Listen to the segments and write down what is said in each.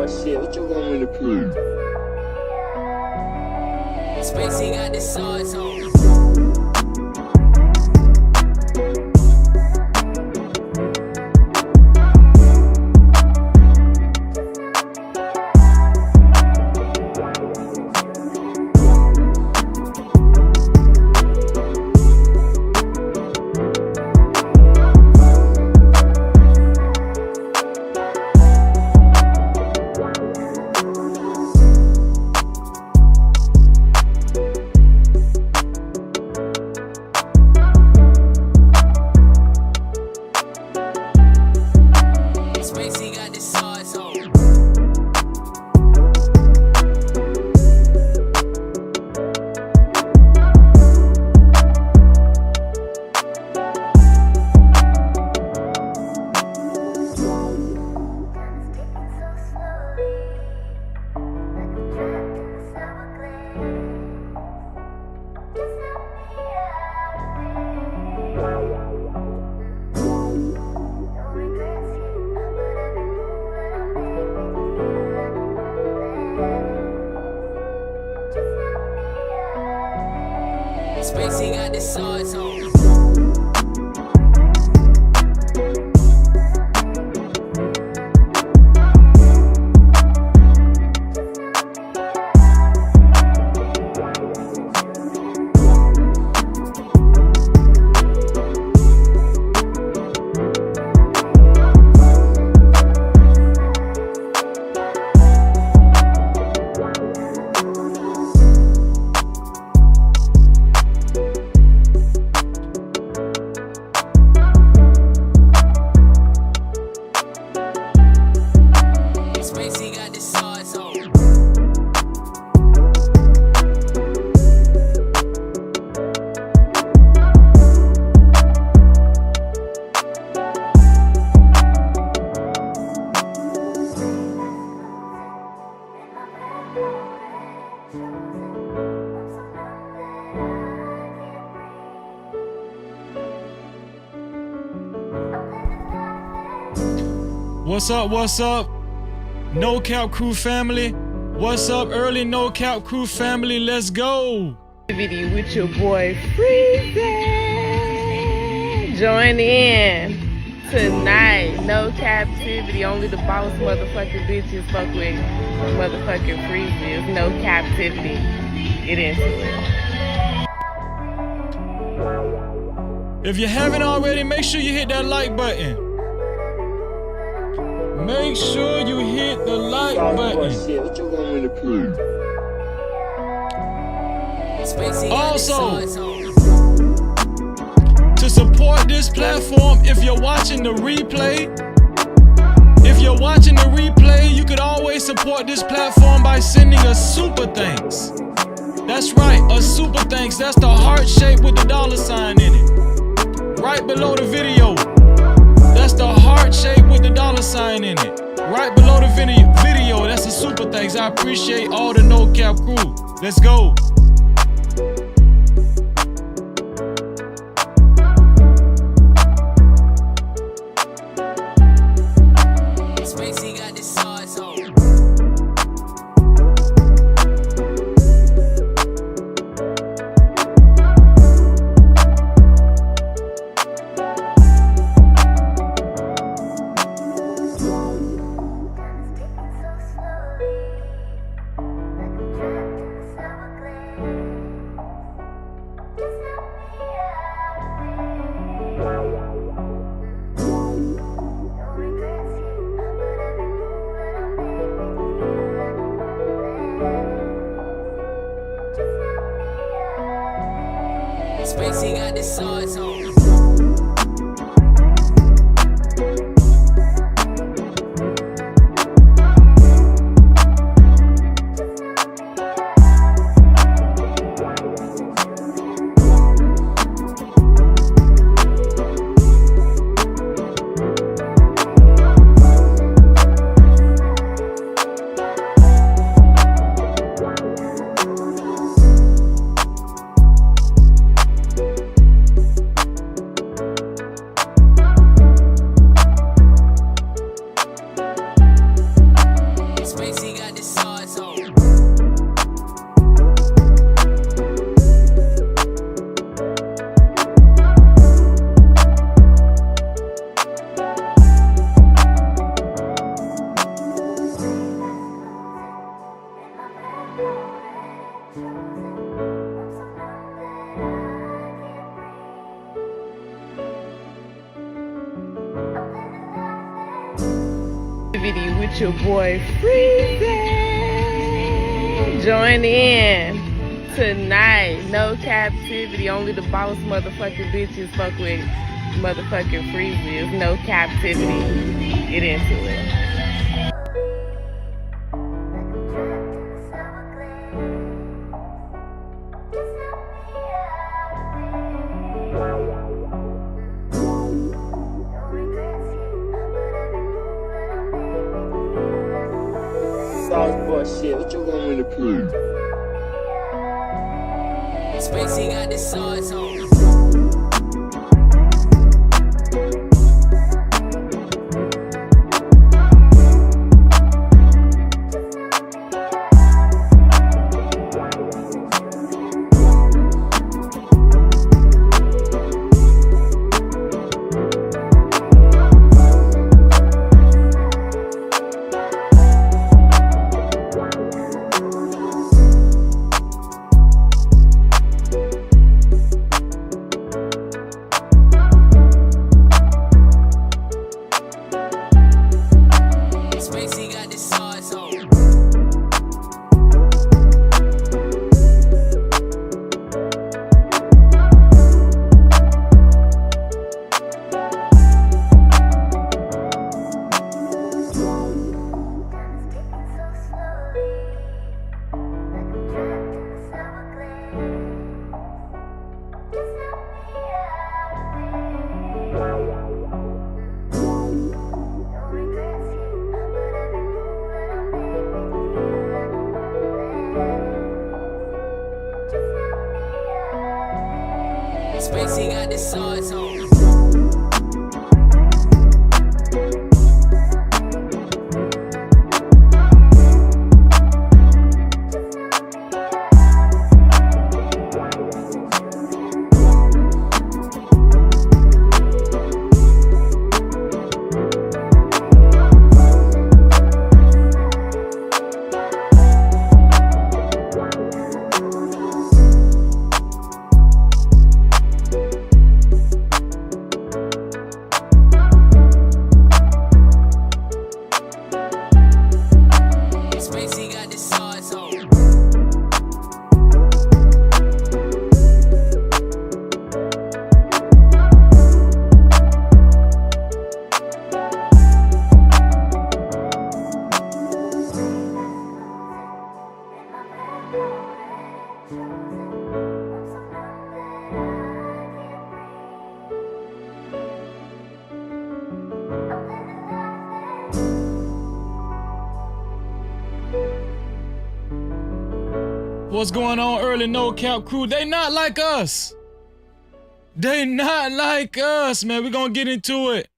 Oh shit, what you want me to prove? Spacey got the sauce on. Spacey got the sauce on. Spacey got the sauce on. Spacey got the sauce on. What's up? What's up? No Cap Crew family. What's up, early No Cap Crew family? Let's go. Video with your boy Freezy. Join in tonight. No Cap-tivity. Only the boss motherfucking bitches fuck with motherfucking Freezy. It's no Cap-tivity. Get into it. If you haven't already, make sure you hit that like button. Make sure you hit the like Oh button. shit, what you want me to prove? Spacey got the Also, sauce on. to support this platform, if you're watching the replay, you could always support this platform by sending a super thanks. That's right, a super thanks. That's the heart shape with the $sign in it. Right below the video. That's the heart shape with the $sign in it. Right below the video. That's a super thanks. I appreciate all the No Cap Crew. Let's go. Spacey got the sauce on. Cap-tivity with your boy Freezy. Join in tonight. No Cap-tivity. Only the boss motherfucking bitches fuck with motherfucking Freezy. It's no Cap-tivity. Get into it. Sauce boy shit, what you want me to prove? Spacey got the sauce on. Spacey got the sauce on. Spacey got the sauce on. Spacey got the sauce on. What's going on, early No Cap crew? They not like us. They not like us, man. We gonna get into it.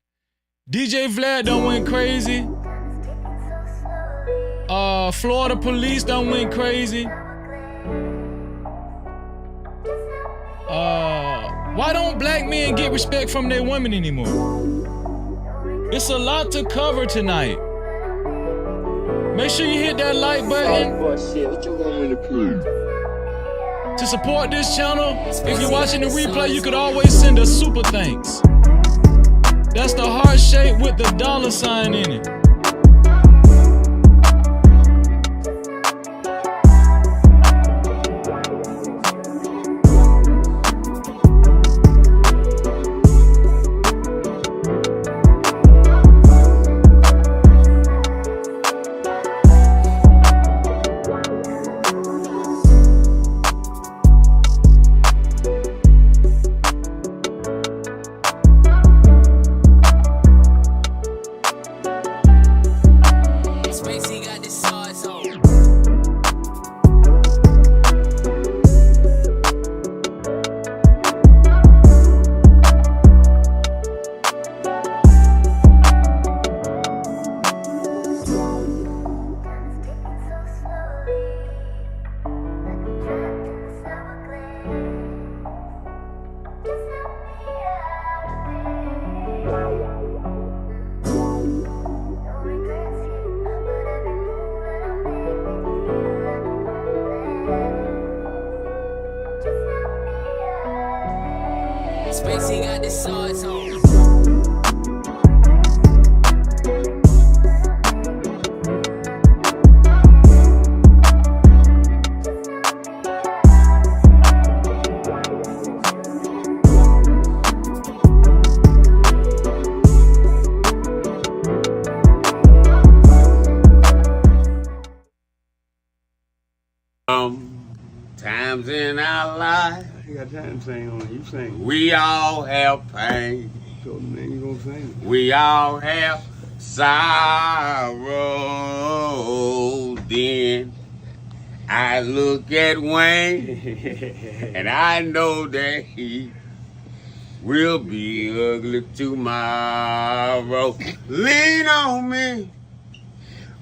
DJ Vlad done went crazy. Florida police done went crazy. Why don't black men get respect from their women anymore? It's a lot to cover tonight. Make sure you hit that like button. Sauce boy shit, what you want me to prove? To support this channel, if you're watching the replay, you could always send us super thanks. That's the heart shape with the $sign in it. Spacey got the sauce on. Spacey got the sauce on. Sometimes in our life, You got time to sing on it. You sing. we all have pain. So then you gonna sing it. We all have sorrow. Then I look at Wayne and I know that he will be ugly tomorrow. Lean on me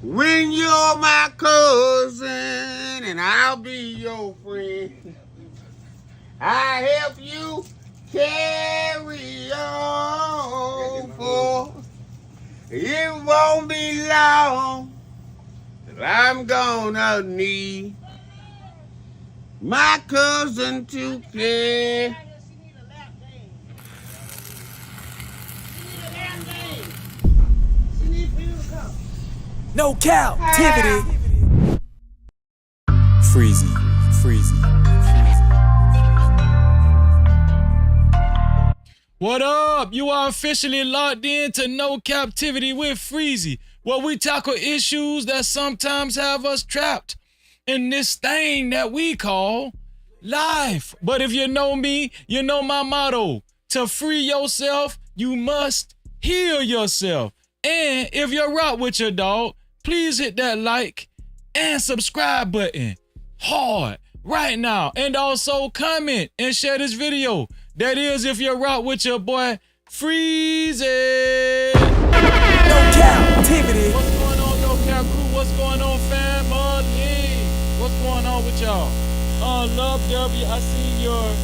when you're my cousin and I'll be your friend. I help you carry on, for it won't be long till I'm gonna need my cousin to care. No Cap-tivity. Freezy. What up? You are officially locked in to No Captivity with Freezy, where we tackle issues that sometimes have us trapped in this thing that we call life. But if you know me, you know my motto. To free yourself, you must heal yourself. And if you're rock with your dog, please hit that like and subscribe button hard right now. And also comment and share this video. That is if you're rock with your boy Freezy. No Cap-tivity. What's going on, No Cap crew? What's going on, family? What's going on with y'all? Love W, I seen your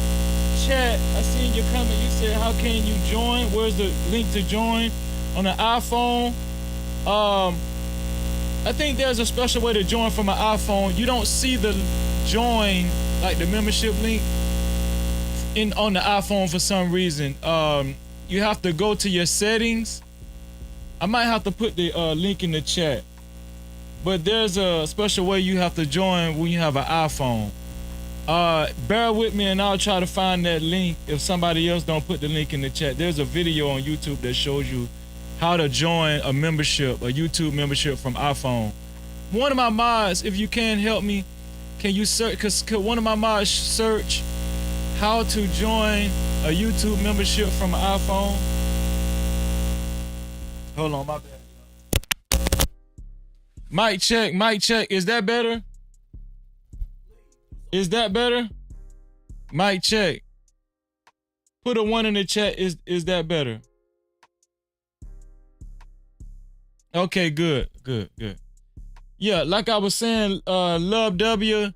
chat. I seen your comment. You said, how can you join? Where's the link to join? On the iPhone. I think there's a special way to join from an iPhone. You don't see the join, like the membership link on the iPhone for some reason. You have to go to your settings. I might have to put the link in the chat, but there's a special way you have to join when you have an iPhone. Bear with me and I'll try to find that link if somebody else don't put the link in the chat. There's a video on YouTube that shows you how to join a membership, a YouTube membership from iPhone. One of my mods, if you can help me, can you search, could one of my mods search how to join a YouTube membership from an iPhone? Hold on, my bad. Mic check, is that better? Is that better? Mic check. Put a 1 in the chat, is that better? Okay, good. Yeah, like I was saying, Love W.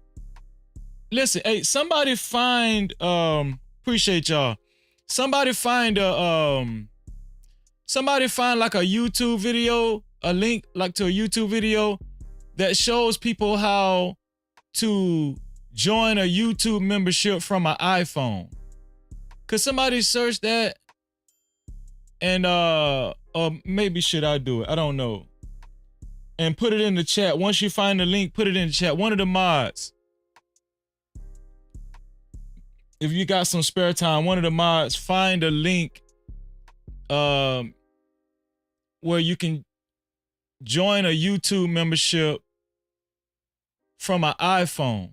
Listen, hey, somebody find, appreciate y'all. Somebody find like a YouTube video, a link like to a YouTube video that shows people how to join a YouTube membership from an iPhone. Could somebody search that? And, maybe should I do it? I don't know. And put it in the chat. Once you find the link, put it in the chat. One of the mods, if you got some spare time, one of the mods, find a link where you can join a YouTube membership from an iPhone.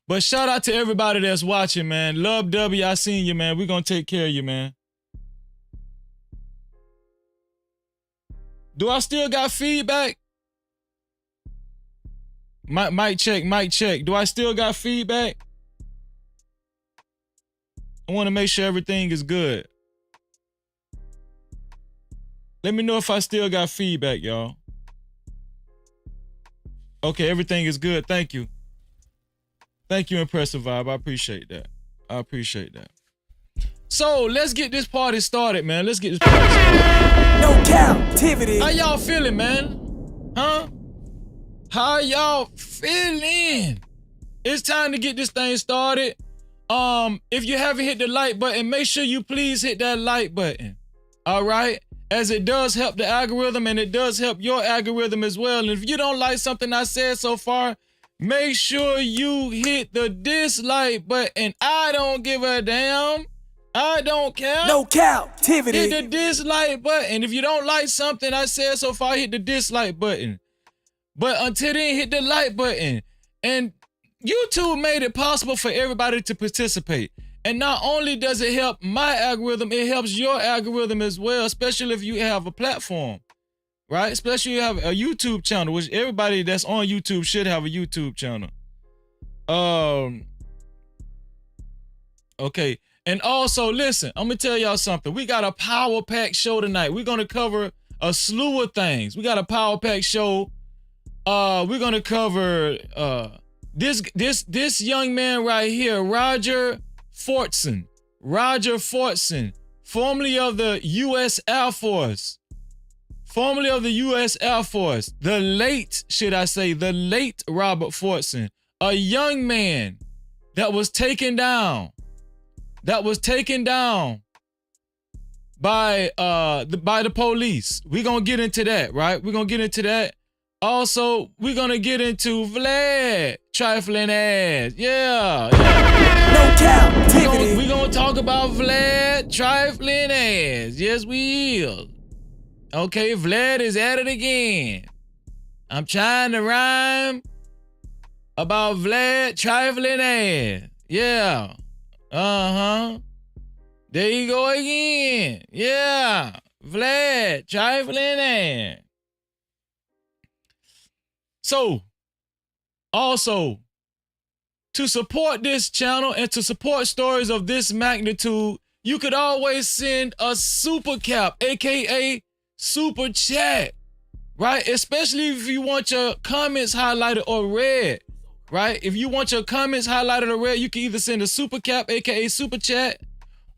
But shout out to everybody that's watching, man. Love W, I seen you, man. We're gonna take care of you, man. Do I still got feedback? Mic check. Do I still got feedback? I want to make sure everything is good. Let me know if I still got feedback, y'all. Okay, everything is good. Thank you. Thank you, Impressive Vibe. I appreciate that. So let's get this party started, man. Let's get this party started. No Cap-tivity. How y'all feeling, man? Huh? How y'all feeling? It's time to get this thing started. If you haven't hit the like button, make sure you please hit that like button. All right? As it does help the algorithm and it does help your algorithm as well. And if you don't like something I said so far, make sure you hit the dislike button. I don't give a damn. I don't care. No Cap-tivity. Hit the dislike button. If you don't like something I said so far, hit the dislike button. But until then, hit the like button. And YouTube made it possible for everybody to participate. And not only does it help my algorithm, it helps your algorithm as well, especially if you have a platform, right? Especially if you have a YouTube channel, which everybody that's on YouTube should have a YouTube channel. Okay. And also, listen, I'm going to tell y'all something. We got a power pack show tonight. We're going to cover a slew of things. We got a power pack show. We're going to cover this young man right here, Roger Fortson. Roger Fortson, formerly of the U.S. Air Force. Formerly of the U.S. Air Force. The late, should I say, the late Robert Fortson. A young man that was taken down. By the police. We're gonna get into that, right? We're gonna get into that. Also, we're gonna get into Vlad trifling ass. Yeah. No Cap-tivity. We're gonna talk about Vlad trifling ass. Yes, we will. Okay, Vlad is at it again. I'm trying to rhyme about Vlad trifling ass. Yeah. There you go again. Yeah. Vlad trifling ass. So, also, to support this channel and to support stories of this magnitude, you could always send a super cap, aka super chat, right? Especially if you want your comments highlighted or read, right? If you want your comments highlighted or read, you can either send a super cap, aka super chat,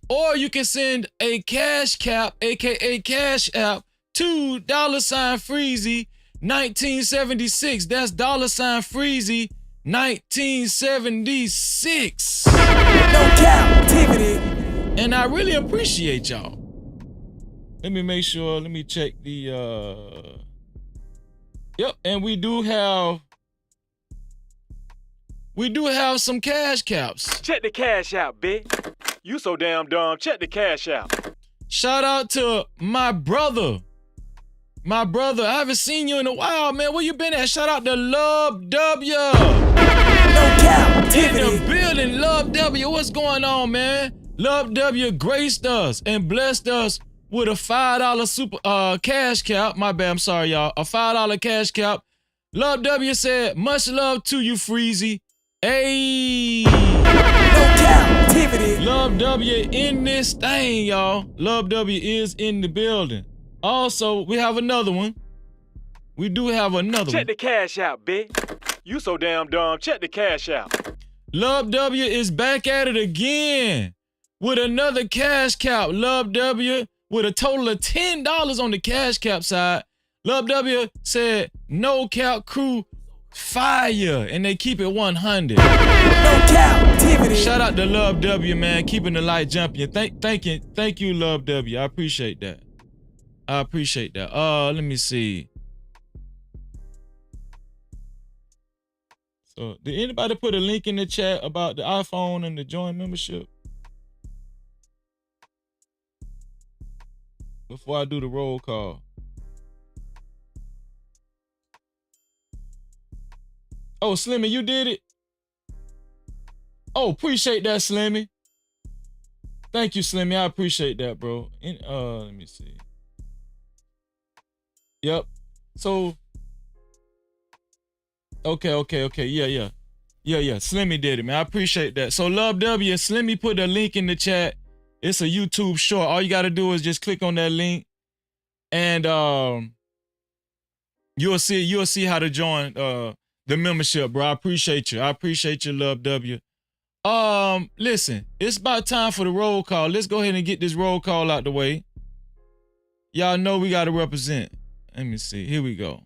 or you can send a cash cap, aka cash app, to $Freezy 1976. That's $Freezy 1976. No Cap-tivity. And I really appreciate y'all. Let me make sure, let me check the yep, and we do have some cash caps. Check the cash out, bitch. You so damn dumb. Check the cash out. Shout out to my brother. My brother, I haven't seen you in a while, man. Where you been at? Shout out to Love W. No Cap-tivity. In the building, Love W. What's going on, man? Love W graced us and blessed us with a $5 super cash cap. My bad, I'm sorry, y'all. A $5 cash cap. Love W said, much love to you, Freezy. Hey. No Cap-tivity. Love W in this thing, y'all. Love W is in the building. Also, we have another one. We do have another Check one. the cash out, bitch. You so damn dumb. Check the cash out. Love W is back at it again with another cash cap. Love W with a total of $10 on the cash cap side. Love W said, no cap crew fire, and they keep it 100. No Cap-tivity. Shout out to Love W, man, keeping the light jumping. Thank you, Love W. I appreciate that. Let me see. So, did anybody put a link in the chat about the iPhone and the join membership? Before I do the roll call. Oh, Slimmy, you did it? Oh, appreciate that, Slimmy. Thank you, Slimmy. I appreciate that, bro. Let me see. Yep. So, okay. Yeah. Slimmy did it, man. I appreciate that. So, Love W, Slimmy put a link in the chat. It's a YouTube short. All you got to do is just click on that link, and you'll see how to join the membership, bro. I appreciate you. Love W. Listen, it's about time for the roll call. Let's go ahead and get this roll call out the way. Y'all know we got to represent. Let me see. Here we go.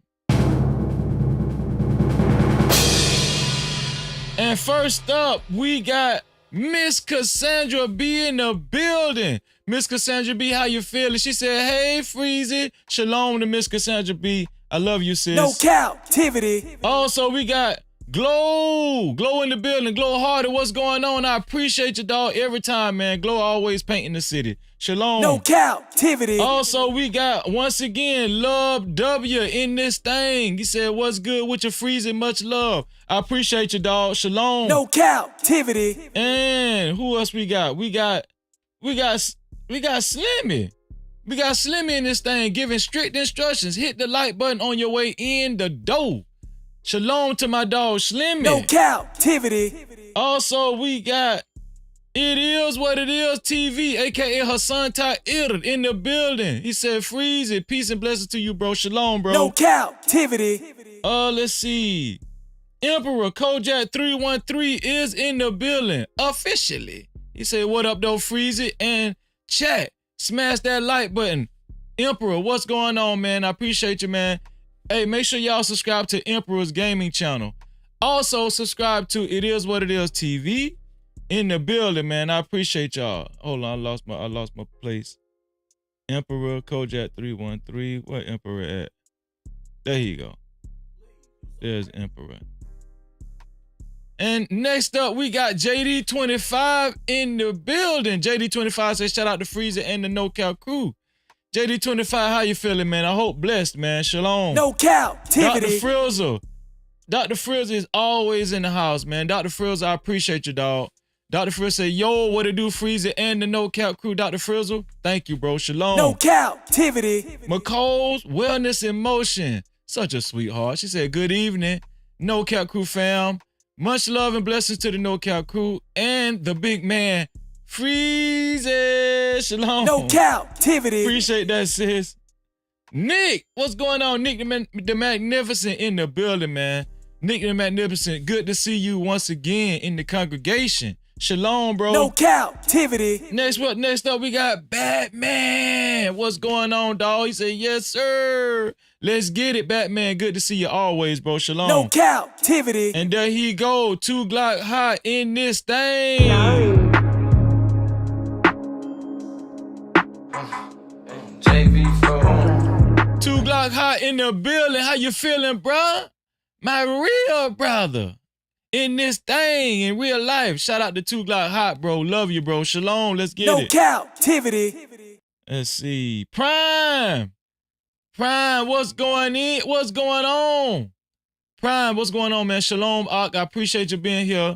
And first up, we got Miss Cassandra B in the building. Miss Cassandra B, how you feeling? She said, hey, Freezy. Shalom to Miss Cassandra B. I love you, sis. No Cap-tivity. Also, we got Glow in the building. Glow Harder, what's going on? I appreciate you, dog, every time, man. Glow always painting the city. Shalom. No captivity. Also, we got, once again, Love W in this thing. He said, what's good with your freezing? Much love. I appreciate you, dog. Shalom. No captivity. And who else we got? We got Slimmy. We got Slimmy in this thing giving strict instructions. Hit the like button on your way in the door. Shalom to my dog Slimmy. No captivity. Also, we got It Is What It Is TV, aka Hassan Ta'ir, in the building. He said, freeze it. Peace and blessings to you, bro. Shalom, bro. No captivity. Let's see. Emperor Kojak 313 is in the building officially. He said, what up, though? Freeze it and chat. Smash that like button. Emperor, what's going on, man? I appreciate you, man. Hey, make sure y'all subscribe to Emperor's gaming channel. Also, subscribe to It Is What It Is TV in the building, man. I appreciate y'all. Hold on, I lost my place. Emperor Kojak 313. Where Emperor at? There you go. There's Emperor. And next up, we got JD25 in the building. JD25 says, shout out to Freezer and the No Cap crew. JD25, how you feeling, man? I hope blessed, man. Shalom. No captivity. Dr. Frizzle is always in the house, man. Dr. Frizzle, I appreciate you, dog. Dr. Frizzle said, yo, what it do, Freezer and the No Cap crew, Dr. Frizzle? Thank you, bro. Shalom. No captivity. McCall's Wellness in Motion. Such a sweetheart. She said, good evening, No Cap crew fam. Much love and blessings to the No Cap crew and the big man, Freezy. Shalom. No captivity. Appreciate that, sis. Nick, what's going on? Nick the Magnificent in the building, man. Nick the Magnificent, good to see you once again in the congregation. Shalom, bro. No captivity. Next up, we got Batman. What's going on, dog? He said, yes, sir. Let's get it, Batman. Good to see you always, bro. Shalom. No captivity. And there he go. 2 Glock hot in this thing. JV4. 2 Glock hot in the building. How you feeling, bro? My real brother. In this thing, in real life. Shout out to 2 Glock hot, bro. Love you, bro. Shalom. Let's get it. No captivity. Let's see. Prime, what's going on? Prime, what's going on, man? Shalom, Ak. I appreciate you being here.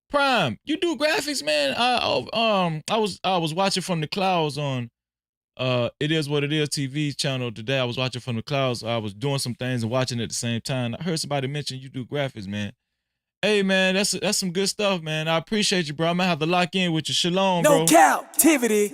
Prime, you do graphics, man. I was watching from the clouds on It Is What It Is TV channel today. I was watching from the clouds. I was doing some things and watching at the same time. I heard somebody mention you do graphics, man. Hey, man, that's some good stuff, man. I appreciate you, bro. I'm gonna have to lock in with you. Shalom, bro. No captivity.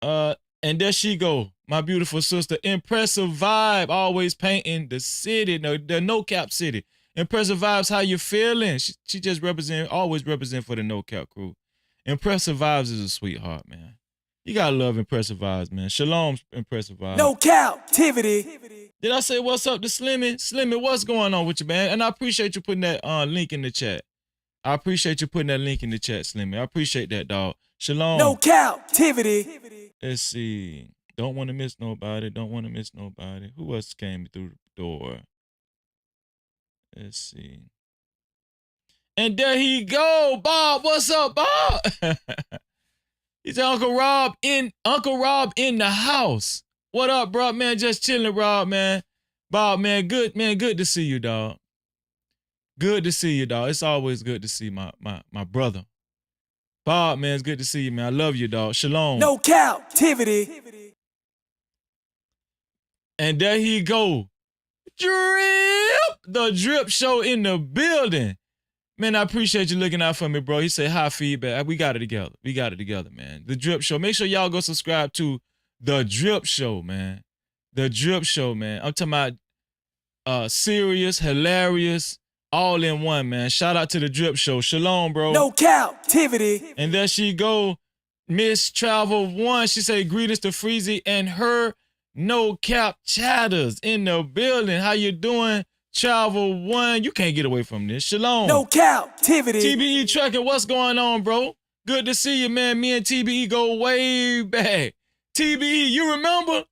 And there she go, my beautiful sister. Impressive vibe, always painting the city, the No Cap city. Impressive vibes, how you feeling? She just always represent for the No Cap crew. Impressive vibes is a sweetheart, man. You gotta love Impressive vibes, man. Shalom, Impressive vibes. No captivity. Did I say what's up to Slimmy? Slimmy, what's going on with you, man? And I appreciate you putting that link in the chat. I appreciate you putting that link in the chat, Slimmy. I appreciate that, dog. Shalom. No captivity. Let's see. Don't want to miss nobody. Don't want to miss nobody. Who else came through the door? Let's see. And there he go. Bob, what's up, Bob? He's Uncle Rob in the house. What up, bro? Man, just chilling, Rob, man. Bob, man, good to see you, dog. Good to see you, dog. It's always good to see my brother. Bob, man, it's good to see you, man. I love you, dog. Shalom. No captivity. And there he go. Drip! The Drip Show in the building. Man, I appreciate you looking out for me, bro. He said high feedback. We got it together. We got it together, man. The Drip Show. Make sure y'all go subscribe to The Drip Show, man. The Drip Show, man. I'm talking about serious, hilarious, all in one, man. Shout out to The Drip Show. Shalom, bro. No captivity. And there she go. Miss Travel 1. She say greetings to Freezy and her No Cap chatters in the building. How you doing, Travel 1? You can't get away from this. Shalom. No captivity. TBE Trucking, what's going on, bro? Good to see you, man. Me and TBE go way back. TBE, you remember?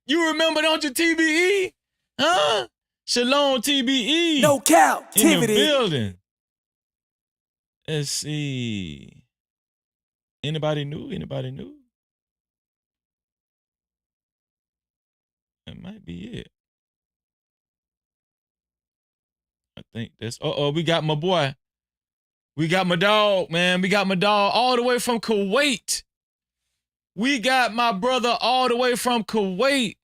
You remember, don't you, TBE? Huh? Shalom, TBE. No captivity. In the building. Let's see. Anybody new? Anybody new? might be it. I think that's, we got my boy. We got my dog, man. We got my dog all the way from Kuwait. We got my brother all the way from Kuwait.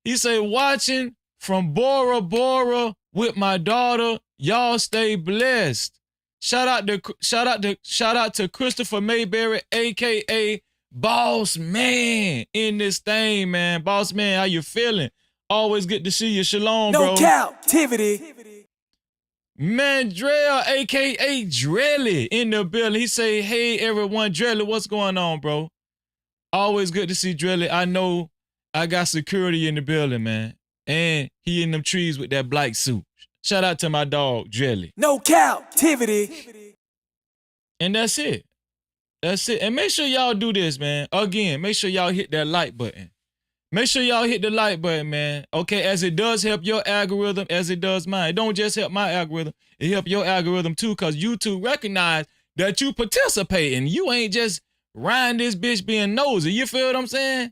He say, watching from Bora Bora with my daughter. Y'all stay blessed. Shout out to Christopher Mayberry, aka Boss Man, in this thing, man. Boss Man, how you feeling? Always good to see you. Shalom, bro. No Cap-tivity. Mandrell, aka Drelly, in the building. He say, hey everyone, Drelly, what's going on, bro? Always good to see Drelly. I know I got security in the building, man. And he in them trees with that black suit. Shout out to my dog, Drelly. No Cap-tivity. And that's it. That's it. And make sure y'all do this, man. Again, make sure y'all hit that like button. Make sure y'all hit the like button, man. Okay, as it does help your algorithm, as it does mine. It don't just help my algorithm. It help your algorithm too, because YouTube recognize that you participating. You ain't just riding this bitch being nosy. You feel what I'm saying?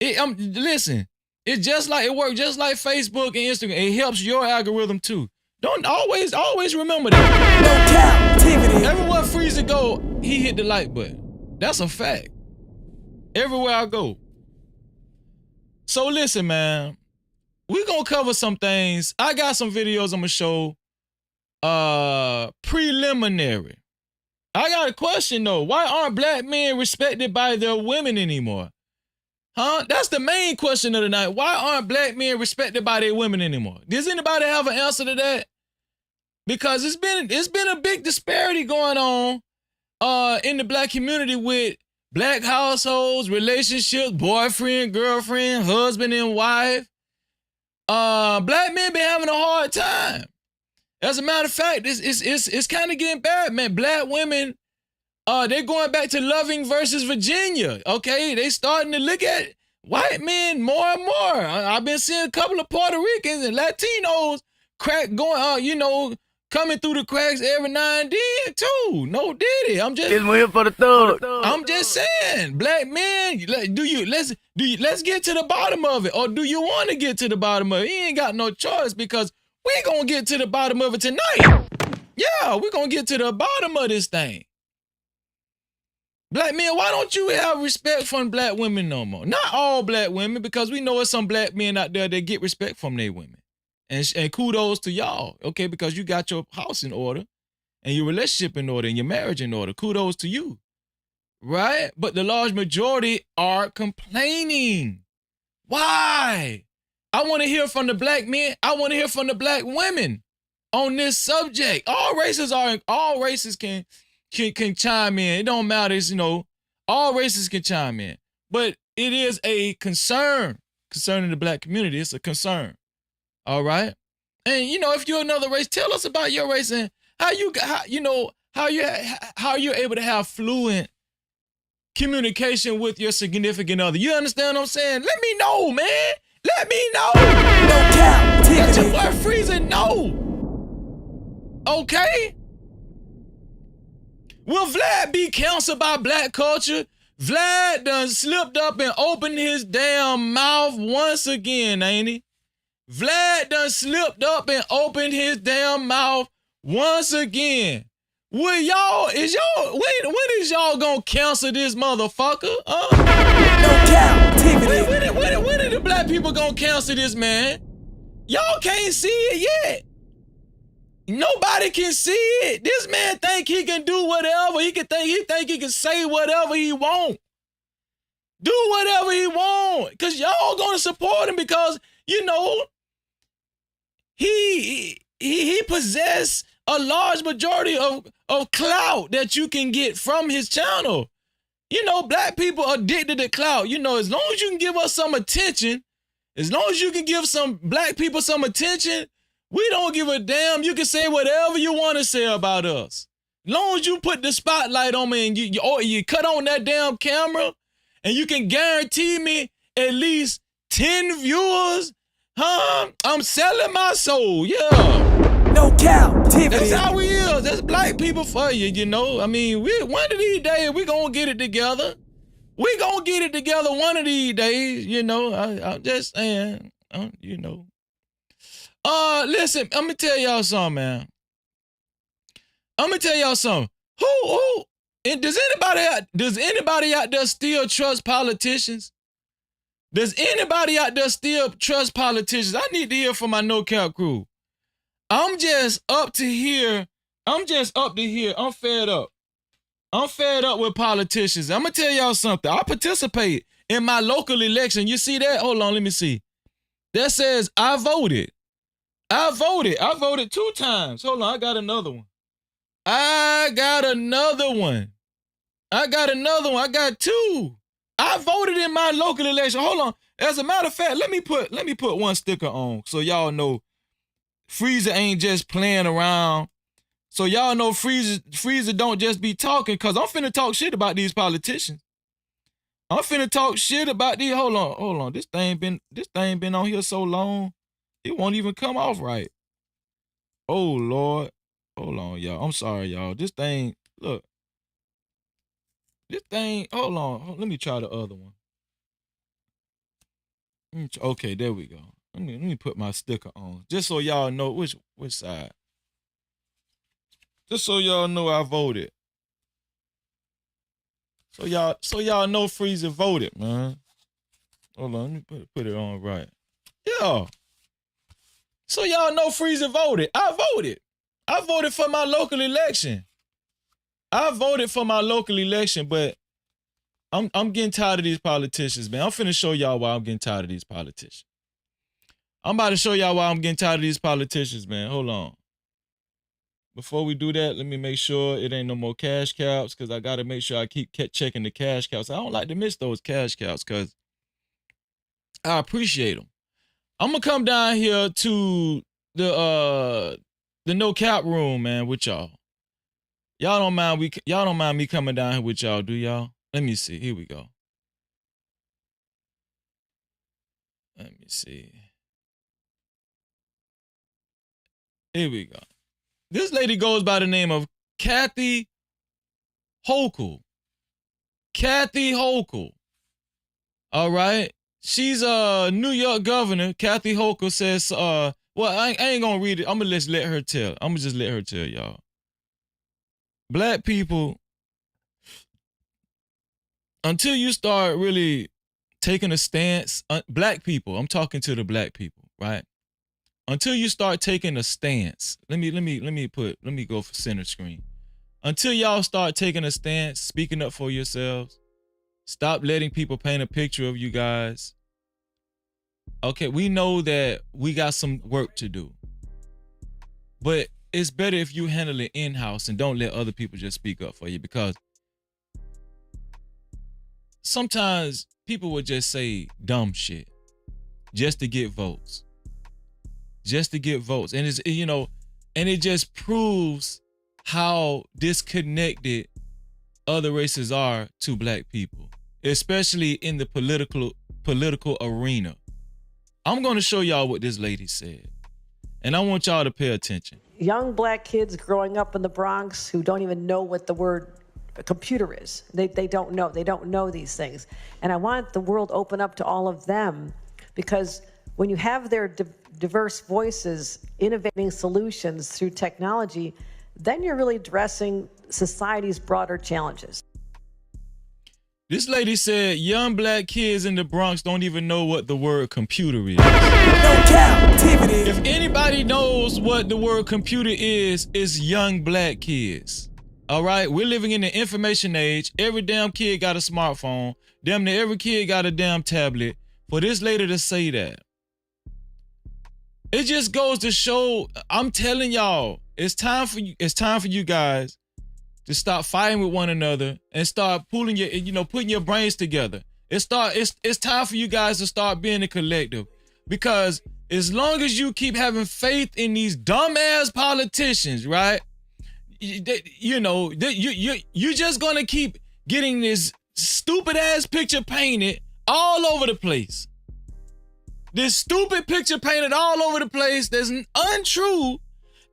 Listen, it's just like, it works just like Facebook and Instagram. It helps your algorithm too. Don't always remember that. No Cap-tivity. Everywhere Freezer go, he hit the like button. That's a fact. Everywhere I go. So listen, man, we gonna cover some things. I got some videos I'm gonna show. Preliminary. I got a question though. Why aren't black men respected by their women anymore? Huh? That's the main question of the night. Why aren't black men respected by their women anymore? Does anybody have an answer to that? Because it's been a big disparity going on in the black community with black households, relationships, boyfriend, girlfriend, husband and wife. Black men been having a hard time. As a matter of fact, it's kind of getting bad, man. Black women, they're going back to Loving versus Virginia. Okay, they starting to look at white men more and more. I've been seeing a couple of Puerto Ricans and Latinos coming through the cracks every now and then too. No diddy. I'm just here for the thug. I'm just saying, black men, let's get to the bottom of it. Or do you want to get to the bottom of it? You ain't got no choice, because we gonna get to the bottom of it tonight. Yeah, we gonna get to the bottom of this thing. Black men, why don't you have respect from black women no more? Not all black women, because we know there's some black men out there that get respect from their women. And kudos to y'all, okay, because you got your house in order and your relationship in order and your marriage in order. Kudos to you, right? But the large majority are complaining. Why? I want to hear from the black men. I want to hear from the black women on this subject. All races can chime in. It don't matter, all races can chime in. But it is a concern concerning the black community. It's a concern. All right. And if you're another race, tell us about your race and how you're able to have fluent communication with your significant other. You understand what I'm saying? Let me know, man. Let me know. No Cap-tivity. Let your boy Freezer know. Okay? Will Vlad be canceled by black culture? Vlad done slipped up and opened his damn mouth once again, ain't he? Vlad done slipped up and opened his damn mouth once again. When is y'all gonna cancel this motherfucker? No Cap-tivity. When are the black people gonna cancel this, man? Y'all can't see it yet. Nobody can see it. This man think he can do whatever. He think he can say whatever he want. Do whatever he want. Because y'all gonna support him because, he possess a large majority of clout that you can get from his channel. Black people are addicted to clout. As long as you can give us some attention, as long as you can give some black people some attention, we don't give a damn. You can say whatever you want to say about us. As long as you put the spotlight on me and you cut on that damn camera and you can guarantee me at least 10 viewers, I'm selling my soul, yeah. No Cap-tivity. That's how we is. That's black people for you, I mean, one of these days we gonna get it together. We gonna get it together one of these days, you know. I'm just saying, you know. Listen, I'm gonna tell y'all something, man. I'm gonna tell y'all something. Who? And does anybody out there still trust politicians? Does anybody out there still trust politicians? I need to hear from my No Cap crew. I'm just up to here. I'm fed up. I'm fed up with politicians. I'm gonna tell y'all something. I participate in my local election. You see that? Hold on, let me see. That says I voted. I voted 2 times. Hold on, I got another one. I got 2. I voted in my local election. Hold on. As a matter of fact, let me put one sticker on so y'all know Freezer ain't just playing around. So y'all know Freezer don't just be talking, cause I'm finna talk shit about these politicians. I'm finna talk shit about these. Hold on. This thing been on here so long, it won't even come off right. Oh Lord. Hold on, y'all. I'm sorry, y'all. This thing, look. Hold on. Let me try the other one. Okay, there we go. Let me put my sticker on, just so y'all know which side. Just so y'all know I voted. So y'all know Freezer voted, man. Hold on, let me put it on right. Yeah. So y'all know Freezer voted. I voted. I voted for my local election. But I'm getting tired of these politicians, man. I'm finna show y'all why I'm getting tired of these politicians. I'm about to show y'all why I'm getting tired of these politicians, man. Hold on. Before we do that, let me make sure it ain't no more cash cows, because I got to make sure I keep checking the cash cows. I don't like to miss those cash cows because I appreciate them. I'm going to come down here to the No Cap room, man, with y'all. Y'all don't mind me coming down here with y'all, do y'all? Let me see. Here we go. Let me see. Here we go. This lady goes by the name of Kathy Hochul. Kathy Hochul. All right. She's a New York governor. Kathy Hochul says, well, I ain't gonna read it. I'm gonna just let her tell. I'm gonna just let her tell y'all. Black people, until you start really taking a stance, black people, I'm talking to the black people, right? Until you start taking a stance, let me go for center screen. Until y'all start taking a stance, speaking up for yourselves, stop letting people paint a picture of you guys. Okay, we know that we got some work to do, but it's better if you handle it in-house and don't let other people just speak up for you, because sometimes people would just say dumb shit just to get votes. And it's, you know, and it just proves how disconnected other races are to black people, especially in the political arena. I'm going to show y'all what this lady said, and I want y'all to pay attention. Young black kids growing up in the Bronx who don't even know what the word computer is. They don't know. They don't know these things. And I want the world open up to all of them, because when you have their diverse voices innovating solutions through technology, then you're really addressing society's broader challenges. This lady said young black kids in the Bronx don't even know what the word computer is. No Cap-tivity. If anybody knows what the word computer is, it's young black kids. All right? We're living in the information age. Every damn kid got a smartphone. Damn near every kid got a damn tablet. For this lady to say that, it just goes to show, I'm telling y'all, it's time for you guys to stop fighting with one another and start putting your brains together. It's time for you guys to start being a collective, because as long as you keep having faith in these dumbass politicians, right? You're just gonna keep getting this stupid ass picture painted all over the place. This stupid picture painted all over the place that's untrue.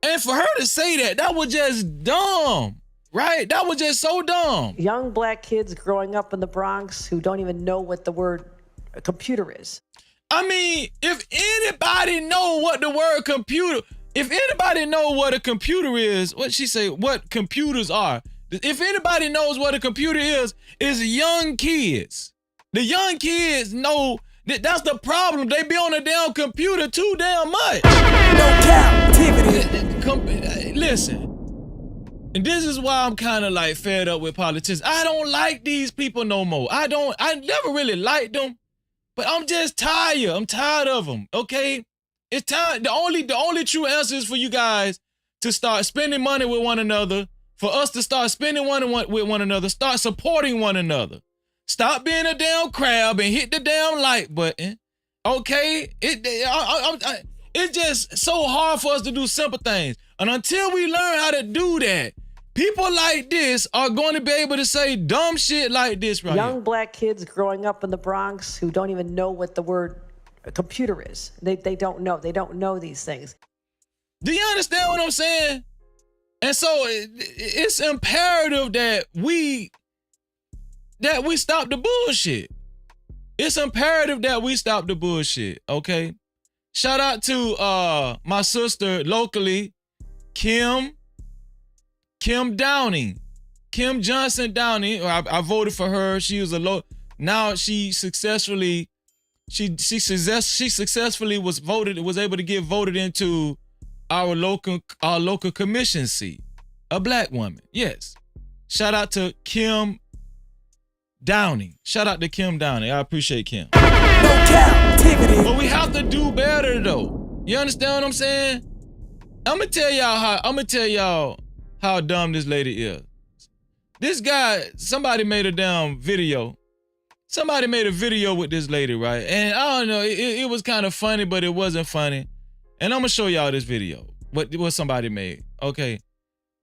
And for her to say that was just dumb. right? That was just so dumb. Young black kids growing up in the Bronx who don't even know what the word computer is. I mean, if anybody know what the word computer, if anybody know what a computer is, what she say, what computers are, if anybody knows what a computer is, it's young kids. The young kids know that's the problem. They be on a damn computer too damn much. No Cap-tivity. Listen, and this is why I'm kind of like fed up with politicians. I don't like these people no more. I never really liked them, but I'm just tired. I'm tired of them, okay? It's time. The only true answer is for you guys to start spending money with one another, for us to start spending money with one another, start supporting one another. Stop being a damn crab and hit the damn like button, okay? It's just so hard for us to do simple things. And until we learn how to do that, people like this are going to be able to say dumb shit like this right Young here. black kids growing up in the Bronx who don't even know what the word computer is. They don't know. They don't know these things. Do you understand what I'm saying? And so it's imperative that we stop the bullshit. It's imperative that we stop the bullshit, okay? Shout out to my sister locally, Kim Downing. Kim Johnson Downing. I voted for her. She was now she successfully was able to get voted into our local commission seat. A black woman. Yes. Shout out to Kim Downing. Shout out to Kim Downing. I appreciate Kim. No Cap-tivity. But we have to do better though. You understand what I'm saying? I'm gonna tell y'all how dumb this lady is. This guy, somebody made a damn video. Somebody made a video with this lady, right? And I don't know, it was kind of funny, but it wasn't funny. And I'm gonna show y'all this video, what somebody made, okay?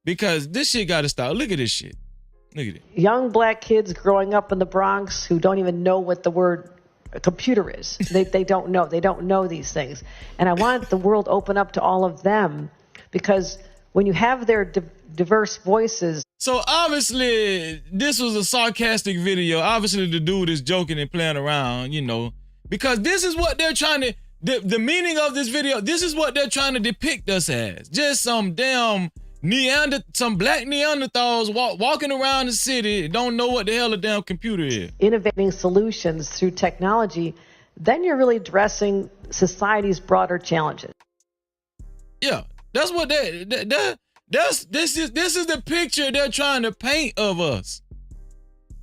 Because this shit gotta stop. Look at this shit. Look at it. Young black kids growing up in the Bronx who don't even know what the word computer is. They don't know. They don't know these things. And I want the world to open up to all of them, because when you have their diverse voices. So obviously this was a sarcastic video. Obviously the dude is joking and playing around, you know, because this is what they're trying to, the meaning of this video, this is what they're trying to depict us as. Just some damn some black Neanderthals walking around the city, don't know what the hell a damn computer is. Innovating solutions through technology, then you're really addressing society's broader challenges. Yeah, that's what this is the picture they're trying to paint of us.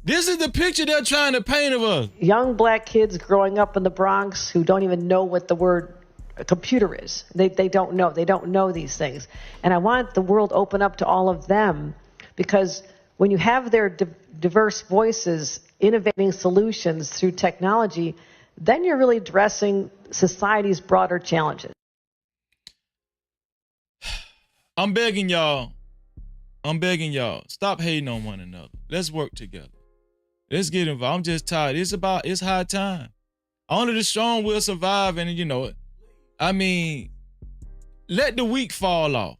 This is the picture they're trying to paint of us. Young black kids growing up in the Bronx who don't even know what the word computer is. They don't know. They don't know these things. And I want the world to open up to all of them, because when you have their diverse voices innovating solutions through technology, then you're really addressing society's broader challenges. I'm begging y'all, stop hating on one another. Let's work together. Let's get involved. I'm just tired. It's high time. Only the strong will survive, and you know, I mean, let the weak fall off.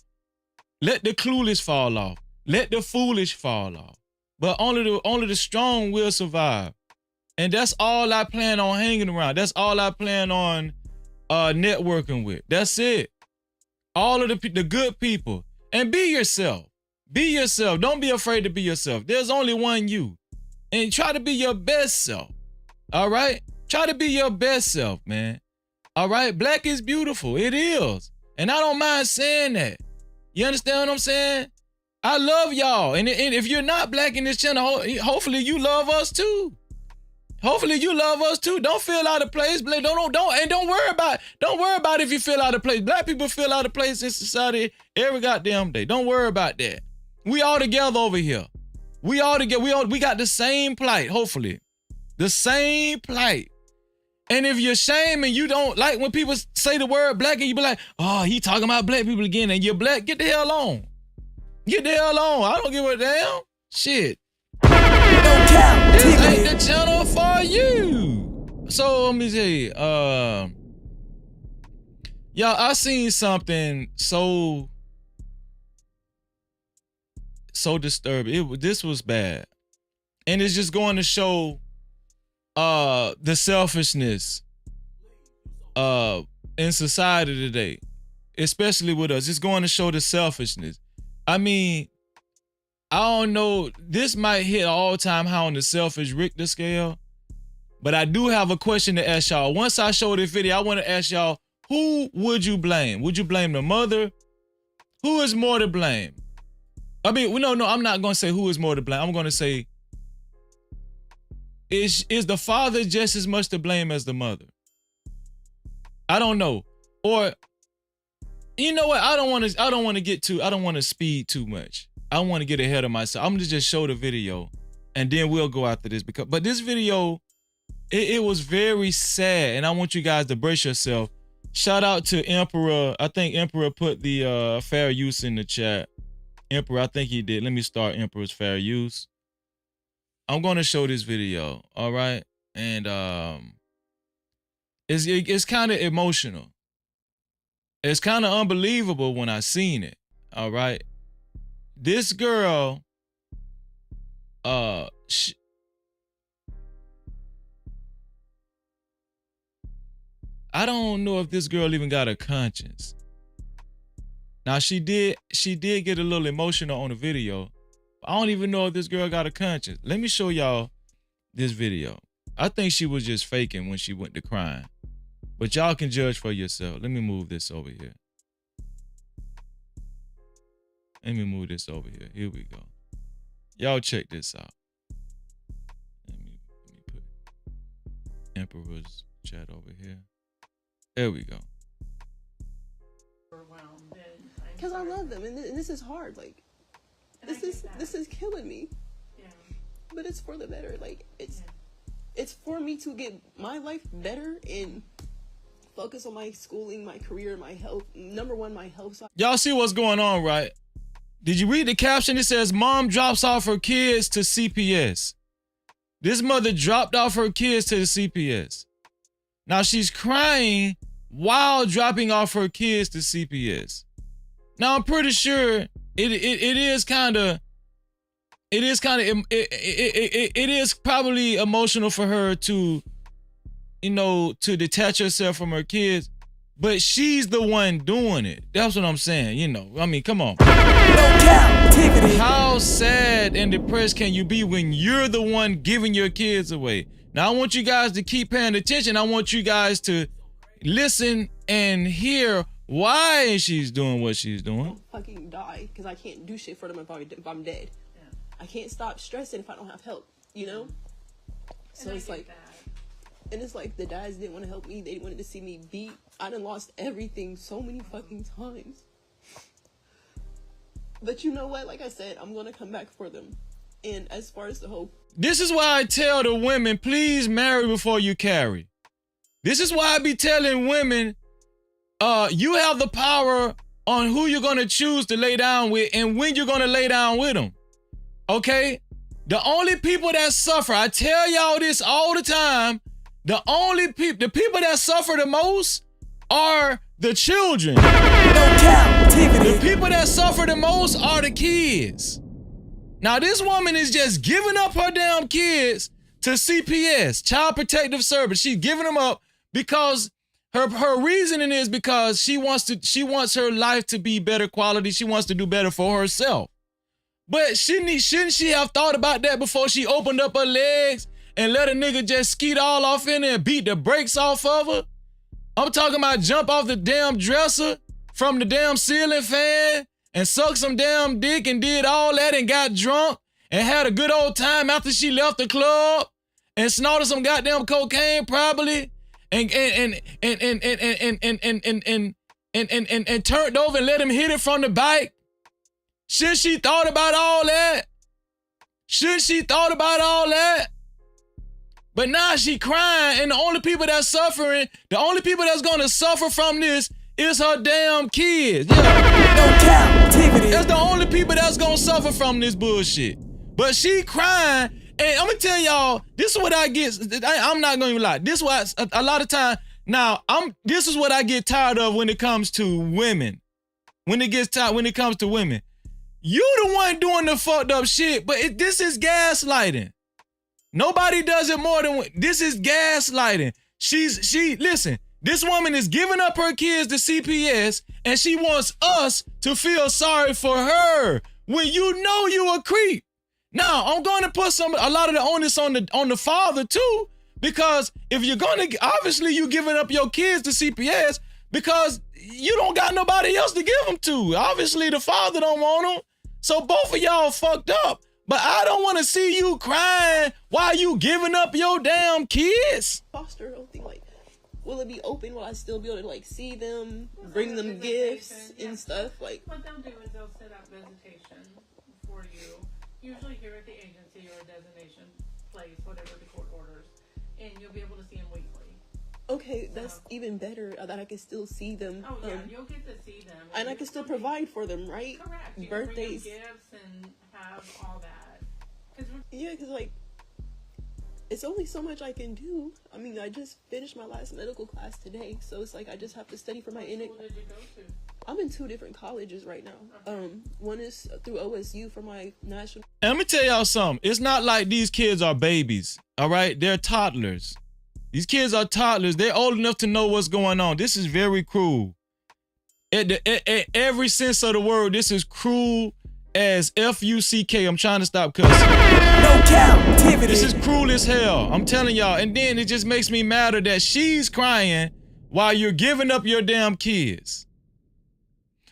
Let the clueless fall off. Let the foolish fall off. But only the strong will survive. And that's all I plan on hanging around. That's all I plan on networking with. That's it. All of the good people. And be yourself. Be yourself. Don't be afraid to be yourself. There's only one you. And try to be your best self. All right? Try to be your best self, man. All right? Black is beautiful. It is. And I don't mind saying that. You understand what I'm saying? I love y'all. And if you're not black in this channel, hopefully you love us too. Hopefully you love us too. Don't feel out of place. Don't worry about if you feel out of place. Black people feel out of place in society every goddamn day. Don't worry about that. We all together over here. We all together. We got the same plight, hopefully. The same plight. And if you're ashamed and you don't like when people say the word black and you be like, oh, he talking about black people again and you're black, get the hell on. Get the hell on. I don't give a damn. Shit. This ain't the channel for you. So let me see. Y'all, I seen something so so disturbing. This was bad. And it's just going to show the selfishness in society today, especially with us. It's going to show the selfishness. I mean, I don't know. This might hit an all-time high on the selfish Richter scale, but I do have a question to ask y'all. Once I show this video, I want to ask y'all, who would you blame? Would you blame the mother? Who is more to blame? I mean, no, I'm not going to say who is more to blame. I'm going to say, is the father just as much to blame as the mother? I don't know. Or, you know what? I don't want to speed too much. I don't want to get ahead of myself. I'm going to just show the video and then we'll go after this. But this video, it was very sad, and I want you guys to brace yourself. Shout out to Emperor. I think Emperor put the fair use in the chat. Emperor, I think he did. Let me start Emperor's fair use. I'm going to show this video, all right? And it's kind of emotional. It's kind of unbelievable when I seen it, all right? This girl, I don't know if this girl even got a conscience. Now she did get a little emotional on the video. I don't even know if this girl got a conscience. Let me show y'all this video. I think she was just faking when she went to crying. But y'all can judge for yourself. Let me move this over here. Let me move this over here. Here we go. Y'all check this out. Let me put Emperor's chat over here. There we go. Because I love them, and this is hard. Like, this is killing me. Yeah. But it's for the better. Like, it's for me to get my life better and focus on my schooling, my career, my health. Number one, my health. Y'all see what's going on, right? Did you read the caption? It says, "Mom drops off her kids to CPS." This mother dropped off her kids to the CPS. Now she's crying while dropping off her kids to CPS. Now I'm pretty sure it is probably emotional for her to, you know, to detach herself from her kids, but she's the one doing it. That's what I'm saying, you know. I mean, come on. No Cap-tivity. How sad and depressed can you be when you're the one giving your kids away? Now I want you guys to keep paying attention. I want you guys to listen and hear why she's doing what she's doing. I'll fucking die because I can't do shit for them if I'm dead. Yeah. I can't stop stressing if I don't have help, you know? So it's like, and it's like the dads didn't want to help me. They wanted to see me beat. I done lost everything so many fucking times. But you know what? Like I said, I'm going to come back for them. And as far as the whole... This is why I tell the women, please marry before you carry. This is why I be telling women, you have the power on who you're going to choose to lay down with and when you're going to lay down with them. Okay? The only people that suffer, I tell y'all this all the time, the people that suffer the most are the children. No Cap-tivity. The people that suffer the most are the kids. Now this woman is just giving up her damn kids to CPS, Child Protective Service. She's giving them up because her reasoning is because she wants her life to be better quality. She wants to do better for herself. But shouldn't she have thought about that before she opened up her legs and let a nigga just skeet all off in there and beat the brakes off of her? I'm talking about jump off the damn dresser from the damn ceiling fan and suck some damn dick and did all that and got drunk and had a good old time after she left the club and snorted some goddamn cocaine probably and turned over and let him hit it from the bike. Should she thought about all that? Should she thought about all that? But now she crying, and the only people that's suffering, the only people that's gonna suffer from this is her damn kids. Yeah. No Cap-tivity. That's the only people that's gonna suffer from this bullshit. But she crying, and I'm gonna tell y'all, this is what I get. I'm not gonna even lie. This is what a lot of time. Now this is what I get tired of when it comes to women. When it comes to women, You the one doing the fucked up shit, but this is gaslighting. Nobody does it more than this is gaslighting. Listen, this woman is giving up her kids to CPS and she wants us to feel sorry for her when you know you a creep. Now, I'm going to put a lot of the onus on the father too, because if you're going to, obviously you giving up your kids to CPS because you don't got nobody else to give them to. Obviously the father don't want them. So both of y'all fucked up. But I don't want to see you crying while you giving up your damn kids. Foster whole thing, like, will it be open? Will I still be able to like see them, bring them gifts and stuff? Like, what they'll do is they'll set up visitation for you, usually here at the agency or a designation place, whatever the court orders, and you'll be able to see them weekly. Okay, that's even better that I can still see them. Oh yeah, you'll get to see them, and I can still provide for them, right? Correct. You Birthdays, can bring them gifts, and have all that. Because like, it's only so much I can do. I mean, I just finished my last medical class today, so it's like I just have to study for my What school did you go to? I'm in 2 different colleges right now. Okay. One is through OSU for my national. And let me tell y'all something. It's not like these kids are babies, all right? They're toddlers. These kids are toddlers. They're old enough to know what's going on. This is very cruel. At every sense of the word, this is cruel as F-U-C-K. I'm trying to stop cussing. No Cap-tivity. This is cruel as hell. I'm telling y'all. And then it just makes me madder that she's crying while you're giving up your damn kids.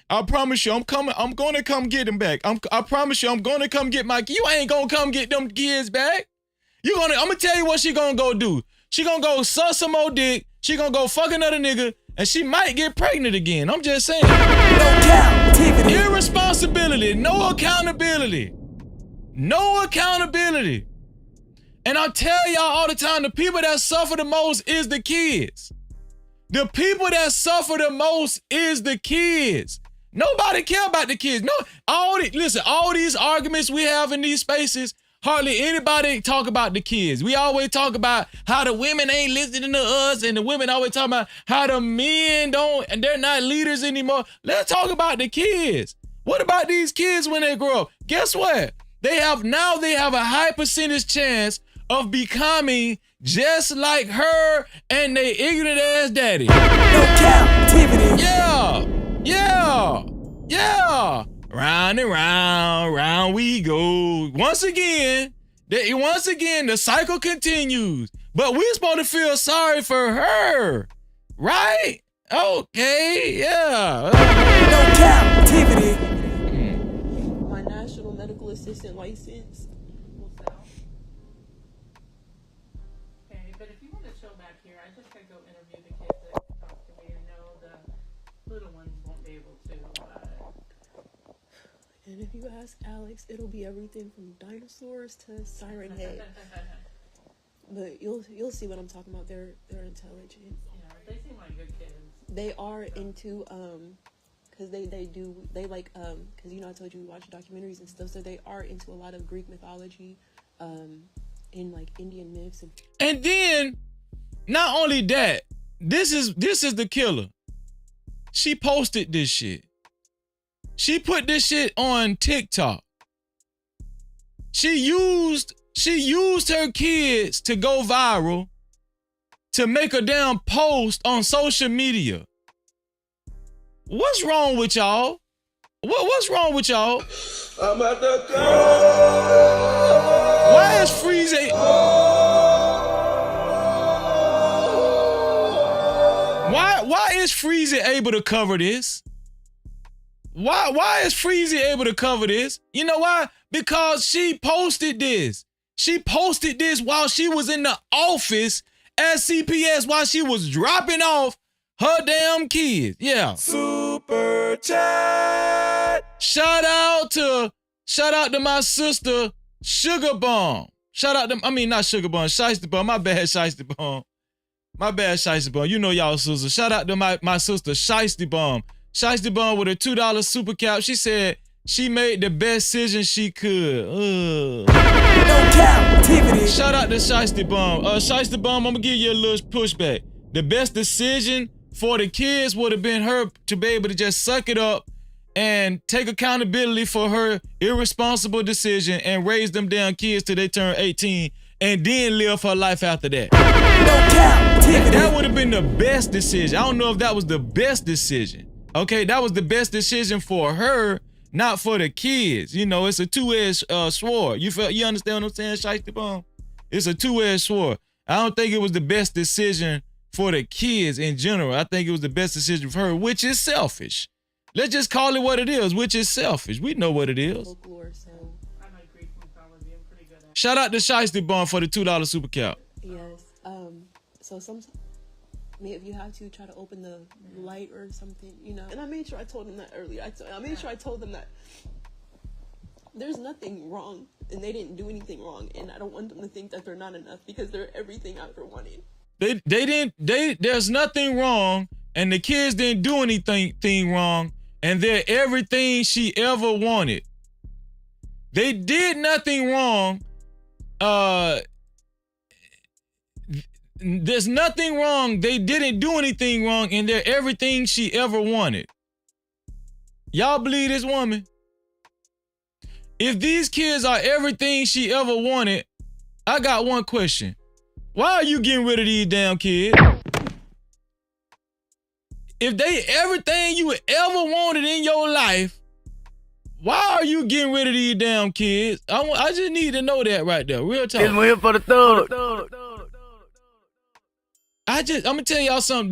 I promise you, I'm going to come get them back. I promise you, I'm going to come get my kids. You ain't going to come get them kids back. I'm going to tell you what she going to go do. She going to go suck some more dick. She going to go fuck another nigga. And she might get pregnant again. I'm just saying. No Cap-tivity. Irresponsibility. No accountability. No accountability. And I tell y'all all the time, the people that suffer the most is the kids. The people that suffer the most is the kids. Nobody care about the kids. No, all these arguments we have in these spaces, hardly anybody talk about the kids. We always talk about how the women ain't listening to us, and the women always talk about how the men don't, and they're not leaders anymore. Let's talk about the kids. What about these kids when they grow up? Guess what? They have a high percentage chance of becoming just like her and they ignorant ass daddy. No Cap-tivity. Yeah. Round and round we go. Once again, the cycle continues. But we're supposed to feel sorry for her, right? Okay, yeah. No Cap-tivity. My national medical assistant license. Okay, but if you want to chill back here, I just gotta go interview the kids that talk to me. I know the little ones won't be able to. And if you ask Alex, it'll be everything from dinosaurs to Siren Head. But you'll see what I'm talking about. They're intelligent. Yeah, they seem like good kids. They are into because they like because you know I told you we watch documentaries and stuff, so they are into a lot of Greek mythology, in like Indian myths and then not only that, this is the killer. She posted this shit. She put this shit on TikTok. She used her kids to go viral to make a damn post on social media. What's wrong with y'all? What's wrong with y'all? I'm at the car. Why is Freezy? Why is Freezy able to cover this? Why is Freezy able to cover this? You know why? Because she posted this. She posted this while she was in the office at CPS while she was dropping off her damn kids. Yeah. Super chat. Shout out to my sister Sugar Bomb. Not Sugar Bomb, Shiesty Bomb. My bad, Shiesty Bomb. You know y'all sister. Shout out to my sister Shiesty Bomb. Shiesty Bomb with a $2 super cap. She said she made the best decision she could. No Cap-tivity. Shout out to Shiesty Bomb. Shiesty Bomb, I'm gonna give you a little pushback. The best decision for the kids would have been her to be able to just suck it up and take accountability for her irresponsible decision and raise them damn kids till they turn 18 and then live her life after that. That would have been the best decision. I don't know if that was the best decision. Okay, that was the best decision for her, not for the kids. You know, it's a two-edged sword. You understand what I'm saying, Shiesty Bum? It's a two-edged sword. I don't think it was the best decision for the kids in general. I think it was the best decision for her, which is selfish. Let's just call it what it is, which is selfish. We know what it is. Folklore, so. Shout out to Shiesty Bum for the $2 super cap. Yes. So sometimes, if you have to try to open the light or something, you know. And I made sure I told them that earlier. I made sure I told them that there's nothing wrong, and they didn't do anything wrong, and I don't want them to think that they're not enough because they're everything I ever wanted. There's nothing wrong, and the kids didn't do anything wrong, and they're everything she ever wanted. They did nothing wrong. There's nothing wrong. They didn't do anything wrong, and they're everything she ever wanted. Y'all believe this woman? If these kids are everything she ever wanted, I got one question. Why are you getting rid of these damn kids? If they everything you ever wanted in your life, why are you getting rid of these damn kids? I just need to know that right there. Real talk. We're here for the thug. I'm gonna tell y'all something.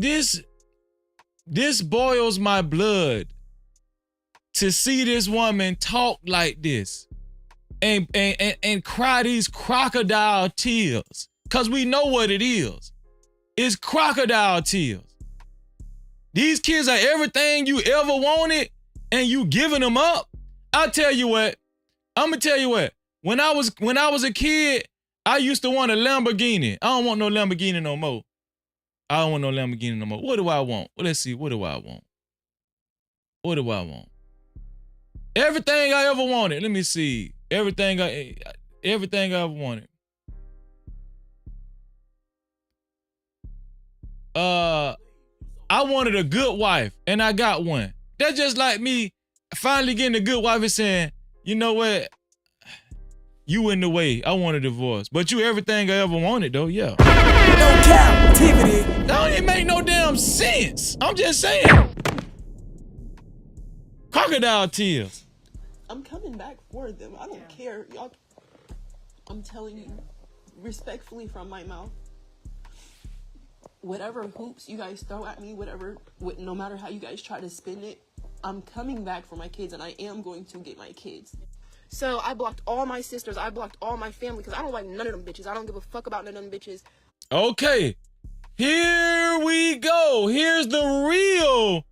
This boils my blood to see this woman talk like this and cry these crocodile tears. Cause we know what it is. It's crocodile tears. These kids are everything you ever wanted and you giving them up. I'll tell you what. I'm gonna tell you what. When I was a kid, I used to want a Lamborghini. I don't want no Lamborghini no more. I don't want no Lamborghini no more. What do I want? Well, let's see. What do I want? What do I want? Everything I ever wanted. Let me see. Everything I ever wanted. I wanted a good wife, and I got one. That's just like me finally getting a good wife and saying, you know what? You in the way. I want a divorce. But you everything I ever wanted, though, yeah. No Cap-tivity. That don't even make no damn sense. I'm just saying. Crocodile tears. I'm coming back for them. I don't care. Y'all, I'm telling you, respectfully from my mouth, whatever hoops you guys throw at me, no matter how you guys try to spin it, I'm coming back for my kids, and I am going to get my kids. So I blocked all my sisters. I blocked all my family because I don't like none of them bitches. I don't give a fuck about none of them bitches. Okay. Here we go. Here's the real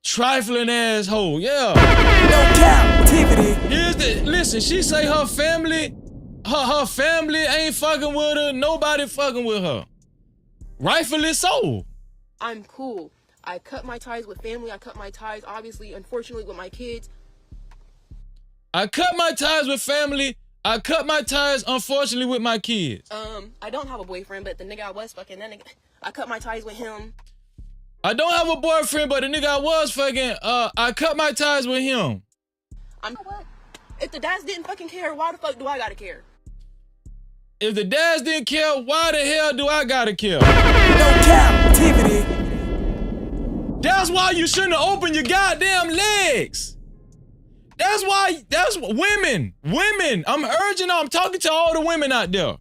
trifling asshole. Yeah. No Cap-tivity. Listen, she say her family ain't fucking with her. Nobody fucking with her. Rightfully so. I'm cool. I cut my ties with family. I cut my ties, obviously, unfortunately, with my kids. I cut my ties with family. I cut my ties, unfortunately, with my kids. I don't have a boyfriend, but the nigga I was fucking, that nigga, I cut my ties with him. I don't have a boyfriend, but the nigga I was fucking, I cut my ties with him. What? If the dads didn't fucking care, why the fuck do I gotta care? If the dads didn't care, why the hell do I gotta care? No Cap-tivity. That's why you shouldn't have opened your goddamn legs. That's women. I'm talking to all the women out there.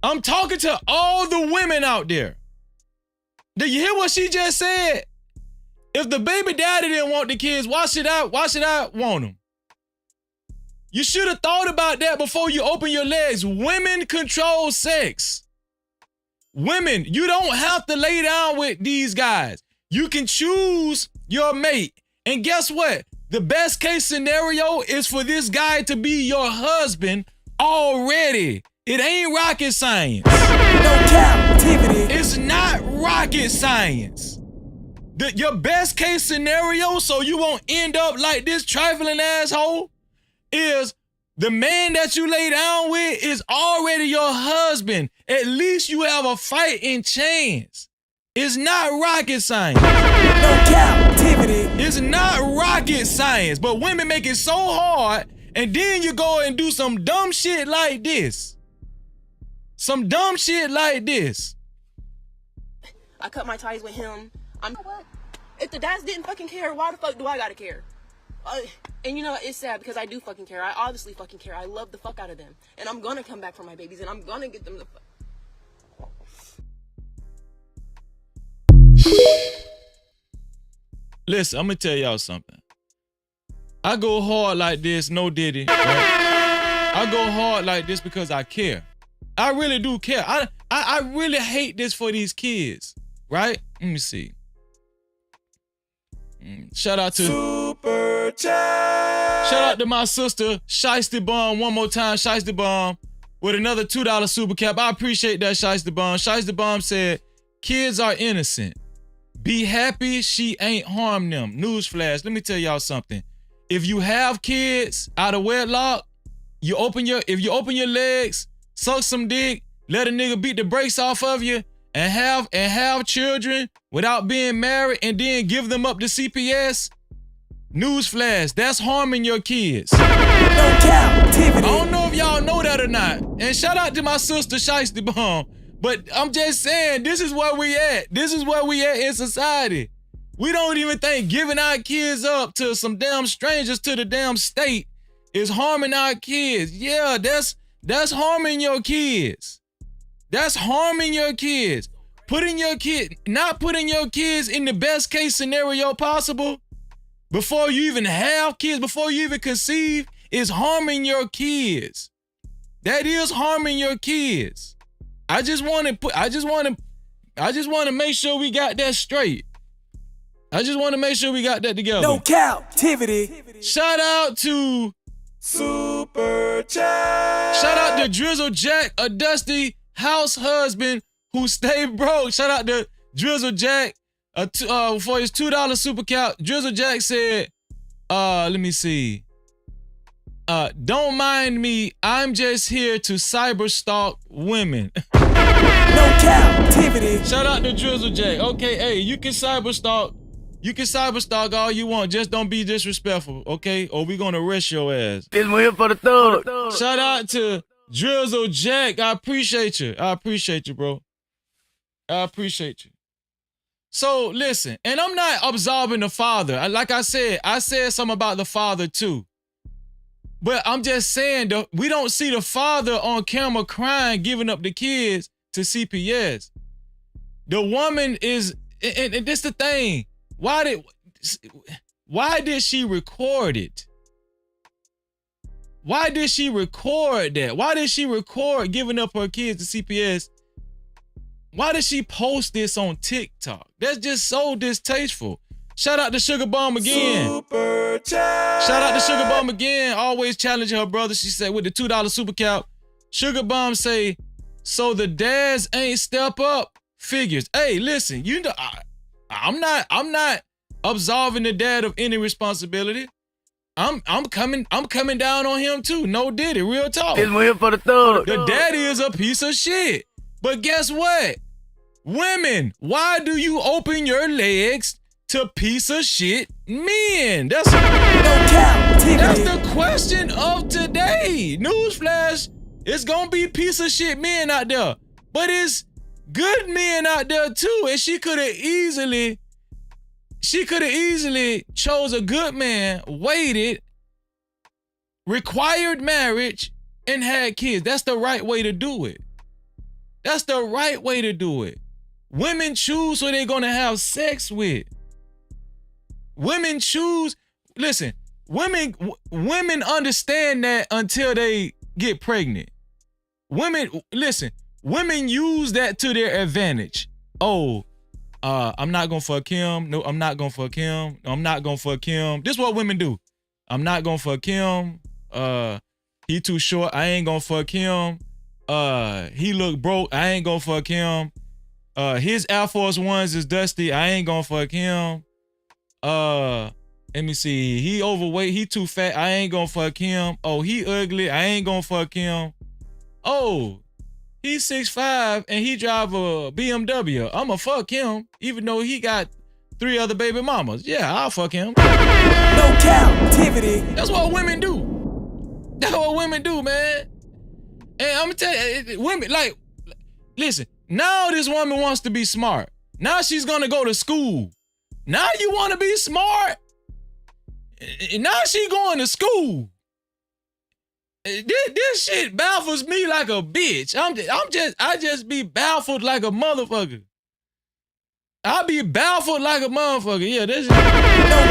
I'm talking to all the women out there. Did you hear what she just said? If the baby daddy didn't want the kids, why should I want them? You should have thought about that before you open your legs. Women control sex. Women, you don't have to lay down with these guys. You can choose your mate. And guess what? The best case scenario is for this guy to be your husband already. It ain't rocket science. No Cap-tivity. It's not rocket science. Your best case scenario, so you won't end up like this trifling asshole, is the man that you lay down with is already your husband. At least you have a fighting chance. It's not rocket science. No captivity. It's not rocket science, but women make it so hard, and then you go and do some dumb shit like this. Some dumb shit like this. I cut my ties with him. If the dads didn't fucking care, why the fuck do I gotta care? And you know, it's sad because I do fucking care. I obviously fucking care. I love the fuck out of them. And I'm gonna come back for my babies, and I'm gonna get them the fuck. Listen, I'm gonna tell y'all something. I go hard like this, no diddy, right? I go hard like this because I care. I really do care. I really hate this for these kids, right? Let me see. Shout out to Super Chat. Shout out to my sister, Shiesty Bomb, one more time, Shiesty Bomb, with another $2 super cap. I appreciate that, Shiesty Bomb. Shiesty Bomb said, kids are innocent. Be happy she ain't harmed them. Newsflash, let me tell y'all something. If you have kids out of wedlock, if you open your legs, suck some dick, let a nigga beat the brakes off of you, and have children without being married, and then give them up to CPS. Newsflash, that's harming your kids. No captivity. I don't know if y'all know that or not. And shout out to my sister Shiesty Bomb. But I'm just saying, this is where we at. This is where we at in society. We don't even think giving our kids up to some damn strangers to the damn state is harming our kids. Yeah, that's harming your kids. That's harming your kids. Not putting your kids in the best case scenario possible before you even have kids, before you even conceive, is harming your kids. That is harming your kids. I just want to make sure we got that straight. I just want to make sure we got that together. No captivity. Shout out to Super Chat. Shout out to Drizzle Jack, a dusty house husband who stayed broke. Shout out to Drizzle Jack for his $2 super cap. Drizzle Jack said, let me see. Don't mind me, I'm just here to cyber stalk women. No captivity. Shout out to Drizzle Jack. Okay, hey, you can cyber stalk all you want. Just don't be disrespectful, okay? Or we gonna arrest your ass. This one here for the thug. Shout out to Drizzle Jack. I appreciate you. I appreciate you, bro. I appreciate you. So listen, and I'm not absolving the father. Like I said something about the father too. But I'm just saying, we don't see the father on camera crying, giving up the kids to CPS. The woman is, and this the thing. Why did she record it? Why did she record that? Why did she record giving up her kids to CPS? Why did she post this on TikTok? That's just so distasteful. Shout out to Sugar Bomb again. Super Chat. Shout out to Sugar Bomb again. Always challenging her brother. She said with the $2 super cap. Sugar Bomb say, so the dads ain't step up. Figures. Hey, listen, you know, I'm not absolving the dad of any responsibility. I'm coming down on him too. No diddy, real talk. This one here for the thug. The daddy is a piece of shit. But guess what? Women, why do you open your legs to piece of shit men? That's the question of today. Newsflash, it's gonna be piece of shit men out there. But it's good men out there too. And she could have easily chose a good man, waited, required marriage, and had kids. That's the right way to do it. That's the right way to do it. Women choose who they're gonna have sex with. Women choose, listen, women understand that until they get pregnant. Women use that to their advantage. Oh, I'm not gonna fuck him. No, I'm not gonna fuck him. I'm not gonna fuck him. This is what women do. I'm not gonna fuck him. He too short. I ain't gonna fuck him. He look broke. I ain't gonna fuck him. His Air Force Ones is dusty. I ain't gonna fuck him. Let me see. He overweight. He too fat. I ain't gonna fuck him. Oh, he ugly. I ain't gonna fuck him. Oh, He's 6'5" and he drive a BMW. I'ma fuck him, even though he got 3 other baby mamas. Yeah, I'll fuck him. No captivity. That's what women do. That's what women do, man. And I'm gonna tell you, women, like, listen, now this woman wants to be smart. Now she's gonna go to school. Now you wanna be smart? Now she going to school. This shit baffles me like a bitch. I just be baffled like a motherfucker. I be baffled like a motherfucker. Yeah, this is No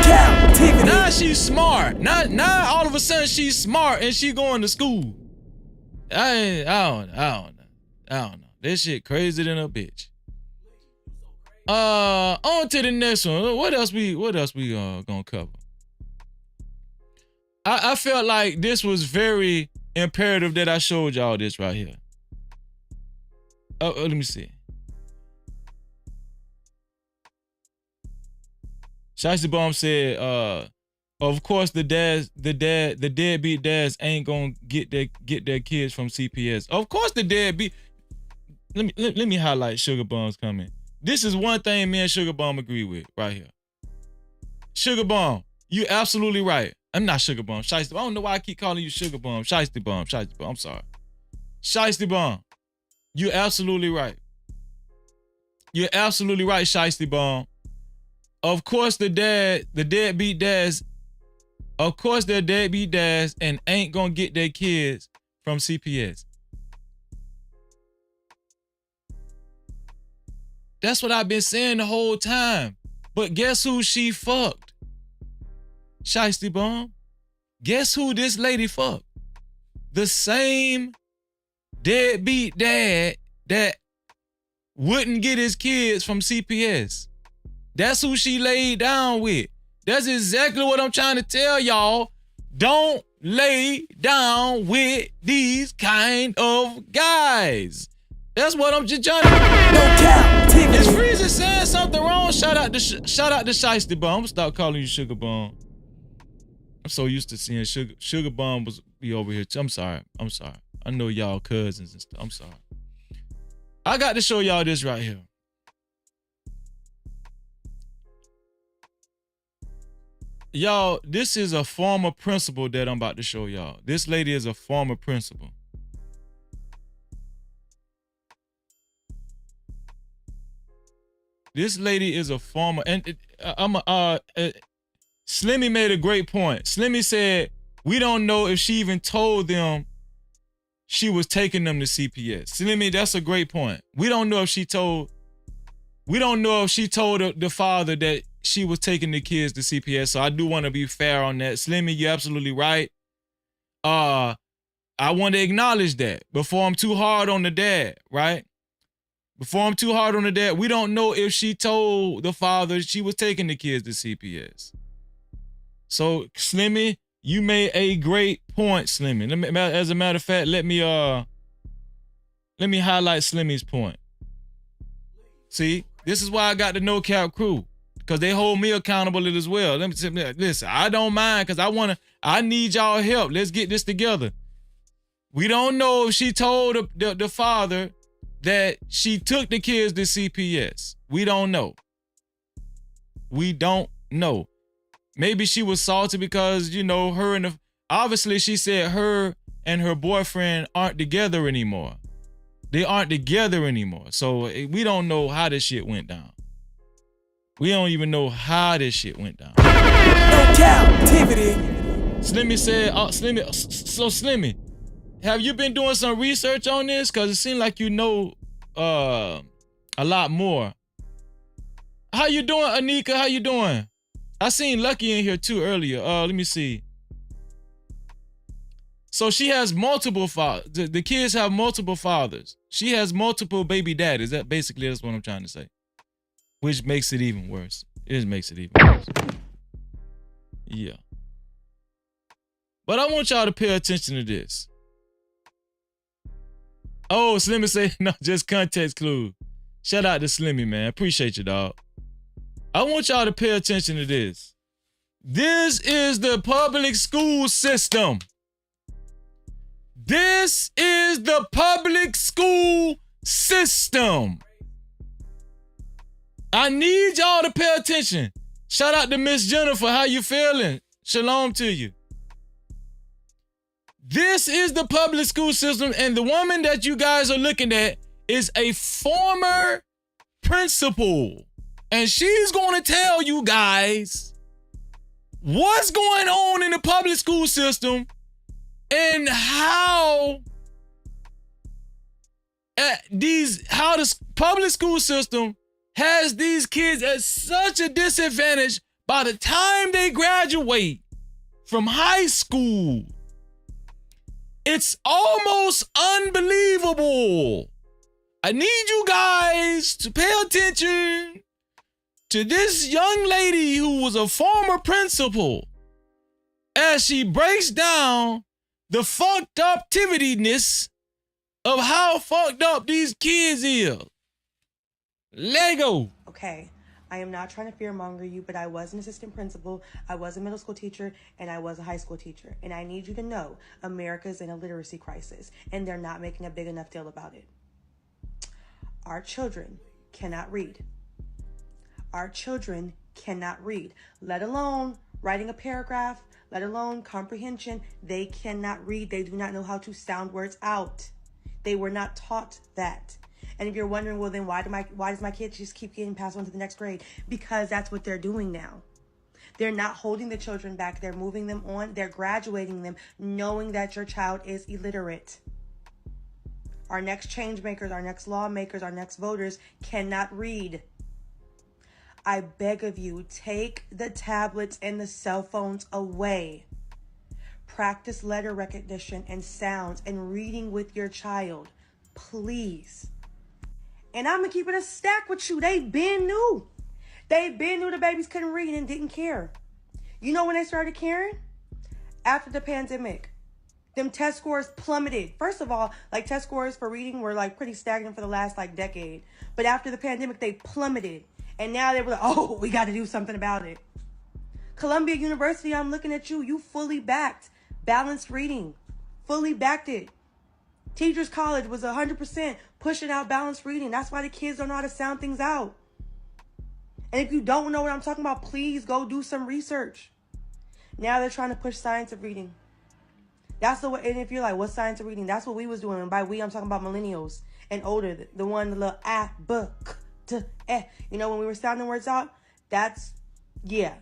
captivity. now she's smart. Now all of a sudden she's smart and she going to school. I don't know. This shit crazy than a bitch. On to the next one. What else we gonna cover? I felt like this was very imperative that I showed y'all this right here. Let me see. Shiesty Bomb said, of course the deadbeat dads ain't gonna get their kids from CPS. Of course the deadbeat. Let me highlight Sugar Bomb's comment. This is one thing me and Sugar Bomb agree with right here. Sugar Bomb, you absolutely right. I'm not Sugar Bomb, Shiesty Bomb. I don't know why I keep calling you Sugar Bomb, Shiesty Bomb. I'm sorry. Shiesty Bomb, you absolutely right. You're absolutely right, Shiesty Bomb. Of course the deadbeat dads, of course they're deadbeat dads and ain't gonna get their kids from CPS. That's what I've been saying the whole time. But guess who she fucked? Shiesty Bomb. Guess who this lady fucked? The same deadbeat dad that wouldn't get his kids from CPS. That's who she laid down with. That's exactly what I'm trying to tell y'all. Don't lay down with these kind of guys. That's what I'm just trying to. No captivity. Is Freezer saying something wrong? Shout out to Shiesty Bomb. I'm gonna stop calling you Sugar Bomb. I'm so used to seeing Sugar Bomb was be over here. I'm sorry. I know y'all cousins and stuff. I'm sorry. I got to show y'all this right here. Y'all, this is a former principal that I'm about to show y'all. This lady is a former principal. This lady is a former, and Slimmy made a great point. Slimmy said, we don't know if she even told them she was taking them to CPS. Slimmy, that's a great point. We don't know if she told the father that she was taking the kids to CPS. So I do want to be fair on that. Slimmy, you're absolutely right. I want to acknowledge that before I'm too hard on the dad, right? Before I'm too hard on the dad, we don't know if she told the father she was taking the kids to CPS. So Slimmy, you made a great point, Slimmy. As a matter of fact, let me highlight Slimmy's point. See, this is why I got the No Cap crew, because they hold me accountable as well. Listen, I don't mind because I need y'all help. Let's get this together. We don't know if she told the father that she took the kids to CPS. We don't know. We don't know. Maybe she was salty because, obviously she said her and her boyfriend aren't together anymore. They aren't together anymore. So we don't know how this shit went down. We don't even know how this shit went down. No captivity. Slimmy said, Slimmy, have you been doing some research on this? Because it seemed like you know a lot more. How you doing, Anika? How you doing? I seen Lucky in here too earlier. Let me see. So she has multiple fathers. The kids have multiple fathers. She has multiple baby daddies. That's what I'm trying to say. Which makes it even worse. It makes it even worse. Yeah. But I want y'all to pay attention to this. Oh, Slimmy say, no, just context clue. Shout out to Slimmy, man. Appreciate you, dog. I want y'all to pay attention to this. This is the public school system. This is the public school system. I need y'all to pay attention. Shout out to Miss Jennifer. How you feeling? Shalom to you. This is the public school system, and the woman that you guys are looking at is a former principal. And she's going to tell you guys what's going on in the public school system and how the public school system has these kids at such a disadvantage by the time they graduate from high school. It's almost unbelievable. I need you guys to pay attention to this young lady who was a former principal as she breaks down the fucked up-tivityness of how fucked up these kids is. Lego. Okay, I am not trying to fearmonger you, but I was an assistant principal, I was a middle school teacher, and I was a high school teacher. And I need you to know America's in a literacy crisis, and they're not making a big enough deal about it. Our children cannot read. Our children cannot read, let alone writing a paragraph, let alone comprehension. They cannot read. They do not know how to sound words out. They were not taught that. And if you're wondering, well, then why does my kid just keep getting passed on to the next grade? Because that's what they're doing now. They're not holding the children back. They're moving them on. They're graduating them, knowing that your child is illiterate. Our next change makers, our next lawmakers, our next voters cannot read. I beg of you, take the tablets and the cell phones away. Practice letter recognition and sounds and reading with your child, please. And I'm going to keep it a stack with you. They been new. They been knew the babies couldn't read and didn't care. You know when they started caring? After the pandemic. Them test scores plummeted. First of all, like test scores for reading were like pretty stagnant for the last like decade. But after the pandemic, they plummeted. And now they were like, oh, we got to do something about it. Columbia University, I'm looking at you. You fully backed balanced reading. Fully backed it. Teachers College was 100% pushing out balanced reading. That's why the kids don't know how to sound things out. And if you don't know what I'm talking about, please go do some research. Now they're trying to push science of reading. That's the way. And if you're like, what's science of reading? That's what we was doing. And by we, I'm talking about millennials and older. The one, the little you know, when we were sounding words out, that's, yeah.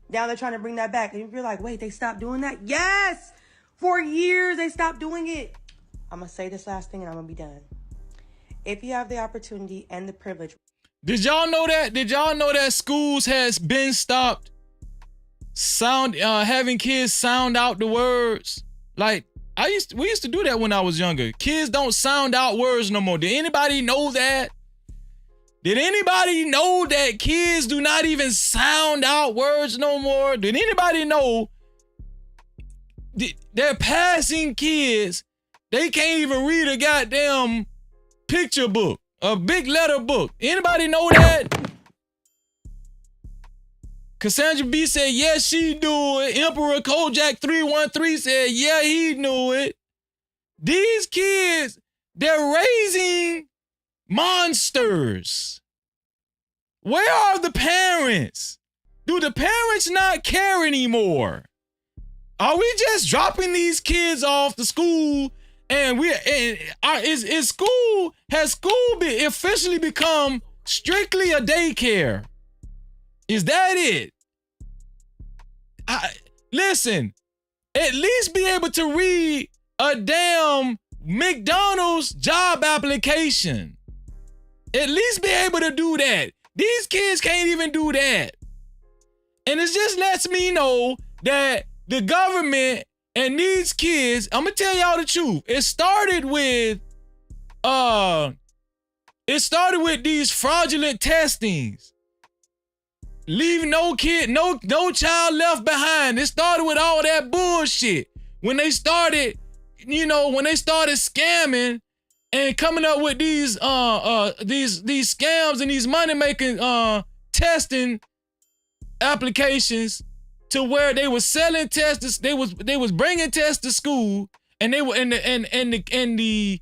Now they're trying to bring that back. And if you're like, wait, they stopped doing that? Yes! For years, they stopped doing it. I'm going to say this last thing and I'm going to be done. If you have the opportunity and the privilege. Did y'all know that? Did y'all know that schools has been stopped having kids sound out the words? Like, we used to do that when I was younger. Kids don't sound out words no more. Did anybody know that? Did anybody know that kids do not even sound out words no more? Did anybody know they're passing kids? They can't even read a goddamn picture book, a big letter book. Anybody know that? Cassandra B said, yes, she knew it. Emperor Kojak 313 said, yeah, he knew it. These kids, they're raising monsters. Where are the parents? Do the parents not care anymore? Are we just dropping these kids off to school and has school officially become strictly a daycare? Is that it? Listen, at least be able to read a damn McDonald's job application. At least be able to do that. These kids can't even do that. And it just lets me know that the government and these kids, I'm gonna tell y'all the truth. It started with these fraudulent testings. Leave no kid, no child left behind. It started with all that bullshit. When they started scamming and coming up with these scams and these money-making testing applications to where they were selling tests, they was bringing tests to school and they were the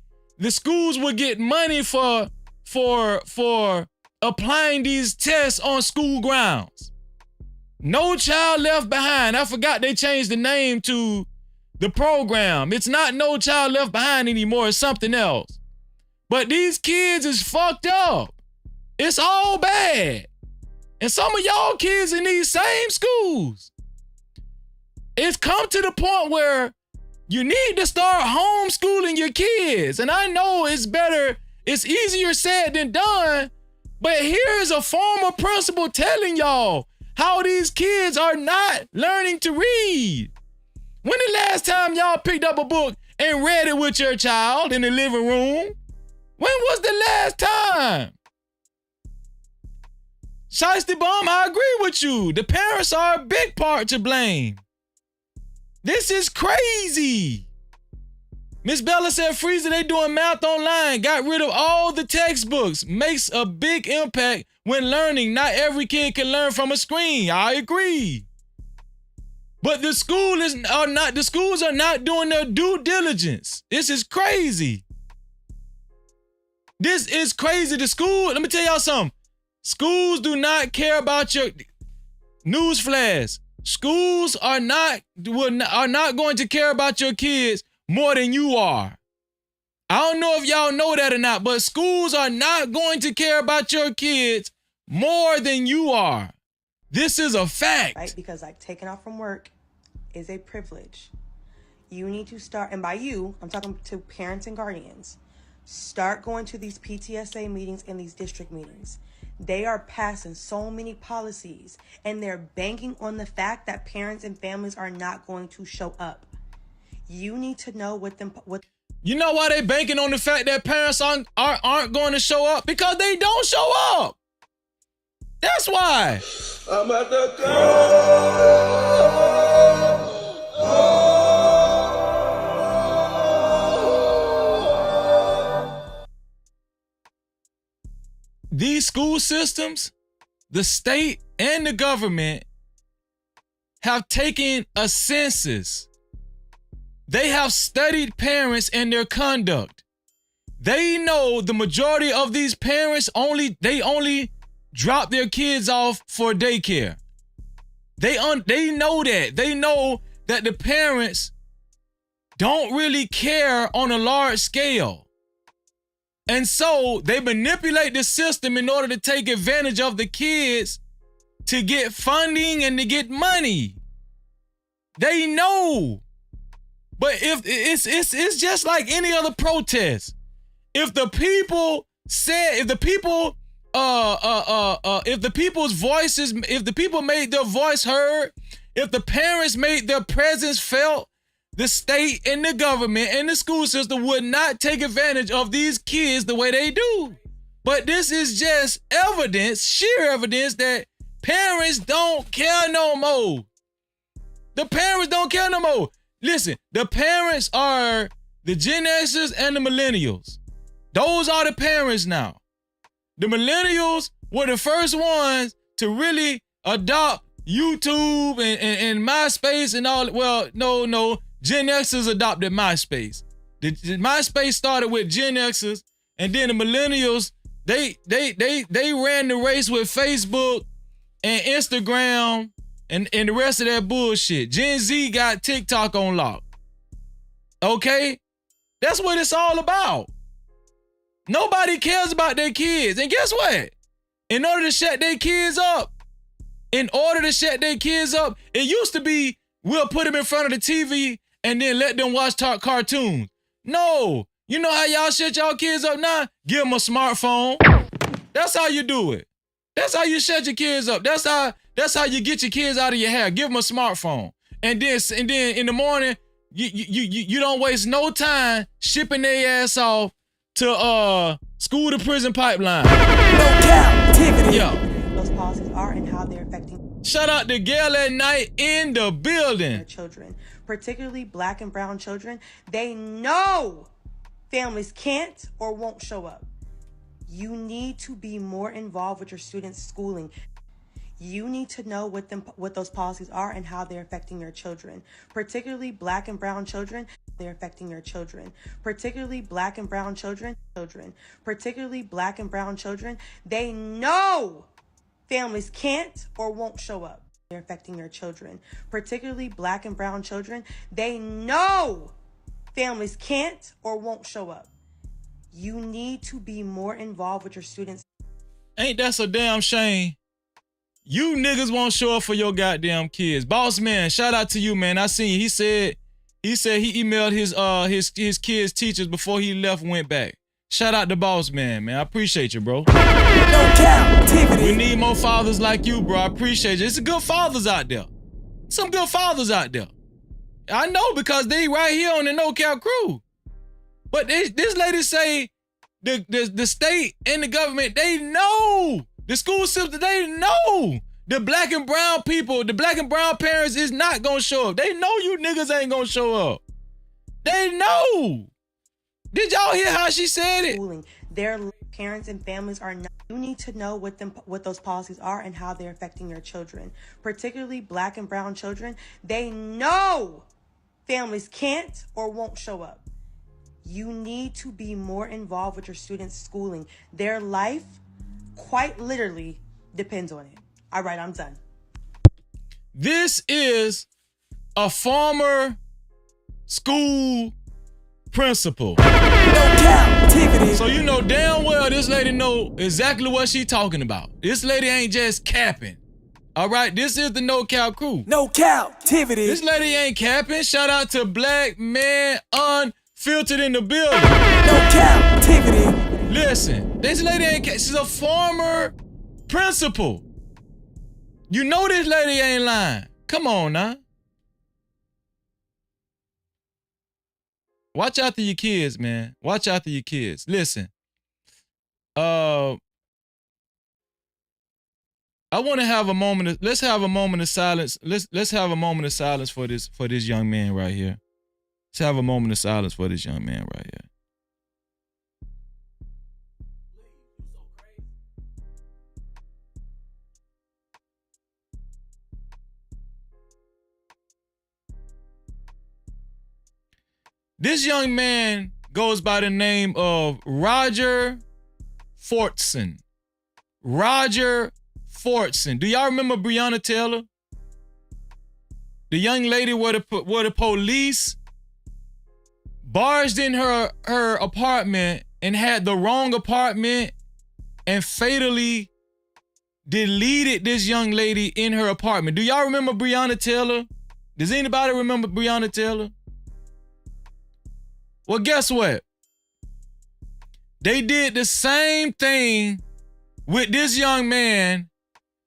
schools would get money for applying these tests on school grounds. No Child Left Behind. I forgot they changed the name to the program. It's not No Child Left Behind anymore. It's something else. But these kids is fucked up. It's all bad. And some of y'all kids in these same schools, it's come to the point where you need to start homeschooling your kids. And I know it's better, it's easier said than done, but here's a former principal telling y'all how these kids are not learning to read. When the last time y'all picked up a book and read it with your child in the living room? When was the last time? Shiesty Bum, I agree with you. The parents are a big part to blame. This is crazy. Miss Bella said, Freezer, they doing math online. Got rid of all the textbooks. Makes a big impact when learning. Not every kid can learn from a screen. I agree. But the schools are not doing their due diligence. This is crazy. This is crazy. The school, let me tell y'all something. Schools do not care about your newsflash. Schools are not going to care about your kids more than you are. I don't know if y'all know that or not, but schools are not going to care about your kids more than you are. This is a fact. Right? Because like taking off from work is a privilege. You need to start, and by you, I'm talking to parents and guardians, start going to these PTSA meetings and these district meetings. They are passing so many policies and they're banking on the fact that parents and families are not going to show up. You need to know what. You know why they banking on the fact that parents aren't going to show up? Because they don't show up. That's why. I'm at the go. These school systems, the state and the government have taken a census. They have studied parents and their conduct. They know the majority of these parents only drop their kids off for daycare. They know that. They know that the parents don't really care on a large scale. And so they manipulate the system in order to take advantage of the kids to get funding and to get money. They know. But if it's just like any other protest. If the people made their voice heard, if the parents made their presence felt, the state and the government and the school system would not take advantage of these kids the way they do. But this is just evidence, sheer evidence that parents don't care no more. The parents don't care no more. Listen, the parents are the Gen Xers and the millennials. Those are the parents now. The millennials were the first ones to really adopt YouTube and MySpace and all. Well, no. Gen Xers adopted MySpace. The MySpace started with Gen Xers, and then the millennials, they ran the race with Facebook and Instagram and the rest of that bullshit. Gen Z got TikTok on lock. Okay? That's what it's all about. Nobody cares about their kids. And guess what? In order to shut their kids up, it used to be we'll put them in front of the TV and then let them watch cartoons. No. You know how y'all shut y'all kids up now? Give them a smartphone. That's how you do it. That's how you shut your kids up. That's how you get your kids out of your hair. Give them a smartphone. And then in the morning, you don't waste no time shipping their ass off to school to prison pipeline. No Cap-tivity. Yo. Those policies are and how they're affecting. Shout out to Gail at Night in the building. Children, particularly black and brown children, they know families can't or won't show up. You need to be more involved with your students' schooling. You need to know what those policies are and how they're affecting your children, particularly black and brown children. they're affecting your children, particularly black and brown children, particularly black and brown children. They know families can't or won't show up. They're affecting your children, particularly black and brown children. They know families can't or won't show up. You need to be more involved with your students. Ain't that a damn shame? You niggas won't show up for your goddamn kids. Boss man, shout out to you, man. I seen you. He said he emailed his kids' teachers before he left, went back. Shout out to boss man, man. I appreciate you, bro. No Cap-tivity. We need more fathers like you, bro. I appreciate you. It's some good fathers out there. Some good fathers out there. I know because they right here on the No Cap crew. But this lady say the state and the government, they know. The school system, they know the black and brown people, the black and brown parents is not gonna show up. They know you niggas ain't gonna show up. They know. Did y'all hear how she said it? Their parents and families are not. You need to know what those policies are and how they're affecting your children, particularly black and brown children. They know families can't or won't show up. You need to be more involved with your students' schooling. Their life quite literally depends on it. All right, I'm done. This is a former school principal. No Cap-tivity. So you know damn well this lady know exactly what she talking about. This lady ain't just capping. All right, this is the No Cap crew. No Cap-tivity. This lady ain't capping. Shout out to Black Man Unfiltered in the building. No Cap-tivity. Listen, this lady ain't, she's a former principal. You know this lady ain't lying. Come on now. Watch out for your kids, man. Watch out for your kids. Listen. I want to have a moment of, let's have a moment of silence. Let's have a moment of silence for this young man right here. Let's have a moment of silence for this young man right here. This young man goes by the name of Roger Fortson. Roger Fortson. Do y'all remember Breonna Taylor? The young lady where the police barged in her apartment and had the wrong apartment and fatally deleted this young lady in her apartment. Do y'all remember Breonna Taylor? Does anybody remember Breonna Taylor? Well, guess what? They did the same thing with this young man.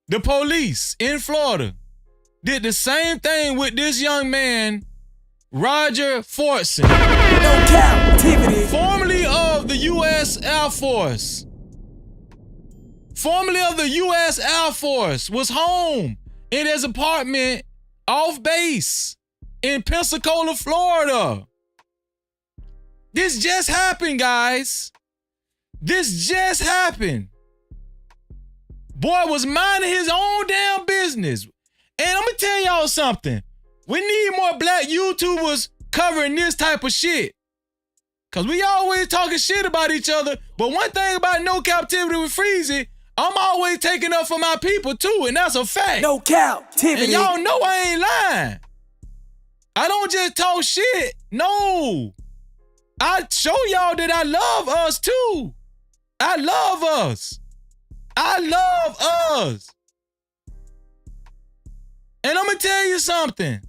The police in Florida did the same thing with this young man, Roger Fortson. No Cap-tivity. Formerly of the U.S. Air Force. Formerly of the U.S. Air Force, was home in his apartment off base in Pensacola, Florida. This just happened, guys. This just happened. Boy was minding his own damn business. And I'm gonna tell y'all something. We need more black YouTubers covering this type of shit. Cause we always talking shit about each other. But one thing about No Cap-tivity with Freezy, I'm always taking up for my people too, and that's a fact. No Cap-tivity. And y'all know I ain't lying. I don't just talk shit. No. I show y'all that I love us too. I love us. I love us. And I'm gonna tell you something.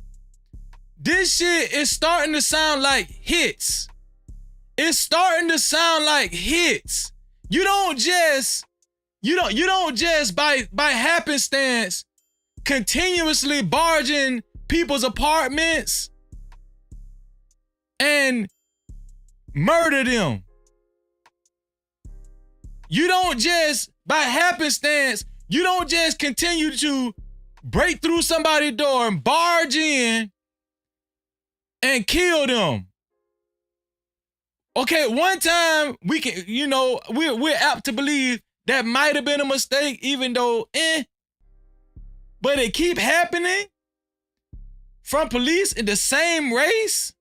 This shit is starting to sound like hits. It's starting to sound like hits. You don't just by happenstance continuously barging people's apartments and murder them. You don't just, by happenstance, you don't just continue to break through somebody's door and barge in and kill them. Okay, one time we can, we're apt to believe that might have been a mistake, even though, but it keep happening from police in the same race.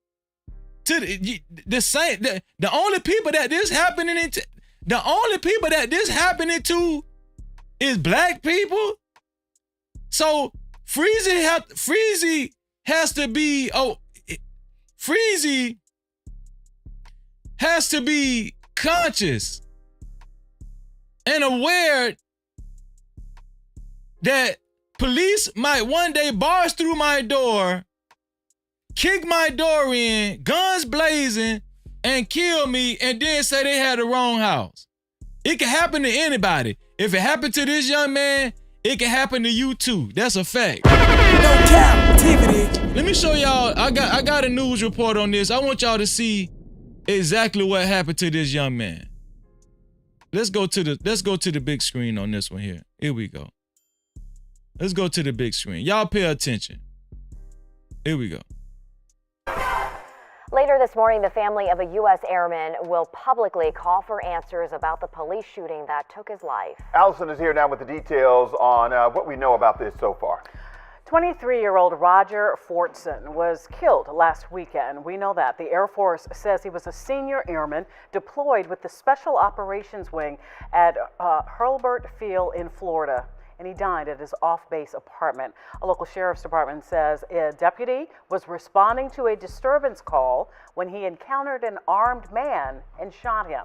to the same. The only people that this happening to, the only people that this happening to, is black people. So Freezy has to be. Oh, Freezy has to be conscious and aware that police might one day barge through my door, kick my door in, guns blazing, and kill me, and then say they had the wrong house. It can happen to anybody. If it happened to this young man, it can happen to you too. That's a fact. No Cap-tivity. Let me show y'all. I got a news report on this. I want y'all to see exactly what happened to this young man. Let's go to the big screen on this one here. Here we go. Let's go to the big screen. Y'all pay attention. Here we go. Later this morning, the family of a U.S. airman will publicly call for answers about the police shooting that took his life. Allison is here now with the details on what we know about this so far. 23-year-old Roger Fortson was killed last weekend. We know that. The Air Force says he was a senior airman deployed with the Special Operations Wing at Hurlburt Field in Florida, and he died at his off-base apartment. A local sheriff's department says a deputy was responding to a disturbance call when he encountered an armed man and shot him.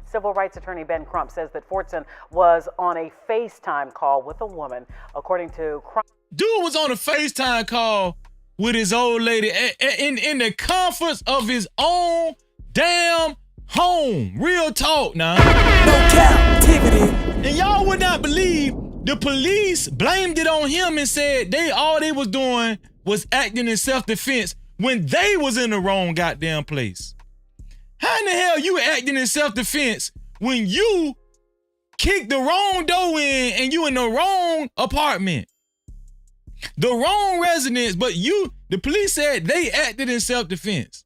Civil rights attorney Ben Crump says that Fortson was on a FaceTime call with a woman. According to Crump, dude was on a FaceTime call with his old lady in the comforts of his own damn home. Real talk now. No Cap-tivity. And y'all would not believe the police blamed it on him and said all they was doing was acting in self-defense when they was in the wrong goddamn place. How in the hell you acting in self-defense when you kicked the wrong door in and you in the wrong apartment? The wrong residence, but the police said they acted in self-defense.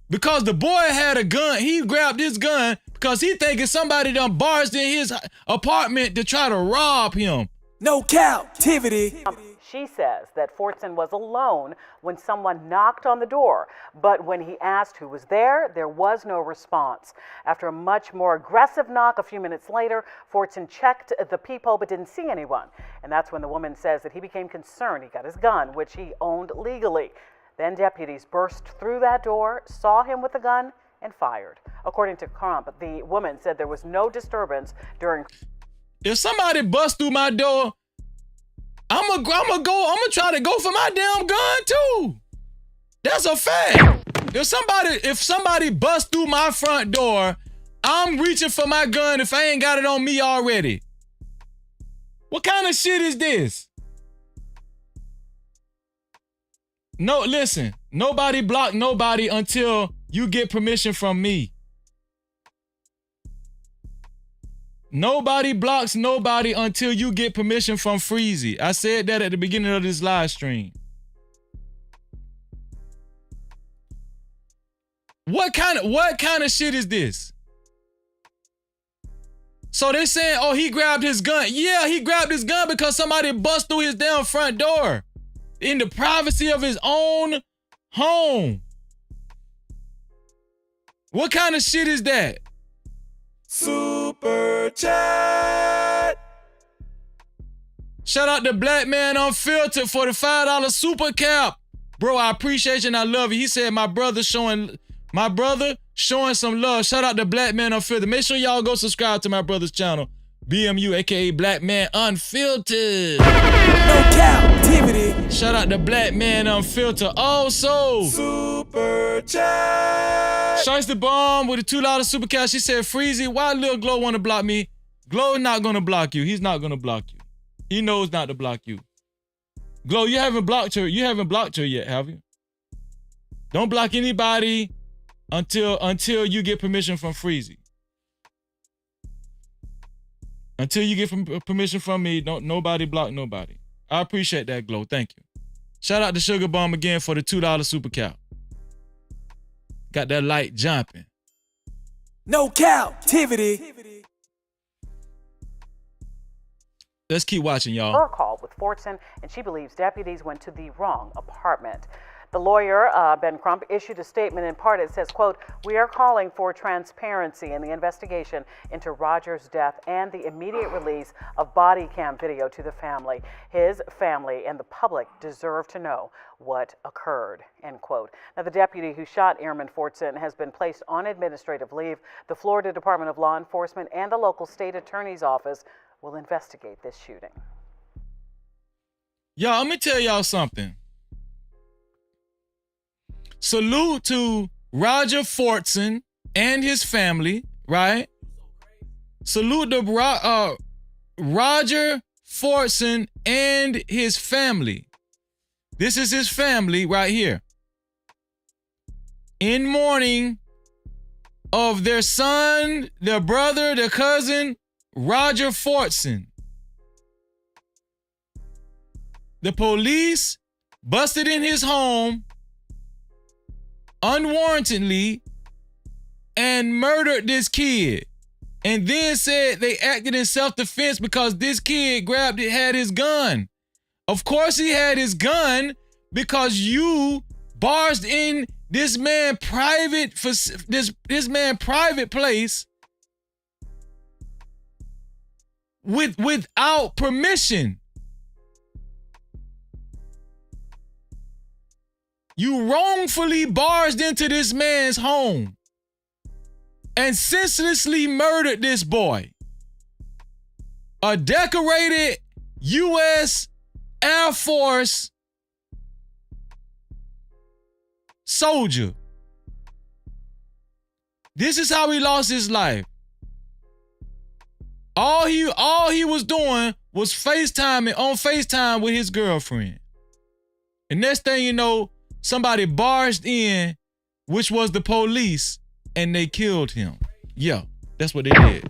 Because the boy had a gun, he grabbed his gun because he thinking somebody done barged in his apartment to try to rob him. No Cap-tivity. she says that Fortson was alone when someone knocked on the door, but when he asked who was there was no response. After a much more aggressive knock a few minutes later, Fortson checked the peephole but didn't see anyone. And that's when the woman says that he became concerned. He got his gun, which he owned legally. Then deputies burst through that door, saw him with the gun, and fired. According to Crump, the woman said there was no disturbance during... If somebody busts through my door, I'm gonna try to go for my damn gun too. That's a fact. If somebody busts through my front door, I'm reaching for my gun if I ain't got it on me already. What kind of shit is this? No, listen, nobody block nobody until you get permission from me. Nobody blocks nobody until you get permission from Freezy. I said that at the beginning of this live stream. What kind of shit is this? So they saying, oh, he grabbed his gun. Yeah, he grabbed his gun because somebody bust through his damn front door in the privacy of his own home. What kind of shit is that? Super chat. Shout out to Black Man Unfiltered for the $5 super cap. Bro, I appreciate you and I love you. He said my brother showing some love. Shout out to Black Man Unfiltered. Make sure y'all go subscribe to my brother's channel, BMU, aka Black Man Unfiltered. No Cap-tivity. Shout out to Black Man Unfiltered. Also, super chat. Shice the Bomb with a $2 super cash. She said, Freezy, why Lil Glow want to block me? Glow not gonna block you. He's not gonna block you. He knows not to block you. Glow, you haven't blocked her. You haven't blocked her yet, have you? Don't block anybody until you get permission from Freezy. Until you get permission from me, don't nobody block nobody. I appreciate that, Glow. Thank you. Shout out to Sugar Bomb again for the $2 super cap. Got that light jumping. No Cap-tivity. Let's keep watching, y'all. Her call with Fortson, and she believes deputies went to the wrong apartment. The lawyer, Ben Crump, issued a statement. In part, it says, quote, "We are calling for transparency in the investigation into Roger's death and the immediate release of body cam video to the family. His family and the public deserve to know what occurred," end quote. Now, the deputy who shot Airman Fortson has been placed on administrative leave. The Florida Department of Law Enforcement and the local state attorney's office will investigate this shooting. Y'all, let me tell y'all something. Salute to Roger Fortson and his family, right? Salute to Roger Fortson and his family. This is his family right here. In mourning of their son, their brother, their cousin, Roger Fortson. The police busted in his home unwarrantedly and murdered this kid. And then said they acted in self-defense because this kid had his gun. Of course he had his gun because you barged in this man private place without permission. You wrongfully barged into this man's home and senselessly murdered this boy. A decorated U.S. Air Force soldier. This is how he lost his life. All he was doing was FaceTime with his girlfriend. And next thing you know, somebody barged in, which was the police, and they killed him. Yeah, that's what they did.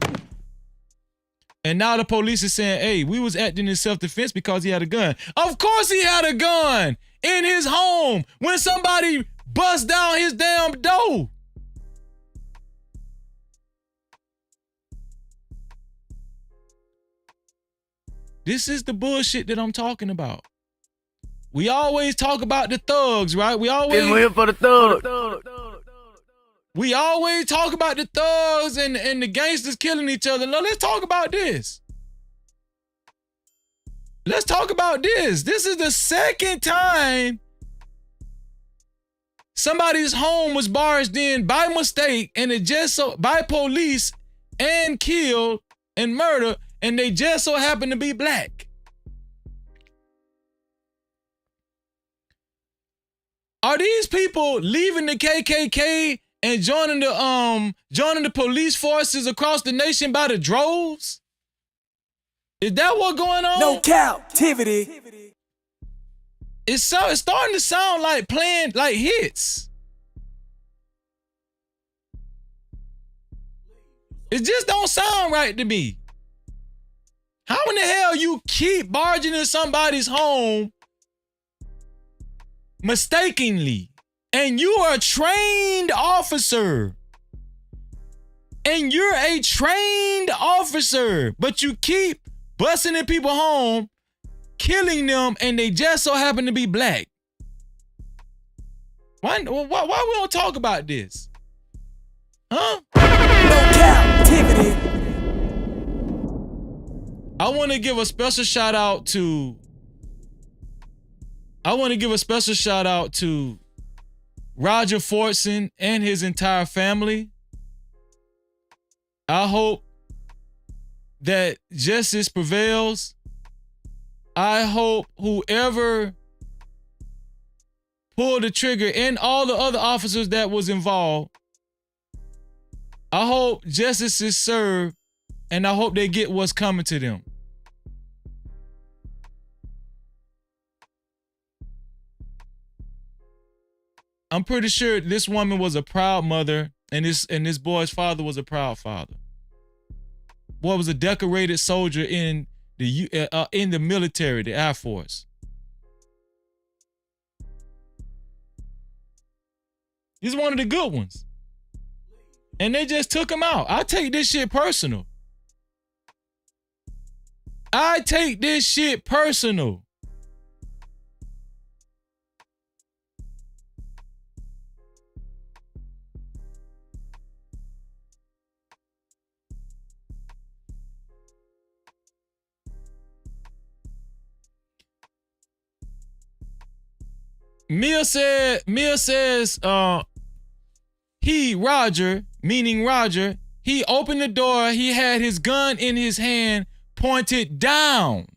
And now the police is saying, hey, we was acting in self-defense because he had a gun. Of course he had a gun in his home when somebody bust down his damn door. This is the bullshit that I'm talking about. We always talk about the thugs, right? We always for the thugs. We always talk about the thugs and the gangsters killing each other. No, let's talk about this. Let's talk about this. This is the second time somebody's home was barged in by mistake and it just so by police and killed and murdered, and they just so happen to be black. Are these people leaving the KKK and joining the police forces across the nation by the droves? Is that what's going on? No Cap-tivity. It's starting to sound like playing like hits. It just don't sound right to me. How in the hell you keep barging in somebody's home mistakenly, and you are a trained officer, and you're a trained officer, but you keep busting in people's home, killing them, and they just so happen to be black? Why we don't talk about this? Huh? No Cap-tivity. I want to give a special shout out to Roger Fortson and his entire family. I hope that justice prevails. I hope whoever pulled the trigger and all the other officers that was involved, I hope justice is served, and I hope they get what's coming to them. I'm pretty sure this woman was a proud mother, and this boy's father was a proud father. Boy was a decorated soldier in the military, the Air Force. He's one of the good ones. And they just took him out. I take this shit personal. Mia says, Roger, meaning Roger, he opened the door, he had his gun in his hand, pointed down.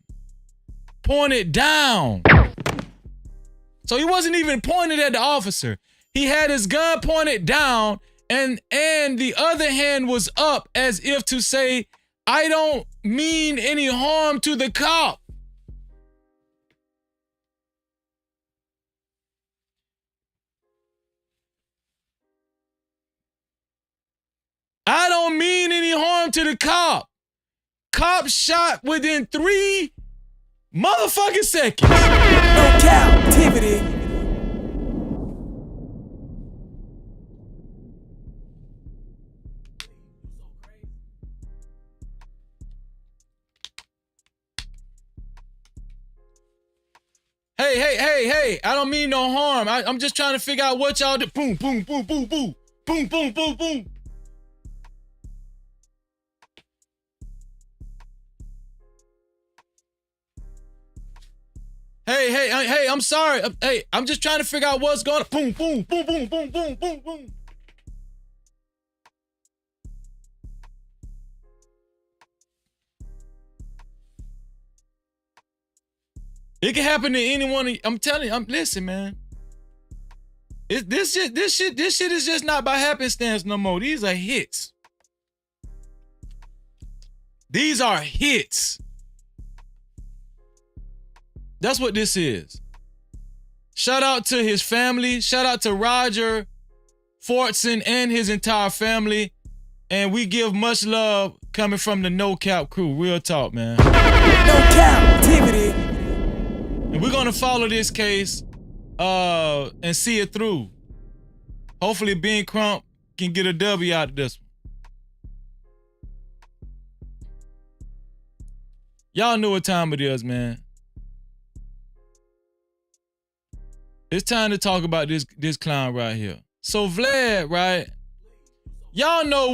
So he wasn't even pointed at the officer. He had his gun pointed down, and the other hand was up as if to say, I don't mean any harm to the cop. I don't mean any harm to the cop. Cop shot within 3 motherfucking seconds. No Cap-tivity. Hey, I don't mean no harm. I'm just trying to figure out what y'all do. Boom, boom, boom, boom, boom. Boom, boom, boom, boom. Hey, I'm sorry. Hey, I'm just trying to figure out what's going on. Boom, boom, boom, boom, boom, boom, boom, boom. It can happen to anyone. I'm telling you, listen, man. This shit is just not by happenstance no more. These are hits. These are hits. That's what this is. Shout out to his family. Shout out to Roger Fortson and his entire family. And we give much love coming from the No Cap crew. Real talk, man. No Cap-tivity. And we're gonna follow this case and see it through. Hopefully Ben Crump can get a W out of this one. Y'all know what time it is, man. It's time to talk about this clown right here. So Vlad, right? Y'all know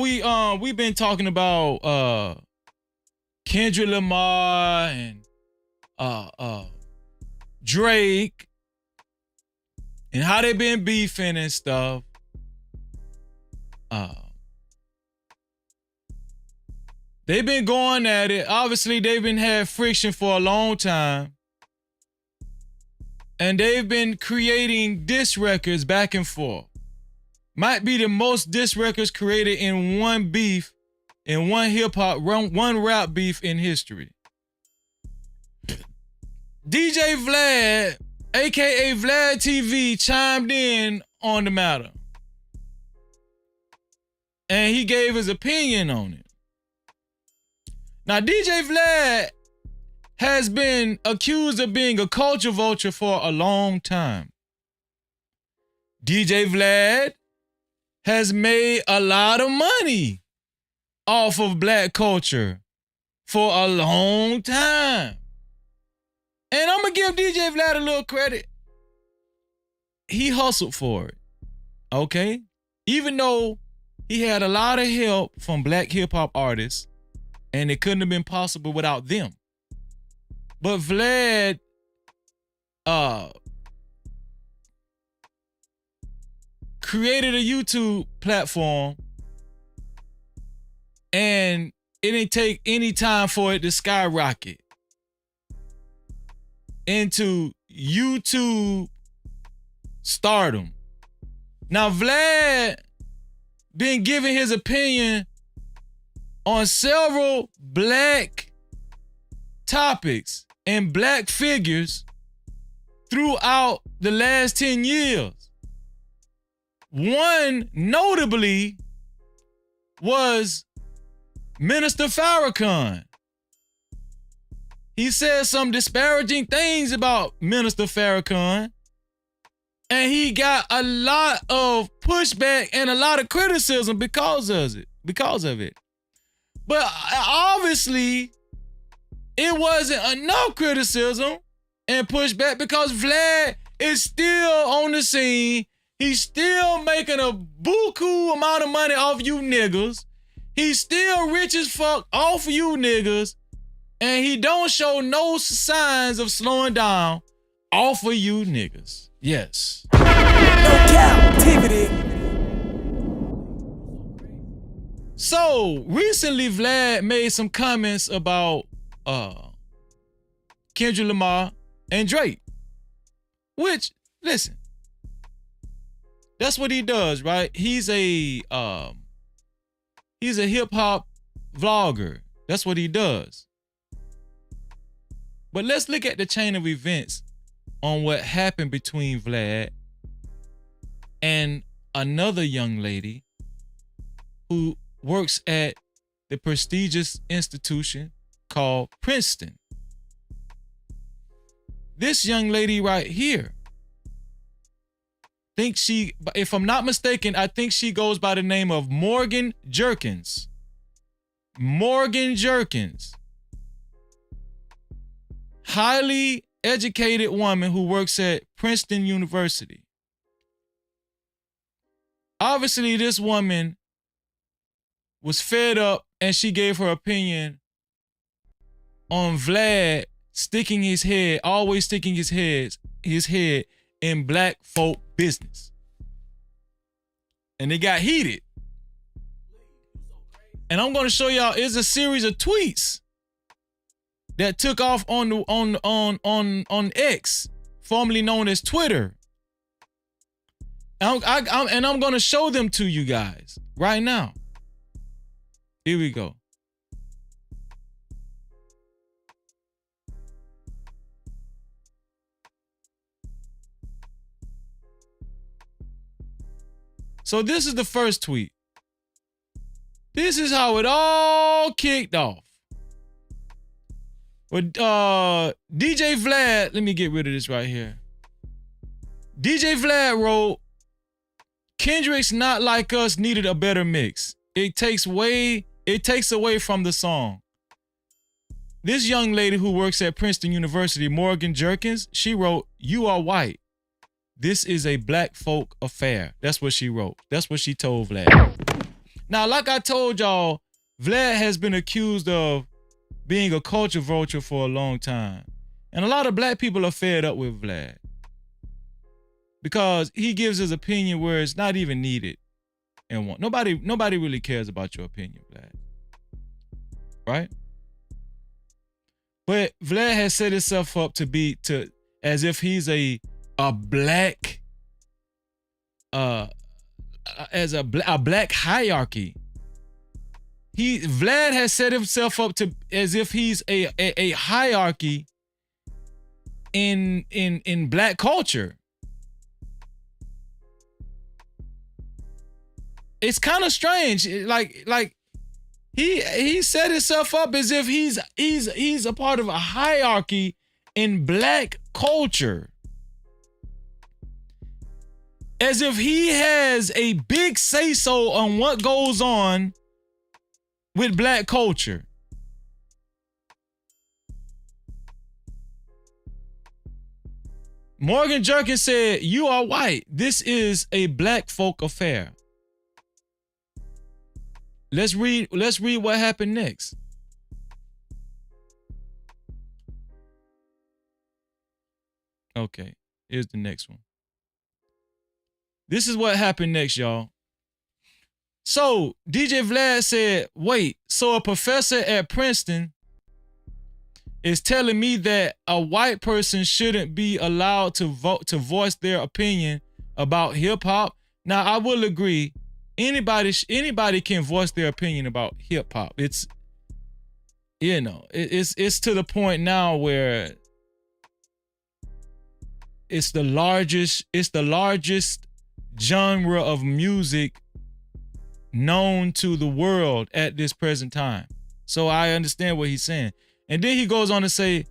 we've been talking about Kendrick Lamar and Drake and how they been beefing and stuff. They've been going at it. Obviously, they've been had friction for a long time. And they've been creating diss records back and forth. Might be the most diss records created in one beef, in one hip-hop, one rap beef in history. DJ Vlad, aka VladTv, chimed in on the matter. And he gave his opinion on it. Now, DJ Vlad has been accused of being a culture vulture for a long time. DJ Vlad has made a lot of money off of black culture for a long time. And I'm going to give DJ Vlad a little credit. He hustled for it, okay? Even though he had a lot of help from black hip-hop artists, and it couldn't have been possible without them. But Vlad created a YouTube platform, and it didn't take any time for it to skyrocket into YouTube stardom. Now, Vlad been giving his opinion on several black topics and black figures throughout the last 10 years. One notably was Minister Farrakhan. He said some disparaging things about Minister Farrakhan, and he got a lot of pushback and a lot of criticism because of it. But obviously, it wasn't enough criticism and pushback because Vlad is still on the scene. He's still making a buku amount of money off you niggas. He's still rich as fuck off of you niggas. And he don't show no signs of slowing down off of you niggas. Yes. No Cap-tivity. So recently, Vlad made some comments about Kendrick Lamar and Drake. Which, listen, that's what he does, right? He's a hip hop vlogger. That's what he does. But let's look at the chain of events on what happened between Vlad and another young lady who works at the prestigious institution called Princeton. This young lady right here, if I'm not mistaken, I think she goes by the name of Morgan Jerkins. Morgan Jerkins. Highly educated woman who works at Princeton University. Obviously, this woman was fed up and she gave her opinion on Vlad always sticking his head in black folk business. And they got heated. And I'm going to show y'all, it's a series of tweets that took off on X, formerly known as Twitter. And I'm going to show them to you guys right now. Here we go. So this is the first tweet. This is how it all kicked off. With DJ Vlad, let me get rid of this right here. DJ Vlad wrote, Kendrick's Not Like Us needed a better mix. It takes away from the song. This young lady who works at Princeton University, Morgan Jerkins, she wrote, You are white. This is a black folk affair. That's what she wrote. That's what she told Vlad. Now, like I told y'all, Vlad has been accused of being a culture vulture for a long time. And a lot of black people are fed up with Vlad because he gives his opinion where it's not even needed. And nobody really cares about your opinion, Vlad. Right? But Vlad has set himself up as if he's a black hierarchy. Vlad has set himself up as if he's a hierarchy in black culture. It's kind of strange. Like he set himself up as if he's a part of a hierarchy in black culture. As if he has a big say-so on what goes on with black culture. Morgan Jerkins said, You are white. This is a black folk affair. Let's read what happened next. Okay, here's the next one. This is what happened next, y'all. So, DJ Vlad said, wait, so a professor at Princeton is telling me that a white person shouldn't be allowed to voice their opinion about hip hop? Now, I will agree. Anybody can voice their opinion about hip hop. It's to the point now where it's the largest genre of music known to the world at this present time. So I understand what he's saying. And then he goes on to say,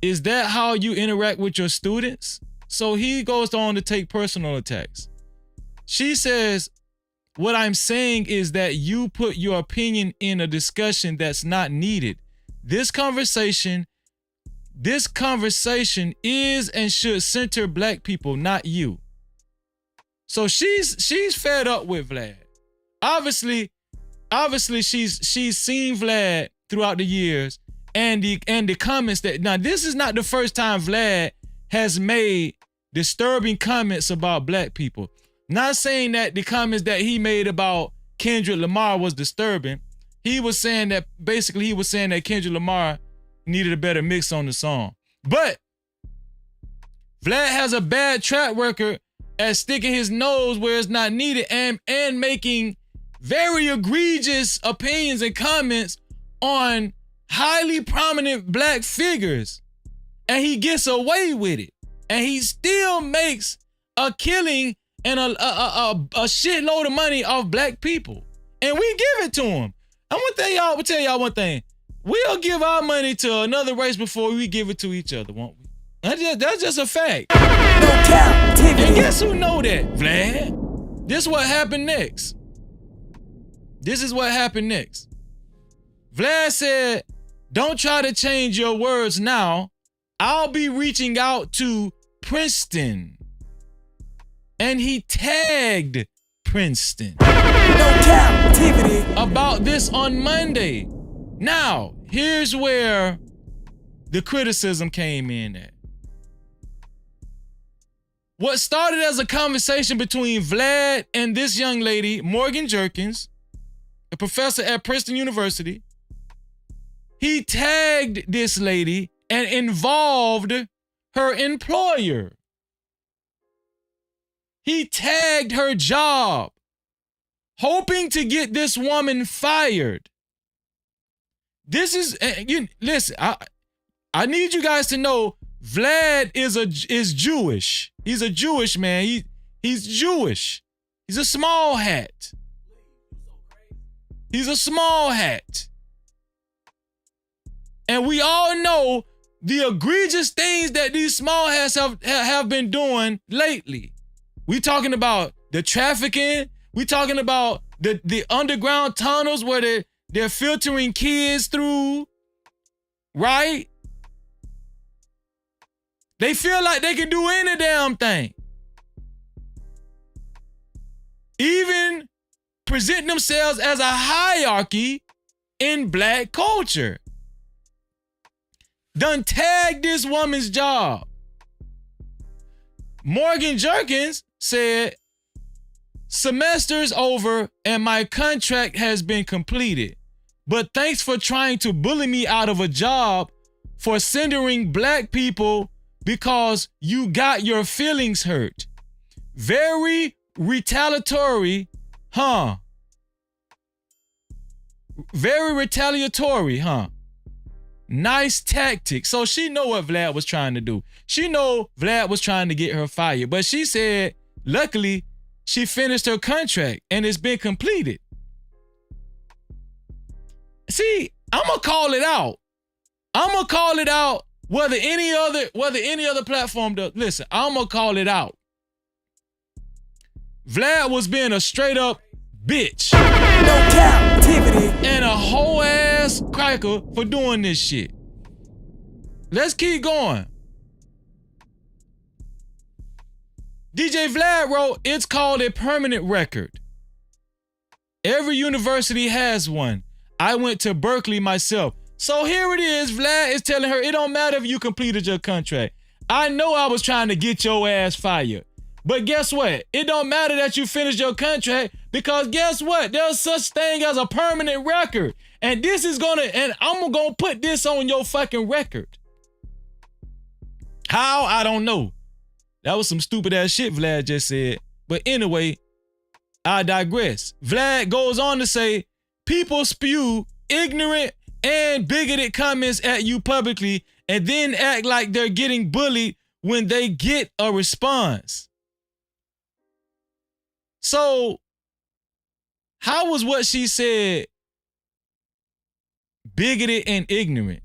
is that how you interact with your students? So he goes on to take personal attacks. She says, what I'm saying is that you put your opinion in a discussion that's not needed. This conversation is and should center black people, not you. So she's fed up with Vlad. Obviously she's seen Vlad throughout the years and the comments that, now this is not the first time Vlad has made disturbing comments about black people. Not saying that the comments that he made about Kendrick Lamar was disturbing. He was saying that Kendrick Lamar needed a better mix on the song. But Vlad has a bad track record at sticking his nose where it's not needed and making very egregious opinions and comments on highly prominent black figures. And he gets away with it. And he still makes a killing and a shitload of money off black people. And we give it to him. I'm gonna tell y'all one thing. We'll give our money to another race before we give it to each other, won't we? That's just a fact. No Cap-tivity. And guess who know that, Vlad? This is what happened next. Vlad said, don't try to change your words now. I'll be reaching out to Princeton. And he tagged Princeton. No Cap-tivity. About this on Monday. Now, here's where the criticism came in at. What started as a conversation between Vlad and this young lady, Morgan Jerkins, a professor at Princeton University, he tagged this lady and involved her employer. He tagged her job, hoping to get this woman fired. This is, listen, I need you guys to know Vlad is Jewish. He's a Jewish man. He's Jewish. He's a small hat. He's a small hat. And we all know the egregious things that these small hats have been doing lately. We talking about the trafficking. We talking about the underground tunnels where they're filtering kids through, right? They feel like they can do any damn thing. Even present themselves as a hierarchy in black culture. Done tagged this woman's job. Morgan Jerkins said, semester's over and my contract has been completed. But thanks for trying to bully me out of a job for censoring black people because you got your feelings hurt. Very retaliatory, huh? Very retaliatory, huh? Nice tactic. So she know what Vlad was trying to do. She know Vlad was trying to get her fired. But she said, luckily, she finished her contract and it's been completed. See, I'm gonna call it out. I'm gonna call it out whether any other platform does. Listen, I'm gonna call it out. Vlad was being a straight up bitch. No Cap-tivity. And a whole ass cracker for doing this shit. Let's keep going. DJ Vlad wrote, it's called a permanent record. Every university has one. I went to Berkeley myself. So here it is. Vlad is telling her it don't matter if you completed your contract. I know I was trying to get your ass fired. But guess what? It don't matter that you finished your contract because guess what? There's such thing as a permanent record. And this is and I'm gonna put this on your fucking record. How? I don't know. That was some stupid ass shit Vlad just said. But anyway, I digress. Vlad goes on to say, people spew ignorant and bigoted comments at you publicly and then act like they're getting bullied when they get a response. So, how was what she said bigoted and ignorant?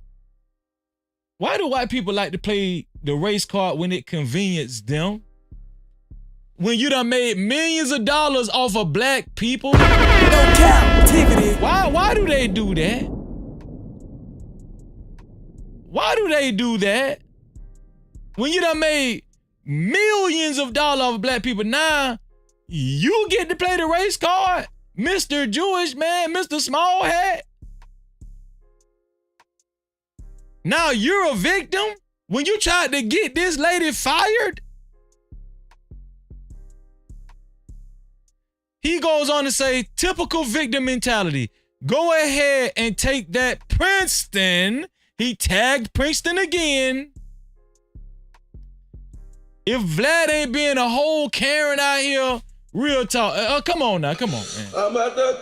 Why do white people like to play the race card when it conveniences them? When you done made millions of dollars off of black people? No Cap-tivity. Why do they do that? Why do they do that? When you done made millions of dollars off of black people, now you get to play the race card? Mr. Jewish man, Mr. Small Hat? Now you're a victim? When you tried to get this lady fired? He goes on to say, typical victim mentality. Go ahead and take that Princeton. He tagged Princeton again. If Vlad ain't being a whole Karen out here, real talk. Come on now, come on, man. I'm at the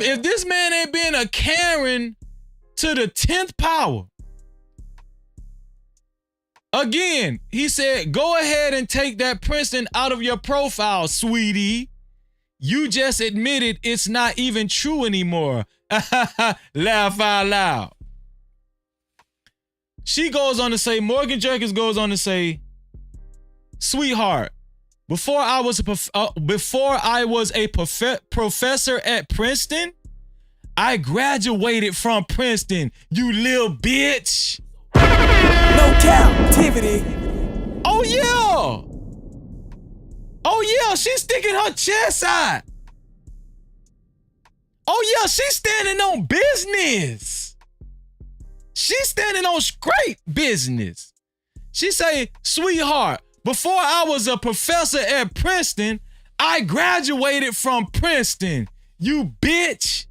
If this man ain't being a Karen to the 10th power. Again, he said, go ahead and take that Princeton out of your profile, sweetie. You just admitted it's not even true anymore. Laugh out loud. She goes on to say, Morgan Jerkins goes on to say, sweetheart, before I was a professor at Princeton, I graduated from Princeton, you little bitch. No Cap-tivity. Oh yeah. Oh yeah, she's sticking her chest out. Oh yeah, she's standing on business. She's standing on straight business. She say, sweetheart, before I was a professor at Princeton, I graduated from Princeton. You bitch.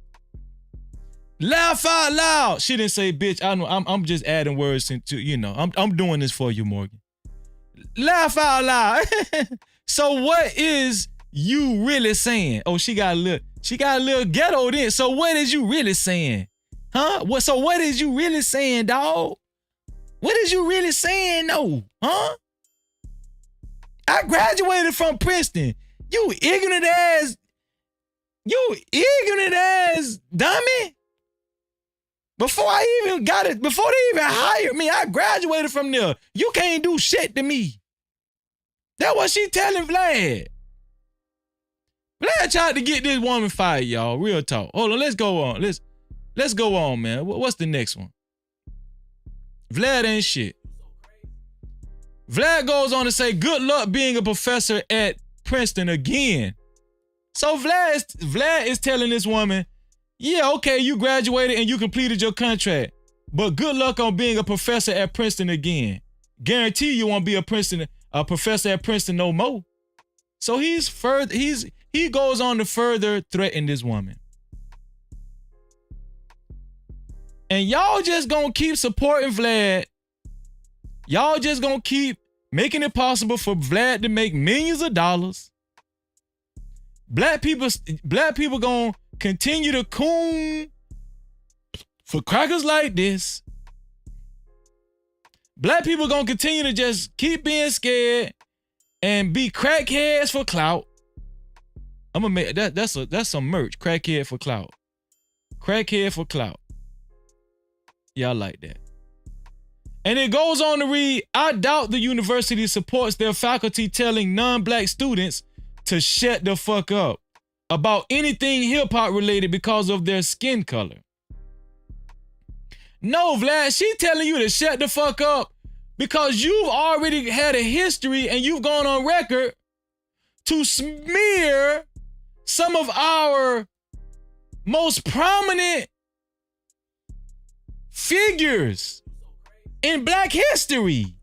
Laugh out loud. She didn't say bitch. I know. I'm just adding words into, you know. I'm doing this for you, Morgan. Laugh out loud. So what is you really saying? Oh, she got a little ghetto then. So what is you really saying? Huh? What is you really saying, dog? What is you really saying, no? Huh? I graduated from Princeton. You ignorant ass dummy. Before I even got it, before they even hired me, I graduated from there. You can't do shit to me. That's what she telling Vlad. Vlad tried to get this woman fired, y'all. Real talk. Hold on, let's go on. Let's go on, man. What's the next one? Vlad ain't shit. Vlad goes on to say, good luck being a professor at Princeton again. So Vlad is telling this woman, yeah, okay, you graduated and you completed your contract, but good luck on being a professor at Princeton again. Guarantee you won't be a professor at Princeton no more. So he goes on to further threaten this woman. And y'all just gonna keep supporting Vlad. Y'all just gonna keep making it possible for Vlad to make millions of dollars. Black people gonna continue to coon for crackers like this. Black people gonna continue to just keep being scared and be crackheads for clout. I'm gonna make that's some merch. Crackhead for clout. Crackhead for clout. Y'all like that. And it goes on to read, I doubt the university supports their faculty telling non-black students to shut the fuck up about anything hip-hop related because of their skin color. No, Vlad, she telling you to shut the fuck up because you've already had a history and you've gone on record to smear some of our most prominent figures in Black history.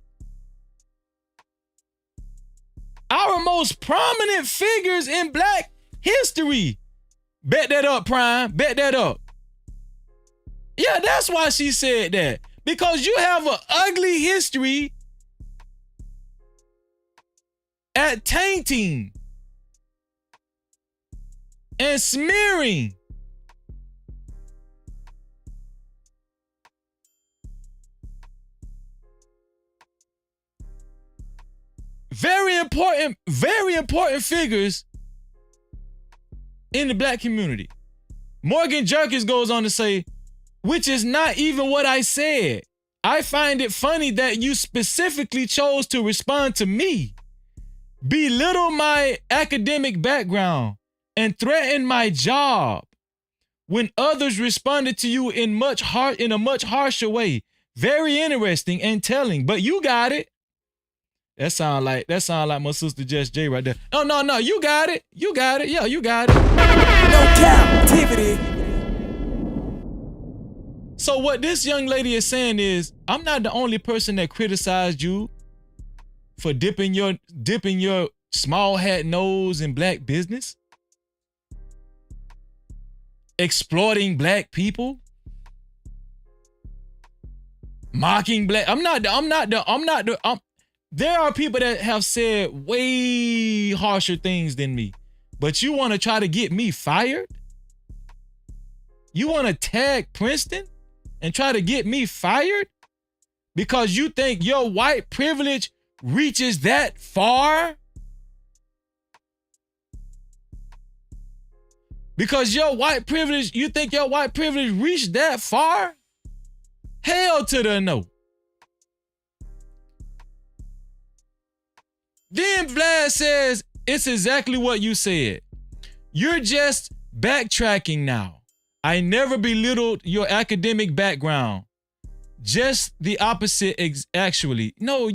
Our most prominent figures in Black history. Bet that up, Prime. Bet that up. Yeah, that's why she said that. Because you have an ugly history at tainting and smearing very important figures in the Black community. Morgan Jerkins goes on to say, which is not even what I said. I find it funny that you specifically chose to respond to me, belittle my academic background, and threaten my job when others responded to you in a much harsher way. Very interesting and telling, but you got it. That sound like my sister Jess J right there. No, you got it. You got it. Yeah, you got it. No Cap-tivity. So what this young lady is saying is, I'm not the only person that criticized you for dipping your small hat nose in black business, exploiting black people, mocking black. There are people that have said way harsher things than me, but you want to try to get me fired? You want to tag Princeton and try to get me fired because you think your white privilege reaches that far? Because your white privilege, you think your white privilege reached that far? Hell to the no. Then Vlad says, it's exactly what you said. You're just backtracking now. I never belittled your academic background. Just the opposite, actually. No,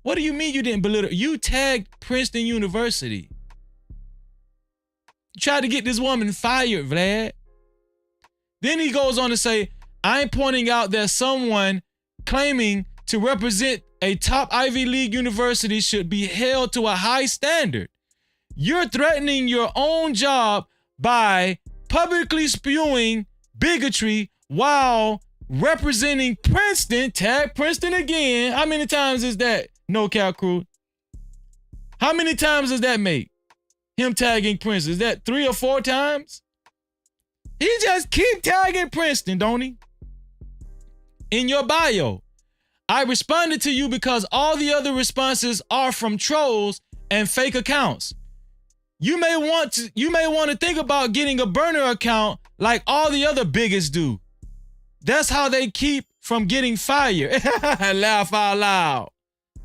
what do you mean you didn't belittle? You tagged Princeton University. You tried to get this woman fired, Vlad. Then he goes on to say, I'm pointing out that someone claiming to represent a top Ivy League university should be held to a high standard. You're threatening your own job by publicly spewing bigotry while representing Princeton. Tag Princeton again. How many times is that? No Cap crew. How many times does that make? Him tagging Princeton. Is that 3 or 4 times? He just keep tagging Princeton, don't he? In your bio. I responded to you because all the other responses are from trolls and fake accounts. You may want to think about getting a burner account like all the other bigots do. That's how they keep from getting fired. Laugh out loud.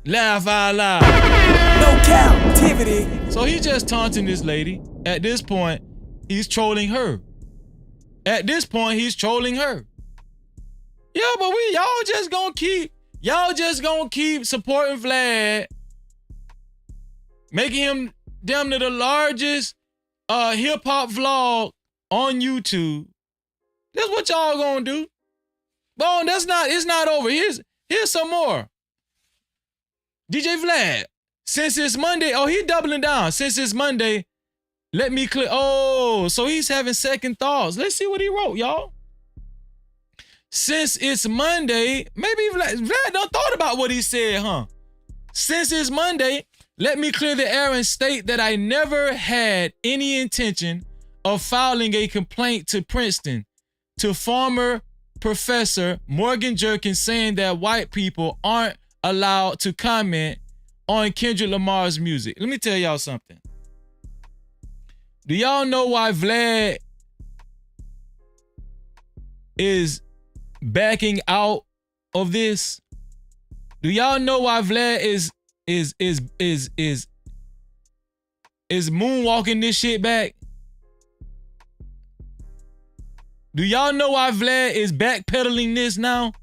Laugh out loud. No Cap-tivity. So he's just taunting this lady. At this point, he's trolling her. At this point, he's trolling her. Yeah, but y'all just gonna keep supporting Vlad, making him damn near the largest hip-hop vlog on YouTube. That's what y'all gonna do. But it's not over. Here's some more. DJ Vlad, since it's Monday, he's doubling down. Since it's Monday, let me clear. Oh, so he's having second thoughts. Let's see what he wrote, y'all. Since it's Monday, maybe Vlad done thought about what he said, huh? Since it's Monday, let me clear the air and state that I never had any intention of filing a complaint to Princeton, to former Professor Morgan Jerkins, saying that white people aren't allowed to comment on Kendrick Lamar's music. Let me tell y'all something. Do y'all know why Vlad is backing out of this? Do y'all know why Vlad is moonwalking this shit back? Do y'all know why Vlad is backpedaling this now?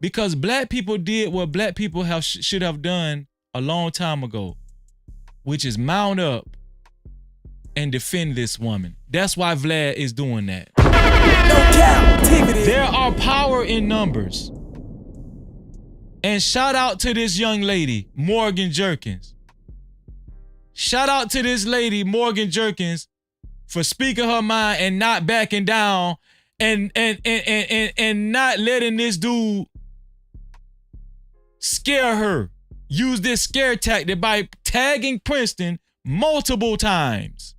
Because black people did what black people should have done a long time ago, which is mount up and defend this woman. That's why Vlad is doing that. No Cap-tivity. There are power in numbers. And shout out to this young lady, Morgan Jerkins. Shout out to this lady, Morgan Jerkins, for speaking her mind and not backing down and not letting this dude scare her. Use this scare tactic by tagging Princeton multiple times.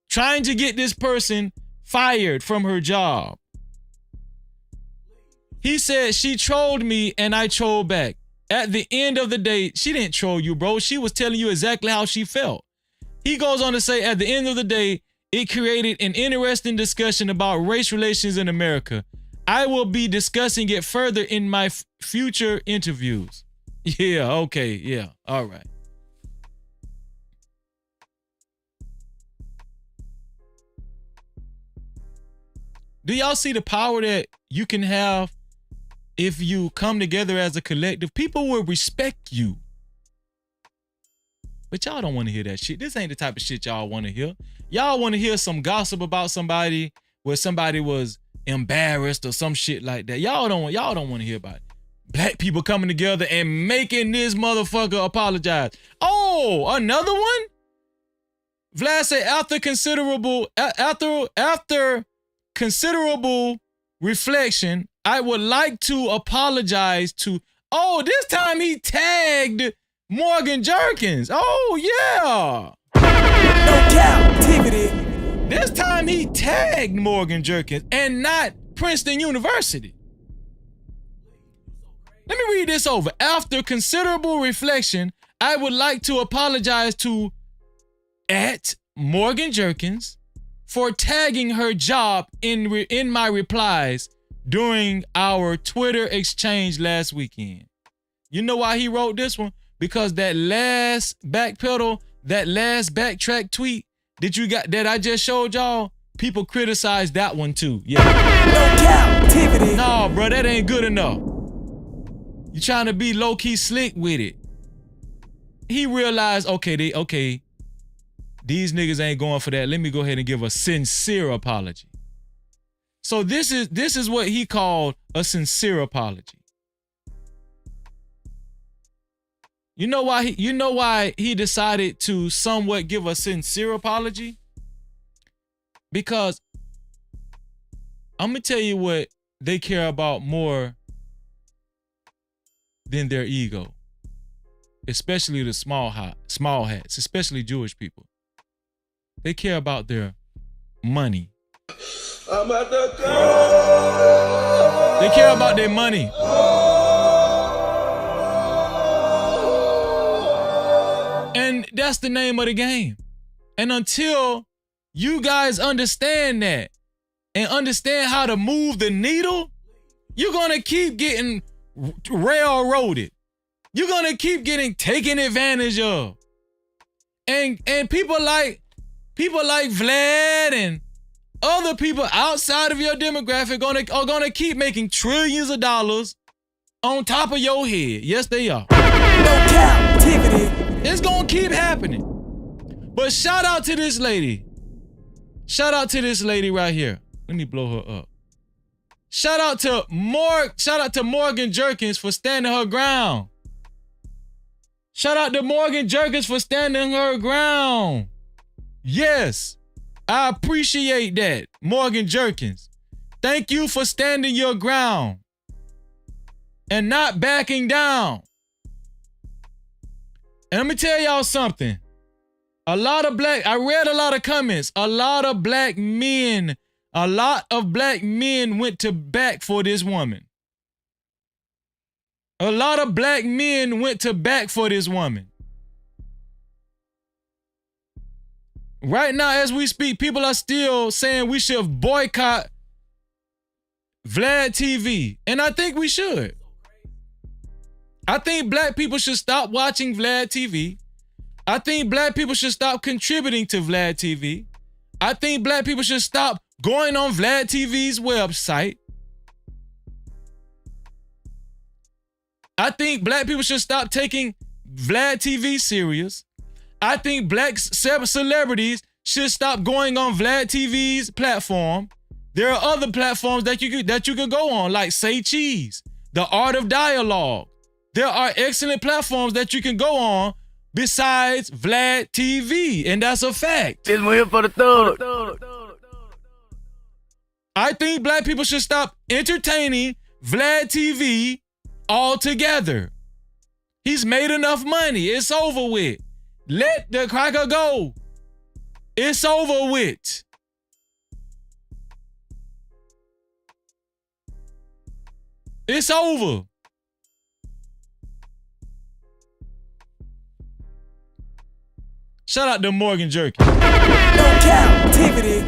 Trying to get this person fired from her job. He said she trolled me and I trolled back. At the end of the day, she didn't troll you, bro. She was telling you exactly how she felt. He goes on to say, at the end of the day, it created an interesting discussion about race relations in America. I will be discussing it further in my future interviews. Yeah, okay, yeah, all right. Do y'all see the power that you can have if you come together as a collective? People will respect you. But y'all don't want to hear that shit. This ain't the type of shit y'all want to hear. Y'all want to hear some gossip about somebody where somebody was embarrassed or some shit like that. Y'all don't want to hear about it. Black people coming together and making this motherfucker apologize. Oh, another one? Vlad said after considerable reflection, I would like to apologize to. Oh, this time he tagged Morgan Jerkins. Oh yeah. No Cap-tivity. This time he tagged Morgan Jerkins and not Princeton University. Let me read this over. After considerable reflection, I would like to apologize to @Morgan Jerkins for tagging her job in my replies during our Twitter exchange last weekend. You know why he wrote this one? Because that last backtrack tweet that I just showed y'all, people criticized that one too. Yeah. No Cap-tivity. No, bro, that ain't good enough. You trying to be low-key slick with it. He realized, okay, these niggas ain't going for that. Let me go ahead and give a sincere apology. So this is what he called a sincere apology. You know why he decided to somewhat give a sincere apology? Because I'm gonna tell you what they care about more than their ego, especially the small hats, especially Jewish people. They care about their money. I'm at the go. They care about their money. And that's the name of the game. And until you guys understand that and understand how to move the needle, you're gonna keep getting railroaded. You're gonna keep getting taken advantage of. And people like Vlad and other people outside of your demographic are gonna keep making trillions of dollars on top of your head. Yes, they are. No Cap-tivity. It's gonna keep happening. But shout out to this lady. Shout out to this lady right here. Let me blow her up. Shout out to Morgan Jerkins for standing her ground. Shout out to Morgan Jerkins for standing her ground. Yes, I appreciate that, Morgan Jerkins. Thank you for standing your ground and not backing down. And let me tell y'all something. I read a lot of comments. A lot of black men went to bat for this woman. A lot of black men went to bat for this woman. Right now, as we speak, people are still saying we should boycott VladTv. And I think we should. I think black people should stop watching VladTv. I think black people should stop contributing to VladTv. I think black people should stop going on VladTv's website. I think black people should stop taking VladTv serious. I think black celebrities should stop going on VladTv's platform. There are other platforms that you could go on, like Say Cheese, The Art of Dialogue. There are excellent platforms that you can go on besides VladTv, and that's a fact. This one here for the thug. I think black people should stop entertaining VladTv altogether. He's made enough money. It's over with. Let the cracker go. It's over with. It's over. Shout out to Morgan Jerkins. No Cap-tivity.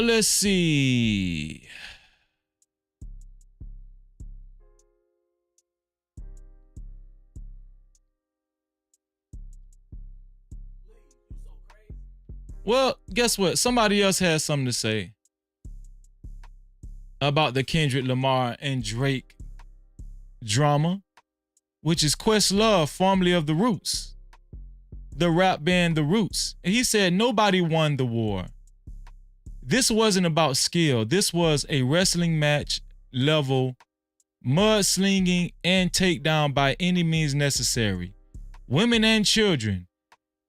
Let's see. Well, guess what? Somebody else has something to say about the Kendrick Lamar and Drake drama. which is Questlove, formerly of The Roots, the rap band The Roots. And he said nobody won the war. This wasn't about skill. This was a wrestling match level, mudslinging and takedown by any means necessary. Women and children,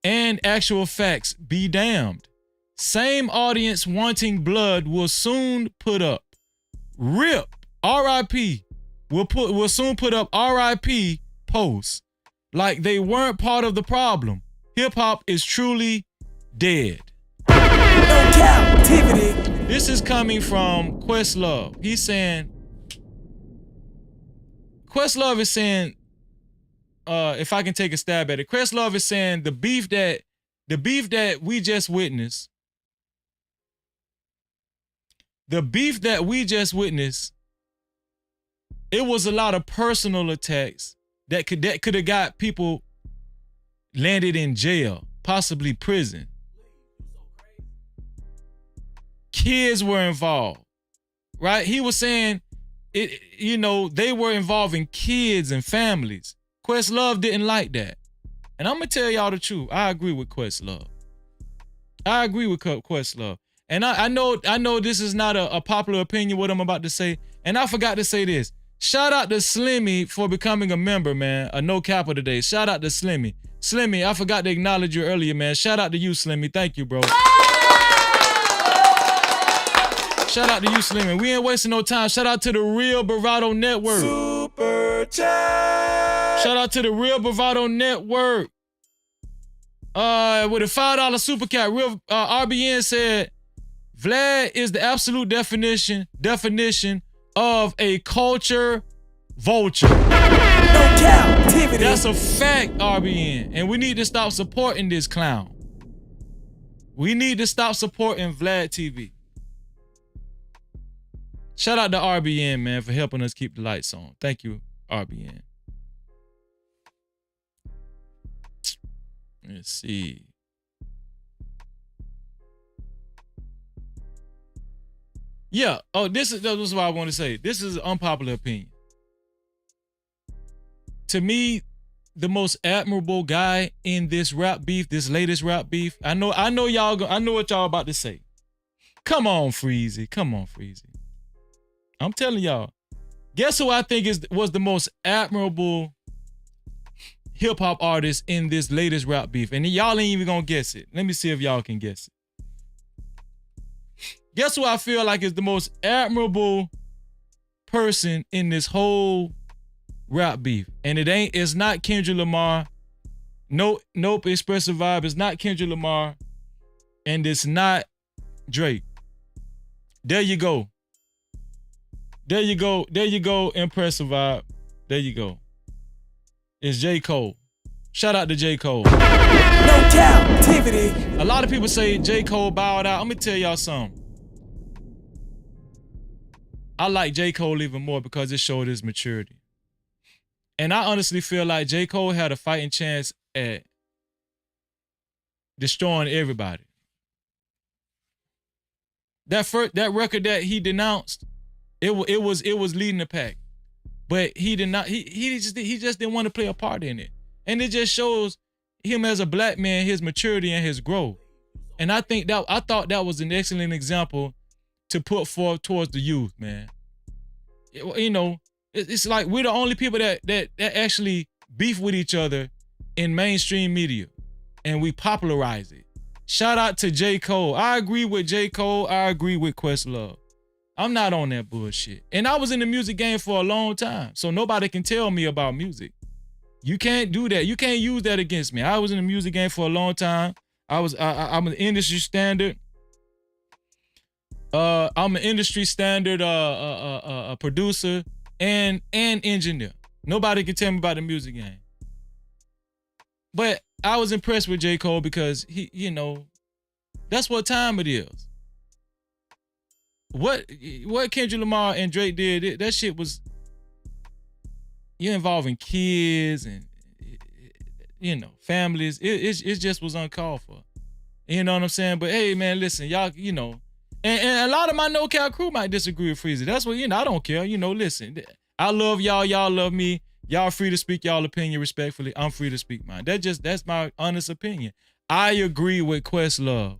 and actual facts be damned. Same audience wanting blood will soon put up RIP, RIP, will soon put up RIP posts like they weren't part of the problem. Hip hop is truly dead. No Cap-tivity. This is coming from Questlove. He's saying, Questlove is saying, if I can take a stab at it, Questlove is saying the beef that we just witnessed, it was a lot of personal attacks that could have got people landed in jail, possibly prison. Kids were involved, right? He was saying it, they were involving kids and families. Questlove didn't like that. And I'm gonna tell y'all the truth. I agree with Questlove. And I know this is not a popular opinion, what I'm about to say. And I forgot to say this. Shout out to Slimmy for becoming a member, man. A No Capper today. Shout out to Slimmy. Slimmy, I forgot to acknowledge you earlier, man. Shout out to you, Slimmy. Thank you, bro. Shout out to you, Slimmy. We ain't wasting no time. Shout out to the Real Bravado Network. Super chat. Shout out to the Real Bravado Network. With a $5 super cat, Real RBN said, Vlad is the absolute definition of a culture vulture. No Cap-tivity. That's a fact, RBN. And we need to stop supporting this clown. We need to stop supporting VladTv. Shout out to RBN, man, for helping us keep the lights on. Thank you, RBN. Let's see. Yeah. Oh, this is what I want to say. This is an unpopular opinion. To me, the most admirable guy in this rap beef, this latest rap beef. I know y'all. I know what y'all about to say. Come on, Freezy. Come on, Freezy. I'm telling y'all. Guess who I think was the most admirable hip hop artist in this latest rap beef? And y'all ain't even gonna guess it. Let me see if y'all can guess it. Guess who I feel like is the most admirable person in this whole rap beef? And it's not Kendrick Lamar. Nope, Expressive Vibe. It's not Kendrick Lamar. And it's not Drake. There you go. There you go, Impressive Vibe. There you go. It's J. Cole. Shout out to J. Cole. No Cap-tivity. A lot of people say J. Cole bowed out. I'm gonna tell y'all something. I like J. Cole even more because it showed his maturity. And I honestly feel like J. Cole had a fighting chance at destroying everybody. That record that he denounced, it was leading the pack. But he did not, he just didn't want to play a part in it. And it just shows him as a black man, his maturity and his growth. And I thought that was an excellent example to put forth towards the youth, man. It's like we're the only people that actually beef with each other in mainstream media, and we popularize it. Shout out to J. Cole. I agree with J. Cole. I agree with Questlove. I'm not on that bullshit. And I was in the music game for a long time, so nobody can tell me about music. You can't do that. You can't use that against me. I was in the music game for a long time. I'm an industry standard. I'm an industry standard producer and engineer. Nobody can tell me about the music game. But I was impressed with J. Cole because he, that's what time it is. What Kendrick Lamar and Drake did, that shit was, you're involving kids and, families. It just was uncalled for. You know what I'm saying? But hey, man, listen, y'all, and a lot of my No Cap crew might disagree with Freezy. That's what, I don't care. Listen, I love y'all. Y'all love me. Y'all free to speak y'all opinion respectfully. I'm free to speak mine. That's my honest opinion. I agree with Questlove.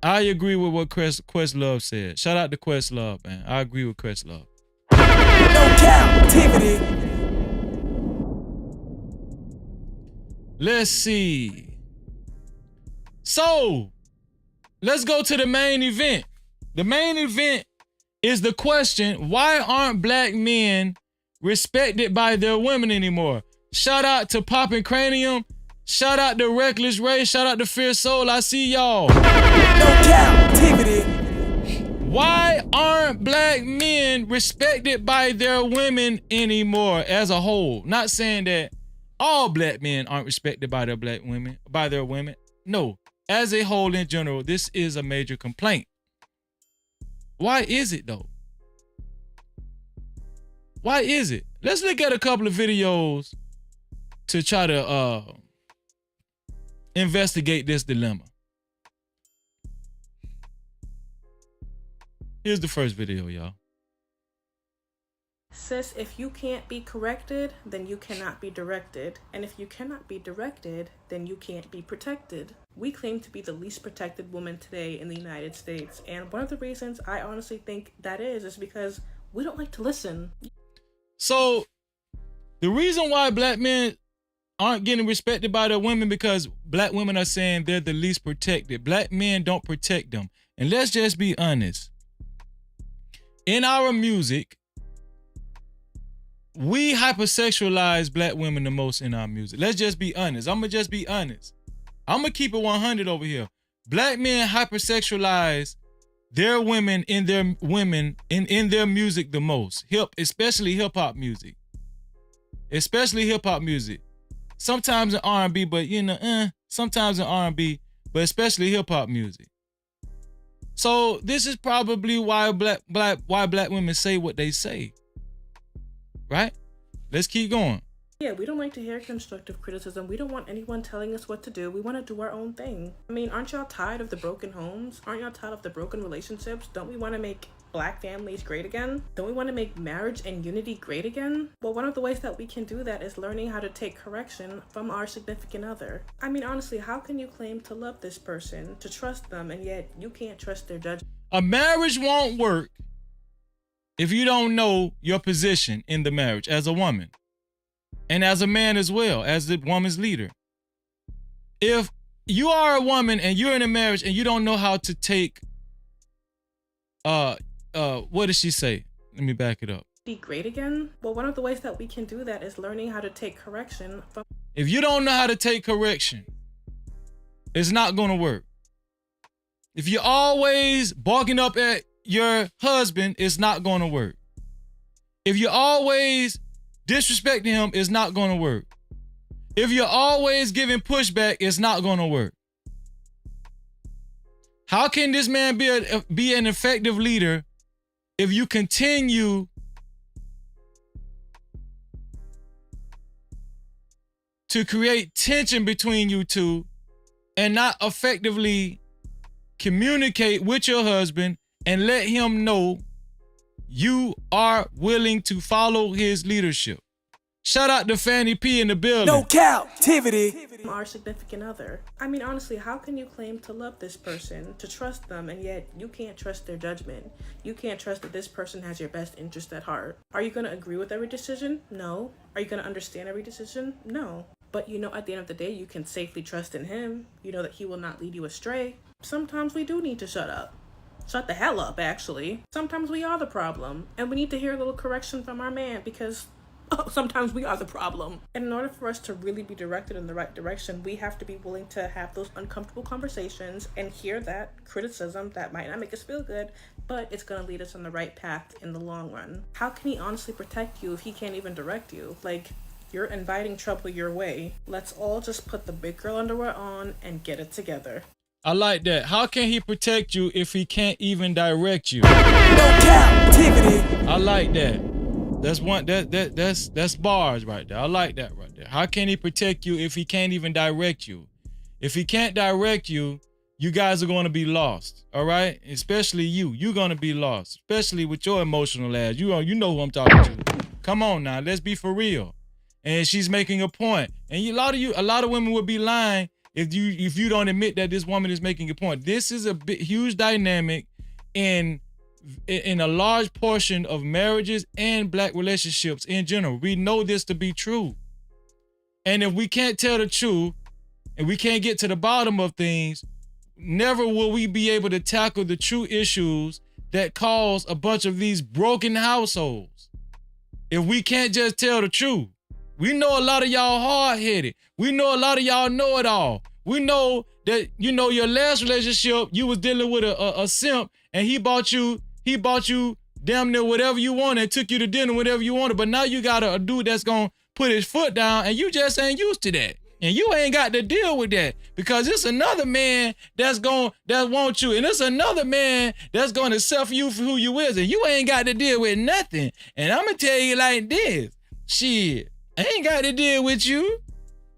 I agree with what Questlove said. Shout out to Questlove, man. I agree with Questlove. No Cap-tivity. Let's see. So, let's go to the main event. The main event is the question, why aren't black men respected by their women anymore? Shout out to Poppin' Cranium. Shout out to Reckless Ray. Shout out to Fierce Soul. I see y'all. No Cap-tivity. Why aren't black men respected by their women anymore as a whole? Not saying that all black men aren't respected by their women. No, as a whole in general, this is a major complaint. Why is it though? Why is it? Let's look at a couple of videos to try to investigate this dilemma. Here's the first video, y'all. Sis, if you can't be corrected, then you cannot be directed. And if you cannot be directed, then you can't be protected. We claim to be the least protected woman today in the United States. And one of the reasons I honestly think that is because we don't like to listen. So the reason why black men aren't getting respected by their women because black women are saying they're the least protected. Black men don't protect them. And let's just be honest. In our music, we hypersexualize black women the most in our music. Let's just be honest. I'm going to just be honest. I'm going to keep it 100 over here. Black men hypersexualize their women in their music the most. Especially hip hop music. Especially hip hop music. Sometimes in R&B, but sometimes in R&B, but especially hip hop music. So this is probably why black women say what they say. Right? Let's keep going. Yeah, we don't like to hear constructive criticism. We don't want anyone telling us what to do. We want to do our own thing. I mean, aren't y'all tired of the broken homes? Aren't y'all tired of the broken relationships? Don't we want to make black families great again? Don't we want to make marriage and unity great again? Well, one of the ways that we can do that is learning how to take correction from our significant other. I mean, honestly, how can you claim to love this person, to trust them, and yet you can't trust their judgment? A marriage won't work if you don't know your position in the marriage as a woman and as a man as well, as the woman's leader. If you are a woman and you're in a marriage and you don't know how to take what did she say? Let me back it up. Be great again? Well, one of the ways that we can do that is learning how to take correction from... If you don't know how to take correction, it's not going to work. If you're always barking up at your husband, it's not going to work. If you're always disrespecting him, it's not going to work. If you're always giving pushback, it's not going to work. How can this man be an effective leader if you continue to create tension between you two and not effectively communicate with your husband and let him know you are willing to follow his leadership? Shout out to Fanny P in the building. No Cap-tivity. Our significant other. I mean, honestly, how can you claim to love this person, to trust them, and yet you can't trust their judgment? You can't trust that this person has your best interest at heart. Are you going to agree with every decision? No. Are you going to understand every decision? No. But you know, at the end of the day, you can safely trust in him. You know that he will not lead you astray. Sometimes we do need to shut up. Shut the hell up, actually. Sometimes we are the problem, and we need to hear a little correction from our man because sometimes we are the problem. And in order for us to really be directed in the right direction, we have to be willing to have those uncomfortable conversations and hear that criticism that might not make us feel good, but it's going to lead us on the right path in the long run. How can he honestly protect you if he can't even direct you? Like, you're inviting trouble your way. Let's all just put the big girl underwear on and get it together. I like that. How can he protect you if he can't even direct you? No Cap-tivity. I like that. That's bars right there. I like that right there. How can he protect you if he can't even direct you? If he can't direct you, you guys are going to be lost. All right? Especially you. You're going to be lost. Especially with your emotional ass. You know who I'm talking to. Come on now, let's be for real. And she's making a point. And a lot of women would be lying if you don't admit that this woman is making a point. This is a huge dynamic in a large portion of marriages and black relationships in general. We know this to be true. And if we can't tell the truth and we can't get to the bottom of things, never will we be able to tackle the true issues that cause a bunch of these broken households. If we can't just tell the truth. We know a lot of y'all hard-headed. We know a lot of y'all know it all. We know that, your last relationship, you was dealing with a simp, and he bought you damn near whatever you wanted and took you to dinner whatever you wanted. But now you got a dude that's gonna put his foot down, and you just ain't used to that. And you ain't got to deal with that because it's another man that wants you. And it's another man that's going to suffer you for who you is. And you ain't got to deal with nothing. And I'm going to tell you like this. Shit, I ain't got to deal with you.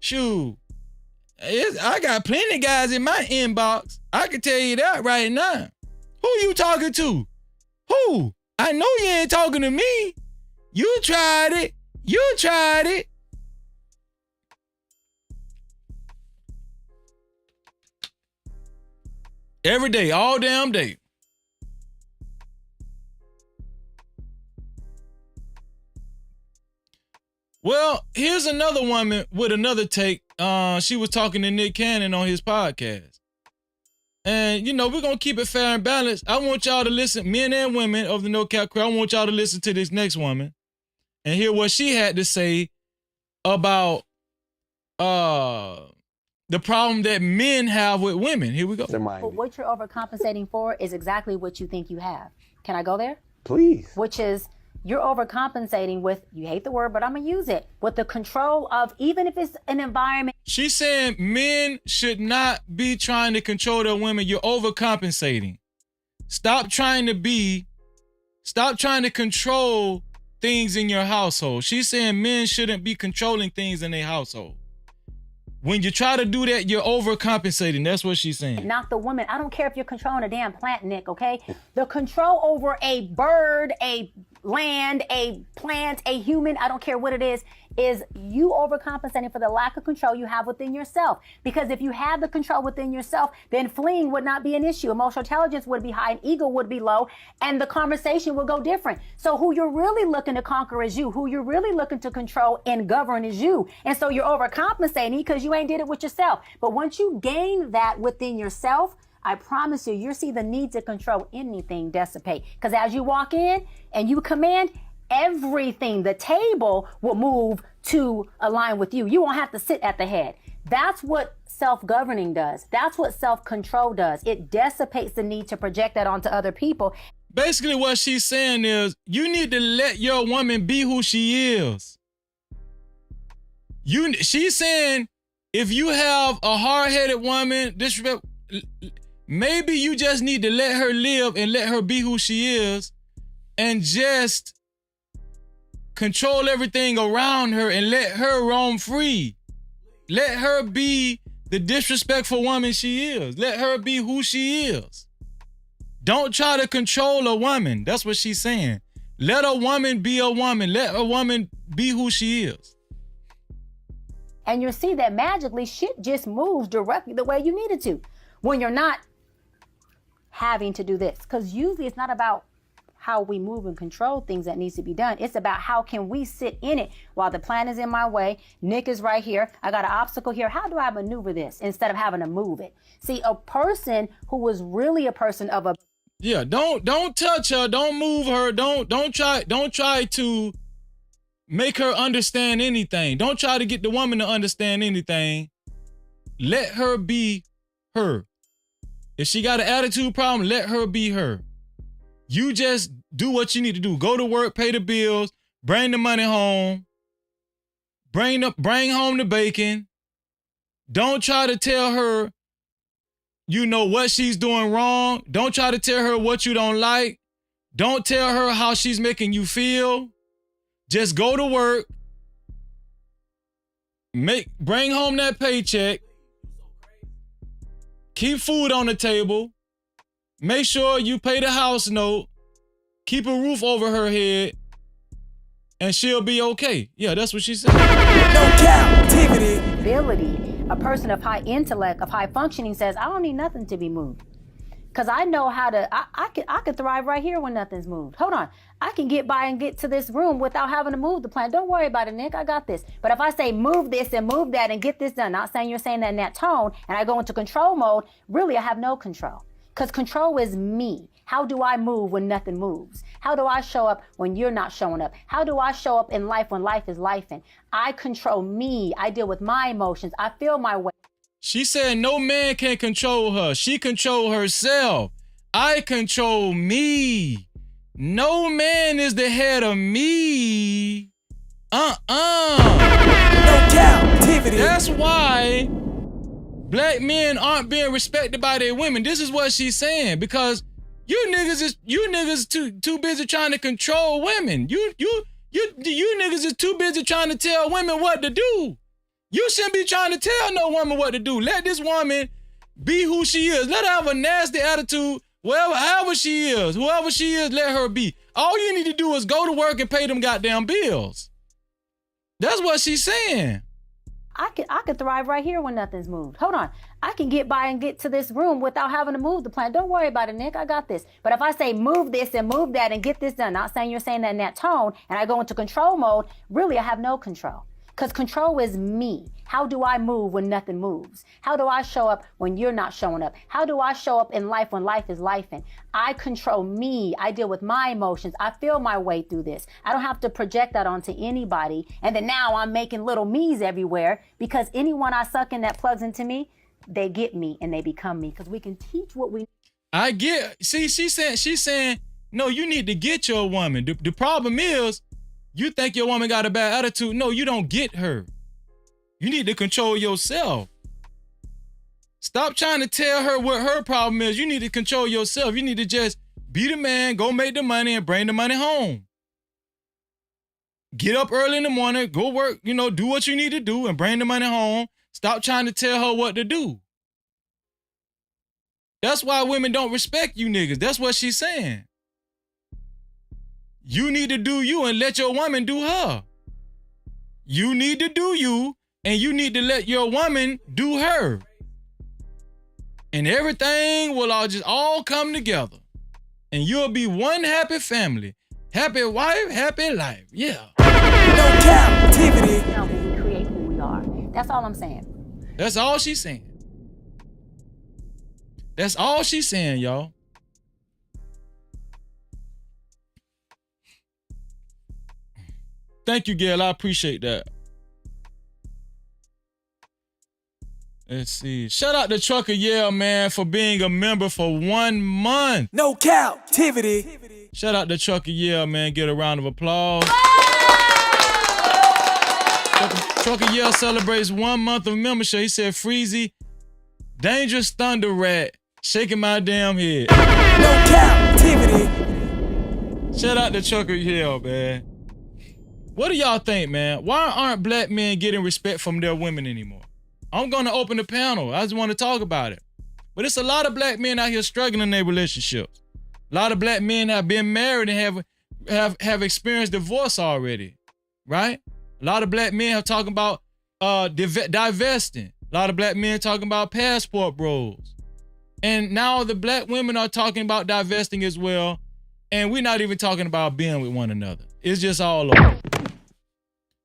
Shoot. I got plenty of guys in my inbox. I can tell you that right now. Who you talking to? Who? I know you ain't talking to me. You tried it. You tried it. Every day, all damn day. Well, here's another woman with another take. She was talking to Nick Cannon on his podcast. And, we're going to keep it fair and balanced. I want y'all to listen, men and women of the No Cap crew, I want y'all to listen to this next woman and hear what she had to say about the problem that men have with women. Here we go. But what you're overcompensating for is exactly what you think you have. Can I go there? Please. Which is, you're overcompensating with, you hate the word, but I'm going to use it, with the control of, even if it's an environment. She's saying men should not be trying to control their women. You're overcompensating. Stop trying to control things in your household. She's saying men shouldn't be controlling things in their household. When you try to do that, you're overcompensating. That's what she's saying. Not the woman. I don't care if you're controlling a damn plant, Nick, okay? The control over a bird, a land, a plant, a human, I don't care what it is you overcompensating for the lack of control you have within yourself. Because if you have the control within yourself, then fleeing would not be an issue. Emotional intelligence would be high and ego would be low, and the conversation would go different. So who you're really looking to conquer is you. Who you're really looking to control and govern is you. And so you're overcompensating because you ain't did it with yourself. But once you gain that within yourself, I promise you'll see the need to control anything dissipate. Because as you walk in and you command, everything, the table will move to align with you. You won't have to sit at the head. That's what self-governing does. That's what self-control does. It dissipates the need to project that onto other people. Basically what she's saying is you need to let your woman be who she is. She's saying if you have a hard-headed woman, maybe you just need to let her live and let her be who she is and just control everything around her and let her roam free. Let her be the disrespectful woman she is. Let her be who she is. Don't try to control a woman. That's what she's saying. Let a woman be a woman. Let a woman be who she is. And you'll see that magically shit just moves directly the way you need it to. When you're not having to do this. Because usually it's not about how we move and control things that needs to be done. It's about how can we sit in it while the plan is in my way. Nick is right here. I got an obstacle here. How do I maneuver this instead of having to move it? See, a person who was really a person of a... Yeah, don't touch her. Don't move her. Don't try to make her understand anything. Don't try to get the woman to understand anything. Let her be her. If she got an attitude problem, let her be her. You just do what you need to do. Go to work, pay the bills, bring the money home, bring home the bacon. Don't try to tell her, what she's doing wrong. Don't try to tell her what you don't like. Don't tell her how she's making you feel. Just go to work, bring home that paycheck, keep food on the table, make sure you pay the house note, keep a roof over her head, and she'll be okay. Yeah, that's what she said. No captivity. Ability, a person of high intellect, of high functioning says, I don't need nothing to be moved. Because I know how to, I could thrive right here when nothing's moved. Hold on. I can get by and get to this room without having to move the plant. Don't worry about it, Nick. I got this. But if I say move this and move that and get this done, not saying you're saying that in that tone, and I go into control mode, really I have no control. Because control is me. How do I move when nothing moves? How do I show up when you're not showing up? How do I show up in life when life is lifing? I control me. I deal with my emotions. I feel my way. She said no man can control her. She control herself. I control me. No man is the head of me. No captivity. That's why black men aren't being respected by their women. This is what she's saying, because you niggas too busy trying to control women. You niggas is too busy trying to tell women what to do. You shouldn't be trying to tell no woman what to do. Let this woman be who she is. Let her have a nasty attitude, however she is. Whoever she is, let her be. All you need to do is go to work and pay them goddamn bills. That's what she's saying. I could thrive right here when nothing's moved. Hold on. I can get by and get to this room without having to move the plant. Don't worry about it, Nick. I got this. But if I say move this and move that and get this done, not saying you're saying that in that tone, and I go into control mode, really I have no control. Because control is me. How do I move when nothing moves? How do I show up when you're not showing up? How do I show up in life when life is lifing? I control me. I deal with my emotions. I feel my way through this. I don't have to project that onto anybody. And then now I'm making little me's everywhere, because anyone I suck in that plugs into me, they get me and they become me, because we can teach what we. I get. See, she's saying, no, you need to get your woman. The problem is, you think your woman got a bad attitude. No, you don't get her. You need to control yourself. Stop trying to tell her what her problem is. You need to control yourself. You need to just be the man, go make the money and bring the money home. Get up early in the morning, go work, do what you need to do and bring the money home. Stop trying to tell her what to do. That's why women don't respect you niggas. That's what she's saying. You need to do you and let your woman do her. You need to do you and you need to let your woman do her. And everything will all come together. And you'll be one happy family. Happy wife, happy life. Yeah. No captivity. We create who we are. That's all I'm saying. That's all she's saying. That's all she's saying, y'all. Thank you, Gail. I appreciate that. Let's see. Shout out to Trucker Yale, man, for being a member for 1 month. No captivity. Shout out to Trucker Yale, man. Get a round of applause. Trucker Yale celebrates 1 month of membership. He said, Freezy, dangerous thunder rat, shaking my damn head. No captivity. Shout out to Trucker Yale, man. What do y'all think, man? Why aren't black men getting respect from their women anymore? I'm going to open the panel. I just want to talk about it. But it's a lot of black men out here struggling in their relationships. A lot of black men have been married and have experienced divorce already, right? A lot of black men are talking about divesting. A lot of black men talking about passport bros. And now the black women are talking about divesting as well. And we're not even talking about being with one another. It's just all over.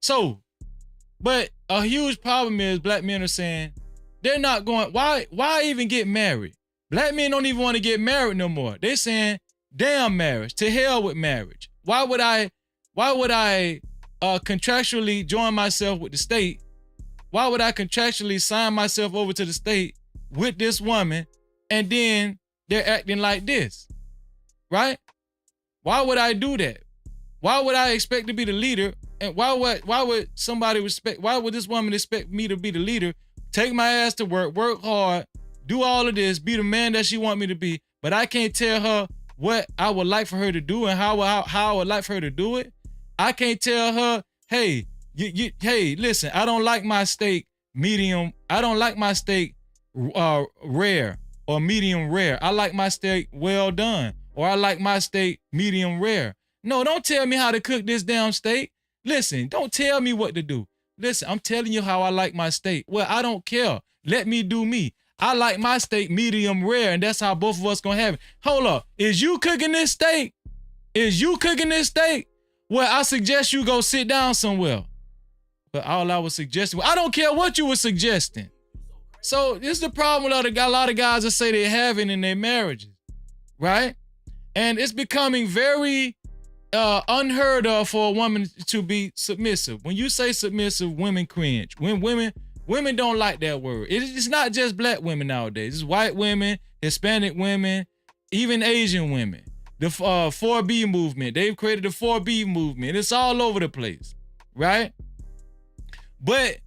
So, but a huge problem is black men are saying they're not going, why even get married? Black men don't even want to get married no more. They're saying, damn marriage, to hell with marriage. Why would I contractually join myself with the state? Why would I contractually sign myself over to the state with this woman and then they're acting like this, right? Why would I do that? Why would I expect to be the leader? And why would this woman expect me to be the leader, take my ass to work hard, do all of this, be the man that she want me to be, but I can't tell her what I would like for her to do and how I would like for her to do it? I can't tell her, hey, hey, listen, I don't like my steak medium. I don't like my steak rare or medium rare. I like my steak well done, or I like my steak medium rare. No, don't tell me how to cook this damn steak. Listen, don't tell me what to do. Listen, I'm telling you how I like my steak. Well, I don't care. Let me do me. I like my steak medium rare, and that's how both of us gonna have it. Hold up. Is you cooking this steak? Is you cooking this steak? Well, I suggest you go sit down somewhere. But all I was suggesting, I don't care what you were suggesting. So this is the problem with a lot of guys that say they're having in their marriages, right? And it's becoming very unheard of for a woman to be submissive. When you say submissive, women cringe. When women don't like that word. It's not just black women nowadays. It's white women, Hispanic women, even Asian women. The 4B movement. They've created the 4B movement. It's all over the place, right? But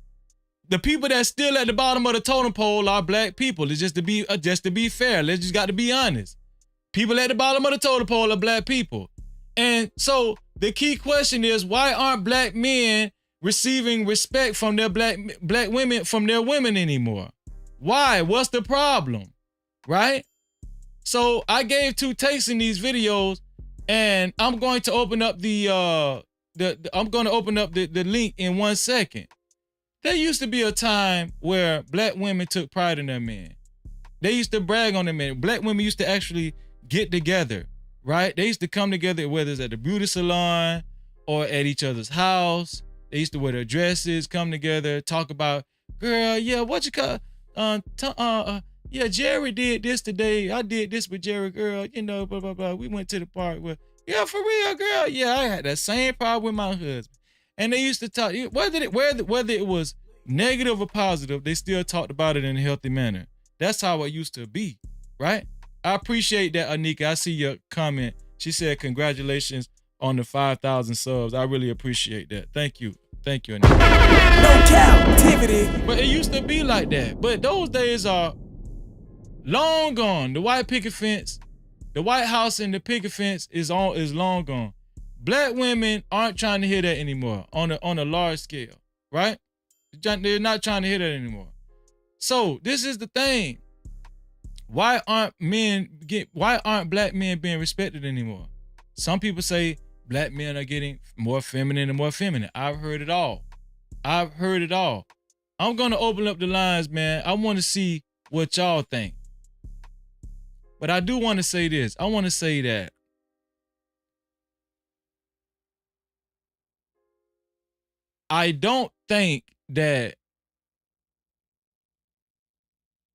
the people that's still at the bottom of the totem pole are black people. It's just to be fair. Let's just got to be honest. People at the bottom of the totem pole are black people. And so the key question is, why aren't black men receiving respect from their black women, from their women anymore? Why? What's the problem? Right? So I gave 2 takes in these videos, and I'm going to open up the link in 1 second. There used to be a time where black women took pride in their men. They used to brag on their men. Black women used to actually get together, right? They used to come together, whether it's at the beauty salon or at each other's house. They used to wear their dresses, come together, talk about, girl, yeah, what you call, yeah, Jerry did this today. I did this with Jerry, girl, you know, blah, blah, blah. We went to the park with, yeah, for real, girl. Yeah, I had that same problem with my husband. And they used to talk, whether it was negative or positive, they still talked about it in a healthy manner. That's how it used to be, right? I appreciate that, Anika. I see your comment. She said, congratulations on the 5,000 subs. I really appreciate that. Thank you. Thank you, Anika. No Cap-tivity. But it used to be like that. But those days are long gone. The white picket fence, the White House and the picket fence is long gone. Black women aren't trying to hear that anymore on a large scale, right? They're not trying to hear that anymore. So this is the thing. Why aren't black men being respected anymore? Some people say black men are getting more feminine and more feminine. I've heard it all. I'm gonna open up the lines, man. I want to see what y'all think. But I do want to say this. I want to say that I don't think that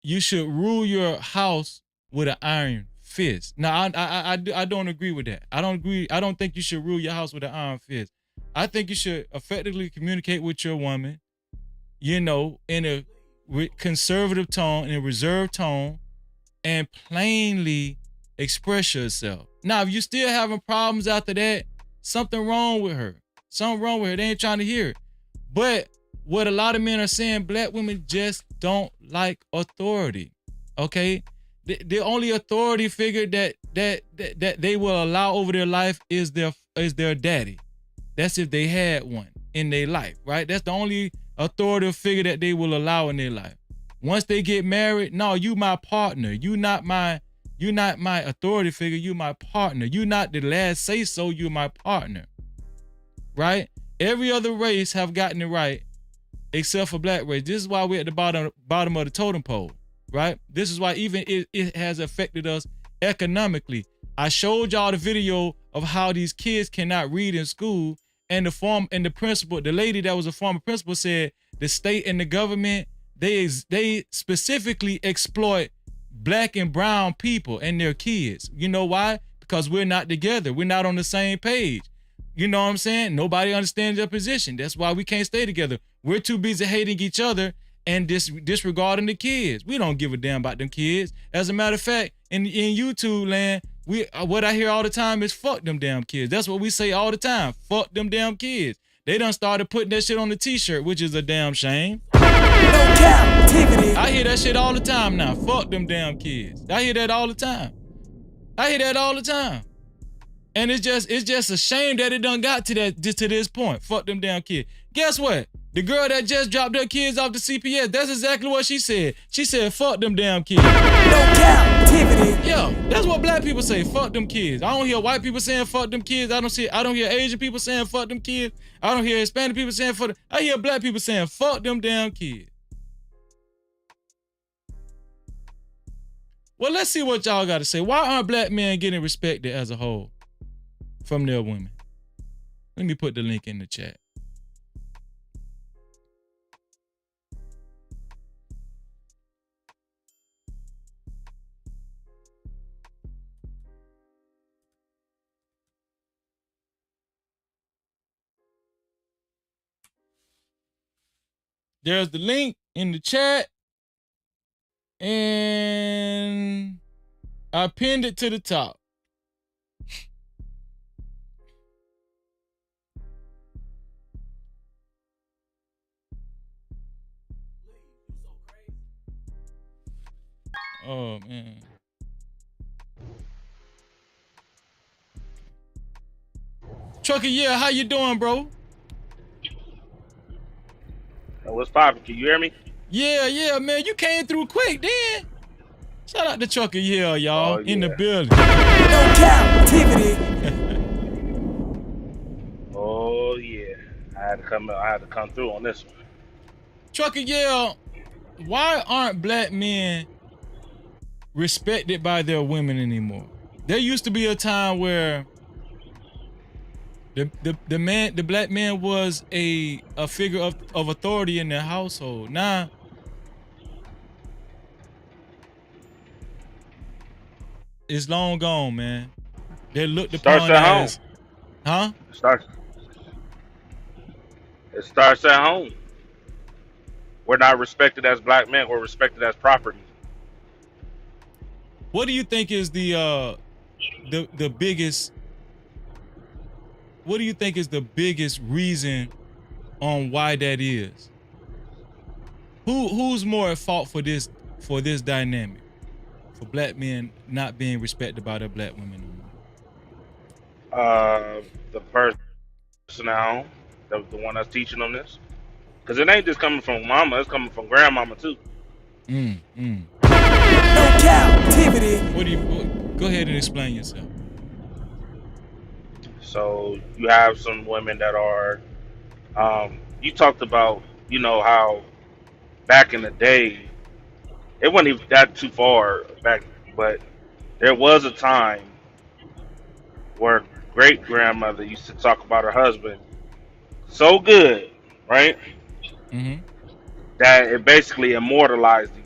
you should rule your house with an iron fist. Now, I don't agree with that. I don't think you should rule your house with an iron fist. I think you should effectively communicate with your woman, you know, in a conservative tone, in a reserved tone, and plainly express yourself. Now, if you still having problems after that, something wrong with her. They ain't trying to hear it. But what a lot of men are saying, black women just don't like authority. Okay? The only authority figure that they will allow over their life is their daddy. That's if they had one in their life, right? That's the only authoritative figure that they will allow in their life. Once they get married, no, you my partner. You're not my authority figure, you my partner. You're not the last say so, you're my partner. Right? Every other race have gotten it right except for black race. This is why we're at the bottom of the totem pole, right? This is why even it has affected us economically. I showed y'all the video of how these kids cannot read in school, and the principal, the lady that was a former principal, said the state and the government, they specifically exploit black and brown people and their kids. You know why? Because we're not together. We're not on the same page. You know what I'm saying? Nobody understands their position. That's why we can't stay together. We're too busy hating each other and disregarding the kids. We don't give a damn about them kids. As a matter of fact, in YouTube land, what I hear all the time is fuck them damn kids. That's what we say all the time. Fuck them damn kids. They done started putting that shit on the t-shirt, which is a damn shame. No Cap-tivity. I hear that shit all the time now. Fuck them damn kids. I hear that all the time. And it's just a shame that it done got to this point. Fuck them damn kids. Guess what? The girl that just dropped her kids off to CPS, that's exactly what she said. She said, fuck them damn kids. No Cap-tivity. Yeah, that's what black people say, fuck them kids. I don't hear white people saying fuck them kids. I don't hear Asian people saying fuck them kids. I don't hear Hispanic people saying fuck them. I hear black people saying fuck them damn kids. Well, let's see what y'all got to say. Why aren't black men getting respected as a whole from their women? Let me put the link in the chat. There's the link in the chat. And I pinned it to the top. Oh, man. Trucker, yeah, how you doing, bro? What's poppin'? Can you hear me? Yeah, man. You came through quick, then. Shout out to Trucker, yeah, y'all, in the building. No Cap-tivity. Oh yeah, I had to come through on this one. Trucker, yeah, why aren't black men respected by their women anymore? There used to be a time where the black man was a figure of authority in their household. Now, it's long gone, man. They're looked upon as, huh? It starts at home. We're not respected as black men. We're respected as property. What do you think is the biggest? What do you think is the biggest reason on why that is? Who's more at fault for this dynamic? For black men not being respected by their black women? The person now, the one that's teaching them this, because it ain't just coming from mama, it's coming from grandmama too. No Cap-tivity. Go ahead and explain yourself. So you have some women that are, you talked about, you know, how back in the day, it wasn't even that too far back, but there was a time where great grandmother used to talk about her husband so good, right? Mm-hmm. That it basically immortalized him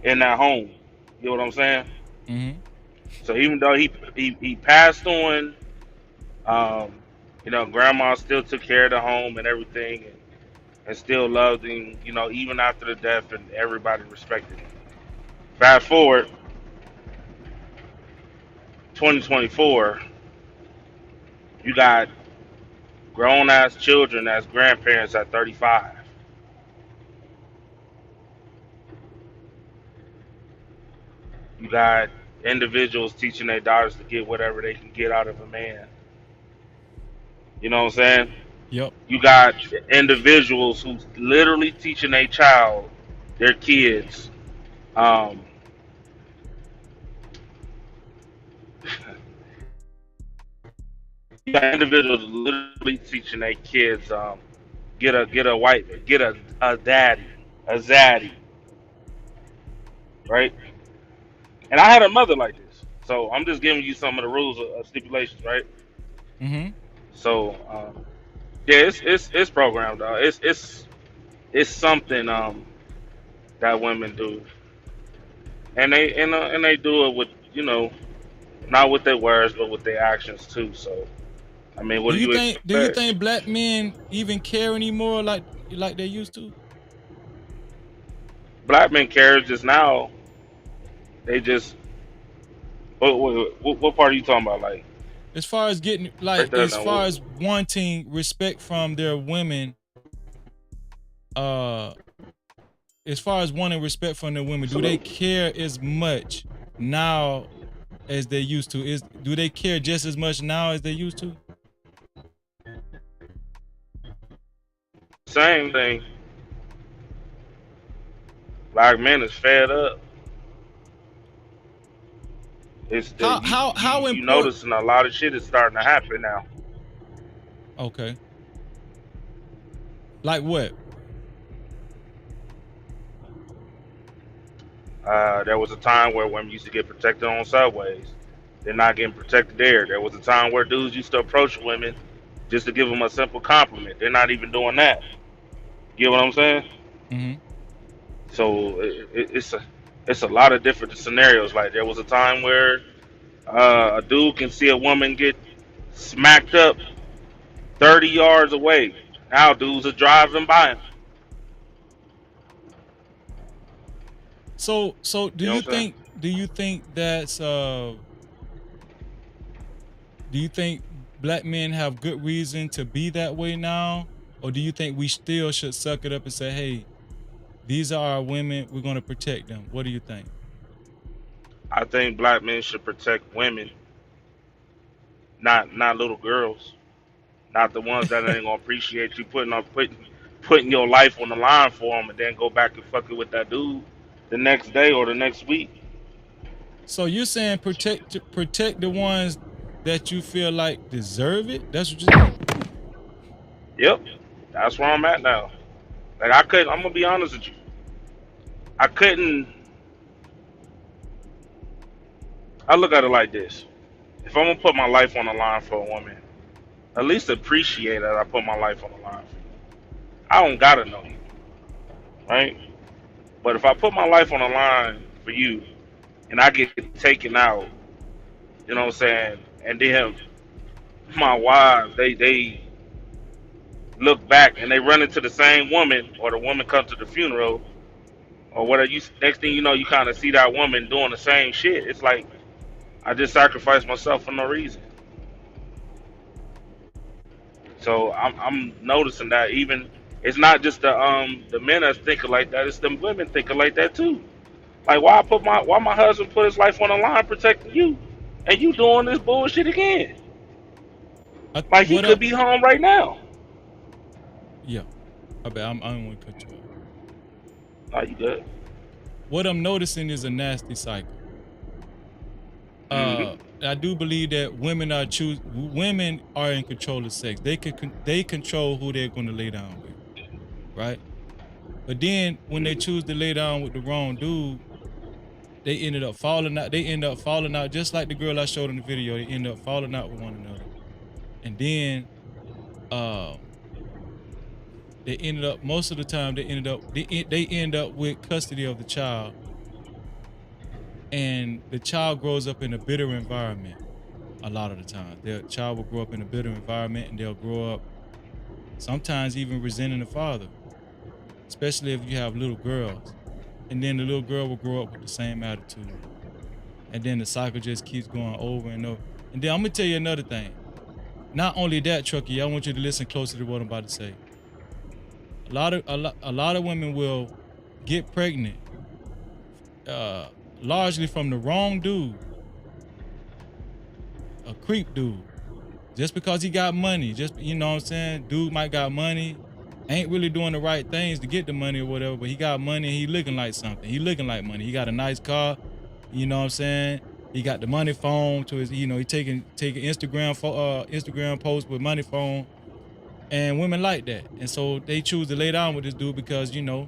in that home. You know what I'm saying? Mm-hmm. So even though he passed on, you know, grandma still took care of the home and everything, and still loved him, you know, even after the death, and everybody respected him. Fast forward, 2024, you got grown ass children as grandparents at 35. You got individuals teaching their daughters to get whatever they can get out of a man. You know what I'm saying? Yep. You got individuals who's literally teaching their child, their kids, you got individuals literally teaching their kids, get a daddy, a zaddy, right? And I had a mother like this, so I'm just giving you some of the rules of stipulations, right? Mm-hmm. So, yeah, it's programmed, dog. It's something that women do, and they do it with, you know, not with their words but with their actions too. So, I mean, what do you expect? Do you think black men even care anymore like they used to? Black men care just now. They just what part are you talking about? Like, as far as getting as wanting respect from their women, as far as wanting respect from their women, do they care as much now as they used to? Do they care just as much now as they used to? Same thing. Black men is fed up. It's the How you important? noticing a lot of shit is starting to happen now. Okay. Like what? There was a time where women used to get protected on subways. They're not getting protected there. There was a time where dudes used to approach women just to give them a simple compliment. They're not even doing that. You get what I'm saying? Mm-hmm. So it's a lot of different scenarios. Like there was a time where a dude can see a woman get smacked up 30 yards away. Now dudes are driving by him. So You know what I'm saying? do you think that's do you think black men have good reason to be that way now? Or do you think we still should suck it up and say, hey, these are our women, we're gonna protect them? What do you think? I think black men should protect women, not little girls, not the ones that ain't gonna appreciate you putting your life on the line for them, and then go back and fuck it with that dude the next day or the next week. So you're saying protect the ones that you feel like deserve it? That's what you're saying? Yep, that's where I'm at now. Like I couldn't. I'm gonna be honest with you. I couldn't. I look at it like this: if I'm gonna put my life on the line for a woman, at least appreciate that I put my life on the line for you. I don't gotta know you, right? But if I put my life on the line for you and I get taken out, you know what I'm saying? And then my wives, they look back and they run into the same woman, or the woman comes to the funeral, or whatever. You next thing you know, you kind of see that woman doing the same shit. It's like I just sacrificed myself for no reason. So I'm noticing that even it's not just the men that's thinking like that; it's the women thinking like that too. Like why my husband put his life on the line protecting you, and you doing this bullshit again? Like he could be home right now. Yeah. I don't want to cut you off. Nah, you good. What I'm noticing is a nasty cycle. I do believe that women are in control of sex. They control who they're going to lay down with, right? But then when they choose to lay down with the wrong dude, they ended up falling out. They end up falling out just like the girl I showed in the video. They end up falling out with one another, and then they ended up most of the time they end up with custody of the child, and the child grows up in a bitter environment. A lot of the time, their child will grow up in a bitter environment, and they'll grow up sometimes even resenting the father, especially if you have little girls. And then the little girl will grow up with the same attitude. And then the cycle just keeps going over and over. And then I'm gonna tell you another thing. Not only that, Truckee, I want you to listen closely to what I'm about to say. A lot of women will get pregnant largely from the wrong dude. A creep dude. Just because he got money, just, you know what I'm saying? Dude might got money, ain't really doing the right things to get the money or whatever, but he got money and he looking like something. He looking like money. He got a nice car, you know what I'm saying? He got the money phone to his, you know, he taking Instagram posts with money phone, and women like that. And so they choose to lay down with this dude because, you know,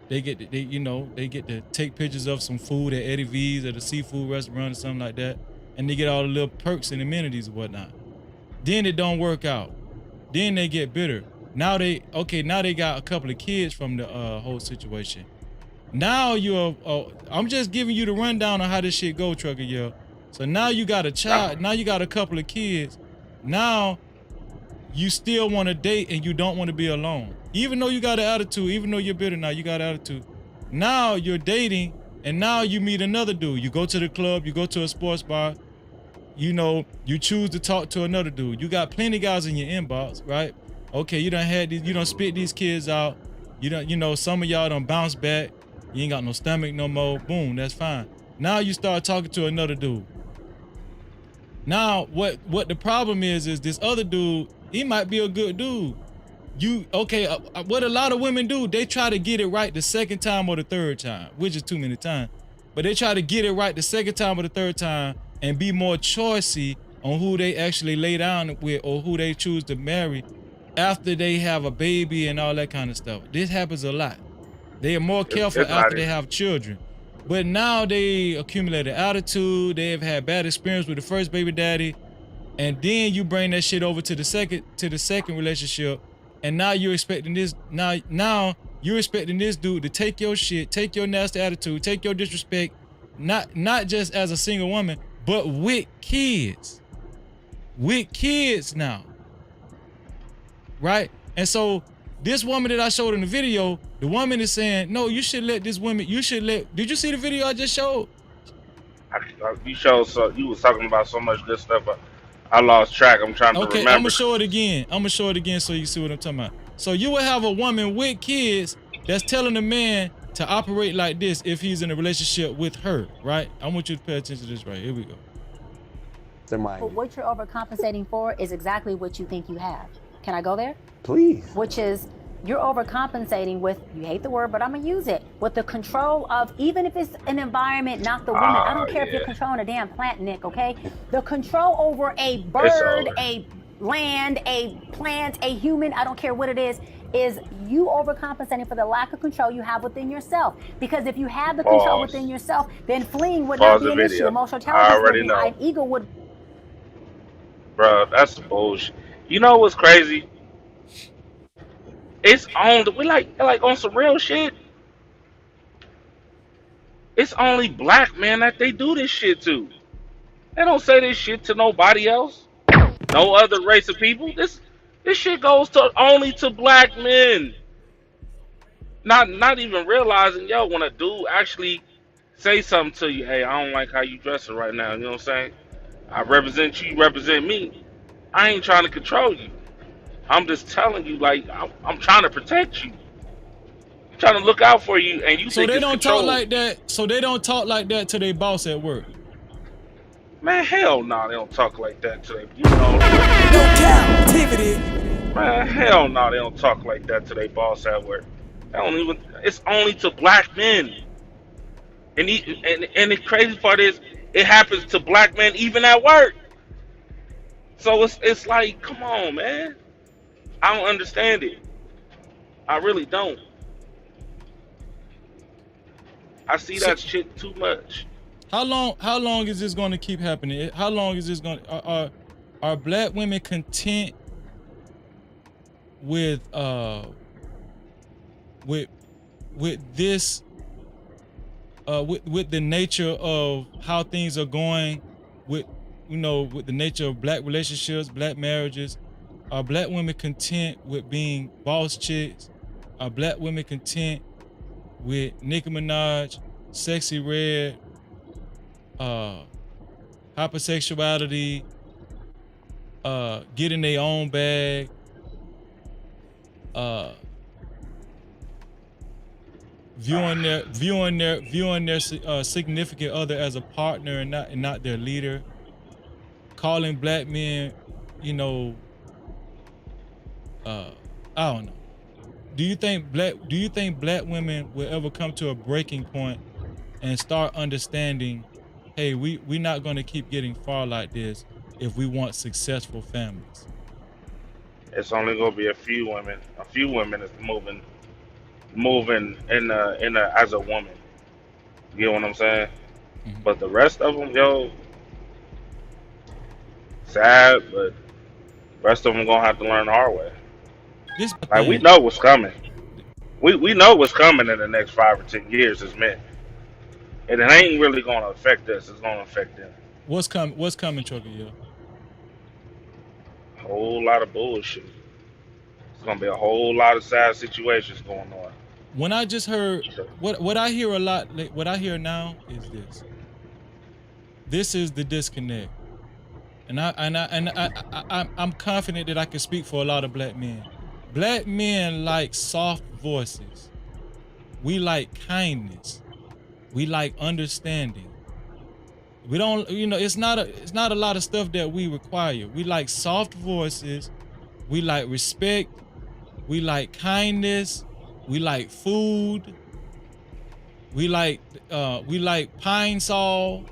they get to take pictures of some food at Eddie V's at a seafood restaurant or something like that, and they get all the little perks and amenities and whatnot. Then it don't work out. Then they get bitter. Now they got a couple of kids from the whole situation. Now I'm just giving you the rundown on how this shit go, Trucker, yo. So now you got a child, now you got a couple of kids. Now you still want to date and you don't want to be alone. Even though you got an attitude, even though you're bitter now, you got an attitude. Now you're dating and now you meet another dude. You go to the club, you go to a sports bar, you know, you choose to talk to another dude. You got plenty of guys in your inbox, right? Okay, you done spit these kids out. You know, some of y'all done bounce back. You ain't got no stomach no more. Boom, that's fine. Now you start talking to another dude. Now, what the problem is this other dude, he might be a good dude, what a lot of women do, they try to get it right the second time or the third time, which is too many times. But they try to get it right the second time or the third time and be more choicey on who they actually lay down with or who they choose to marry after they have a baby and all that kind of stuff. This happens a lot. They are more careful it's after they have children. But now they accumulated attitude, they've had bad experience with the first baby daddy, and then you bring that shit over to the second relationship, and now you're expecting this now you're expecting this dude to take your shit, take your nasty attitude, take your disrespect, not just as a single woman, but with kids. With kids now. Right? And so this woman that I showed in the video, the woman is saying, no, you should let this woman, did you see the video I just showed? You showed, so you was talking about so much good stuff. I lost track. I'm trying to remember. Okay, I'm gonna show it again so you can see what I'm talking about. So you will have a woman with kids that's telling a man to operate like this if he's in a relationship with her, right? I want you to pay attention to this right here. We go. But what you're overcompensating for is exactly what you think you have. Can I go there? Please. Which is, you're overcompensating with, you hate the word, but I'm gonna use it, with the control of, even if it's an environment, not the woman. I don't care if you're controlling a damn plant, Nick, okay? The control over a bird, a land, a plant, a human, I don't care what it is you overcompensating for the lack of control you have within yourself. Because if you have the control within yourself, then fleeing would not be an issue. Emotional intelligence would be high, ego would. Bro, that's bullshit. You know what's crazy? It's on. We like on some real shit. It's only black men that they do this shit to. They don't say this shit to nobody else. No other race of people. This shit goes to only to black men. Not even realizing, yo, when a dude actually say something to you, hey, I don't like how you dressing right now. You know what I'm saying? I represent you, you represent me. I ain't trying to control you. I'm just telling you, like, I'm trying to protect you. I'm trying to look out for you, and you so think they it's don't control. talk like that. So they don't talk like that to their boss at work. Man, hell no, they don't talk like that to their, you know. No Cap-tivity. Man, hell no, they don't talk like that to their boss at work. They don't even. It's only to black men. And the crazy part is, it happens to black men even at work. So it's like, come on, man. I don't understand it. I really don't. I see that shit too much. How long is this going to keep happening? How long is this going to, are black women content with this with the nature of how things are going, with with the nature of black relationships, black marriages? Are black women content with being boss chicks? Are black women content with Nicki Minaj, Sexy Red, hypersexuality, getting their own bag, viewing their significant other as a partner and not their leader, calling black men, I don't know. Do you think black women will ever come to a breaking point and start understanding, hey, we're not going to keep getting far like this if we want successful families? It's only going to be a few women. A few women is moving in as a woman. You know what I'm saying? Mm-hmm. But the rest of them, yo, sad, but the rest of them gonna have to learn the hard way. Like, we know what's coming. We know what's coming in the next 5 or 10 years as men, and it ain't really gonna affect us. It's gonna affect them. What's coming, Trucker? Yo? A whole lot of bullshit. It's gonna be a whole lot of sad situations going on. When I just heard what I hear a lot, like, what I hear now is this. This is the disconnect, and I'm confident that I can speak for a lot of black men. Black men like soft voices. We like kindness. We like understanding. We don't, it's not a lot of stuff that we require. We like soft voices. We like respect. We like kindness. We like food. We like pine sol.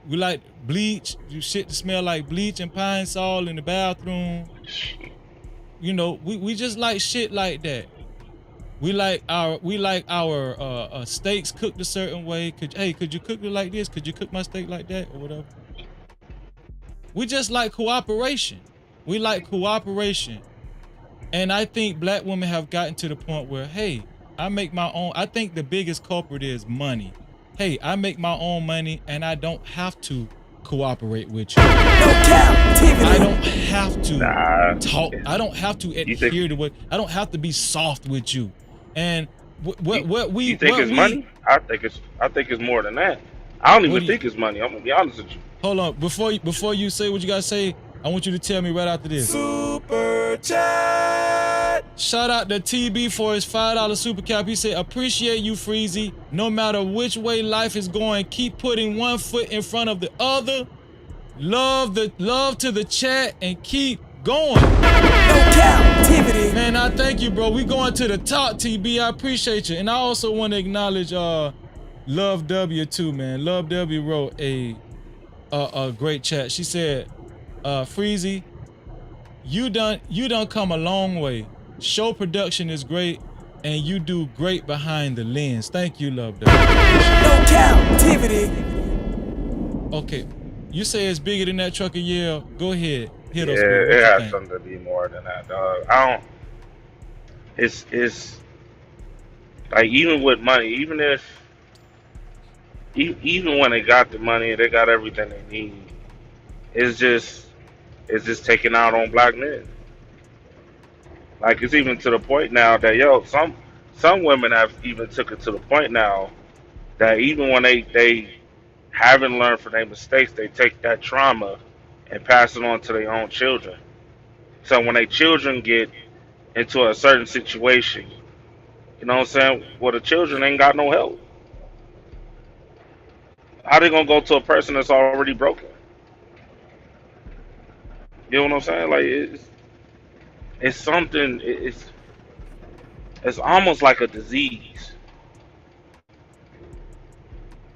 We like bleach. You shit to smell like bleach and pine sol in the bathroom. You know, we just like shit like that. We like our steaks cooked a certain way. Could you cook it like this? Could you cook my steak like that or whatever? We just like cooperation. We like cooperation. And I think black women have gotten to the point where, hey, I make my own. I think the biggest culprit is money. Hey, I make my own money and I don't have to cooperate with you. I don't have to talk. I don't have to adhere to what. I don't have to be soft with you. And you think it's money? I think it's more than that. I don't even think it's money. I'm gonna be honest with you. Hold on, before you say what you gotta say, I want you to tell me right after this. Super chat. Shout out to TB for his $5 super cap. He said, appreciate you, Freezy. No matter which way life is going, keep putting one foot in front of the other. Love to the chat and keep going. No Cap-tivity. Man, I thank you, bro. We going to the top, TB. I appreciate you. And I also want to acknowledge Love W too, man. Love W wrote a great chat. She said, Freezy, you done come a long way. Show production is great, and you do great behind the lens. Thank you, Love W. No Cap-tivity. Okay, you say it's bigger than that trucker yell. Go ahead, hit us. Yeah, it has something to be more than that, dog. I don't. It's like even with money, even when they got the money, they got everything they need. It's just taking out on black men. Like it's even to the point now that some women have even took it to the point now that even when they haven't learned from their mistakes, they take that trauma and pass it on to their own children. So when their children get into a certain situation, you know what I'm saying? Well, the children ain't got no help. How they gonna go to a person that's already broken? You know what I'm saying? Like it's something. It's almost like a disease.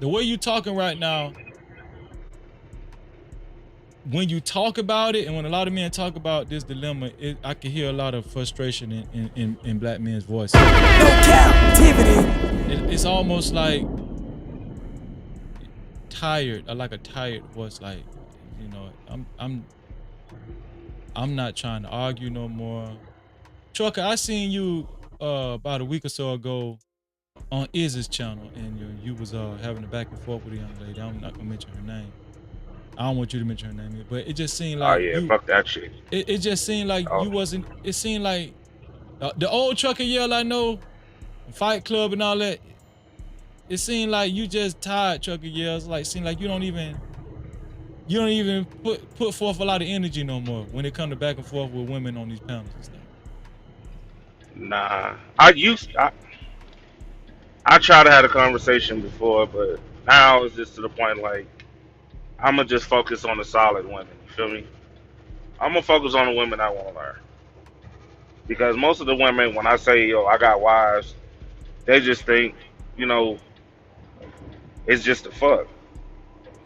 The way you talking right now, when you talk about it, and when a lot of men talk about this dilemma, I can hear a lot of frustration in black men's voices. No Cap-tivity. It's almost like tired, like a tired voice. Like, you know, I'm not trying to argue no more. Trucker, I seen you about a week or so ago on Iz's channel, and you was having a back and forth with a young lady. I'm not gonna mention her name. I don't want you to mention her name, but it just seemed like fuck that shit. It just seemed like you wasn't. It seemed like the old trucker yell I know, Fight Club and all that. It seemed like you just tired trucker yells. Like seemed like you don't even put forth a lot of energy no more when it come to back and forth with women on these panels and stuff. Nah, I tried to have a conversation before, but now it's just to the point like I'm gonna just focus on the solid women. You feel me? I'm gonna focus on the women I want to learn, because most of the women, when I say yo I got wives, they just think, you know, it's just a fuck.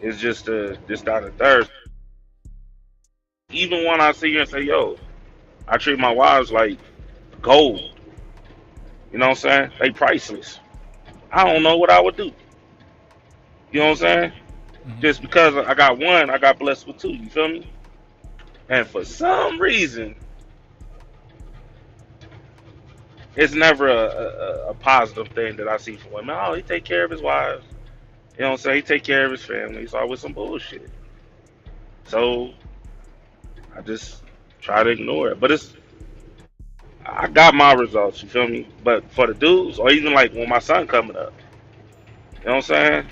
It's just this, that, and third. Even when I see her and say yo, I treat my wives like gold. You know what I'm saying? They priceless. I don't know what I would do. You know what I'm saying? Just because I got one, I got blessed with two. You feel me? And for some reason, it's never a positive thing that I see from women. Oh, he take care of his wives. You know what I'm saying? He take care of his family. It's always some bullshit. So I just try to ignore it. But I got my results. You feel me? But for the dudes, or even like when my son coming up, you know what I'm saying?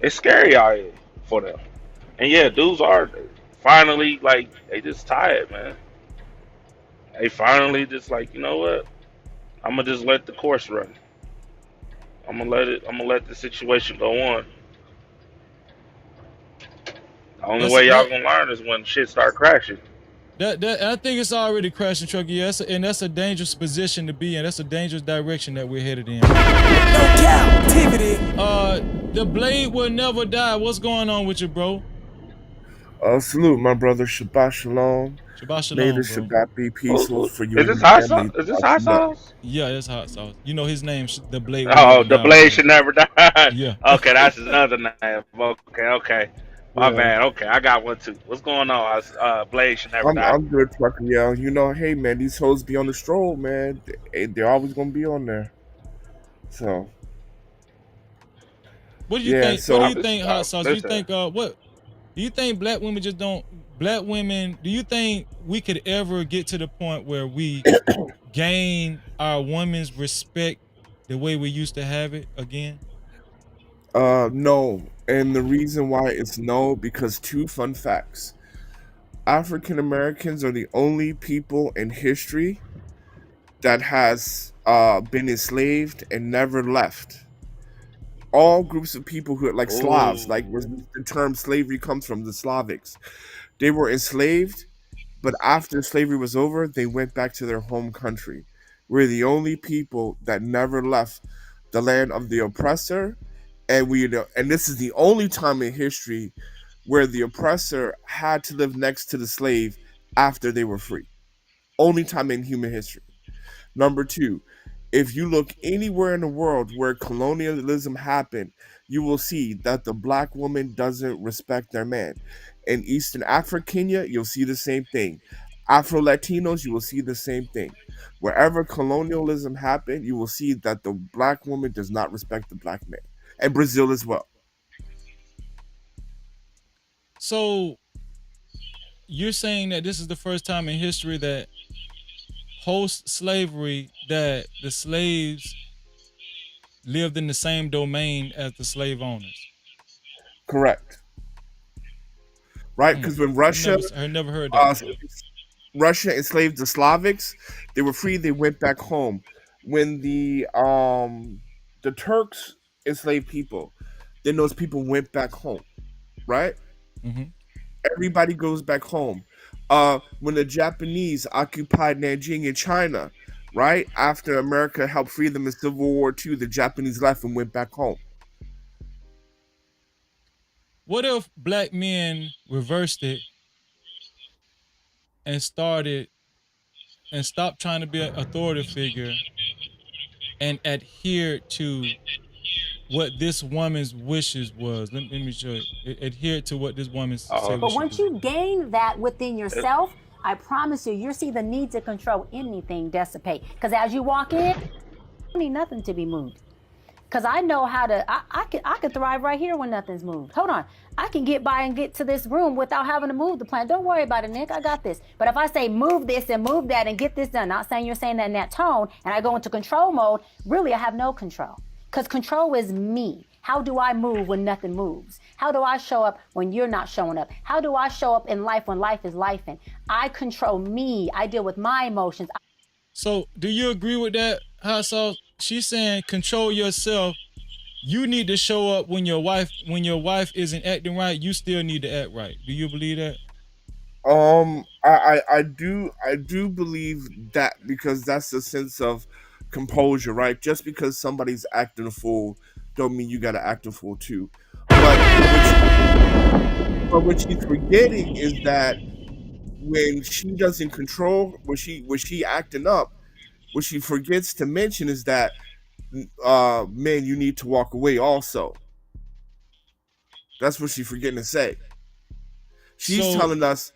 It's scary out here for them. And yeah, dudes are finally like they just tired, man. They finally just like, you know what? I'm gonna just let the course run. I'm gonna let the situation go on. The only way y'all gonna learn is when shit start crashing. That I think it's already crashing, Truckee. Yes, and that's a dangerous position to be in. That's a dangerous direction that we're headed in. No Cap-tivity. The blade will never die. What's going on with you, bro? Salute, my brother. Shabbat shalom. Shabbat May the shalom, bro. Shabbat be peaceful for you Is and this your hot sauce? family. Is this hot sauce? Yeah, it's hot sauce. You know his name, the blade will Oh, never the die, my blade man. should never die. Yeah. Okay, that's his other name. Okay, okay. My Yeah. bad. Okay, I got one too. What's going on? Blade should never die. I'm good, trucker. Yeah, you know, hey man, these hoes be on the stroll, man. They're always gonna be on there. So What do you yeah, think? What do so you think, hot sauce? Do you Listen, think what? Do you think black women just don't? Black women. Do you think we could ever get to the point where we gain our women's respect the way we used to have it again? no. And the reason why it's no, because two fun facts. African Americans are the only people in history that has been enslaved and never left. All groups of people who are like Slavs, like where oh, the term slavery comes from, the Slavics. They were enslaved, but after slavery was over, they went back to their home country. We're the only people that never left the land of the oppressor, and this is the only time in history where the oppressor had to live next to the slave after they were free. Only time in human history. Number two, if you look anywhere in the world where colonialism happened, you will see that the black woman doesn't respect their man. In Eastern Africa, you'll see the same thing. Afro Latinos, you will see the same thing. Wherever colonialism happened, you will see that the black woman does not respect the black man. And Brazil as well. So you're saying that this is the first time in history that post slavery that the slaves lived in the same domain as the slave owners. Correct. Right? Because when I never heard that before. Russia enslaved the Slavics, they were free, they went back home. When the Turks enslaved people, then those people went back home, right? Mm-hmm. Everybody goes back home. When the Japanese occupied Nanjing in China, right? After America helped free them in Civil War II, the Japanese left and went back home. What if black men reversed it and stopped trying to be an authority figure and adhered to what this woman's wishes was? Let me show you. Adhere to what this woman say we But should once do. you gain that within yourself, I promise you, you'll see the need to control anything dissipate. Because as you walk in, I need nothing to be moved. Because I know how to, I can thrive right here when nothing's moved. Hold on. I can get by and get to this room without having to move the plant. Don't worry about it, Nick. I got this. But if I say move this and move that and get this done, not saying you're saying that in that tone, and I go into control mode, really I have no control. Because control is me. How do I move when nothing moves? How do I show up when you're not showing up? How do I show up in life when life is lifing? I control me. I deal with my emotions. So do you agree with that, Hot Sauce? She's saying control yourself. You need to show up when your wife isn't acting right. You still need to act right. Do you believe that? I do believe that, because that's a sense of composure, right? Just because somebody's acting a fool don't mean you gotta act a fool too. But what she's forgetting is that when she doesn't control, when she acting up, what she forgets to mention is that man, you need to walk away also. That's what she's forgetting to say. She's telling us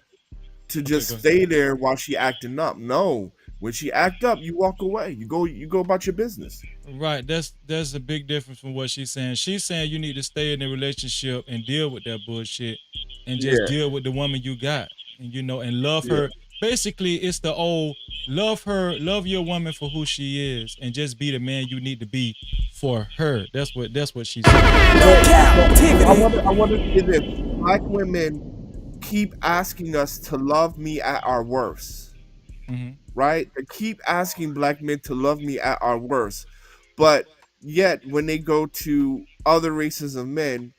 to just stay there while she acting up. No, when she act up, you walk away. You go about your business. Right. That's a big difference from what she's saying. She's saying you need to stay in the relationship and deal with that bullshit and just deal with the woman you got. And and love her. Basically, it's the old love your woman for who she is and just be the man you need to be for her. That's what she's saying. I want to say this. Black women keep asking us to love me at our worst. Mm-hmm. Right? They keep asking black men to love me at our worst. But yet when they go to other races of men,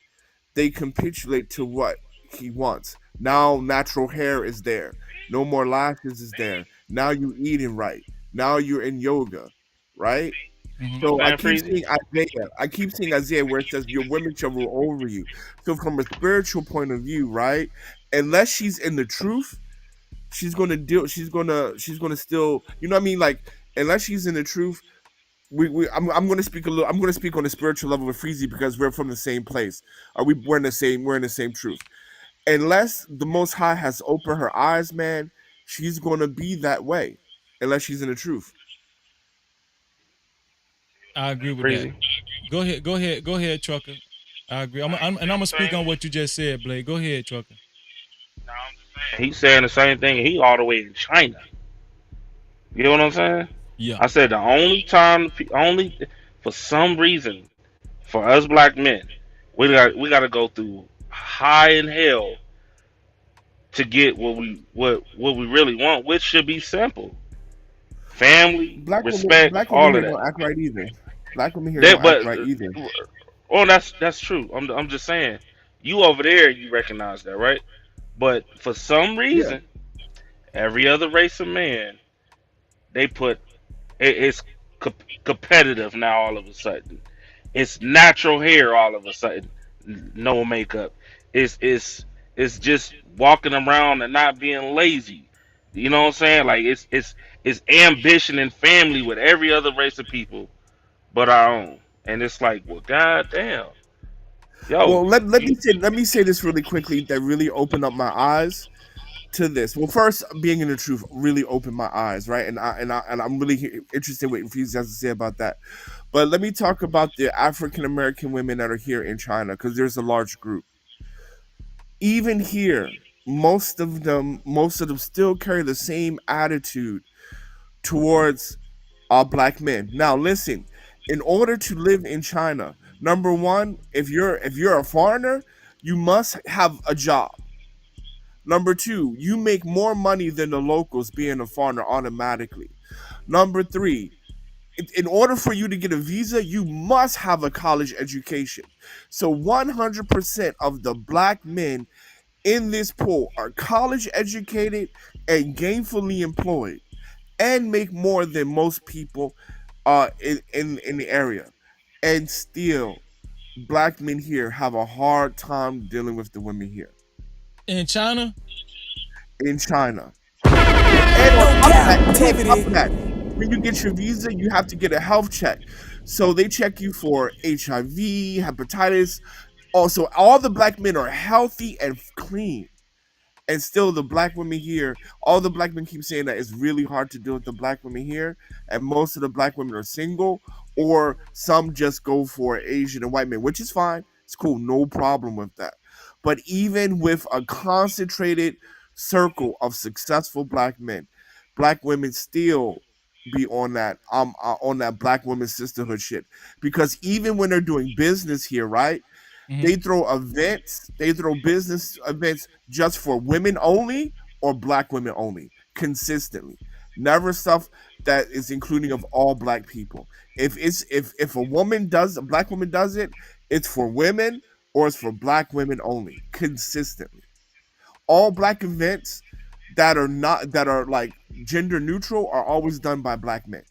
they capitulate to what he wants. Now natural hair is there. No more lashes is there. Now you eating right. Now you're in yoga, right? I'm So I saying, keep Freezy. seeing Isaiah. I keep seeing Isaiah where it says your women shall rule over you. So from a spiritual point of view, right? Unless she's in the truth, she's gonna deal. She's gonna still. You know what I mean? Like unless she's in the truth, I'm gonna speak a little. I'm gonna speak on a spiritual level with Freezy because we're from the same place. We're in the same truth. Unless the Most High has opened her eyes, man, she's gonna be that way. Unless she's in the truth. I agree with that. Freezy. Go ahead, Trucker. I agree. And I'm gonna speak on what you just said, Blake. Go ahead, Trucker. He's saying the same thing. He all the way in China. You know what I'm saying? Yeah. I said the only time, only for some reason, for us black men, we got to go through high in hell to get what we really want, which should be simple: family, respect, Black women all of here that. don't act right either. Black women here That, don't act but right either. oh, that's true. I'm just saying, you over there, you recognize that, right? But for some Yeah. reason, every other race of man, they put it's competitive now. All of a sudden, it's natural hair. All of a sudden, no makeup. It's just walking around and not being lazy. You know what I'm saying? Like it's ambition and family with every other race of people but our own. And it's like, well, goddamn, yo, Well, let me say this really quickly that really opened up my eyes to this. Well, first, being in the truth really opened my eyes, right? And I'm really interested in what Infuse has to say about that. But let me talk about the African American women that are here in China because there's a large group. Even here, most of them still carry the same attitude towards black men. Now, listen, in order to live in China, number one, if you're a foreigner, you must have a job. Number two, you make more money than the locals being a foreigner automatically. Number three, in order for you to get a visa, you must have a college education. So 100% of the black men in this pool are college educated and gainfully employed and make more than most people in the area. And still, black men here have a hard time dealing with the women here. In China? In China. And on top of that, when you get your visa, you have to get a health check. So they check you for HIV, hepatitis. Also, all the black men are healthy and clean. And still, the black women here, all the black men keep saying that it's really hard to deal with the black women here. And most of the black women are single, or some just go for Asian and white men, which is fine. It's cool. No problem with that. But even with a concentrated circle of successful black men, black women still be on that black women sisterhood shit. Because even when they're doing business here, right? They throw business events just for women only or black women only, consistently. Never stuff that is including of all black people. If a black woman does it, it's for women or it's for black women only, consistently. All black events that are like gender neutral are always done by black men.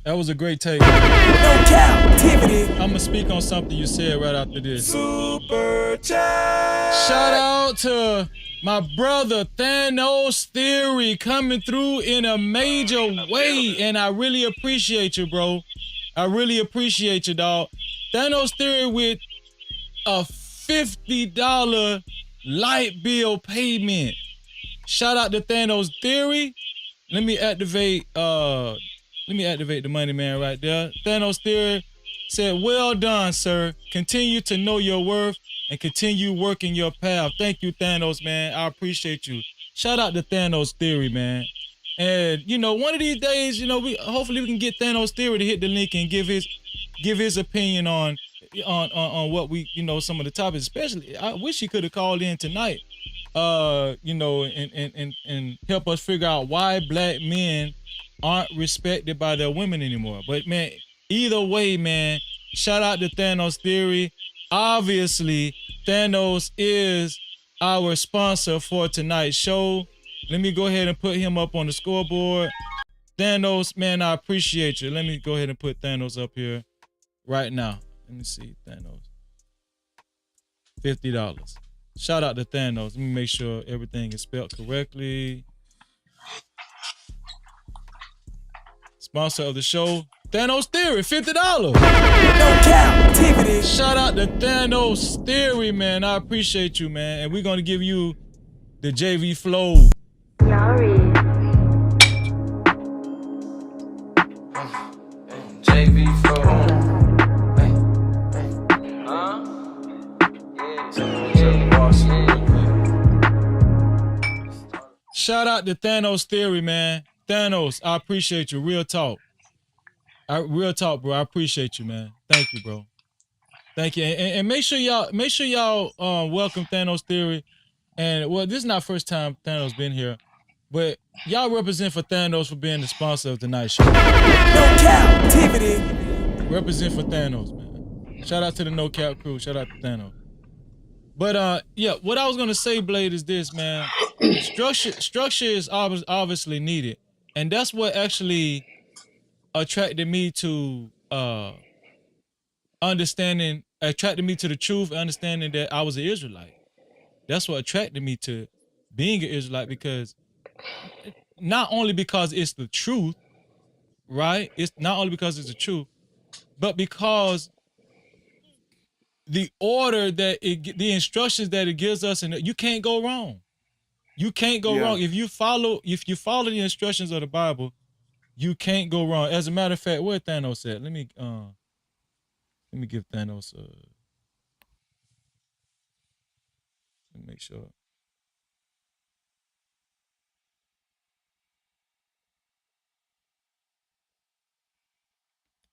That was a great take. No Cap-tivity. I'm gonna speak on something you said right after this. Super chat. Shout out to my brother Thanos Theory coming through in a major way, and I really appreciate you, bro. I really appreciate you, dog. Thanos Theory with a $50 light bill payment. Shout out to Thanos Theory. Let me activate the money man right there. Thanos Theory said, well done, sir. Continue to know your worth and continue working your path. Thank you, Thanos, man. I appreciate you. Shout out to Thanos Theory, man. And, one of these days, hopefully we can get Thanos Theory to hit the link and give his opinion on what we, some of the topics. Especially, I wish he could have called in tonight, and help us figure out why black men aren't respected by their women anymore. But man, either way, man, shout out to Thanos Theory. Obviously, Thanos is our sponsor for tonight's show. Let me go ahead and put him up on the scoreboard. Thanos, man, I appreciate you. Let me go ahead and put Thanos up here right now. Let me see, Thanos. $50. Shout out to Thanos. Let me make sure everything is spelled correctly. Sponsor of the show, Thanos Theory, $50. No Cap-tivity. Shout out to Thanos Theory, man. I appreciate you, man. And we're gonna give you the JV flow. JV flow. Shout out to Thanos Theory, man. Thanos, I appreciate you. Real talk. Real talk, bro. I appreciate you, man. Thank you, bro. Thank you. And make sure y'all welcome Thanos Theory. And well, this is not first time Thanos been here, but y'all represent for Thanos for being the sponsor of tonight's show. No Cap-tivity. Represent for Thanos, man. Shout out to the No Cap crew. Shout out to Thanos. But yeah, what I was gonna say, Blade, is this, man. Structure is obviously needed, and that's what actually attracted me to attracted me to the truth, understanding that I was an Israelite. That's what attracted me to being an Israelite, because not only because it's the truth, right? It's not only because it's the truth, but because the order that the instructions that it gives us, and you can't go wrong. You can't go wrong if you follow the instructions of the Bible. You can't go wrong. As a matter of fact, where Thanos at? Let me give Thanos let me make sure.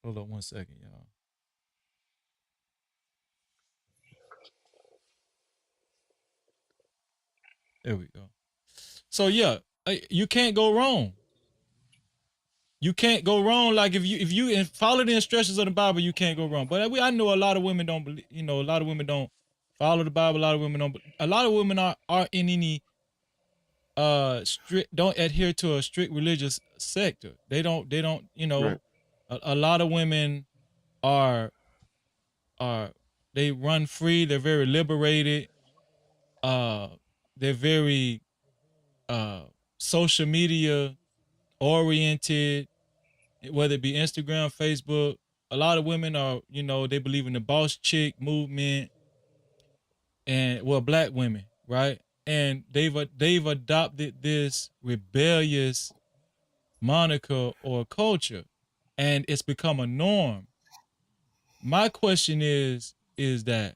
Hold on 1 second, y'all. There we go. So yeah, you can't go wrong. You can't go wrong. Like if you follow the instructions of the Bible, you can't go wrong. But I know a lot of women don't believe. A lot of women don't follow the Bible. A lot of women don't. A lot of women are in any strict, don't adhere to a strict religious sector. They don't. Right. A lot of women are they run free. They're very liberated. They're very social media oriented, whether it be Instagram, Facebook. A lot of women are, they believe in the boss chick movement, and black women, right? And they've adopted this rebellious moniker or culture, and it's become a norm. My question is that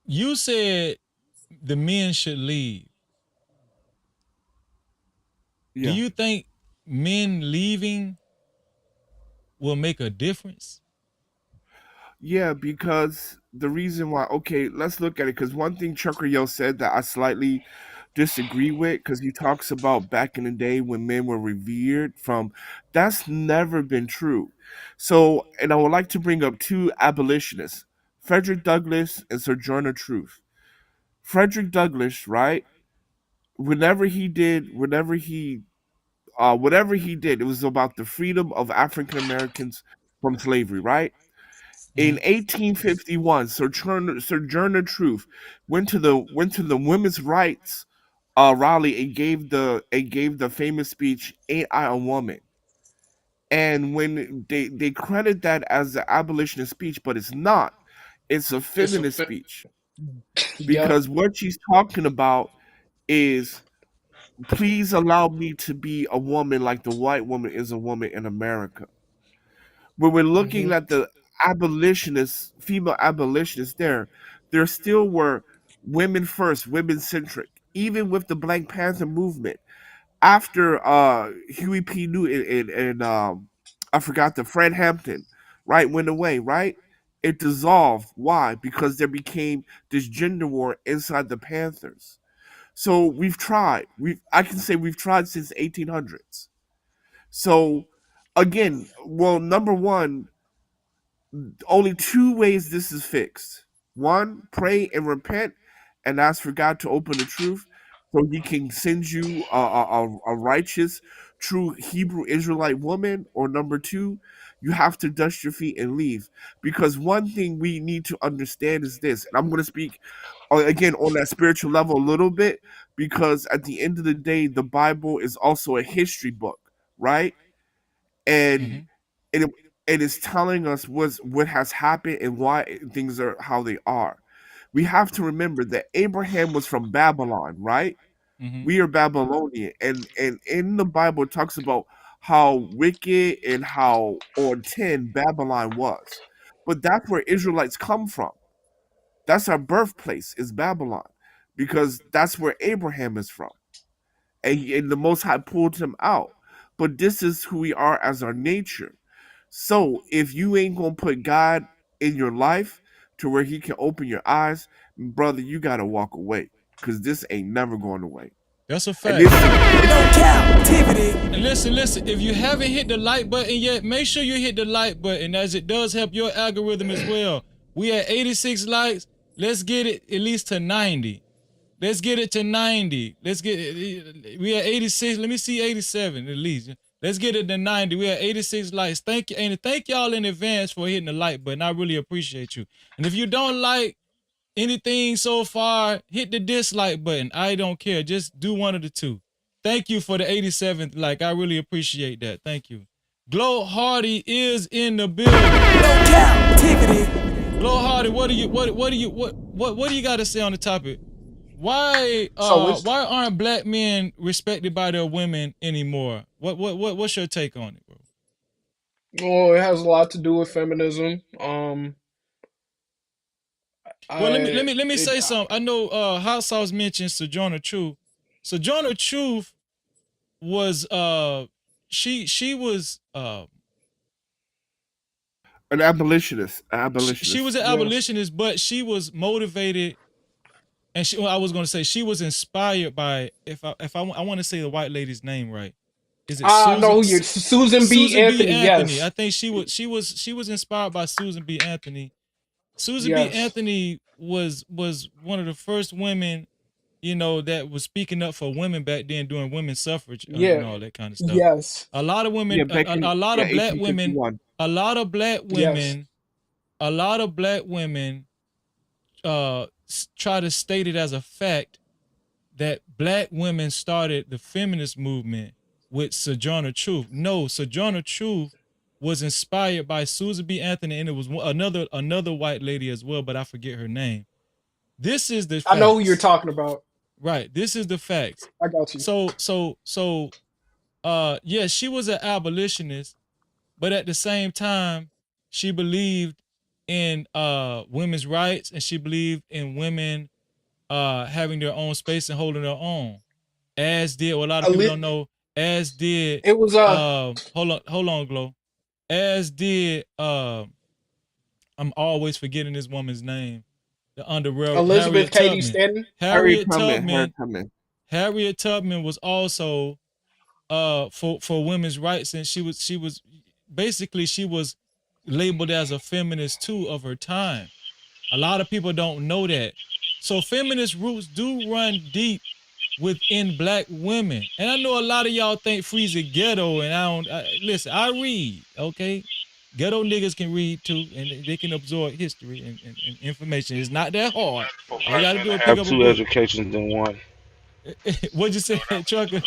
you said the men should leave. Yeah. Do you think men leaving will make a difference? Yeah, because the reason why, okay, let's look at it. Because one thing Chucker Yo said that I slightly disagree with, because he talks about back in the day when men were revered from, that's never been true. So, and I would like to bring up two abolitionists, Frederick Douglass and Sojourner Truth. Frederick Douglass, right? Whatever he did, whatever he did, it was about the freedom of African Americans from slavery, right? In 1851, Sojourner Truth went to the women's rights rally and gave the famous speech, "Ain't I a Woman?" And when they credit that as the abolitionist speech, but it's not. It's a feminist speech, because what she's talking about is, please allow me to be a woman like the white woman is a woman in America. When we're looking at the abolitionists, female abolitionists, there still were women first, women centric. Even with the Black Panther movement, after Huey P. Newton and I forgot, the Fred Hampton, right, went away, right? It dissolved. Why? Because there became this gender war inside the Panthers. So we've tried. I can say we've tried since 1800s. So again, well, number one, only two ways this is fixed. One, pray and repent and ask for God to open the truth so he can send you a righteous, true Hebrew Israelite woman. Or number two, you have to dust your feet and leave. Because one thing we need to understand is this, and I'm going to speak again on that spiritual level a little bit, because at the end of the day, the Bible is also a history book, right? And it it is telling us what has happened and why things are how they are. We have to remember that Abraham was from Babylon, right? We are Babylonian, and in the Bible it talks about how wicked and how on 10 Babylon was. But that's where Israelites come from. That's our birthplace is Babylon, because that's where Abraham is from, and the Most High pulled him out. But this is who we are as our nature. So if you ain't gonna put God in your life to where He can open your eyes, brother, you gotta walk away, because this ain't never going away. That's a And fact. this is And listen, if you haven't hit the like button yet, make sure you hit the like button, as it does help your algorithm as well. We at 86 likes. Let's get it at least to 90. Let's get it to 90. Let's get it. We at 86. Let me see 87 at least. Let's get it to 90. We at 86 likes. Thank you, and thank y'all in advance for hitting the like button. I really appreciate you. And if you don't like anything so far, hit the dislike button. I don't care. Just do one of the two. Thank you for the 87th like. I really appreciate that. Thank you. Glow Hardy is in the building. Glow Hardy, what do you got to say on the topic? Why aren't black men respected by their women anymore? What's your take on it, bro? Well, it has a lot to do with feminism. Well, let me say something. I know Hot Sauce mentioned Sojourner Truth. Sojourner Truth was she was an abolitionist. She was an abolitionist, but she was motivated, and I was going to say she was inspired by, if I want to say the white lady's name right. Is it Susan? No, Susan B. Anthony. Yes. I think she was inspired by Susan B. Anthony. Susan B. Anthony was one of the first women, that was speaking up for women back then, doing women's suffrage and all that kind of stuff. Yes. A lot of women, a lot of black women, a lot of black women try to state it as a fact that black women started the feminist movement with Sojourner Truth. No, Sojourner Truth was inspired by Susan B. Anthony, and it was another white lady as well, but I forget her name. This is the facts. I know who you're talking about. Right. This is the facts. I got you. So yeah, she was an abolitionist, but at the same time, she believed in women's rights, and she believed in women having their own space and holding their own. As did, well, a lot of people don't know, as did it was hold on, Glow. As did I'm always forgetting this woman's name. The underworld, Elizabeth Cady Stanton. Harriet Tubman was also for women's rights, and she was basically, she was labeled as a feminist too of her time. A lot of people don't know that. So feminist roots do run deep within black women. And I know a lot of y'all think Freezy ghetto, and listen, I read, okay? Ghetto niggas can read too, and they can absorb history and information. It's not that hard. All you gotta do is pick Have up a two book. educations than one. What'd you say, Trucker?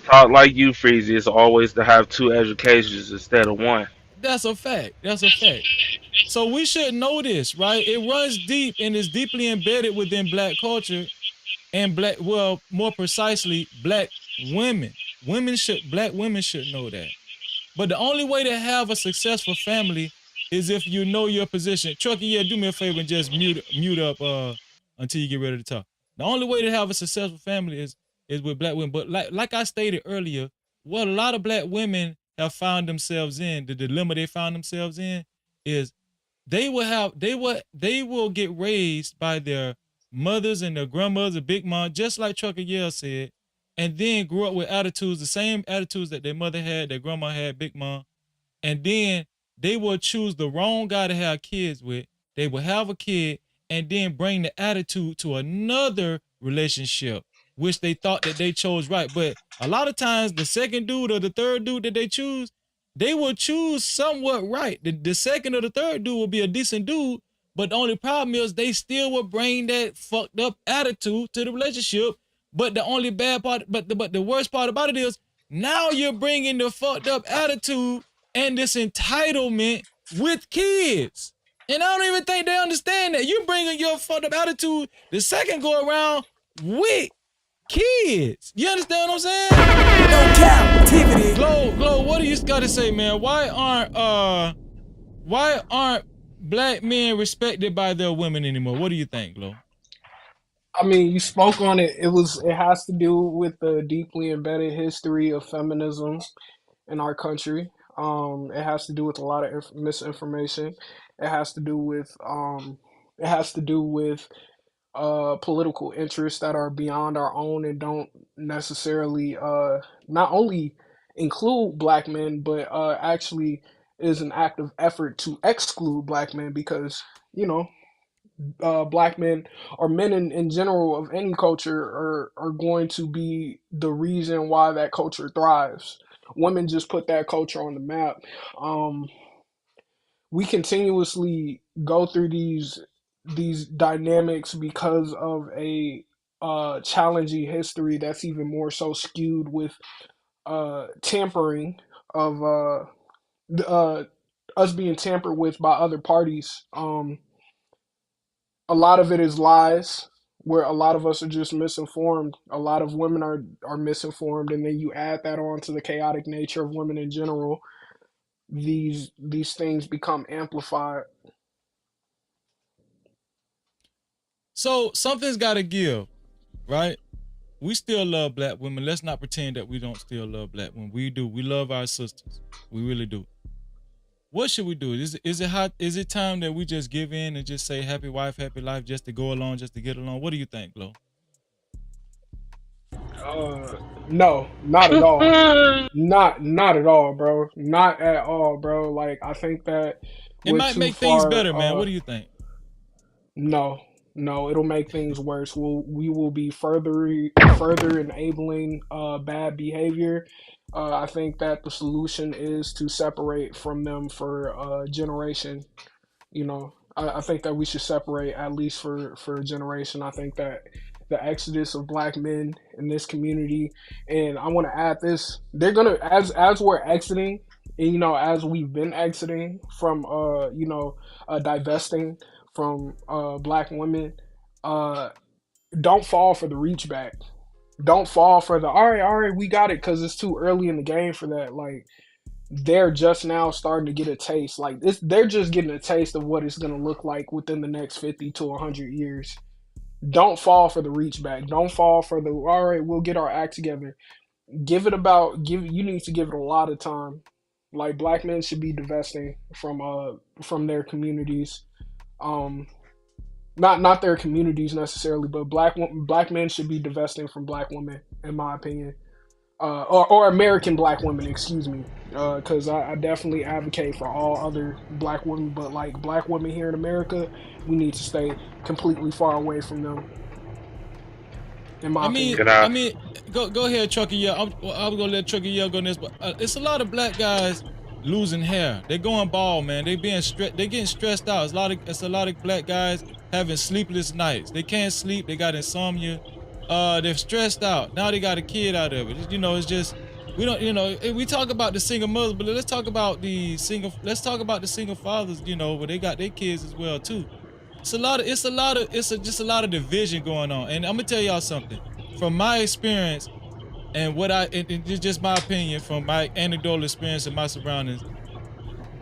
Taught like you, Freezy. It's always to have two educations instead of one. That's a fact. That's a fact. So we should know this, right? It runs deep and is deeply embedded within black culture and more precisely, black women. Black women should know that. But the only way to have a successful family is if you know your position. Trucker, yeah, do me a favor and just mute up until you get ready to talk. The only way to have a successful family is with black women. But like I stated earlier, what a lot of black women have found themselves in, the dilemma they found themselves in, is they will get raised by their mothers and their grandmothers, a big mom, just like Trucker Yell said, and then grew up with attitudes, the same attitudes that their mother had, their grandma had, big mom, and then they will choose the wrong guy to have kids with. They will have a kid and then bring the attitude to another relationship, which they thought that they chose right. But a lot of times, the second dude or the third dude that they choose, they will choose somewhat right. The second or the third dude will be a decent dude, but the only problem is they still will bring that fucked up attitude to the relationship. But the only bad part, but the worst part about it is now you're bringing the fucked up attitude and this entitlement with kids. And I don't even think they understand that. You're bringing your fucked up attitude the second go around with kids. You understand what I'm saying? No Cap-tivity. Glow, what do you got to say, man? Why aren't black men respected by their women anymore? What do you think, Glow? I mean, you spoke on it. It has to do with the deeply embedded history of feminism in our country. It has to do with a lot of misinformation. It has to do with political interests that are beyond our own and don't necessarily not only include black men, but actually is an active effort to exclude black men because black men or men in general of any culture are going to be the reason why that culture thrives. Women just put that culture on the map. We continuously go through these dynamics because of a challenging history that's even more so skewed with tampering of us being tampered with by other parties. A lot of it is lies, where a lot of us are just misinformed. A lot of women are misinformed, and then you add that on to the chaotic nature of women in general. These things become amplified. So something's got to give, right? We still love black women. Let's not pretend that we don't still love black women. We do. We love our sisters. We really do. What should we do? Is it hot? Is it time that we just give in and just say happy wife, happy life, just to go along, just to get along? What do you think, Glo? No, not at all. not at all, bro. Not at all, bro. Like I think that it might make things better, man. What do you think? No, it'll make things worse. We will be further enabling bad behavior. I think that the solution is to separate from them for a generation. I think that we should separate at least for a generation. I think that the exodus of black men in this community, and I want to add this: they're gonna as we're exiting, and as we've been exiting from divesting from black women, don't fall for the reach back. Don't fall for the all right, we got it, because it's too early in the game for that. Like they're just now starting to get a taste. Like they're just getting a taste of what it's gonna look like within the next 50 to 100 years. Don't fall for the reach back. Don't fall for the all right, we'll get our act together. You need to give it a lot of time. Like black men should be divesting from their communities. Not their communities necessarily, but black men should be divesting from black women, in my opinion, or American black women, excuse me, because I definitely advocate for all other black women, but like black women here in America, we need to stay completely far away from them. In my opinion. I mean, go ahead, Trucker. Yeah, I'm gonna let Trucker Yell go on this, but it's a lot of black guys losing hair. They're going bald, man. They're getting stressed out. It's a lot of black guys having sleepless nights. They can't sleep. They got insomnia. They're stressed out. Now they got a kid out of it. It's just we don't. We talk about the single mothers, but let's talk about the single fathers. Where they got their kids as well too. It's just a lot of division going on. And I'm gonna tell y'all something from my experience. And it's just my opinion from my anecdotal experience in my surroundings.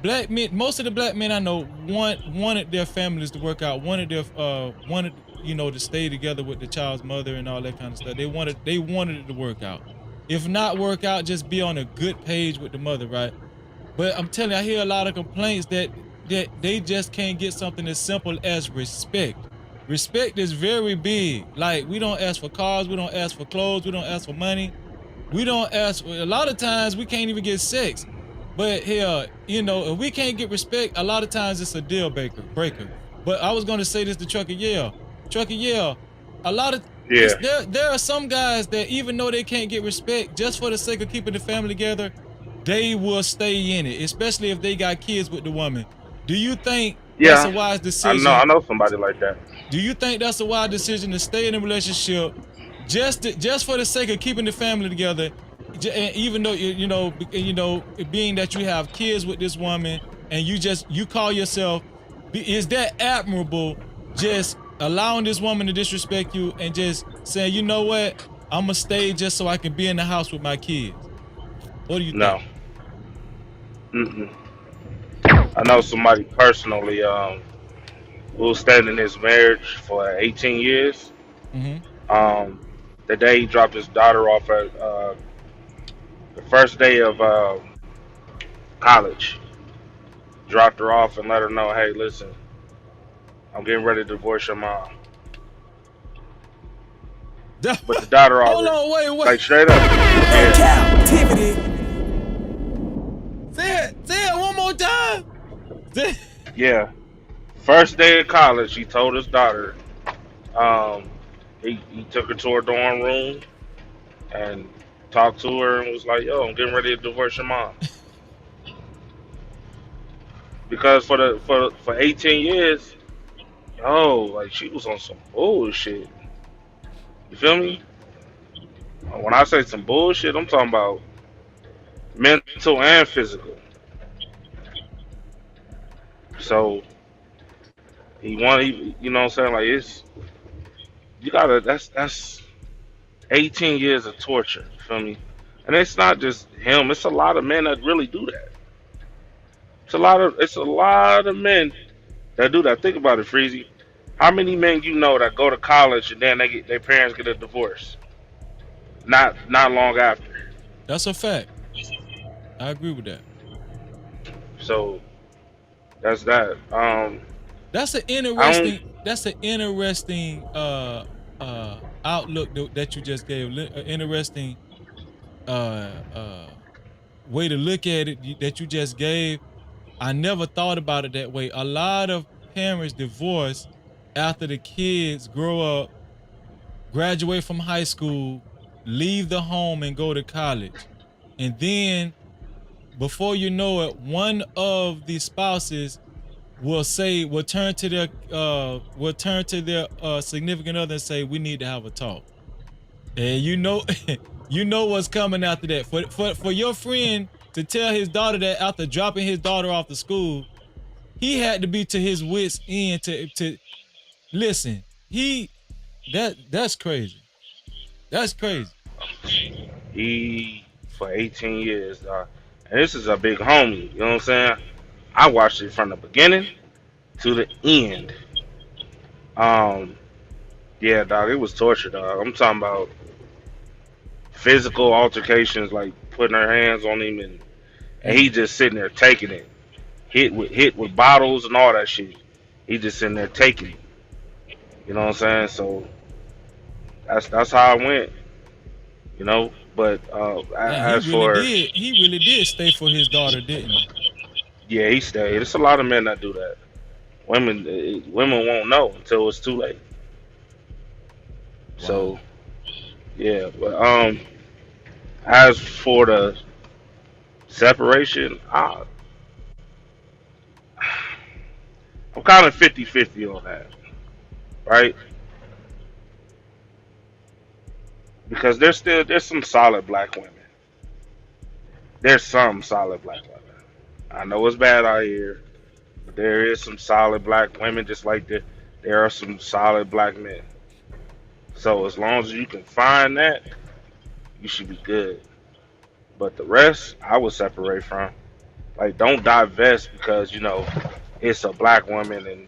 Black men, most of the black men I know wanted their families to work out, wanted to stay together with the child's mother and all that kind of stuff. They wanted it to work out. If not work out, just be on a good page with the mother, right? But I'm telling you, I hear a lot of complaints that they just can't get something as simple as respect. Respect is very big. Like, we don't ask for cars, we don't ask for clothes, we don't ask for money. We don't ask, a lot of times we can't even get sex. But hell, if we can't get respect, a lot of times it's a deal breaker. But I was gonna say this to Trucker Yell. Trucker Yell, a lot of Yeah. there are some guys that even though they can't get respect, just for the sake of keeping the family together, they will stay in it, especially if they got kids with the woman. Do you think that's a Yeah. wise I decision? know somebody like that. Do you think that's a wise decision to stay in a relationship just for the sake of keeping the family together? And even though being that you have kids with this woman and you call yourself, is that admirable? Just allowing this woman to disrespect you and just saying, you know what, I'm gonna stay just so I can be in the house with my kids. What do you No. think? Mm-mm. I know somebody personally who was staying in his marriage for 18 years. Mm-hmm. The day he dropped his daughter off at the first day of college, dropped her off and let her know, hey, listen, I'm getting ready to divorce your mom. But the daughter Hold already, on, wait. like straight up. No Cap-tivity. Say it one more time. Yeah. First day of college, he told his daughter, he took her to her dorm room and talked to her and was like, yo, I'm getting ready to divorce your mom. Because for 18 years, like she was on some bullshit. You feel me? When I say some bullshit, I'm talking about mental and physical. So you know what I'm saying? Like that's 18 years of torture. You feel me? And it's not just him. It's a lot of men that really do that. It's a lot of men that do that. Think about it, Freezy. How many men you know that go to college and then their parents get a divorce? Not long after. That's a fact. I agree with that. So that's that. That's an I don't. interesting outlook that you just gave. Interesting way to look at it that you just gave. I never thought about it that way. A lot of parents divorce after the kids grow up, graduate from high school, leave the home and go to college. And then before you know it, one of the spouses will turn to their significant other and say, we need to have a talk. And you know what's coming after that. For your friend to tell his daughter that after dropping his daughter off to school, he had to be to his wits end to listen. That's crazy. That's crazy. He for 18 years, dog. And this is a big homie. You know what I'm saying? I watched it from the beginning to the end. Um, yeah, dog. It was torture, dog. I'm talking about physical altercations, like putting her hands on him, and he just sitting there taking it, hit with bottles and all that shit. He just sitting there taking it. You know what I'm saying? So that's how it went. You know, but Man, as for he really did stay for his daughter, didn't he? yeah, he stayed. There's a lot of men that do that. Women won't know until it's too late. So yeah, but as for the separation, I'm kind of 50-50 on that, right? Because there's some solid black women. There's some solid black women. I know it's bad out here, but there is some solid black women, just like there are some solid black men. So as long as you can find that, you should be good. But the rest, I would separate from. Like, don't divest because it's a black woman and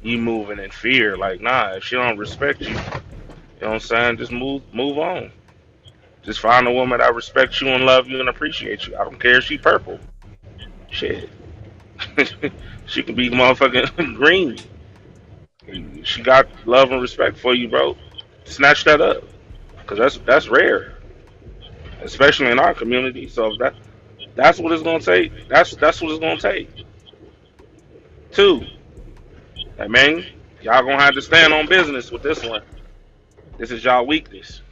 you moving in fear. Like, nah, if she don't respect you, you know what I'm saying? Just move on. Just find a woman that respects you and love you and appreciate you. I don't care if she purple. Shit. She could be motherfucking green. She got love and respect for you, bro. Snatch that up. Cause that's rare. Especially in our community. So That's what it's gonna take. That's what it's gonna take. Two, I mean, y'all gonna have to stand on business with this one. This is y'all weakness.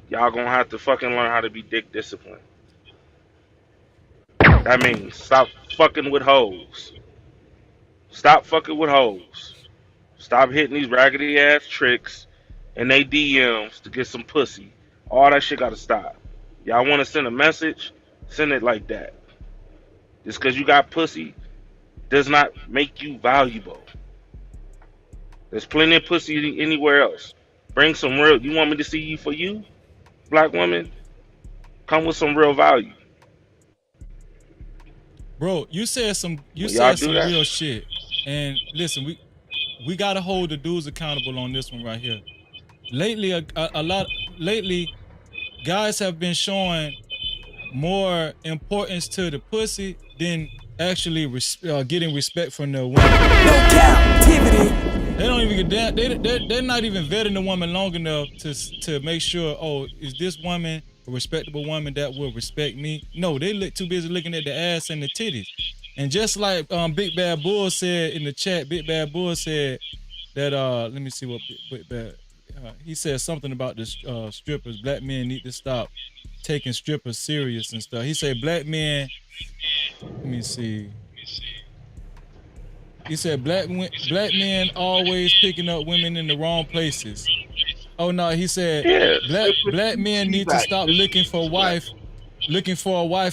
Y'all gonna have to fucking learn how to be dick disciplined. That means stop fucking with hoes. Stop fucking with hoes. Stop hitting these raggedy ass tricks and they DMs to get some pussy. All that shit gotta stop. Y'all wanna send a message? Send it like that. Just cause you got pussy does not make you valuable. There's plenty of pussy anywhere else. Bring some real. You want me to see you for you, black woman? Come with some real value. Bro, you said some When y'all do that, real shit. And listen, we gotta hold the dudes accountable on this one right here. Lately, lately, guys have been showing more importance to the pussy than actually getting respect from the woman. No Cap-tivity. They don't even get that. They're not even vetting the woman long enough to make sure. Oh, is this woman a respectable woman that will respect me? No, they look too busy looking at the ass and the titties. And just like Big Bad Bull said in the chat, Big Bad Bull said that let me see what Big Bad he said something about the strippers. Black men need to stop taking strippers serious and stuff. He said black men. Let me see. He said black men always picking up women in the wrong places. Oh no, he said black men need to stop looking for a wife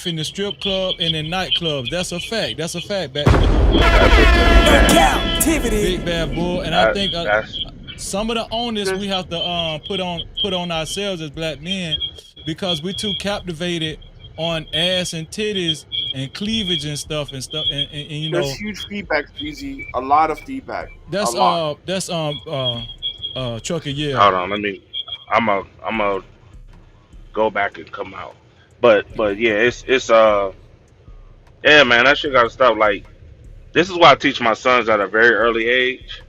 in the strip club and in nightclubs. That's a fact. That's a fact. Back to No Cap-tivity. Big Bad Bull, and I think some of the onus we have to put on ourselves as black men because we're too captivated on ass and titties and cleavage and stuff and you know. There's huge feedback, Breezy. A lot of feedback. That's Trucker, yeah. hold on. I'm a go back and come out. But yeah, it's yeah, man. That shit gotta stop. Like this is why I teach my sons at a very early age.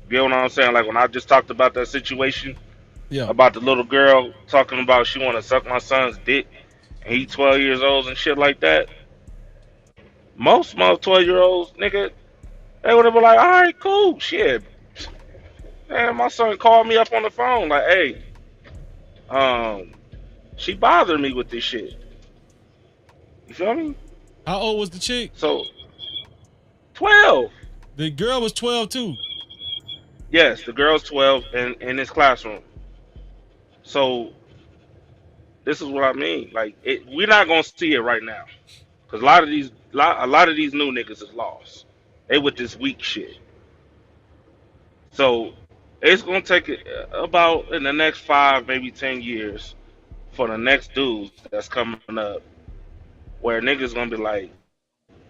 You know what I'm saying? Like when I just talked about that situation, about the little girl talking about she want to suck my son's dick, and he 12 years old and shit like that. Most 12-year-olds, nigga, they would have been like, all right, cool, shit. Man, my son called me up on the phone like, hey, she bothered me with this shit. You feel me? How old was the chick? So, 12. The girl was 12 too. Yes, the girl's 12 in this classroom. So, this is what I mean. Like, we're not gonna see it right now, cause a lot of these new niggas is lost. They with this weak shit. So, it's gonna take about in the next 5, maybe 10 years for the next dudes that's coming up, where niggas gonna be like,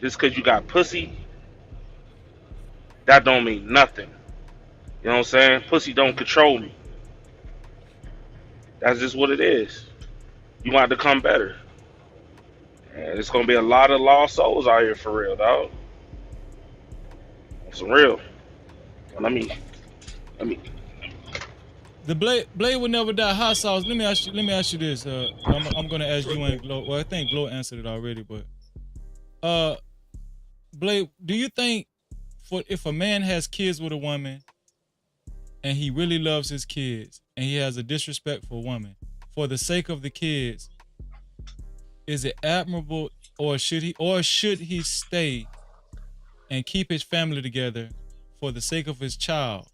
just cause you got pussy, that don't mean nothing. You know what I'm saying? Pussy don't control me. That's just what it is. You want to come better. And it's gonna be a lot of lost souls out here for real, dog. Some real. Let me. The blade will never die. Hot sauce. Let me ask you this. I'm gonna ask you and Glow. Well, I think Glow answered it already, but Blade, do you think if a man has kids with a woman and he really loves his kids and he has a disrespectful woman for the sake of the kids, is it admirable or should he stay and keep his family together for the sake of his child,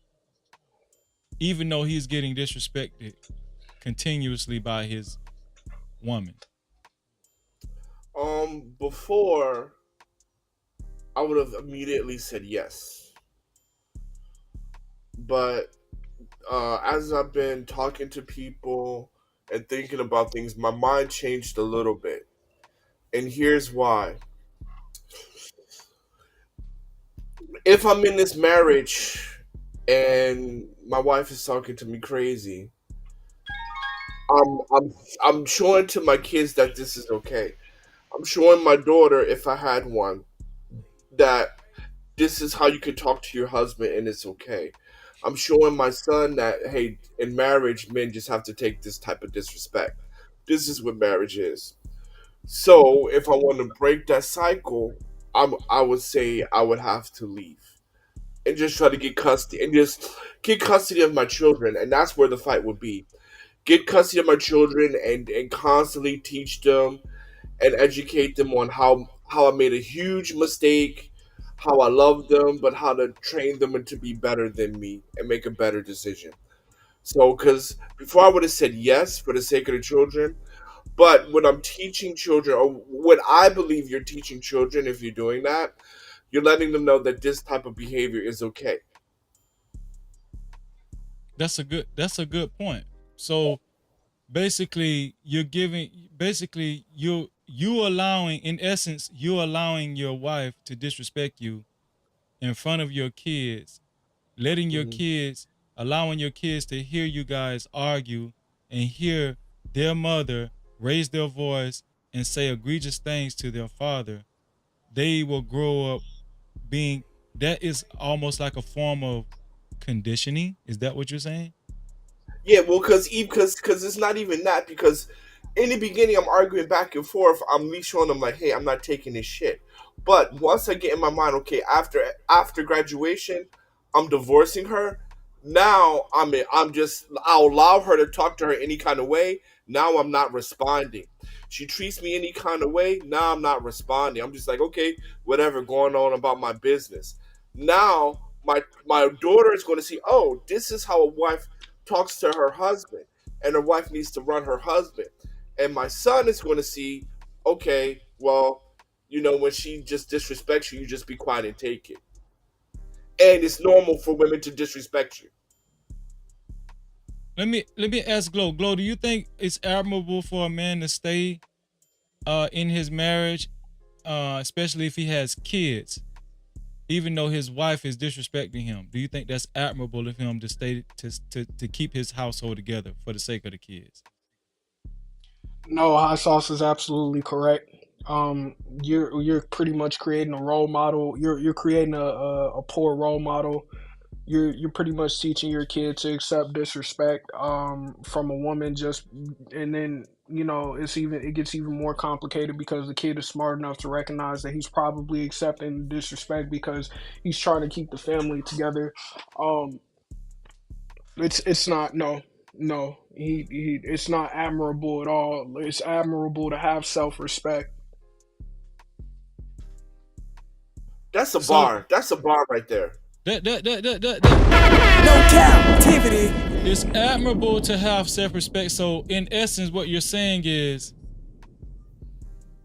even though he's getting disrespected continuously by his woman? Before, I would have immediately said yes. But as I've been talking to people and thinking about things, my mind changed a little bit. And here's why. If I'm in this marriage and my wife is talking to me crazy, I'm showing to my kids that this is okay. I'm showing my daughter, if I had one, that this is how you can talk to your husband and it's okay. I'm showing my son that, hey, in marriage, men just have to take this type of disrespect. This is what marriage is. So if I want to break that cycle, I would say I would have to leave and just try to get custody and just get custody of my children, and that's where the fight would be. Get custody of my children and constantly teach them and educate them on how I made a huge mistake, how I love them, but how to train them to be better than me and make a better decision. So, because before I would have said yes for the sake of the children, but when I'm teaching children, or what I believe you're teaching children, if you're doing that, you're letting them know that this type of behavior is okay. That's a good point. So basically you allowing, in essence, you allowing your wife to disrespect you in front of your kids, letting your Mhm. kids, allowing your kids to hear you guys argue and hear their mother raise their voice and say egregious things to their father. They will grow up being, that is almost like a form of conditioning. Is that what you're saying? Yeah, well, because it's not even that. Because in the beginning, I'm arguing back and forth. I'm me showing them like, hey, I'm not taking this shit. But once I get in my mind, okay, after graduation, I'm divorcing her. Now I'll allow her to talk to her any kind of way. Now I'm not responding. She treats me any kind of way. Now I'm not responding. I'm just like, okay, whatever, going on about my business. Now my daughter is going to see, oh, this is how a wife talks to her husband, and her wife needs to run her husband. And my son is going to see, okay, well, when she just disrespects you, you just be quiet and take it. And it's normal for women to disrespect you. Let me ask Glow. Glow, do you think it's admirable for a man to stay in his marriage, especially if he has kids, even though his wife is disrespecting him? Do you think that's admirable of him to stay to keep his household together for the sake of the kids? No, hot sauce is absolutely correct. You're pretty much creating a role model. You're creating a poor role model. You're pretty much teaching your kid to accept disrespect from a woman, just and then it gets even more complicated because the kid is smart enough to recognize that he's probably accepting disrespect because he's trying to keep the family together. Um, it's not, no, he it's not admirable at all. It's admirable to have self-respect. That's a So bar. That's a bar right there. No captivity. It's admirable to have self-respect. So in essence, what you're saying is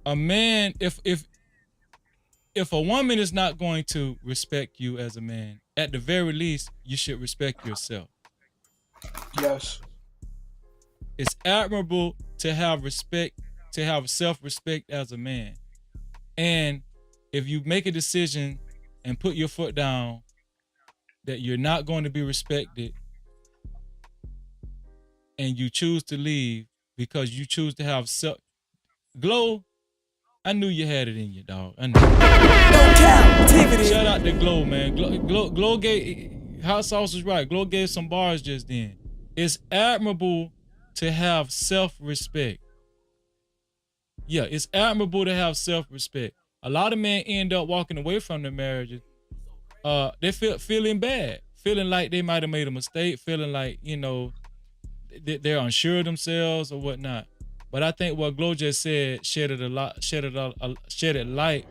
a man, if a woman is not going to respect you as a man, at the very least, you should respect yourself. Yes. It's admirable to have respect, to have self-respect as a man. And if you make a decision and put your foot down that you're not going to be respected and you choose to leave because you choose to have self Glow, I knew you had it in you, dog. I knew. No captivity. Shout out to Glow, man. Glow gave, Hot Sauce was right. Glow gave some bars just then. It's admirable to have self-respect. Yeah, it's admirable to have self-respect. A lot of men end up walking away from their marriages. They feeling bad, feeling like they might have made a mistake, feeling like they're unsure of themselves or whatnot. But I think what Glow just said shedded light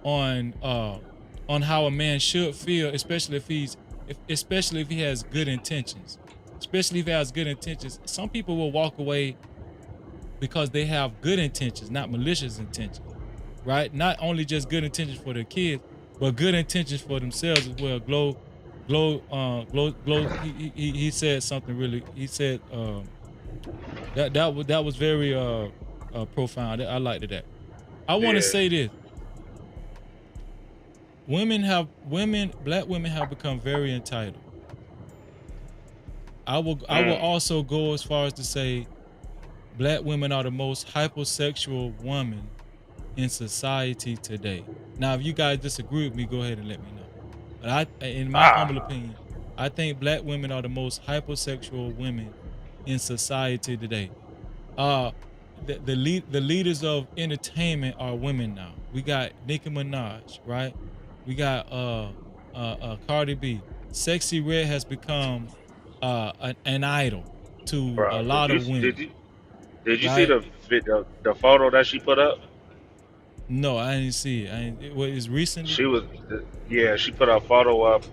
on how a man should feel, especially if he has good intentions. Especially if he has good intentions. Some people will walk away because they have good intentions, not malicious intentions, right? Not only just good intentions for their kids, but good intentions for themselves as well. Glow. He said something really. He said that was very profound. I liked that. I want to Yeah. say this: black women have become very entitled. I will also go as far as to say black women are the most hypersexual women in society today. Now, if you guys disagree with me, go ahead and let me know. But in my humble opinion, I think black women are the most hypersexual women in society today. Uh, the leaders of entertainment are women now. We got Nicki Minaj, right? We got Cardi B. Sexy Red has become an idol to a Bro, lot of women, did you see right? the photo that she put up? No, I didn't see it. It was recently. She was, yeah, she put a photo up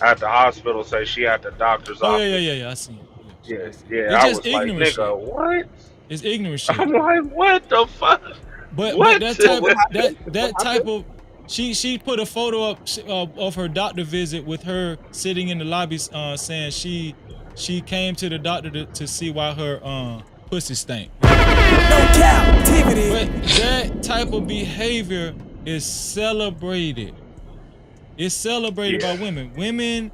at the hospital, say she at the doctor's Oh yeah, yeah, office. yeah, yeah. I seen it. Yeah, Yeah, I seen it. yeah, It's I just was like, ignorant nigga, shit. what? It's ignorant shit. I'm like, what the fuck? But What? that type that type of she put a photo up of her doctor visit with her sitting in the lobby saying she came to the doctor to see why her pussy stank. No Cap-tivity. But that type of behavior is celebrated. It's celebrated by women.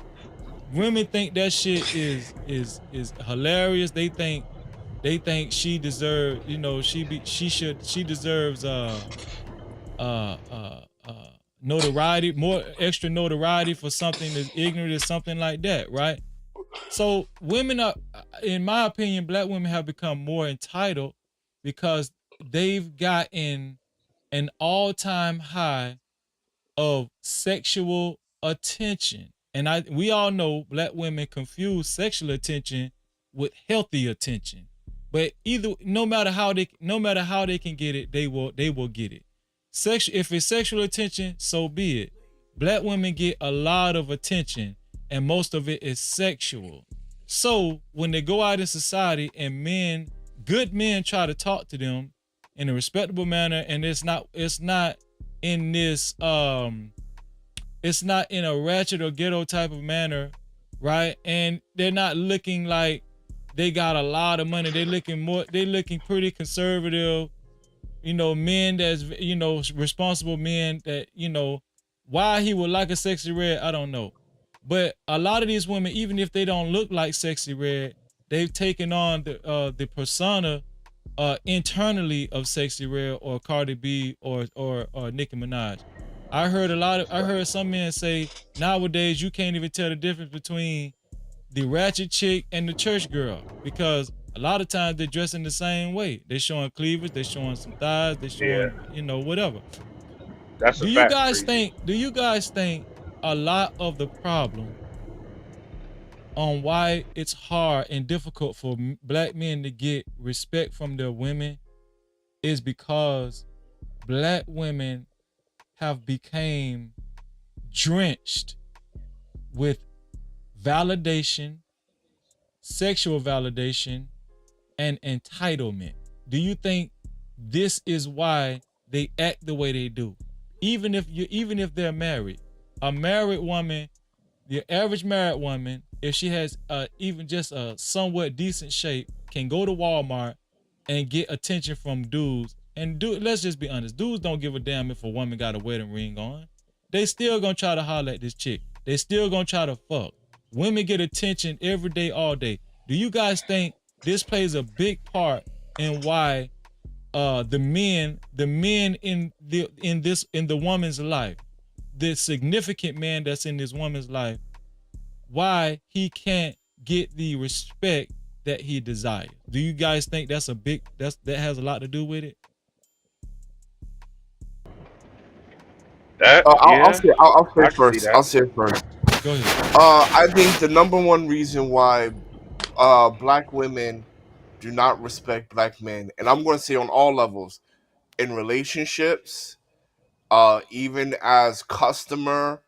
Women think that shit is hilarious. They think she deserves, you know, she deserves uh uh notoriety, more extra notoriety for something that's ignorant or something like that, right? So women are, in my opinion, black women have become more entitled because they've gotten an all-time high of sexual attention. And we all know black women confuse sexual attention with healthy attention. But no matter how they can get it, they will get it. If it's sexual attention, so be it. Black women get a lot of attention and most of it is sexual. So when they go out in society and good men try to talk to them in a respectable manner, and it's not in this it's not in a ratchet or ghetto type of manner, right? And they're not looking like they got a lot of money. They're looking pretty conservative, you know, men that's, you know, responsible men that, you know, why he would like a Sexy Red, I don't know. But a lot of these women, even if they don't look like Sexy Red, they've taken on the persona internally of Sexy Red or Cardi B or Nicki Minaj. I heard some men say nowadays you can't even tell the difference between the ratchet chick and the church girl because a lot of times they're dressing the same way. They're showing cleavage, they're showing some thighs, they're showing, you know, whatever. That's a Do fact. you guys think a lot of the problem on why it's hard and difficult for black men to get respect from their women is because black women have become drenched with validation, sexual validation, and entitlement? Do you think this is why they act the way they do? Even if they're married, a married woman, the average married woman, if she has even just a somewhat decent shape, can go to Walmart and get attention from dudes. And let's just be honest, dudes don't give a damn if a woman got a wedding ring on. They still gonna try to holler at this chick. They still gonna try to fuck. Women get attention every day, all day. Do you guys think this plays a big part in why the men in the woman's life, the significant man that's in this woman's life, why he can't get the respect that he desires? Do you guys think that has a lot to do with it? I'll say I can see first. that. I'll say first. Go ahead. I think the number one reason why black women do not respect black men, and I'm going to say on all levels, in relationships, even as customer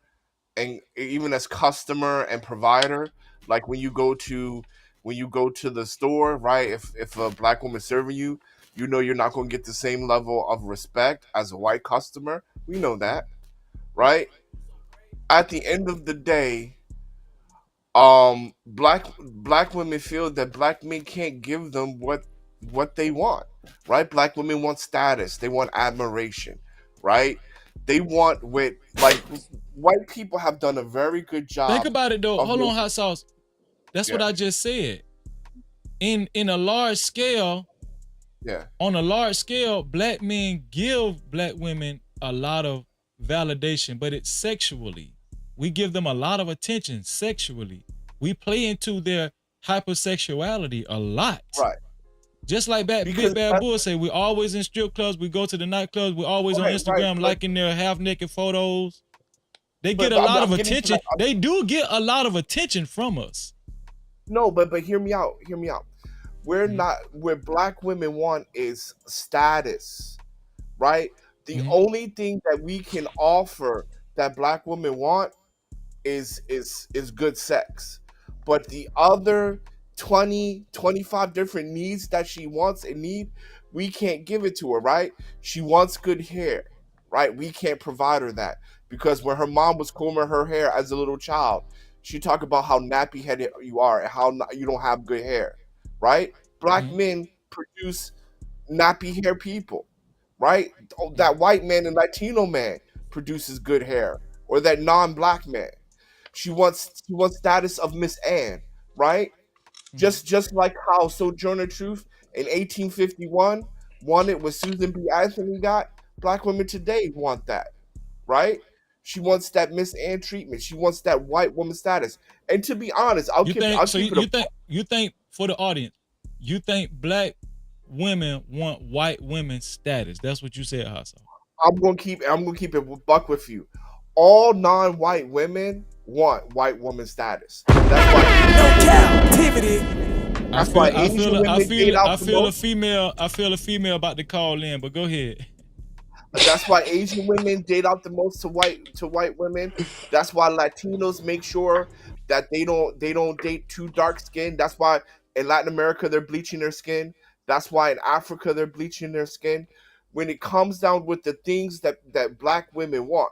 and provider. Like when you go to the store, right? If a black woman serving you, you know you're not going to get the same level of respect as a white customer. We know that, right? At the end of the day, black women feel that black men can't give them what they want, right? Black women want status, they want admiration, right? They want white people have done a very good job. Think about it though. Hold on, hot sauce. That's what I just said. In a large scale, on a large scale, black men give black women a lot of validation, but it's sexually. We give them a lot of attention sexually. We play into their hypersexuality a lot. Right. Just like Big Bad Bull say, we always in strip clubs, we go to the nightclubs, we always on Instagram liking their half-naked photos. They get a lot of attention. They do get a lot of attention from us. No, but hear me out. Hear me out. We're not. What black women want is status, right? The only thing that we can offer that black women want is good sex. But the other 20, 25 different needs that she wants and need, we can't give it to her, right? She wants good hair, right? We can't provide her that because when her mom was combing her hair as a little child, she talked about how nappy headed you are and how you don't have good hair, right? Black men produce nappy hair people, right? That white man and Latino man produces good hair, or that non-black man. She wants status of Miss Anne, right? Just like how Sojourner Truth in 1851 wanted what Susan B. Anthony got. Black women today want that, right? She wants that Miss Anne treatment. She wants that white woman status. And to be honest, You think for the audience, you think black women want white women status? That's what you said, Hassan. I'm gonna keep it buck with you. All non-white women want white woman status. That's why Cap-tivity. That's why Asian women date out the most. I feel a female about to call in, but go ahead. That's why Asian women date out the most to white women. That's why Latinos make sure that they don't date too dark skin. That's why in Latin America they're bleaching their skin. That's why in Africa they're bleaching their skin. When it comes down with the things that black women want,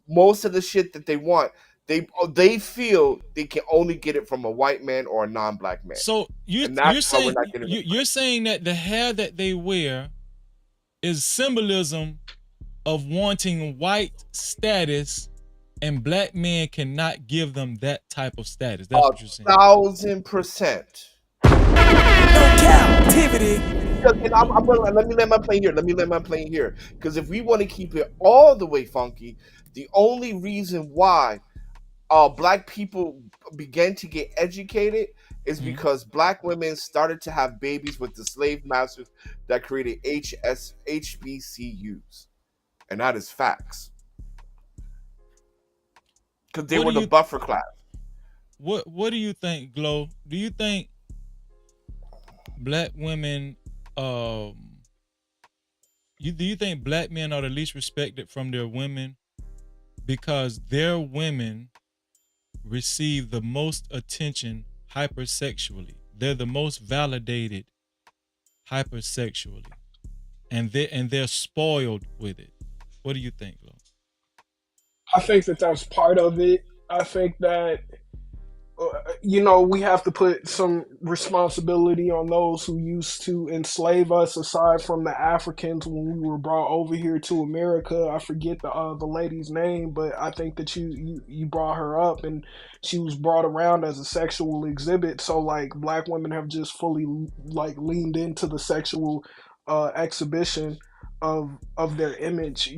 most of the shit that they want, they feel they can only get it from a white man or a non-black man. So you're saying that the hair that they wear is symbolism of wanting white status, and black men cannot give them that type of status. That's what you're saying. 1,000%. Cap-tivity. Let me land my plane here. Because if we want to keep it all the way funky, the only reason why black people began to get educated is because black women started to have babies with the slave masters that created HBCUs. And that is facts. Because they were the buffer class. What do you think, Glow? Do you think black women do you think black men are the least respected from their women because their women receive the most attention hypersexually? They're the most validated hypersexually, and they're spoiled with it. What do you think, Lo? I think that that's part of it. I think that we have to put some responsibility on those who used to enslave us, aside from the Africans when we were brought over here to America. I forget the lady's name, but I think that you brought her up, and she was brought around as a sexual exhibit. So like black women have just fully like leaned into the sexual exhibition of their image,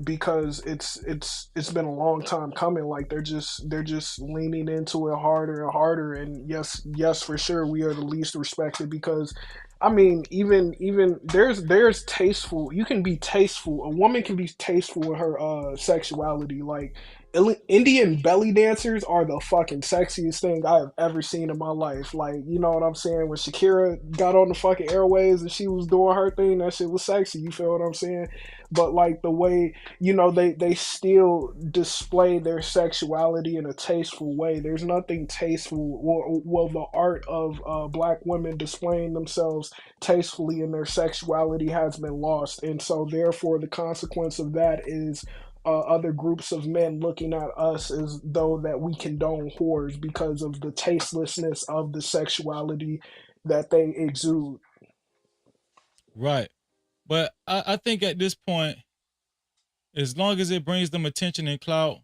because it's been a long time coming. Like they're just leaning into it harder and harder. And yes, for sure, we are the least respected because, I mean, even there's tasteful. You can be tasteful. A woman can be tasteful in her sexuality. Like Indian belly dancers are the fucking sexiest thing I have ever seen in my life. Like, you know what I'm saying? When Shakira got on the fucking airwaves and she was doing her thing, that shit was sexy. You feel what I'm saying? But like the way, they still display their sexuality in a tasteful way. There's nothing tasteful. Well, the art of black women displaying themselves tastefully in their sexuality has been lost. And so therefore the consequence of that is other groups of men looking at us as though that we condone whores because of the tastelessness of the sexuality that they exude. Right. But I think at this point, as long as it brings them attention and clout,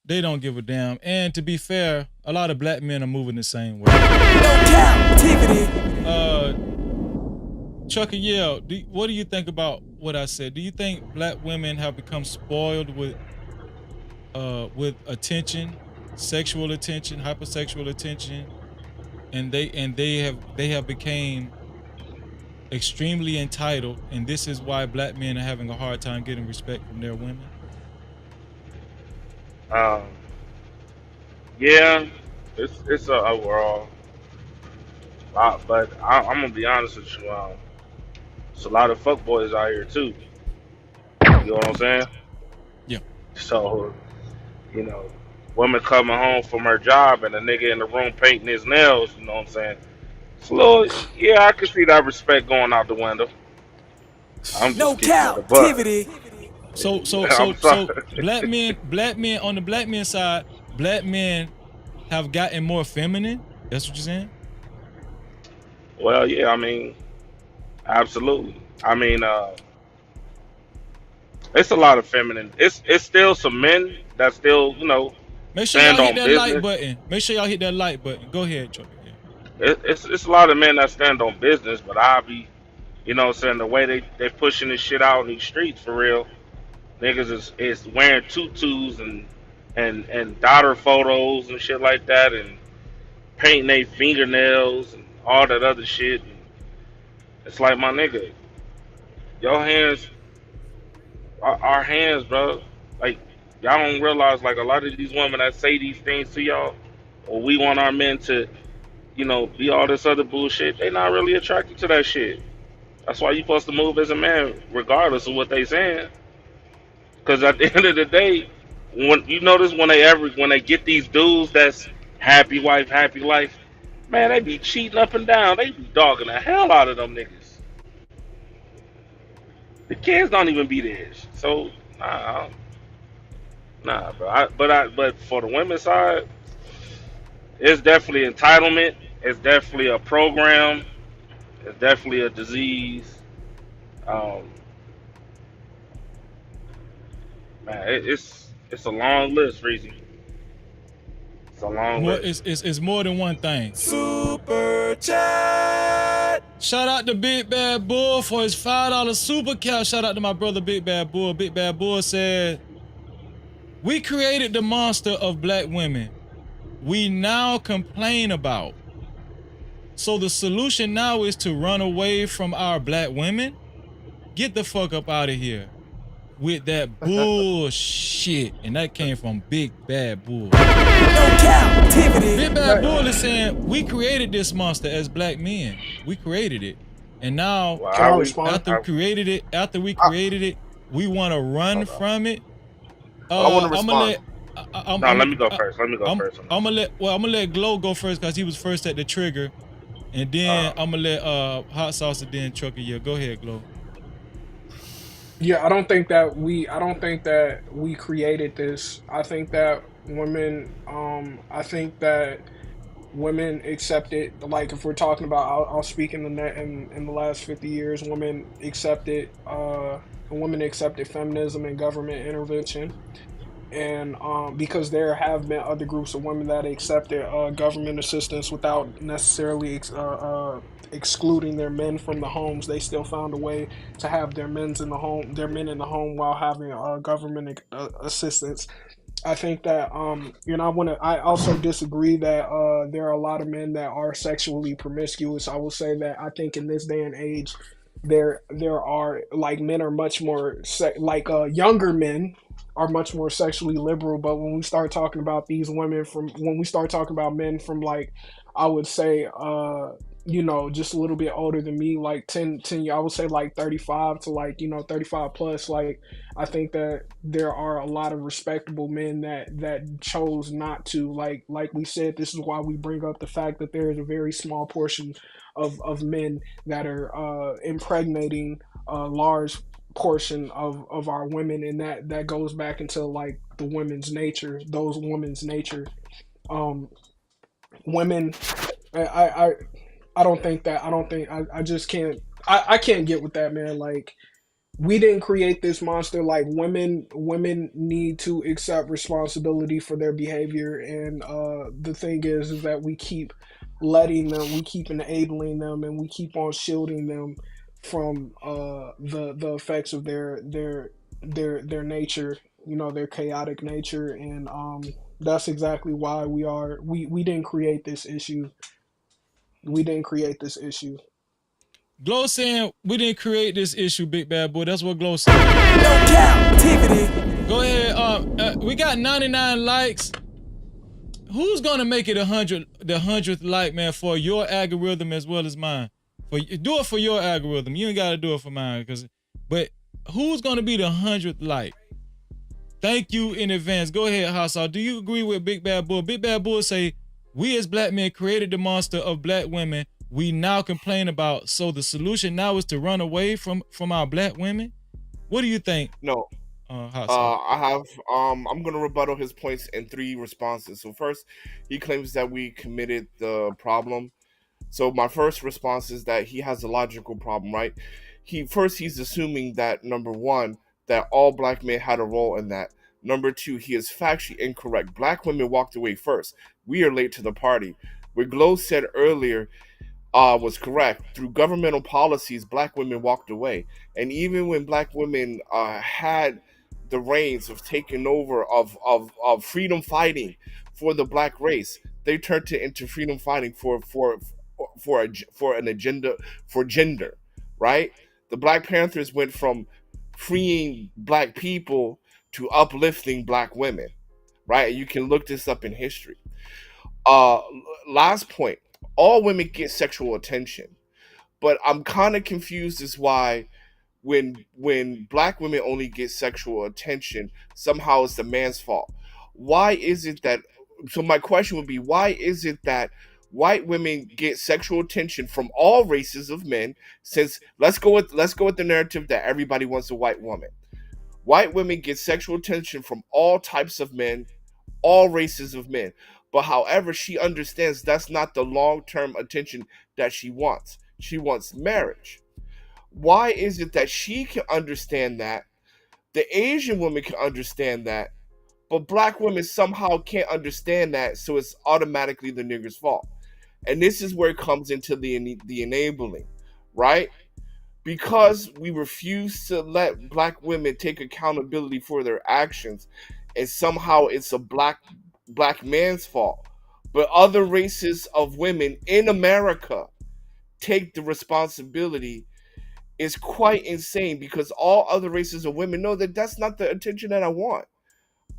they don't give a damn. And to be fair, a lot of black men are moving the same way. Chuck and Yale, what do you think about what I said? Do you think black women have become spoiled with attention, sexual attention, hypersexual attention, and they have became extremely entitled, and this is why black men are having a hard time getting respect from their women. Um, yeah, it's a overall lot, but I'm gonna be honest with you. It's a lot of fuckboys out here too. You know what I'm saying? Yeah. So, you know, woman coming home from her job and a nigga in the room painting his nails. You know what I'm saying? It's a little, yeah, I can see that respect going out the window. I'm No just keeping it a buck. Cap-tivity. I'm sorry. So black men on the black men side, black men have gotten more feminine. That's what you're saying? Well, yeah, I mean, absolutely. I mean, it's a lot of feminine. It's still some men that still, Make sure y'all stand hit on that like business. button. Make sure y'all hit that like button. Go ahead, Joker. Yeah. It's a lot of men that stand on business, but I be, what I'm saying, the way they pushing this shit out in these streets for real. Niggas is wearing tutus and daughter photos and shit like that, and painting their fingernails and all that other shit. It's like, my nigga, your hands, our hands, bro. Like, y'all don't realize, like, a lot of these women that say these things to y'all, or we want our men to, be all this other bullshit. They not really attracted to that shit. That's why you supposed to move as a man, regardless of what they saying. Because at the end of the day, when you notice when they get these dudes that's happy wife, happy life, man, they be cheating up and down. They be dogging the hell out of them niggas. The kids don't even be theirs. So nah, bro. But for the women's side, it's definitely entitlement. It's definitely a program. It's definitely a disease. Um, man, it's a long list, Reezy. It's a long list. It's more than one thing. Super chat. Shout out to Big Bad Bull for his $5 super cap. Shout out to my brother Big Bad Bull. Big Bad Bull said, "We created the monster of black women we now complain about. So the solution now is to run away from our black women? Get the fuck up out of here with that bullshit." And that came from Big Bad Bull. No Cap-tivity. Big Bad Bull is saying, we created this monster as black men. We created it. And now, after we created it, we want to run from it. I want to respond. Let me go first. Let me go first. I'm gonna let Glow go first because he was first at the trigger, and then I'm gonna let Hot Sauce and then Trucker. Yeah, go ahead, Glow. Yeah, I don't think that we created this. I think that women accepted, like, if we're talking about, I'll speak in the last 50 years, women accepted feminism and government intervention. And because there have been other groups of women that accepted government assistance without necessarily excluding their men from the homes, they still found a way to have their men in the home while having government assistance. I think that I also disagree that there are a lot of men that are sexually promiscuous. I will say that I think in this day and age, there are, like, men are much more younger men are much more sexually liberal. But when we start talking about when we start talking about men from, like, I would say, just a little bit older than me, like 10 I would say like 35 to, like, 35 plus, like, I think that there are a lot of respectable men that chose not to, like we said, this is why we bring up the fact that there is a very small portion of men that are impregnating a large portion of our women, and that goes back into, like, those women's nature. Women, I don't think that I just can't, I can't get with that, man. Like, we didn't create this monster. Like, women need to accept responsibility for their behavior. And the thing is that we keep we keep enabling them, and we keep on shielding them from the effects of their nature, their chaotic nature. And that's exactly why we didn't create this issue. We didn't create this issue. Glow saying we didn't create this issue, Big Bad Boy. That's what Glow said. No Cap-tivity. Go ahead. We got 99 likes. Who's gonna make it the 100th like, man, for your algorithm as well as mine? Do it for your algorithm. You ain't gotta do it for mine, but who's gonna be the 100th like? Thank you in advance. Go ahead, Hassan. Do you agree with Big Bad Bull? Big Bad Bull say, we as black men created the monster of black women we now complain about. So the solution now is to run away from our black women? What do you think? No. I'm gonna rebuttal his points in 3 responses. So first, he claims that we committed the problem. So my first response is that he has a logical problem, right? He's assuming that, number one, that all black men had a role in that. Number two, he is factually incorrect. Black women walked away first. We are late to the party. What Glow said earlier was correct. Through governmental policies, black women walked away. And even when black women had the reins of taking over of freedom fighting for the black race, they turned it into freedom fighting for an agenda for gender, right? The Black Panthers went from freeing black people to uplifting black women, right? You can look this up in history. Last point, all women get sexual attention, but I'm kind of confused as why when black women only get sexual attention, somehow it's the man's fault. Why is it that, so my question would be, why is it that white women get sexual attention from all races of men? Since let's go with the narrative that everybody wants a white woman. White women get sexual attention from all types of men, all races of men. But however, she understands that's not the long-term attention that she wants. She wants marriage. Why is it that she can understand that, the Asian woman can understand that, but black women somehow can't understand that, so it's automatically the nigger's fault? And this is where it comes into the enabling, right? Because we refuse to let black women take accountability for their actions, and somehow it's a black man's fault. But other races of women in America take the responsibility is quite insane, because all other races of women know that that's not the attention that I want.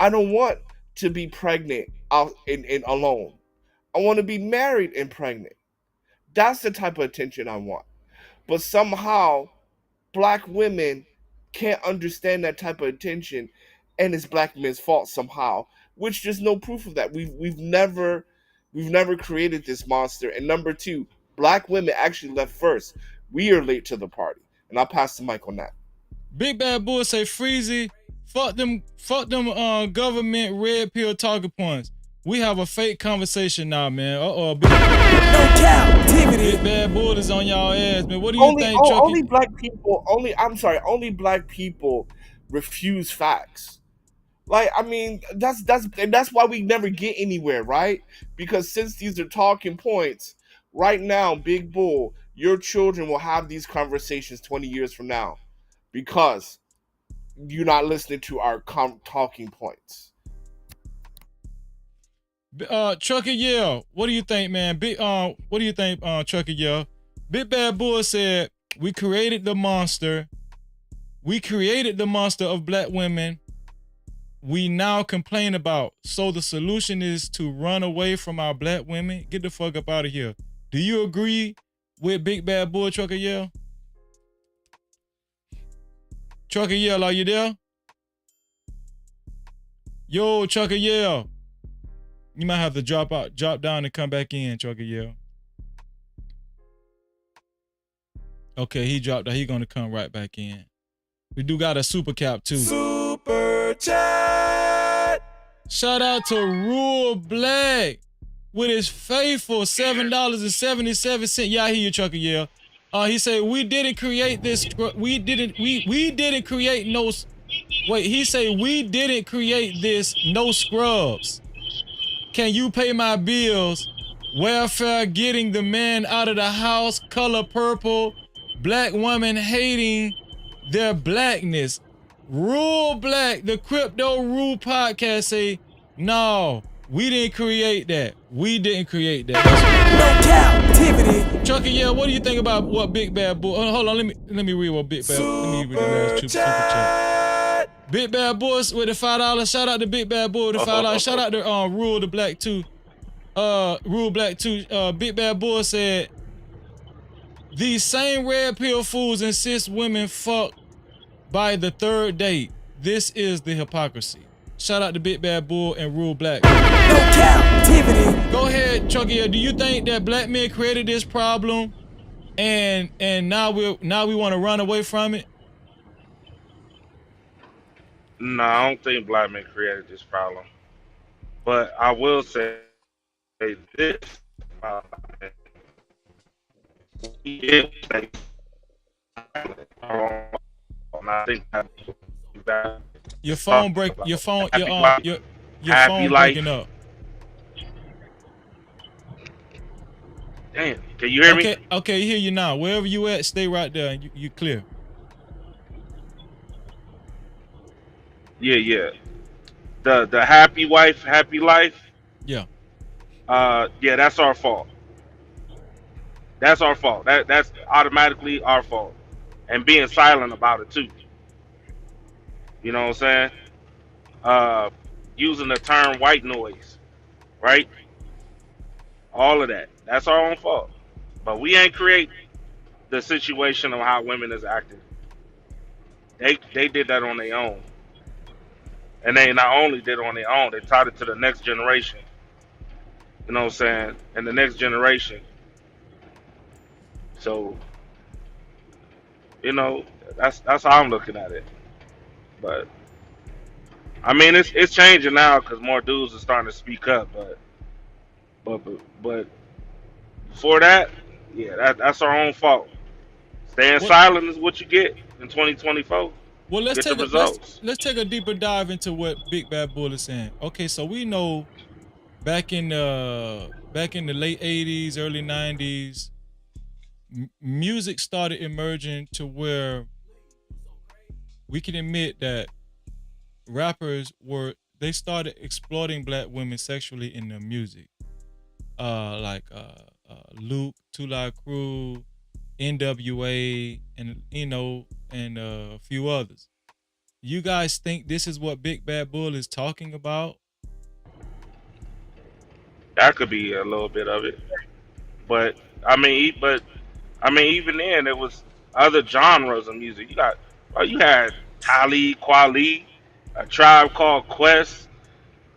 I don't want to be pregnant out and alone. I want to be married and pregnant. That's the type of attention I want. But somehow, black women can't understand that type of attention, and it's black men's fault somehow, which there's no proof of that. We've never created this monster. And number two, black women actually left first. We are late to the party. And I'll pass the mic on that. Big Bad Bull say, Freezy, fuck them government red pill talking points. We have a fake conversation now, man. Big Bad Bull is on y'all ass, man. What do you think, Chucky? Only black people refuse facts. Like, I mean, that's why we never get anywhere, right? Because since these are talking points, right now, Big Bull, your children will have these conversations 20 years from now, because you're not listening to our talking points. Chucky Yell, what do you think, man? What do you think, Chucky Yell? Big Bad Bull said, we created the monster. We created the monster of black women we now complain about. So the solution is to run away from our black women? Get the fuck up out of here. Do you agree with Big Bad Bull, Trucker Yell? Trucker Yell, are you there? Yo, Trucker Yell. You might have to drop down and come back in, Trucker Yell. Okay, he dropped out. He gonna come right back in. We do got a super cap too. Super chat. Shout out to Rural Black with his faithful $7.77. Yeah, I hear you, Trucker Yell. He said we didn't create this. We didn't create no. Wait, he said we didn't create this. No scrubs. Can you pay my bills? Welfare getting the man out of the house. Color purple. Black woman hating their blackness. Rural Black, the Crypto Rule podcast say, no, we didn't create that. We didn't create that. No cap. Cap-tivity. Chucky, yeah, what do you think about what Big Bad Bull? Hold on, let me read what Big Bad. Let me read the last super chat. Big Bad Bulls with the $5. Shout out to Big Bad Bull with the $5. Shout out to Rule the Black 2. Rule Black 2. Big Bad Bull said, these same red pill fools insist women fuck by the third date. This is the hypocrisy. Shout out to Big Bad Bull and Rule Black. No Cap-tivity. Go ahead, Chucky. Do you think that black men created this problem, and now we want to run away from it? No, I don't think black men created this problem. But I will say this about it. I think that Your phone break. Your phone. Your phone breaking up. Damn, can you hear me? Okay, hear you now. Wherever you at, stay right there. You clear. Yeah. The happy wife, happy life. Yeah. Yeah, that's our fault. That's our fault. That's automatically our fault. And being silent about it too. You know what I'm saying? Using the term white noise, right? All of that. That's our own fault. But we ain't create the situation of how women is acting. They did that on their own. And they not only did it on their own, they taught it to the next generation. You know what I'm saying? And the next generation. So, you know, that's how I'm looking at it. But I mean, it's changing now because more dudes are starting to speak up. But before that, yeah, that's our own fault. Staying silent is what you get in 2024. Well, let's get take a deeper dive into what Big Bad Bull is saying. Okay, so we know back in the late 80s, early 90s, music started emerging to where we can admit that rappers they started exploiting black women sexually in their music. Like Luke, Two Live Crew, NWA, and and a few others. You guys think this is what Big Bad Bull is talking about? That could be a little bit of it, but I mean, even then, there was other genres of music. You had Talib Kweli, A Tribe Called Quest.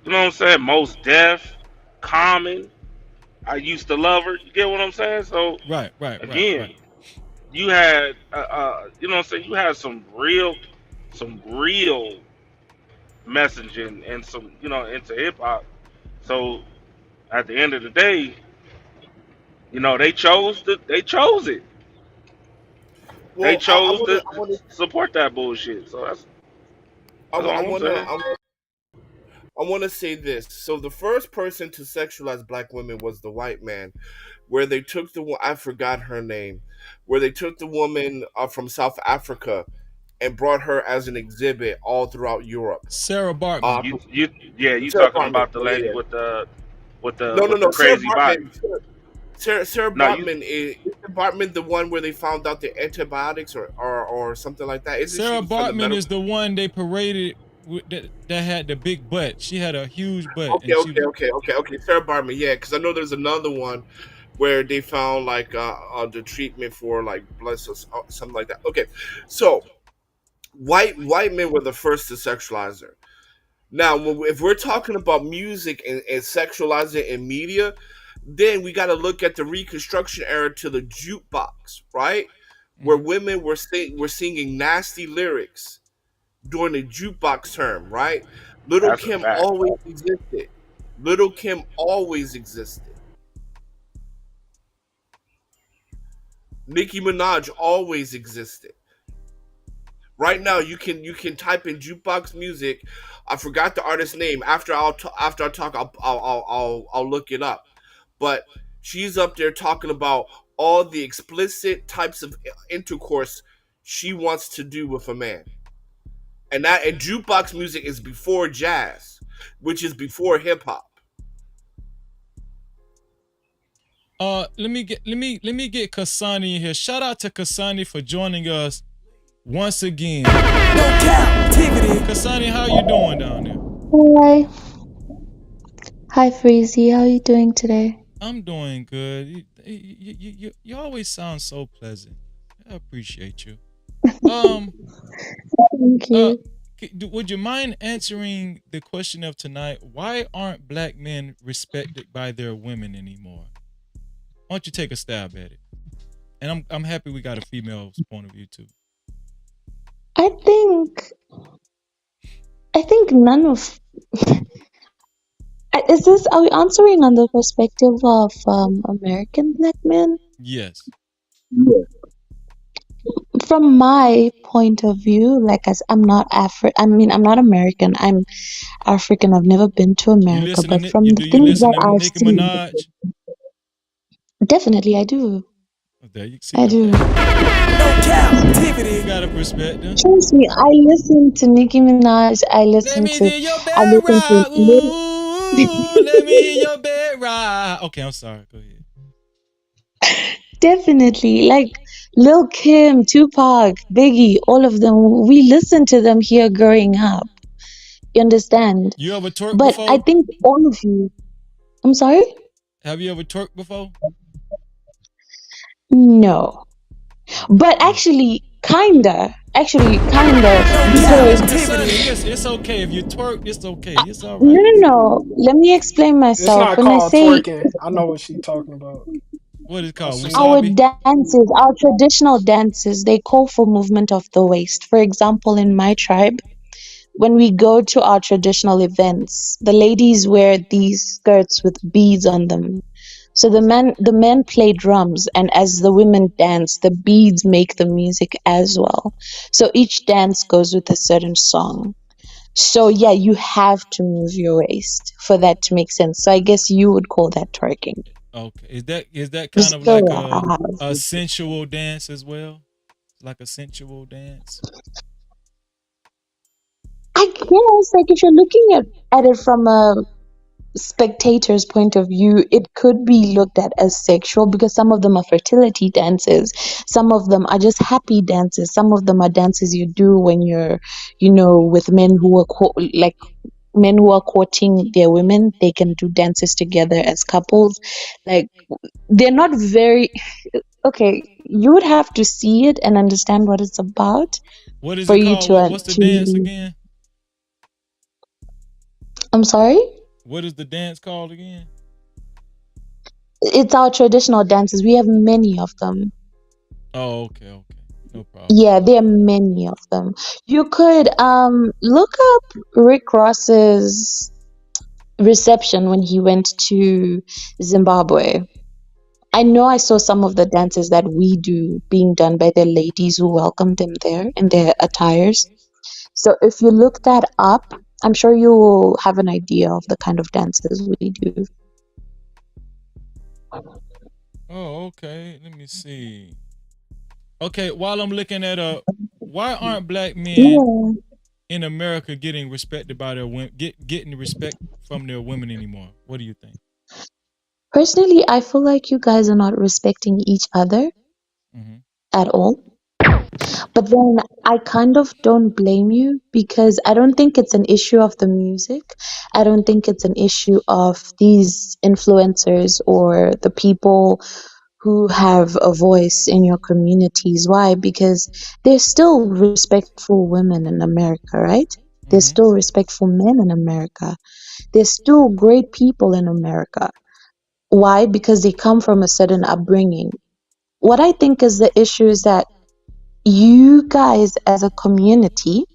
You know what I'm saying? Most Def, Common. I Used to Love Her. You get what I'm saying? So right. Again, you had you know what I'm saying? You had some real messaging and some into hip hop. So at the end of the day, they chose it. They Well, chose to support that bullshit. So that's all I'm saying. I want to say this. So the first person to sexualize black women was the white man, where they took I forgot her name, where they took the woman from South Africa and brought her as an exhibit all throughout Europe. Sarah Bartman. You Sarah talking Bartman, about the lady yeah. with the No, crazy body? Sarah No, Bartman is Bartman the one where they found out the antibiotics or something like that? Isn't Sarah she from the Bartman is the one they paraded that had the big butt. She had a huge butt. Okay. Sarah Bartman, yeah, because I know there's another one where they found like the treatment for like blood cells, something like that. Okay, so white men were the first to sexualize her. Now, if we're talking about music and sexualizing in media, then we got to look at the Reconstruction era to the jukebox, right? Where women were singing nasty lyrics during the jukebox term, right? Little That's a Kim fact. always existed. Little Kim always existed. Nicki Minaj always existed. Right now, you can type in jukebox music. I forgot the artist's name. After I talk, I'll look it up. But she's up there talking about all the explicit types of intercourse she wants to do with a man. And jukebox music is before jazz, which is before hip hop. Let me get Kasani in here. Shout out to Kasani for joining us once again. No Cap-tivity. Kasani, how you doing down there? Hi. Hi, Freezy. How are you doing today? I'm doing good. You always sound so pleasant. I appreciate you. Thank you. Would you mind answering the question of tonight? Why aren't black men respected by their women anymore? Why don't you take a stab at it? And I'm happy we got a female's point of view too. I think none of are we answering on the perspective of American black men? Yes. From my point of view, like as I'm not I'm not American. I'm African. I've never been to America, but from the you things listen that to I've Nicki seen, Minaj? definitely I do. There you see. I do. No Cap-tivity. You got a perspective. Trust me, I listen to Nicki Minaj. I listen to Let me hear your bed rock. Okay, I'm sorry. Go ahead. Definitely, like Lil Kim, Tupac, Biggie, all of them. We listen to them here growing up. You understand? You ever twerk But before? I think all of you. I'm sorry? Have you ever twerked before? No. But actually, kinda. Because It's okay. If you twerk, it's okay. It's all right. no. Let me explain It's myself. not When I called say twerking. I know what she's talking about. What is it called? our Wasabi? dances, our traditional dances, they call for movement of the waist. For example, in my tribe, when we go to our traditional events, the ladies wear these skirts with beads on them. So the men play drums, and as the women dance, the beads make the music as well. So each dance goes with a certain song. So yeah, you have to move your waist for that to make sense. So I guess you would call that twerking. Okay. Is that kind of So like I a have. sensual dance as well? Like a sensual dance? I guess like if you're looking at it from a spectator's point of view, it could be looked at as sexual because some of them are fertility dances, some of them are just happy dances, some of them are dances you do when you're, with men who are like men who are courting their women. They can do dances together as couples. Like they're not very okay. You would have to see it and understand what it's about What is for it you called? to What's the dance actually. again? I'm sorry? What is the dance called again? It's our traditional dances. We have many of them. Oh, okay. No problem. Yeah, there are many of them. You could look up Rick Ross's reception when he went to Zimbabwe. I know I saw some of the dances that we do being done by the ladies who welcomed him there in their attires. So if you look that up, I'm sure you will have an idea of the kind of dances we do. Oh, okay. Let me see. Okay, while I'm looking at why aren't black men in America getting respected by their women, getting respect from their women anymore? What do you think? Personally, I feel like you guys are not respecting each other at all. But then I kind of don't blame you because I don't think it's an issue of the music. I don't think it's an issue of these influencers or the people who have a voice in your communities. Why? Because there's still respectful women in America, right? There's still respectful men in America. There's still great people in America. Why? Because they come from a certain upbringing. What I think is the issue is that you guys as a community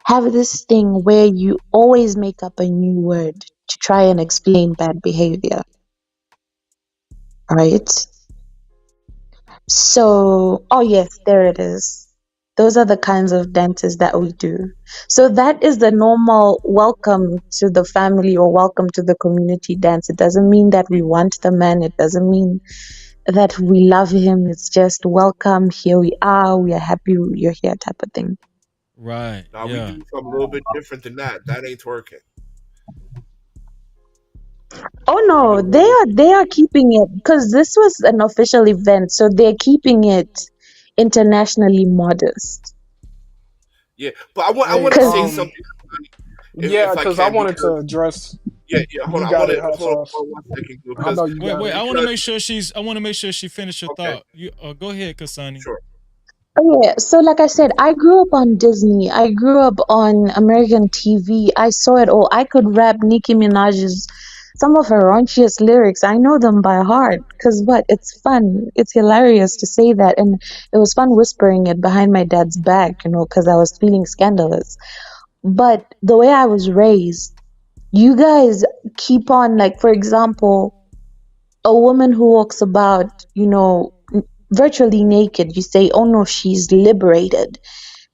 have this thing where you always make up a new word to try and explain bad behavior. Right? So, oh yes, there it is. Those are the kinds of dances that we do. So that is the normal welcome to the family or welcome to the community dance. It doesn't mean that we want the man. It doesn't mean that we love him. It's just welcome. Here we are. We are happy you're here type of thing. Right. Now we do something a little bit different than that. That ain't twerking. Oh no, they are keeping it because this was an official event, so they're keeping it internationally modest. Yeah, but I Hey, want to say Because something, yeah, if I because I can, wanted to because address. yeah. Hold You on, I got want it, to hot sauce. hold on 1 second, I because know you got Wait. it. I want to because make sure she finished her okay, thought. You go ahead, Kasani. sure. oh yeah, so like I said, I grew up on Disney. I grew up on American TV. I saw it all. I could rap Nicki Minaj's some of her raunchiest lyrics. I know them by heart because what? It's fun. It's hilarious to say that, and it was fun whispering it behind my dad's back, because I was feeling scandalous. But the way I was raised, you guys keep on, like, for example, a woman who walks about, virtually naked, you say, oh no, she's liberated.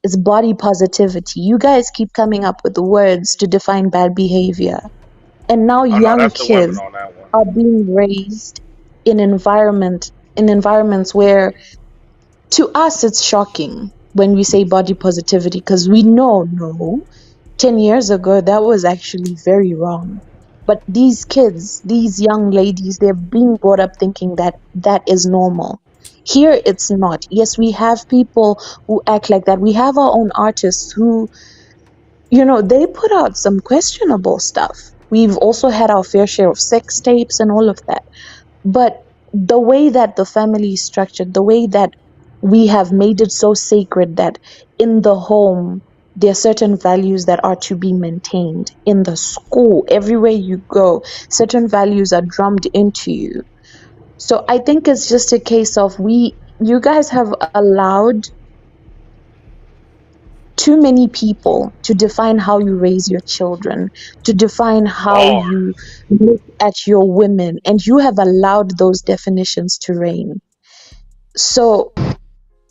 It's body positivity. You guys keep coming up with the words to define bad behavior. And now Oh no, young that's the women kids on that one. are being raised in environments where, to us, it's shocking when we say body positivity because we know, no, 10 years ago, that was actually very wrong. But these kids, these young ladies, they're being brought up thinking that that is normal. Here, it's not. Yes, we have people who act like that. We have our own artists who, they put out some questionable stuff. We've also had our fair share of sex tapes and all of that. But the way that the family is structured, the way that we have made it so sacred that in the home, there are certain values that are to be maintained. In the school, everywhere you go, certain values are drummed into you. So I think it's just a case of you guys have allowed too many people to define how you raise your children, to define how Bar. you look at your women, and you have allowed those definitions to reign. So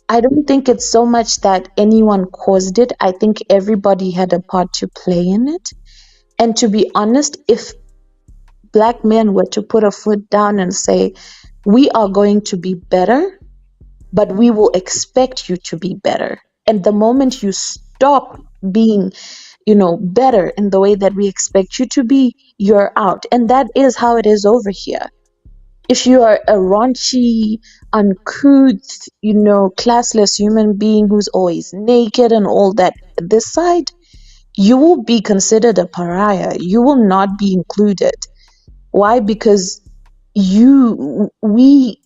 I don't think it's so much that anyone caused it. I think everybody had a part to play in it. And to be honest, if black men were to put a foot down and say, we are going to be better, but we will expect you to be better. And the moment you stop being, better in the way that we expect you to be, you're out. And that is how it is over here. If you are a raunchy, uncouth, classless human being who's always naked and all that, this side, you will be considered a pariah. You will not be included. Why? Because you, we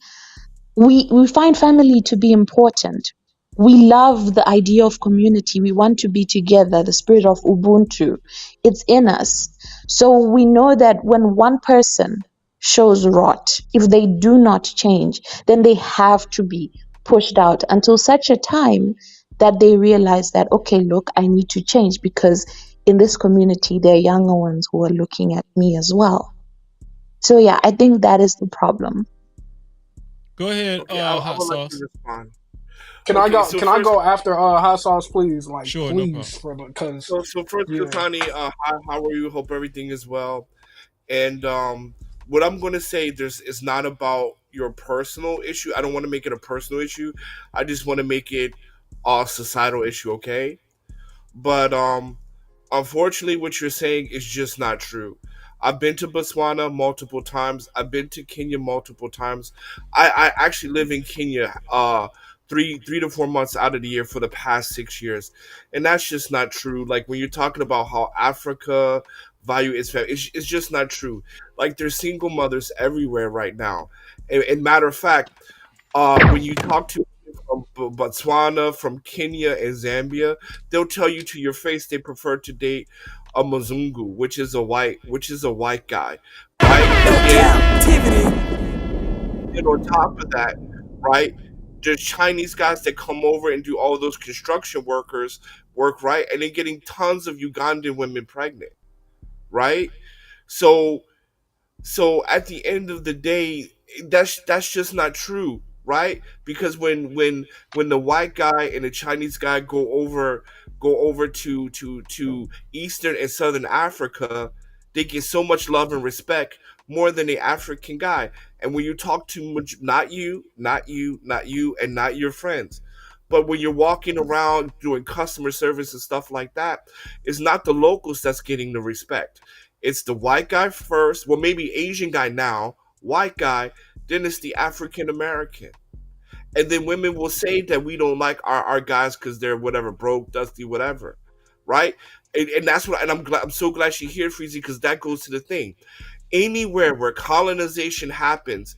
find family to be important. We love the idea of community. We want to be together. The spirit of Ubuntu, it's in us. So we know that when one person shows rot, if they do not change, then they have to be pushed out until such a time that they realize that, okay, look, I need to change because in this community, there are younger ones who are looking at me as well. So yeah, I think that is the problem. Go ahead, Okay, I hot would like to sauce. respond. Can I Okay, go? so Can I first, go after hot sauce, please? Like, Sure, no problem. please, for because so first, yeah. Kasani, how are you? Hope everything is well. And what I'm going to say, is not about your personal issue. I don't want to make it a personal issue. I just want to make it a societal issue. Okay, but unfortunately, what you're saying is just not true. I've been to Botswana multiple times. I've been to Kenya multiple times. I actually live in Kenya 3 to 4 months out of the year for the past 6 years, and that's just not true. Like when you're talking about how Africa value its family, it's just not true. Like there's single mothers everywhere right now, and matter of fact, when you talk to from Botswana, from Kenya, and Zambia, they'll tell you to your face they prefer to date a Mzungu, which is a white guy, right? No And Cap-tivity. then on top of that, right? There's Chinese guys that come over and do all those construction workers work, right? And then getting tons of Ugandan women pregnant, right? So at the end of the day, that's just not true, right? Because when the white guy and the Chinese guy go over to Eastern and Southern Africa, they get so much love and respect more than the African guy. And when you talk to not you, and not your friends, but when you're walking around doing customer service and stuff like that, it's not the locals that's getting the respect. It's the white guy first, well, maybe Asian guy now, white guy, then it's the African American. And then women will say that we don't like our guys because they're whatever, broke, dusty, whatever. Right? And that's what, and I'm so glad she's here, Freezy, because that goes to the thing. Anywhere where colonization happens,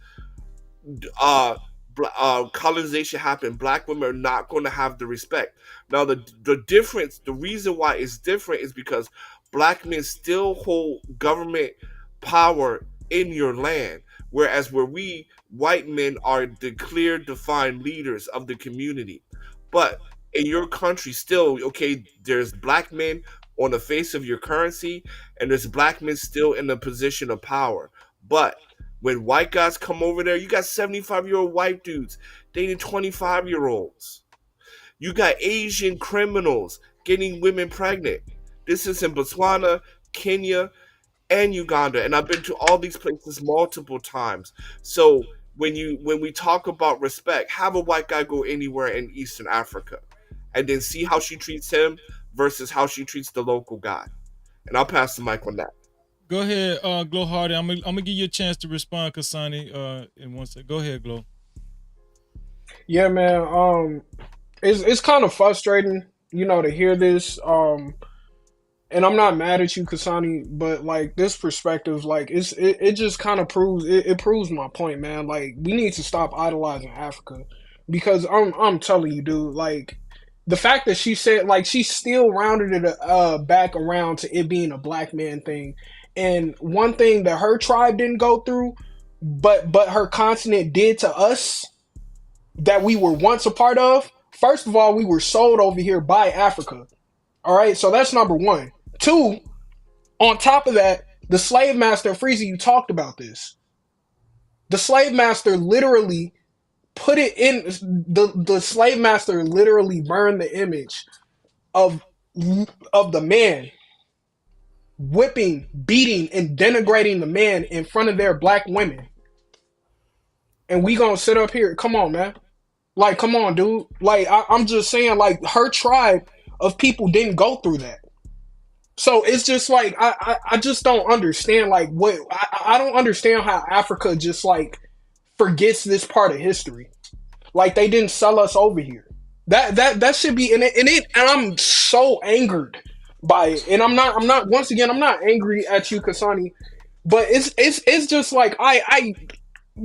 colonization happened, black women are not going to have the respect. Now, the difference, the reason why it's different is because black men still hold government power in your land, whereas where we white men are the clear, defined leaders of the community. But in your country, still, okay, there's black men on the face of your currency, and there's black men still in a position of power. But when white guys come over there, you got 75-year-old white dudes dating 25-year-olds. You got Asian criminals getting women pregnant. This is in Botswana, Kenya, and Uganda, and I've been to all these places multiple times. So when we talk about respect, have a white guy go anywhere in Eastern Africa, and then see how she treats him versus how she treats the local guy. And I'll pass the mic on that. Go ahead, Glow Hardy. I'm gonna give you a chance to respond, Kasani. In one second. Go ahead, Glow. Yeah, man. It's kind of frustrating, to hear this. And I'm not mad at you, Kasani, but like this perspective, like it just kind of proves it proves my point, man. Like we need to stop idolizing Africa, because I'm telling you, dude, like the fact that she said, like, she still rounded it back around to it being a black man thing. And one thing that her tribe didn't go through, but her continent did to us, that we were once a part of. First of all, we were sold over here by Africa. All right, so that's number one. Two, on top of that, the slave master, Freezy, you talked about this. The slave master literally put it in, the slave master literally burned the image of the man, whipping, beating, and denigrating the man in front of their black women. And we gonna sit up here, come on, man. Like, come on, dude. Like, I'm just saying, like, her tribe of people didn't go through that. So it's just like, I just don't understand, like, what, I don't understand how Africa just, like, forgets this part of history. Like, they didn't sell us over here. That should be, and I'm so angered by it. And I'm not, once again, I'm not angry at you, Kasani, but it's just like,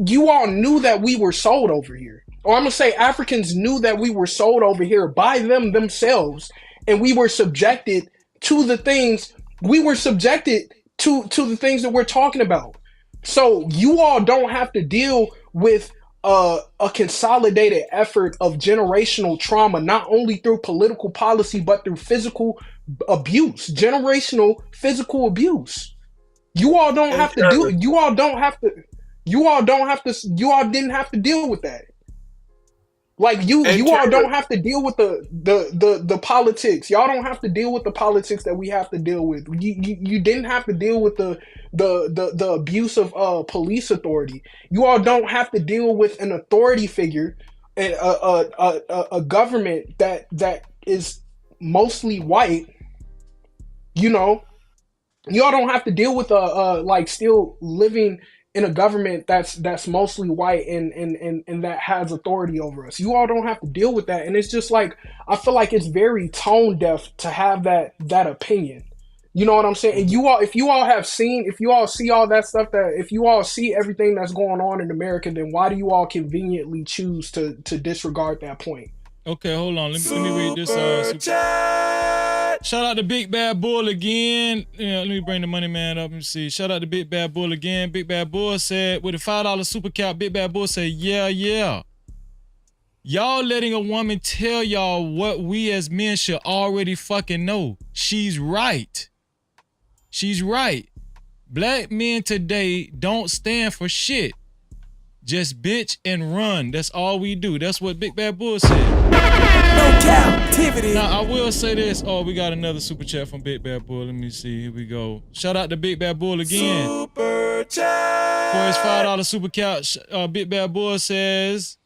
you all knew that we were sold over here. Or I'm gonna say Africans knew that we were sold over here by them themselves, and we were subjected to the things to the things that we're talking about. So you all don't have to deal with a consolidated effort of generational trauma, not only through political policy but through physical abuse, generational physical abuse. You all don't have to do. You all don't have to. You all didn't have to deal with that. Like you all don't have to deal with the politics. Y'all don't have to deal with the politics that we have to deal with. You didn't have to deal with the abuse of police authority. You all don't have to deal with an authority figure and a government that is mostly white. Y'all don't have to deal with like still living in a government that's mostly white and that has authority over us. You all don't have to deal with that. And it's just like, I feel like it's very tone deaf to have that opinion. You know what I'm saying? And if you all see all that stuff, if you all see everything that's going on in America, then why do you all conveniently choose to disregard that point? Okay, hold on. Let me read this. Shout out to Big Bad Bull again. Yeah, let me bring the money man up and see. Shout out to Big Bad Bull again. Big Bad Bull said, with a $5 super cap, Big Bad Bull said, yeah. Y'all letting a woman tell y'all what we as men should already fucking know. She's right. She's right. Black men today don't stand for shit. Just bitch and run. That's all we do. That's what Big Bad Bull said. No Cap-tivity. Now, I will say this. Oh, we got another super chat from Big Bad Bull. Let me see. Here we go. Shout out to Big Bad Bull again. Super chat. For his $5 super chat, Big Bad Bull says,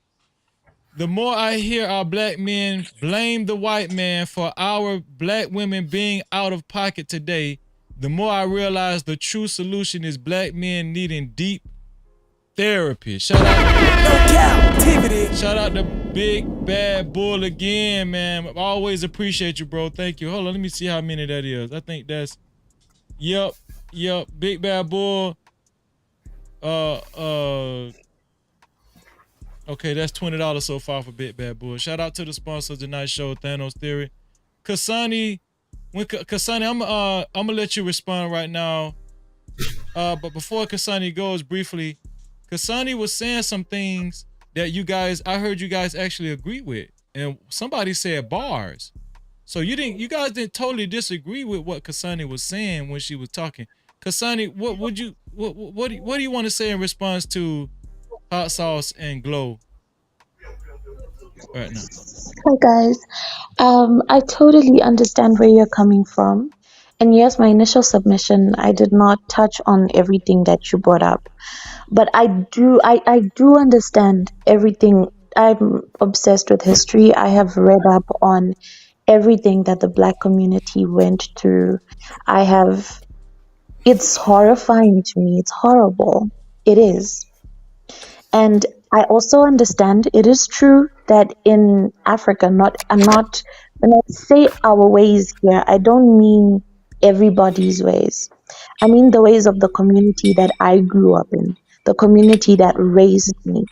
the more I hear our black men blame the white man for our black women being out of pocket today, The more I realize the true solution is black men needing deep therapy. Shout out to Big Bad Bull again, man. I always appreciate you, bro. Thank you. Hold on, let me see how many that is. I think that's yep. Big Bad Bull. Okay, that's $20 so far for Big Bad Bull. Shout out to the sponsor of tonight's show, Thanos Theory. Kasani, Kasani, I'm gonna let you respond right now. But before Kasani goes, briefly, Kasani was saying some things that I heard you guys actually agree with, and somebody said bars. So you guys didn't totally disagree with what Kasani was saying when she was talking. Kasani, what do you want to say in response to Hot Sauce and Glow right now? Hi guys. I totally understand where you're coming from. And yes, my initial submission, I did not touch on everything that you brought up. But I do understand everything. I'm obsessed with history. I have read up on everything that the black community went through. It's horrifying to me. It's horrible. It is. And I also understand it is true that in Africa, when I say our ways here, I don't mean everybody's ways. I mean the ways of the community that I grew up in, the community that raised me.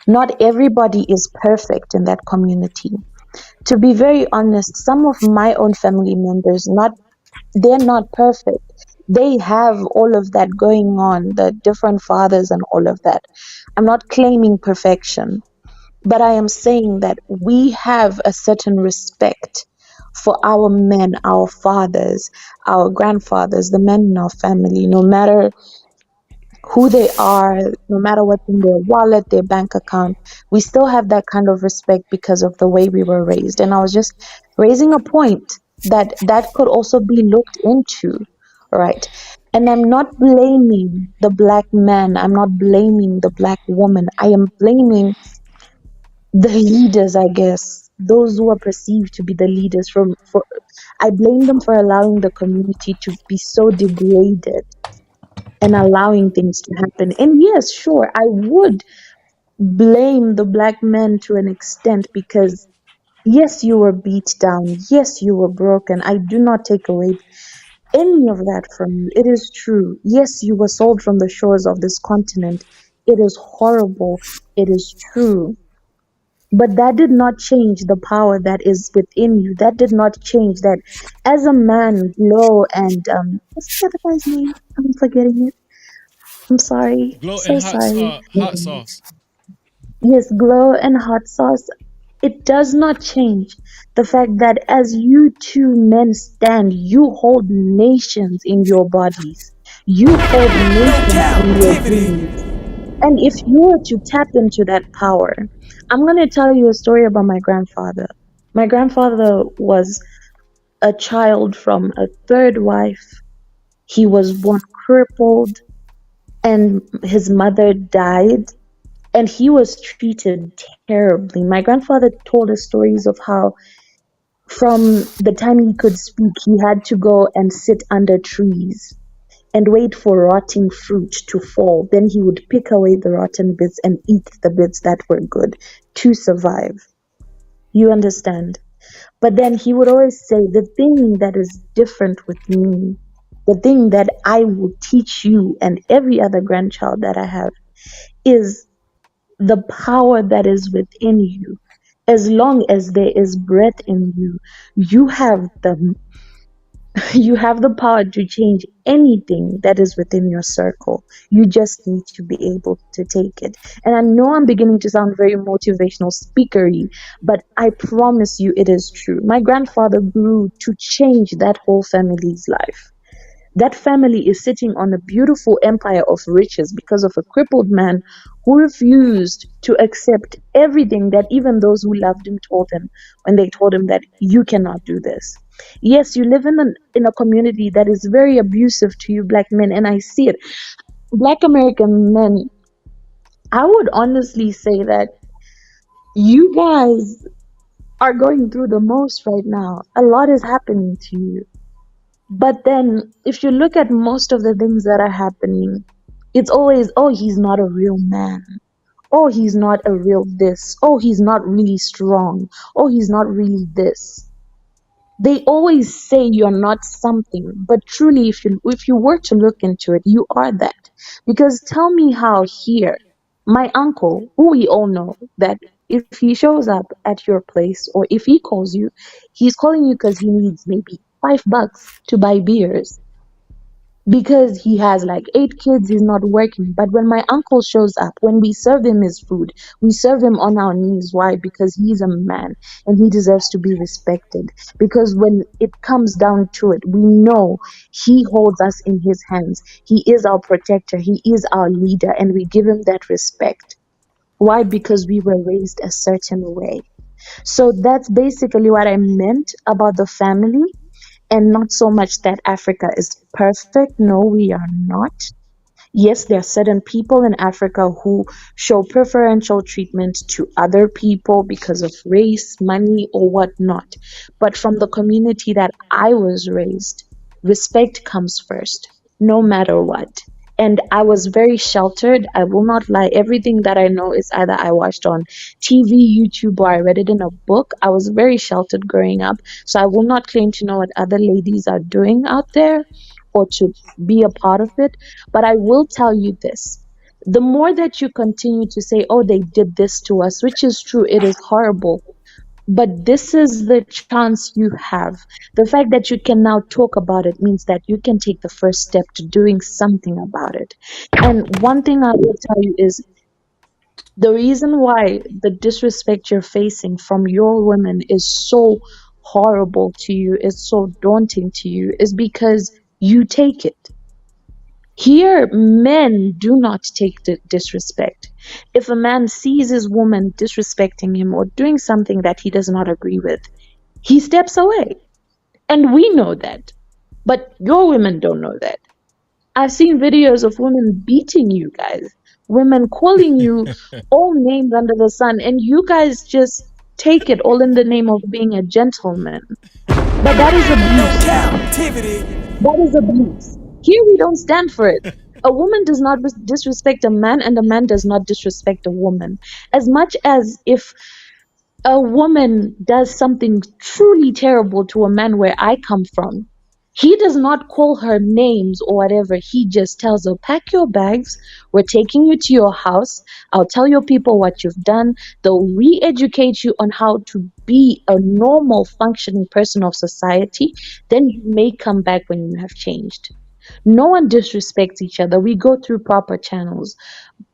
Not everybody is perfect in that community. To be very honest, some of my own family members, they're not perfect. They have all of that going on, the different fathers and all of that. I'm not claiming perfection, but I am saying that we have a certain respect for our men, our fathers, our grandfathers, the men in our family, no matter who they are, no matter what's in their wallet, their bank account. We still have that kind of respect because of the way we were raised. And I was just raising a point that could also be looked into, right? And I'm not blaming the black man. I'm not blaming the black woman. I am blaming the leaders, I guess, those who are perceived to be the leaders. I blame them for allowing the community to be so degraded and allowing things to happen. And yes, sure, I would blame the black men to an extent because yes, you were beat down. Yes, you were broken. I do not take away any of that from you. It is true. Yes, you were sold from the shores of this continent. It is horrible. It is true. But that did not change the power that is within you. That did not change that. As a man, Glow and what's the other guy's name? I'm forgetting it. I'm sorry. Glow So and sorry. hot sauce. Yes, Glow and Hot Sauce. It does not change the fact that as you two men stand, you hold nations in your bodies. You hold nations in your beings. And if you were to tap into that power, I'm going to tell you a story about my grandfather. My grandfather was a child from a third wife. He was born crippled, and his mother died, and he was treated terribly. My grandfather told us stories of how from the time he could speak, he had to go and sit under trees and wait for rotting fruit to fall. Then he would pick away the rotten bits and eat the bits that were good to survive. You understand? But then he would always say, the thing that is different with me, the thing that I will teach you and every other grandchild that I have is the power that is within you. As long as there is breath in you, you have the you have the power to change anything that is within your circle. You just need to be able to take it. And I know I'm beginning to sound very motivational speakery, but I promise you it is true. My grandfather grew to change that whole family's life. That family is sitting on a beautiful empire of riches because of a crippled man who refused to accept everything that even those who loved him told him when they told him that you cannot do this. Yes, you live in a community that is very abusive to you black men, and I see it. Black American men, I would honestly say that you guys are going through the most right now. A lot is happening to you. But then, if you look at most of the things that are happening, it's always, oh, he's not a real man. Oh, he's not a real this. Oh, he's not really strong. Oh, he's not really this. They always say you're not something, but truly, if you were to look into it, you are that. Because tell me how here, my uncle, who we all know that if he shows up at your place or if he calls you, he's calling you because he needs maybe $5 to buy beers because he has like 8 kids, he's not working. But when my uncle shows up, when we serve him his food, we serve him on our knees. Why? Because he's a man and he deserves to be respected. Because when it comes down to it, we know he holds us in his hands. He is our protector, he is our leader, and we give him that respect. Why? Because we were raised a certain way. So that's basically what I meant about the family, and not so much that Africa is perfect. No, we are not. Yes, there are certain people in Africa who show preferential treatment to other people because of race, money, or whatnot. But from the community that I was raised, respect comes first, no matter what. And I was very sheltered. I will not lie. Everything that I know is either I watched on TV, YouTube, or I read it in a book. I was very sheltered growing up. So I will not claim to know what other ladies are doing out there or to be a part of it. But I will tell you this. The more that you continue to say, oh, they did this to us, which is true, it is horrible. But this is the chance you have. The fact that you can now talk about it means that you can take the first step to doing something about it. And one thing I will tell you is the reason why the disrespect you're facing from your women is so horrible to you, is so daunting to you, is because you take it. Here, men do not take the disrespect. If a man sees his woman disrespecting him or doing something that he does not agree with, he steps away. And we know that. But your women don't know that. I've seen videos of women beating you guys, women calling you all names under the sun, and you guys just take it all in the name of being a gentleman. But that is abuse. Cap-tivity. That is abuse. Here we don't stand for it. A woman does not disrespect a man, and a man does not disrespect a woman. As much as if a woman does something truly terrible to a man where I come from, he does not call her names or whatever. He just tells her, pack your bags. We're taking you to your house. I'll tell your people what you've done. They'll re-educate you on how to be a normal functioning person of society. Then you may come back when you have changed. No one disrespects each other. We go through proper channels,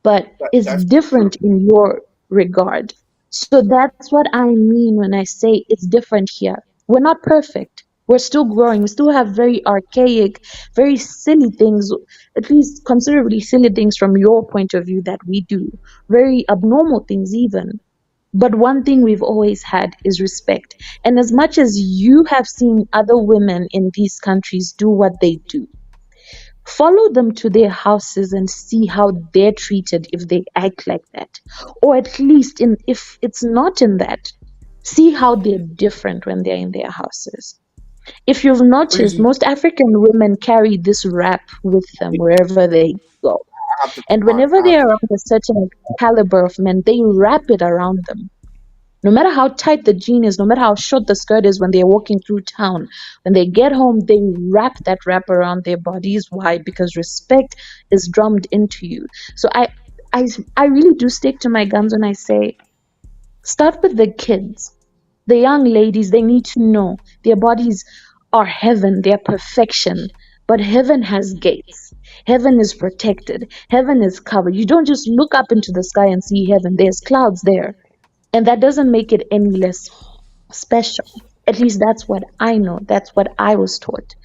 but it's That's true. different in your regard. So that's what I mean when I say it's different here. We're not perfect. We're still growing. We still have very archaic, very silly things, at least considerably silly things from your point of view that we do. Very abnormal things, even. But one thing we've always had is respect. And as much as you have seen other women in these countries do what they do, follow them to their houses and see how they're treated if they act like that. Or at least if it's not in that, see how they're different when they're in their houses. If you've noticed, Crazy. most African women carry this wrap with them wherever they go. I have to And respond. whenever they are around a certain caliber of men, they wrap it around them. No matter how tight the jean is, no matter how short the skirt is when they're walking through town, when they get home, they wrap that wrap around their bodies. Why? Because respect is drummed into you. So I really do stick to my guns when I say, start with the kids. The young ladies, they need to know their bodies are heaven, they're perfection. But heaven has gates. Heaven is protected. Heaven is covered. You don't just look up into the sky and see heaven. There's clouds there. And that doesn't make it any less special. At least that's what I know. That's what I was taught.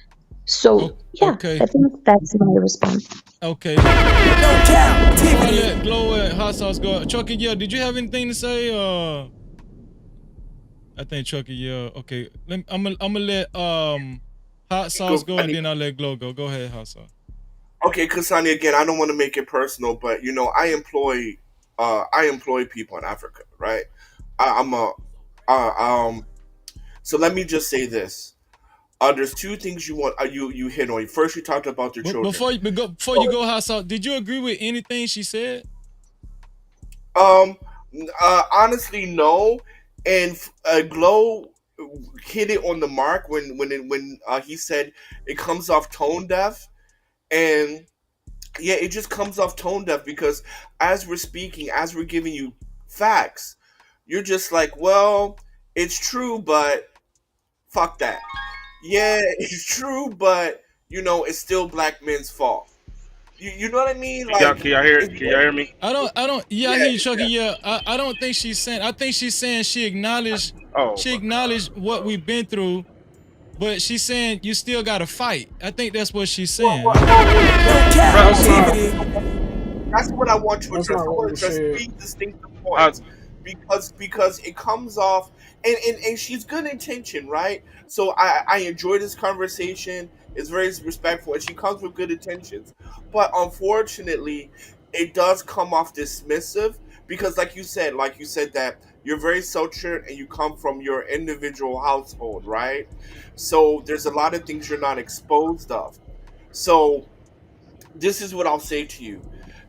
So yeah, Okay. I think that's my response. Okay. No Before I Cap-tivity. let Glow and Hot Sauce go, Chucky, yeah, did you have anything to say? I think Chucky, yeah. Okay, I'm gonna let Hot Sauce go, and then I'll let Glow go. Go ahead, Hot Sauce. Okay, Kasani, again, I don't want to make it personal, but I employ people in Africa, right? I'm a, uh, um, so let me just say this. There's two things you want. You hit on. First, you talked about your But children. before you go, Hot Sauce, did you agree with anything she said? Um, Honestly, no. And Glow hit it on the mark when he said it comes off tone deaf, and yeah, it just comes off tone deaf because as we're speaking, as we're giving you facts, you're just like, well, it's true, but fuck that. Yeah, it's true, but it's still black men's fault. You know what I mean? Like, it's Can y'all hear me? I don't. Yeah, I yeah, hear you, Chucky. Yeah, I don't think she's saying. I think she's saying Oh she my god. acknowledged what we've been through, but she's saying you still got to fight. I think that's what she's saying. well, No That's not. captivity. that's what I want to That's address. not I what want to was address said. three distinct How, points because it comes off and she's good intention, right? So I enjoy this conversation. It's very respectful and she comes with good intentions. But unfortunately, it does come off dismissive because like you said that you're very centered and you come from your individual household, right? So there's a lot of things you're not exposed of. So this is what I'll say to you.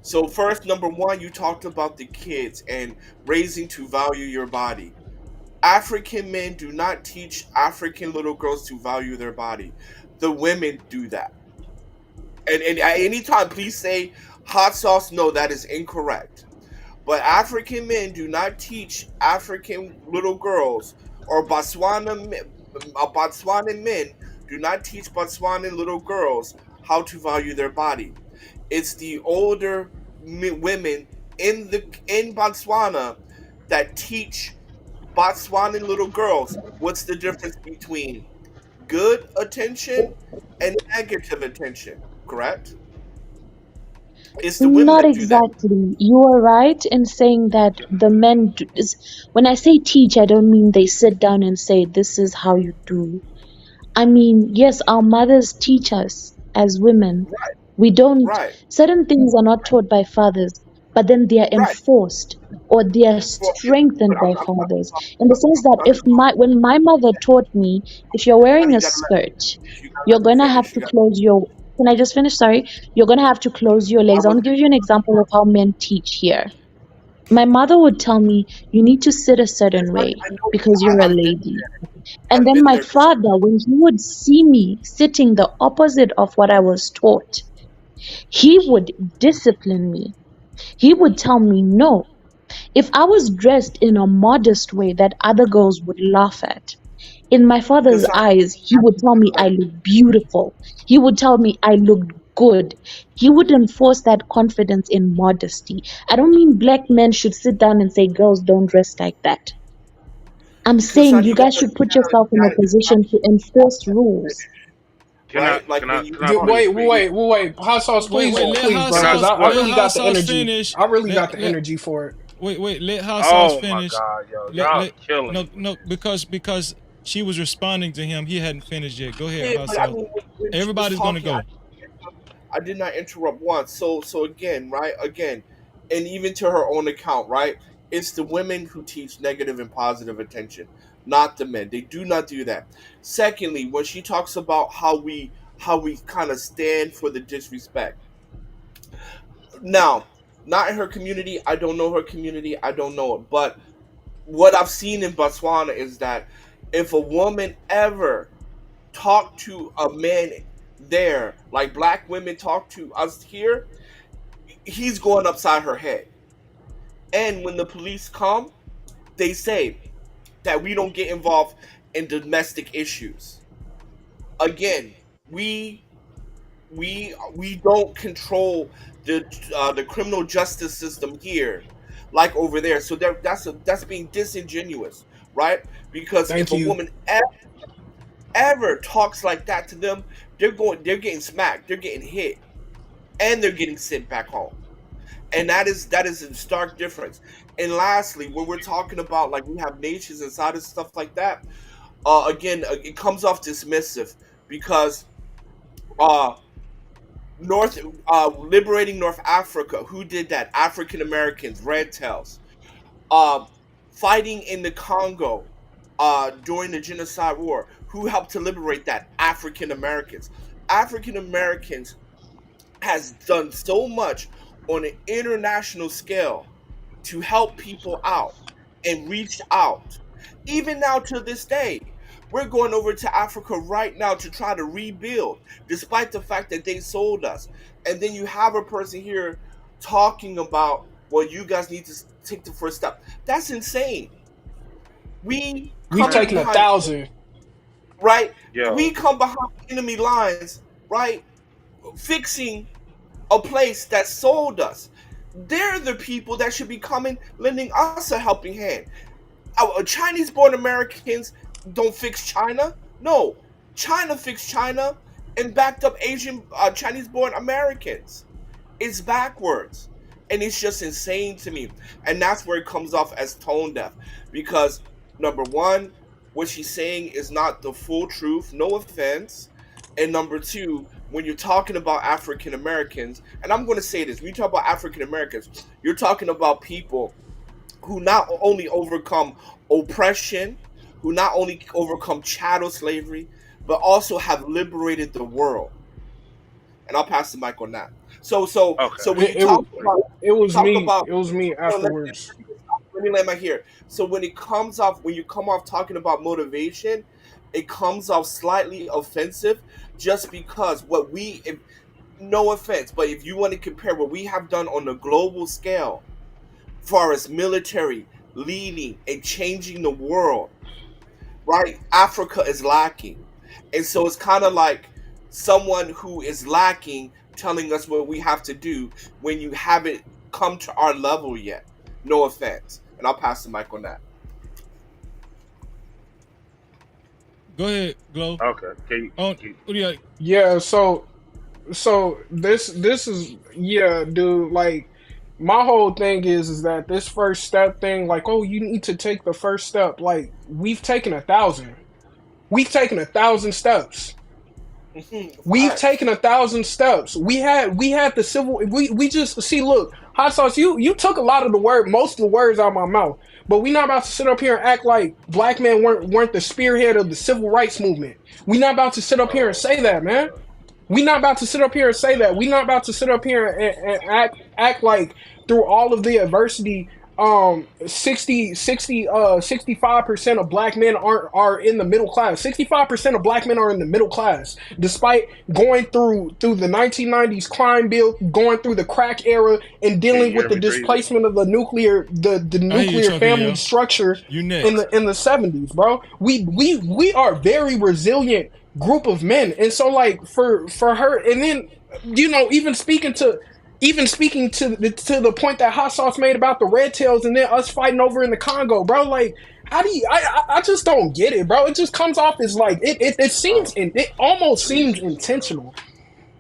So first, number one, you talked about the kids and raising to value your body. African men do not teach African little girls to value their body. The women do that. And at any time, please say hot sauce. No, that is incorrect. But African men do not teach African little girls or Botswanan men do not teach Botswanan little girls how to value their body. It's the older women in Botswana that teach Botswanan little girls what's the difference between good attention and negative attention. Correct? It's the women Not that do that. exactly. You are right in saying that the men when I say teach, I don't mean they sit down and say, this is how you do. I mean, yes, our mothers teach us as women. Right, We don't, right, certain things are not taught by fathers, but then they are right. enforced or they are Well, yeah, but strengthened by I'm talking fathers. about. In the sense that I'm just talking. when my mother taught me, if you're wearing Honey, a you gotta let me skirt, finish. You gotta you're let me gonna have finish. to close your, can I just finish? Sorry. You're gonna have to close your I legs. I was. want to give you an example of how men teach here. My mother would tell me, you need to sit a certain way I know. because you're a I've been lady. there. And I've then been my there. Just father, when he would see me sitting the opposite of what I was taught, he would discipline me. He would tell me, no, if I was dressed in a modest way that other girls would laugh at, in my father's Cassandra, eyes, he would tell me I look beautiful. He would tell me I looked good. He would enforce that confidence in modesty. I don't mean black men should sit down and say girls don't dress like that. I'm saying Cassandra, you you guys gotta, should put yourself in a position to enforce rules. right? Like when you Get, talk. wait. Hot sauce, please, Wait, let please, hot bro, because sauce, I let really hot got the sauce energy. finish. I really got the Let energy for it. wait, let hot sauce Oh my finish. god, yo, y'all Let killing me. no because she was responding to him. He hadn't finished yet. Go ahead, Yeah, hot but I sauce. mean, when she was Everybody's gonna talking, go. I did not interrupt once. So again, right? Again, and even to her own account, right? It's the women who teach negative and positive attention, not the men. They do not do that. Secondly, when she talks about how we kind of stand for the disrespect. Now, not in her community. I don't know her community. I don't know it. But what I've seen in Botswana is that if a woman ever talked to a man there, like black women talk to us here, he's going upside her head. And when the police come, they say that we don't get involved in domestic issues. Again, we don't control the criminal justice system here like over there. So that's being disingenuous, right? Because if Thank a you. woman ever talks like that to them, they're getting smacked, they're getting hit, and they're getting sent back home. And that is a stark difference. And lastly, when we're talking about like we have nations inside of stuff like that, again, it comes off dismissive because uh North liberating North Africa, who did that? African Americans, red tails. Um, Fighting in the Congo. during the genocide war. Who helped to liberate that? African Americans. African Americans has done so much on an international scale to help people out and reach out. Even now to this day, we're going over to Africa right now to try to rebuild, despite the fact that they sold us. And then you have a person here talking about, well, you guys need to take the first step. That's insane. We We've coming taken behind, 1,000. right? Yo, We come behind enemy lines, right? Fixing a place that sold us. They're the people that should be coming, lending us a helping hand. Chinese-born Americans don't fix China. No, China fixed China and backed up Asian Chinese-born Americans. It's backwards, and it's just insane to me. And that's where it comes off as tone deaf, because number one, what she's saying is not the full truth. No offense. And number two, when you're talking about African Americans, and I'm going to say this, when you talk about African Americans, you're talking about people who not only overcome oppression, who not only overcome chattel slavery, but also have liberated the world. And I'll pass the mic on that. So when you talk about It was talk me. about It was me no, afterwards. let me land my here. So when you come off talking about motivation, it comes off slightly offensive, just because no offense, but if you want to compare what we have done on a global scale, far as military leading and changing the world, right? Africa is lacking. And so it's kind of like someone who is lacking telling us what we have to do when you haven't come to our level yet. No offense. And I'll pass the mic on that. Go ahead, Glow. Okay. What do you got? Yeah, so this is, yeah, dude, like my whole thing is that this first step thing, like, oh, you need to take the first step. Like, we've taken 1,000. We've taken 1,000 steps. We've taken 1,000 steps. We had the civil. We just see. Look, hot sauce. You took a lot of most of the words out of my mouth. But we not about to sit up here and act like black men weren't the spearhead of the civil rights movement. We not about to sit up here and say that, man. We not about to sit up here and say that. We not about to sit up here and act like through all of the adversity, 65% of black men are in the middle class. 65% of black men are in the middle class, despite going through the 1990s crime bill, going through the crack era, and dealing with the displacement of the nuclear family structure in the 70s, bro. We are very resilient group of men, and so like for her, and then even speaking to the point that Hot Sauce made about the Red Tails and then us fighting over in the Congo, bro. Like, how do you? I just don't get it, bro. It just comes off as like it seems, it almost seems intentional.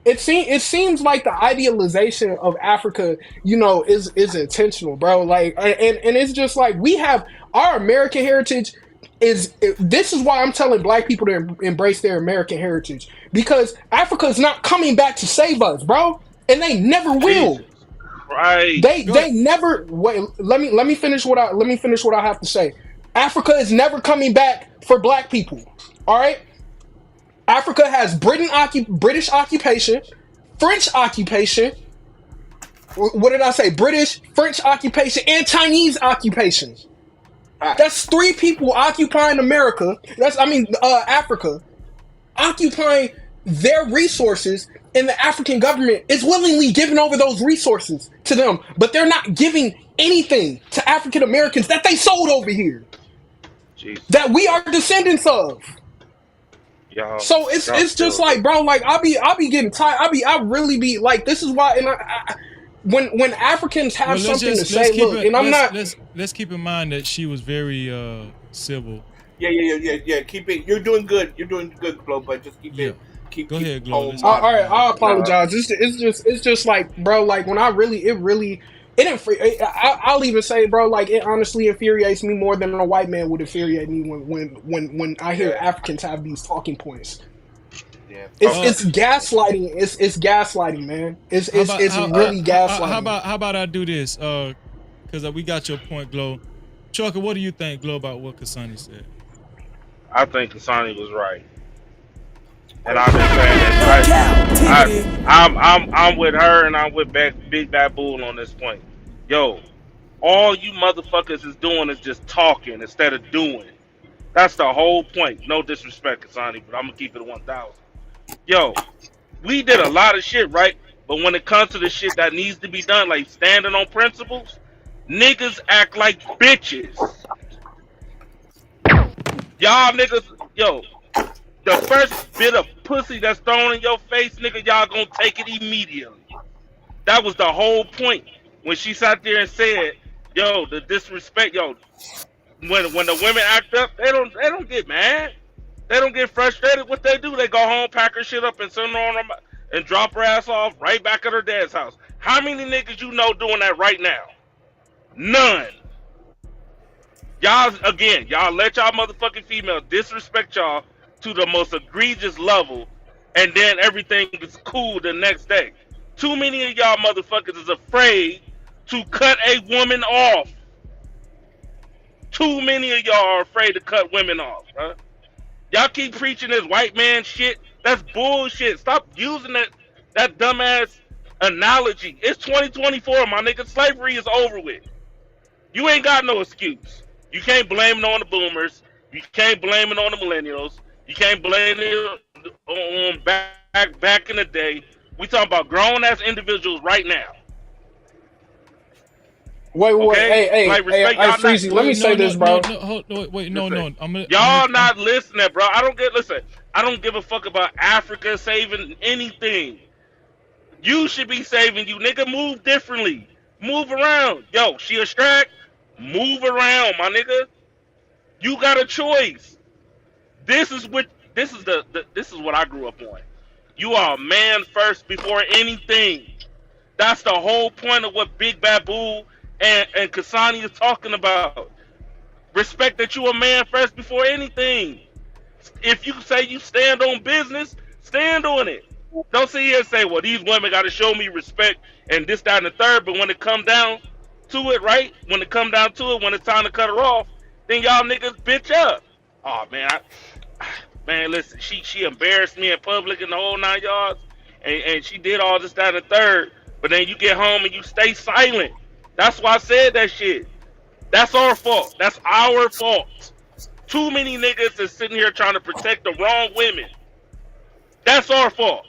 It seems like the idealization of Africa, is intentional, bro. Like, and it's just like we have our American heritage. This is why I'm telling black people to embrace their American heritage, because Africa is not coming back to save us, bro, and they never will. Right. They never. Wait. Let me finish what I have to say. Africa is never coming back for black people. All right. Africa has British occupation, French occupation. What did I say? British, French occupation, and Chinese occupation. That's 3 people occupying America. Africa, occupying their resources, and the African government is willingly giving over those resources to them, but they're not giving anything to African Americans that they sold over here, that we are descendants of. So it's just like, bro, like I be getting tired. I really be like, this is why, and when Africans have something to say, look, and I'm not. Let's keep in mind that she was very civil. Yeah. Keep it. You're doing good. You're doing good, Glo. But just keep it. Go ahead, Glo. All right, I apologize. It's just like, bro, like when I'll even say, bro, like it honestly infuriates me more than a white man would infuriate me when I hear Africans have these talking points. Yeah. It's gaslighting. It's gaslighting, man. It's really gaslighting. How about I do this? Because we got your point, Glo. Trucker, what do you think, Glo, about what Kasani said? I think Kasani was right, and I've been saying this. I'm with her, and I'm with Big Bad Bull on this point. Yo, all you motherfuckers is doing is just talking instead of doing. That's the whole point. No disrespect, Kasani, but I'm gonna keep it 1,000. Yo, we did a lot of shit, right? But when it comes to the shit that needs to be done, like standing on principles, niggas act like bitches. Y'all niggas, yo, the first bit of pussy that's thrown in your face, nigga, y'all gonna take it immediately. That was the whole point when she sat there and said, "Yo, the disrespect, yo." When the women act up, they don't get mad. They don't get frustrated. What they do, they go home, pack her shit up, and send her on her and drop her ass off right back at her dad's house. How many niggas you know doing that right now? None. Y'all let y'all motherfucking females disrespect y'all to the most egregious level, and then everything is cool the next day. Too many of y'all motherfuckers is afraid to cut a woman off. Too many of y'all are afraid to cut women off, huh? Y'all keep preaching this white man shit. That's bullshit. Stop using that dumbass analogy. It's 2024, my nigga. Slavery is over with. You ain't got no excuse. You can't blame it on the boomers. You can't blame it on the millennials. You can't blame it on back in the day. We talking about grown ass individuals right now. Wait, okay? hey, like, respect hey, y'all Freezy, let me say this, bro. Y'all not listening, bro. I don't give a fuck about Africa saving anything. You should be saving you, nigga. Move differently. Move around. Yo, she a strack? Move around, my nigga. You got a choice. This is what I grew up on. You are a man first before anything. That's the whole point of what Big Babu and Kasani is talking about. Respect that you a man first before anything. If you say you stand on business, stand on it. Don't sit here and say, well, these women got to show me respect and this, that, and the third. But when it come down to it, right? When it come down to it, when it's time to cut her off, then y'all niggas bitch up. Oh, man. Man, listen, she embarrassed me in public in the whole 9 yards. And she did all this, that, and the third. But then you get home and you stay silent. That's why I said that shit. That's our fault. That's our fault. Too many niggas is sitting here trying to protect the wrong women. That's our fault.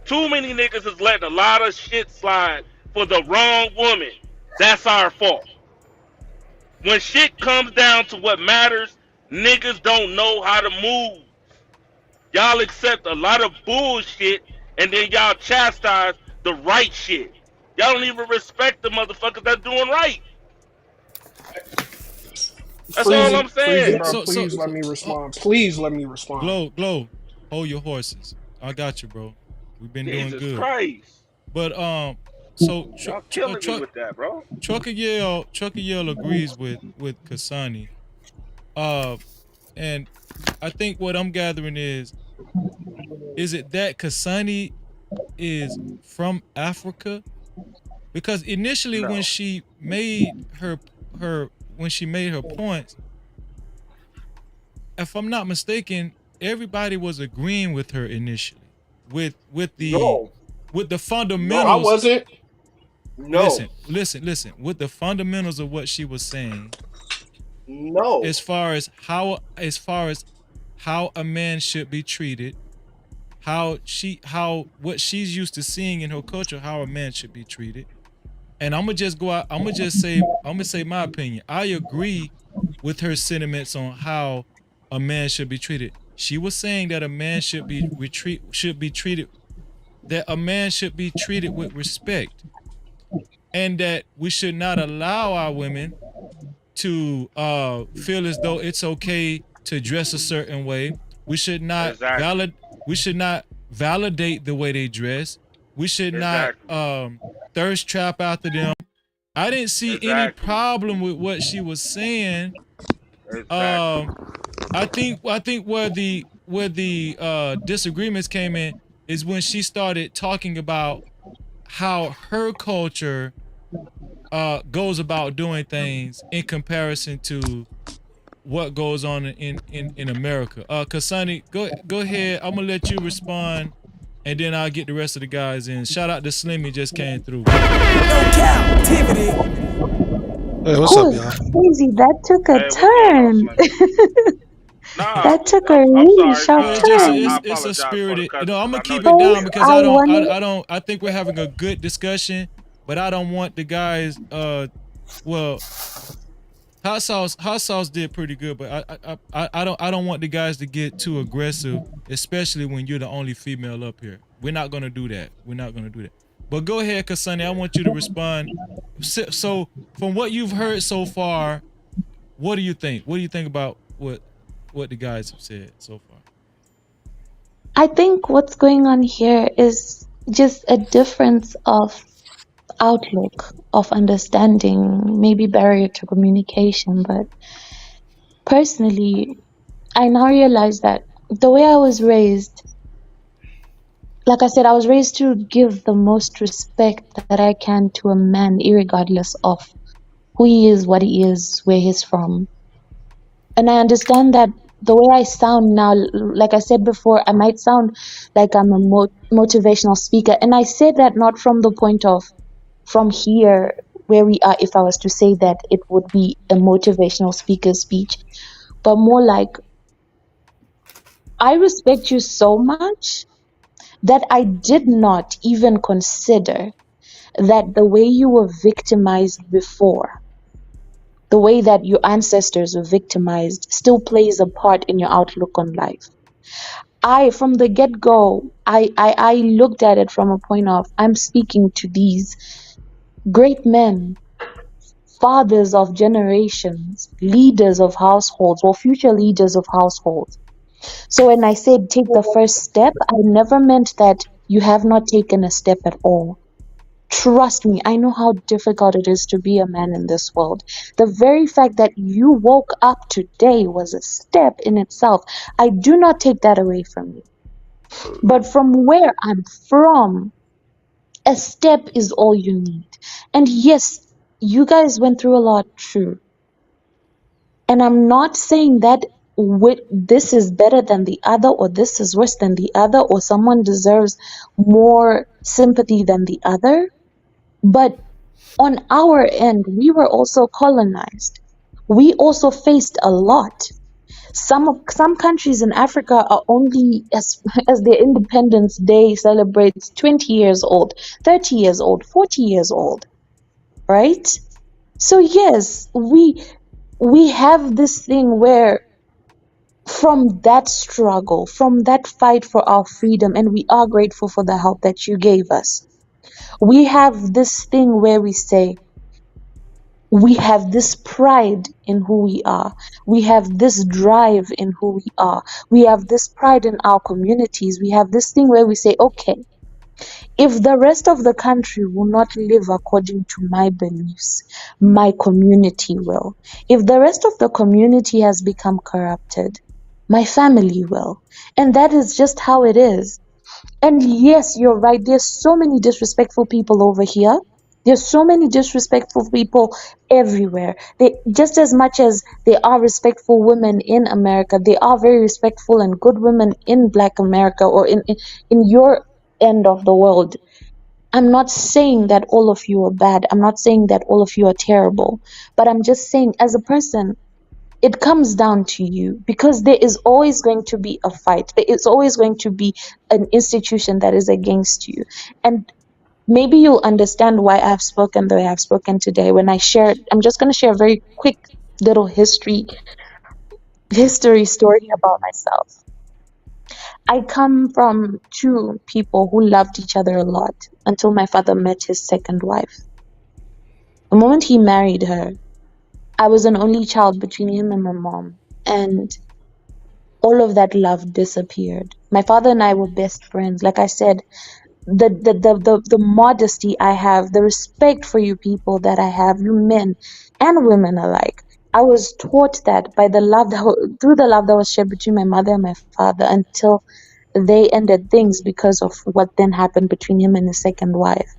Too many niggas is letting a lot of shit slide for the wrong woman. That's our fault. When shit comes down to what matters, niggas don't know how to move. Y'all accept a lot of bullshit and then y'all chastise the right shit. Y'all don't even respect the motherfuckers that's doing right. That's all I'm saying. Freezy, bro, please let me respond. Please let me respond. Glow, hold your horses. I got you, bro. We've been doing good. Jesus Christ. But so y'all killing me with that, bro. Trucker Yell agrees with Kasani. And I think what I'm gathering is it that Kasani is from Africa? Because initially when she made her points, if I'm not mistaken, everybody was agreeing with her initially. With the fundamentals. No, I wasn't. No. Listen. With the fundamentals of what she was saying. No. As far as how a man should be treated, what she's used to seeing in her culture, how a man should be treated. And I'm gonna say my opinion. I agree with her sentiments on how a man should be treated. She was saying that a man should be treated with respect, and that we should not allow our women to feel as though it's okay to dress a certain way. We should not validate the way they dress. We should not thirst trap after them. I didn't see any problem with what she was saying. I think where the disagreements came in is when she started talking about how her culture goes about doing things in comparison to what goes on in America. Kasani, go ahead. I'm gonna let you respond, and then I'll get the rest of the guys in. Shout out to Slimmy, just came through. No Cap-tivity. Hey, what's Oh, up, it's y'all? crazy. That took a Hey, what's going on, turn. Slim? Nah, That took a I'm really sorry. sharp Well, it's just turn. I it's a apologize for the spirited. cussing I'm because gonna I know keep you it can down hear. because I wanted. I think we're having a good discussion, but I don't want the guys. Well, hot sauce did pretty good, but I don't want the guys to get too aggressive, especially when you're the only female up here. We're not gonna do that. We're not gonna do that. But go ahead, Kasani. I want you to respond. So from what you've heard so far, what do you think? What do you think about what the guys have said so far? I think what's going on here is just a difference of outlook, of understanding, maybe barrier to communication. But personally, I now realize that the way I was raised, like I said, I was raised to give the most respect that I can to a man, irregardless of who he is, what he is, where he's from. And I understand that the way I sound now, like I said before, I might sound like I'm a motivational speaker. And I say that not from the point of from here where we are, if I was to say that it would be a motivational speaker speech, but more like I respect you so much that I did not even consider that the way you were victimized before, the way that your ancestors were victimized, still plays a part in your outlook on life. From the get go, I looked at it from a point of I'm speaking to these great men, fathers of generations, leaders of households, or future leaders of households. So when I said take the first step, I never meant that you have not taken a step at all. Trust me, I know how difficult it is to be a man in this world. The very fact that you woke up today was a step in itself. I do not take that away from you. But from where I'm from, a step is all you need. And yes, you guys went through a lot, true. And I'm not saying that this is better than the other, or this is worse than the other, or someone deserves more sympathy than the other. But on our end, we were also colonized. We also faced a lot. Some countries in Africa are only as their Independence Day celebrates 20 years old, 30 years old, 40 years old, right? So yes, we have this thing where from that struggle, from that fight for our freedom, and we are grateful for the help that you gave us. We have this thing where we say, we have this pride in who we are. We have this drive in who we are. We have this pride in our communities. We have this thing where we say, okay, if the rest of the country will not live according to my beliefs, my community will. If the rest of the community has become corrupted, my family will. And that is just how it is. And yes, you're right. There's so many disrespectful people over here. There's so many disrespectful people everywhere. They just as much as there are respectful women in America, they are very respectful and good women in Black America or in your end of the world. I'm not saying that all of you are bad. I'm not saying that all of you are terrible. But I'm just saying, as a person, it comes down to you, because there is always going to be a fight. There is always going to be an institution that is against you. And maybe you'll understand why I've spoken the way I've spoken today. When I share, I'm just going to share a very quick little history story about myself. I come from two people who loved each other a lot until my father met his second wife. The moment he married her, I was an only child between him and my mom. And all of that love disappeared. My father and I were best friends. Like I said, the modesty I have, the respect for you people that I have, you men and women alike. I was taught that by the love through the love that was shared between my mother and my father, until they ended things because of what then happened between him and his second wife.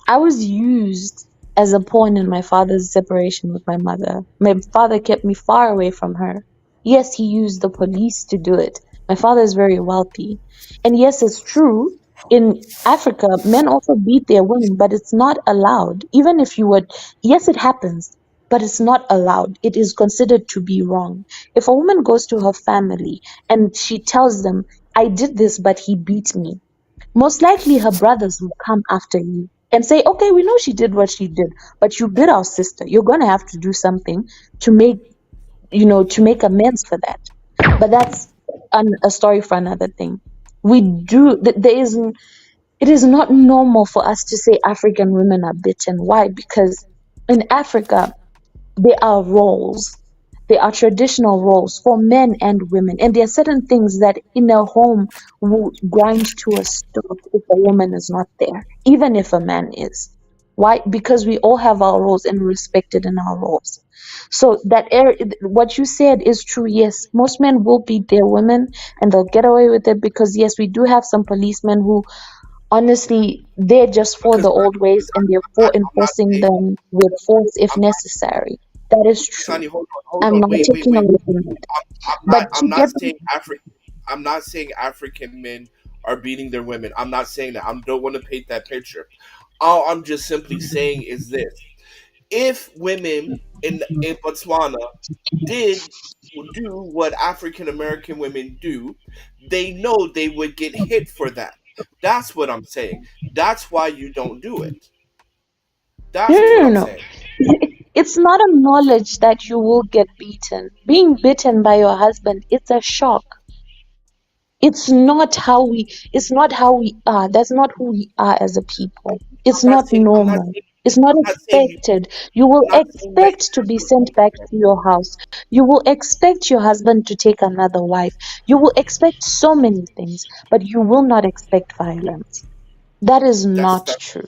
I was used as a pawn in my father's separation with my mother. My father kept me far away from her. Yes, he used the police to do it. My father is very wealthy. And yes, it's true. In Africa, men also beat their women, but it's not allowed. Even if you would, yes, it happens, but it's not allowed. It is considered to be wrong. If a woman goes to her family and she tells them, I did this, but he beat me, most likely her brothers will come after you and say, okay, we know she did what she did, but you beat our sister. You're going to have to do something to make, to make amends for that. But that's a story for another thing. We do, it is not normal for us to say African women are beaten. Why? Because in Africa, there are roles. There are traditional roles for men and women. And there are certain things that in a home will grind to a stop if a woman is not there, even if a man is. Why? Because we all have our roles and we're respected in our roles. So what you said is true. Yes, most men will beat their women and they'll get away with it because yes, we do have some policemen who honestly they're just for the old ways and they're for I'm not enforcing saying. them with force if necessary. That is true. Sonny, hold I'm on, not taking away from it. But to I'm not get saying I'm not saying African men are beating their women. I'm not saying that. I don't want to paint that picture. All I'm just simply saying is this: if women in Botswana did do what African American women do, they know they would get hit for that. That's what I'm saying. That's why you don't do it. no, That's what no, no, I'm no. saying. It's not a knowledge that you will get beaten. Being beaten by your husband, it's a shock. It's not how we are. That's not who we are as a people. It's I'm not not saying I'm not normal. saying It's not I'm not saying expected. You will I'm not saying that expect to be sent back to your house. You will expect your husband to take another wife. You will expect so many things, but you will not expect violence. That is that's not that true.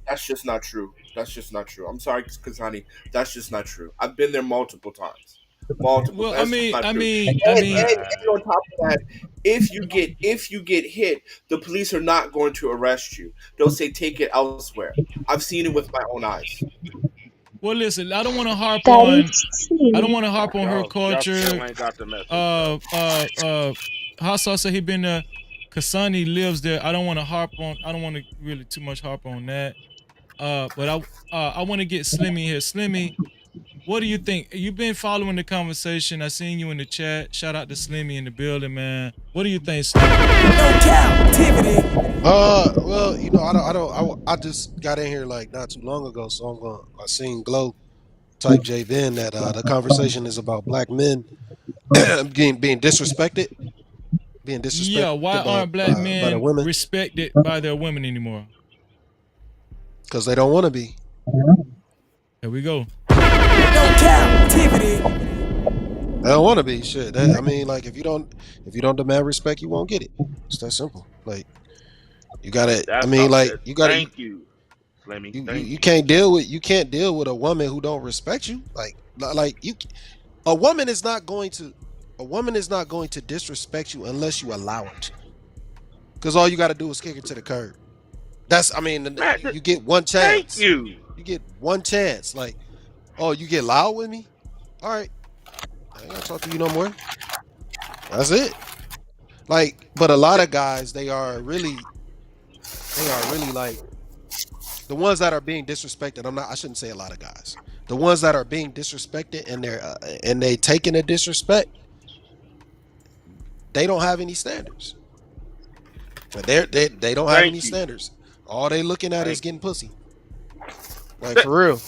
that's just not true. That's just not true. I'm sorry, Kazani. That's just not true. I've been there multiple times. Multiple. Well, That's not true. I mean, And on top of that, if you get hit, the police are not going to arrest you. They'll say take it elsewhere. I've seen it with my own eyes. well, listen, That is I don't true. want to harp on her Y'all culture. still ain't got the message though. Hasa said he been there. Kasani lives there. I don't want to really too much harp on that. But I want to get Slimmy here. Slimmy, what do you think? You've been following the conversation. I seen you in the chat. Shout out to Slimmy in the building, man. What do you think, Slimmy? No Cap-tivity. Well, I just got in here like not too long ago, so I seen Glow type Jave in that the conversation is about black men being disrespected, being Yeah, why disrespected aren't black by the men women respected by their women anymore? because they don't want to be. Here we go. No Cap-tivity. They don't want to be shit. I mean, like if you don't demand respect, you won't get it. It's that simple. Like you gotta. I That's mean, like that. you gotta. Thank you, Slimmy. Thank You you. can't deal with a woman who don't respect you. Like you, a woman is not going to disrespect you unless you allow her to. Because all you got to do is kick her to the curb. That's I mean, Man, you get one thank chance. you. You get one chance. Like, oh, you get loud with me? All right, I ain't gonna talk to you no more. That's it. Like, but a lot of guys, they are really like the ones that are being disrespected. I shouldn't say a lot of guys. The ones that are being disrespected and they taking the disrespect, they don't have any standards. They don't have any Thank you. standards. All they looking at is Thank getting you. pussy. Like for real.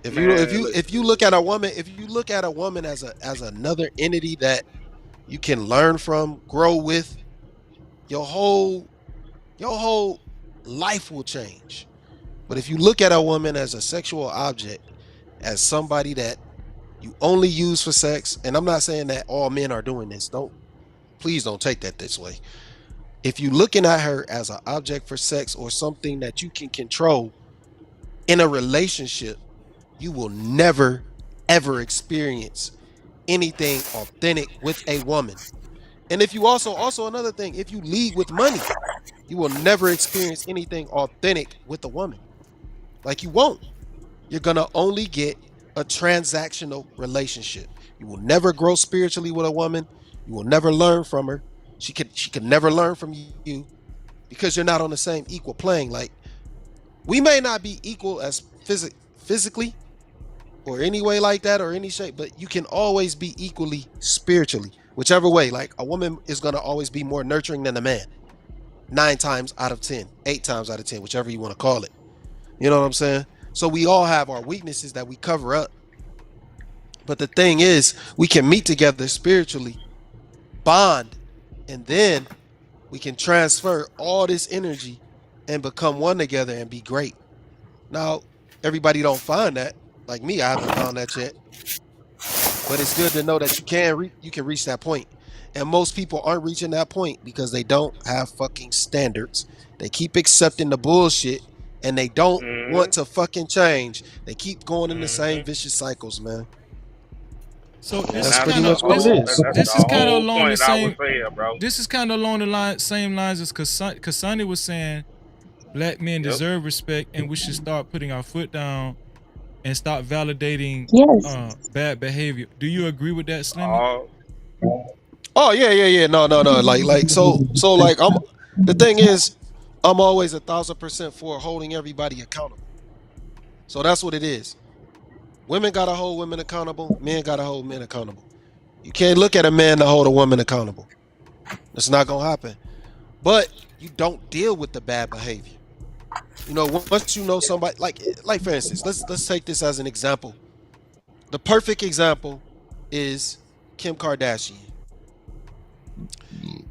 Man, If you listen. look at a woman, if you look at a woman as another entity that you can learn from, grow with, your whole life will change. But if you look at a woman as a sexual object, as somebody that you only use for sex, and I'm not saying that all men are doing this. Please don't take that this way. If you're looking at her as an object for sex or something that you can control in a relationship, you will never ever experience anything authentic with a woman. And if you also another thing, if you lead with money, you will never experience anything authentic with a woman. Like you won't. You're gonna only get a transactional relationship. You will never grow spiritually with a woman. You will never learn from her. She could never learn from you because you're not on the same equal plane. Like we may not be equal as physically or any way like that or any shape, but you can always be equally spiritually. Whichever way, like a woman is gonna always be more nurturing than a man. 9 times out of 10, 8 times out of 10, whichever you want to call it. You know what I'm saying? So we all have our weaknesses that we cover up. But the thing is, we can meet together spiritually, bond, and then we can transfer all this energy and become one together and be great. Now, everybody don't find that. Like me, I haven't found that yet. But it's good to know that you can reach that point. And most people aren't reaching that point because they don't have fucking standards. They keep accepting the bullshit and they don't want to fucking change. They keep going in the same vicious cycles, man. So And this is That's that's pretty kind the of much what this, it whole. is. That's this the is kind of whole along the point I was same. saying, bro. This is kind of along the same lines as Kasani was saying. Black men Yep. deserve respect, and we should start putting our foot down and start validating Yes. bad behavior. Do you agree with that, Slimmy? Uh, Oh yeah. No. So like the thing is, I'm always 1,000% for holding everybody accountable. So that's what it is. Women gotta hold women accountable, men gotta hold men accountable. You can't look at a man to hold a woman accountable. That's not gonna happen. But you don't deal with the bad behavior. You know, once you know somebody, like for instance, let's take this as an example. The perfect example is Kim Kardashian.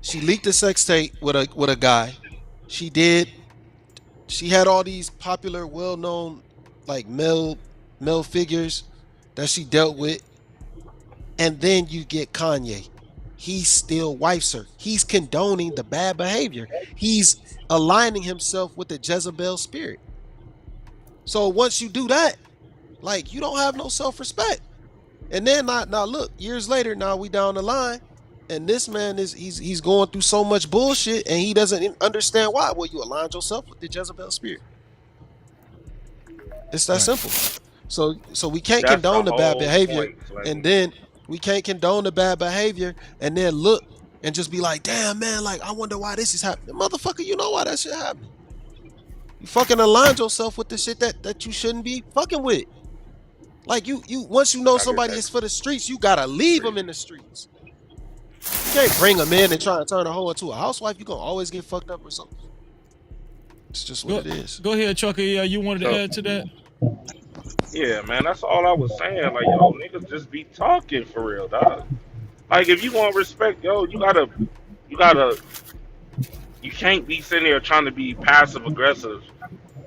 She leaked a sex tape with a guy. She did. She had all these popular, well-known, like male figures that she dealt with, and then you get Kanye. He still wifes her. He's condoning the bad behavior. He's aligning himself with the Jezebel spirit. So once you do that, like you don't have no self-respect. And then now look, years later, now we down the line, and this man he's going through so much bullshit, and he doesn't understand why. Well, you aligned yourself with the Jezebel spirit. It's that Right. simple. So we can't that's the condone the bad whole behavior, point, Slim. and then we can't condone the bad behavior, and then look and just be like, damn man, like I wonder why this is happening. Motherfucker, you know why that shit happening. You fucking aligned yourself with the shit that you shouldn't be fucking with. Like you once you know I get somebody that. is for the streets, you gotta leave them in the streets. You can't bring them in and try to turn a hoe into a housewife. You gonna always get fucked up or something. It's just what Go it is. go ahead, Chucky. Yeah, you wanted to So add to that? yeah, man, that's all I was saying. Like, yo, niggas just be talking for real, dog. Like, if you want respect, yo, you gotta, you can't be sitting there trying to be passive aggressive.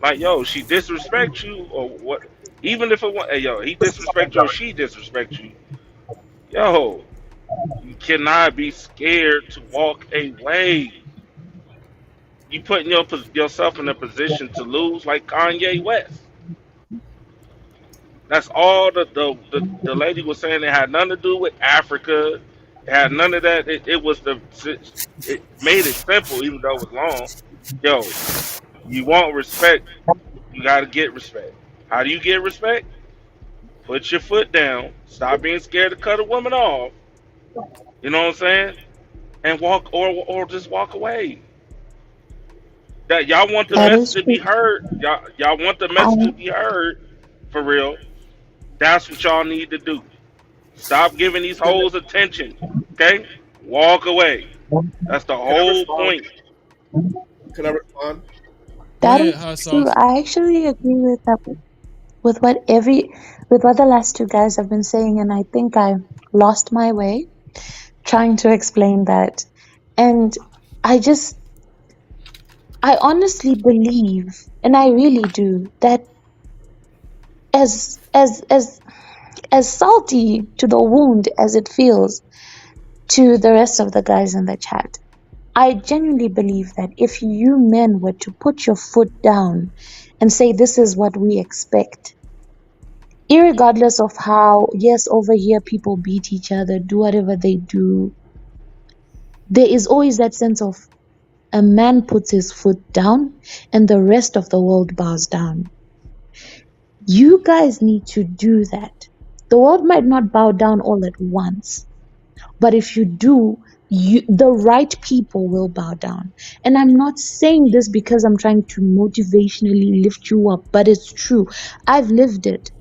Like, yo, she disrespect you or what? Even if it was, hey, yo, he disrespect you or she disrespect you, yo, you cannot be scared to walk away. You putting yourself in a position to lose, like Kanye West. That's all the lady was saying. It had nothing to do with Africa. It had none of that. It was it made it simple, even though it was long. Yo, you want respect, you gotta get respect. How do you get respect? Put your foot down. Stop being scared to cut a woman off. You know what I'm saying? And walk or just walk away. That y'all want the That message is to be true. heard. Y'all want the I message to be heard for real. That's what y'all need to do. Stop giving these Can, hoes attention. Okay? Walk away. That's the can I whole respond? point. Can I respond? Go that ahead, is hot true. sauce. I actually agree with that, with what the last two guys have been saying, and I think I lost my way trying to explain that. And I just I honestly believe, and I really do, that as as as as salty to the wound as it feels to the rest of the guys in the chat, I genuinely believe that if you men were to put your foot down and say this is what we expect, irregardless of how, yes, over here people beat each other, do whatever they do, there is always that sense of a man puts his foot down and the rest of the world bows down. You guys need to do that. The world might not bow down all at once, but if you do, the right people will bow down. And I'm not saying this because I'm trying to motivationally lift you up, but it's true. I've lived it.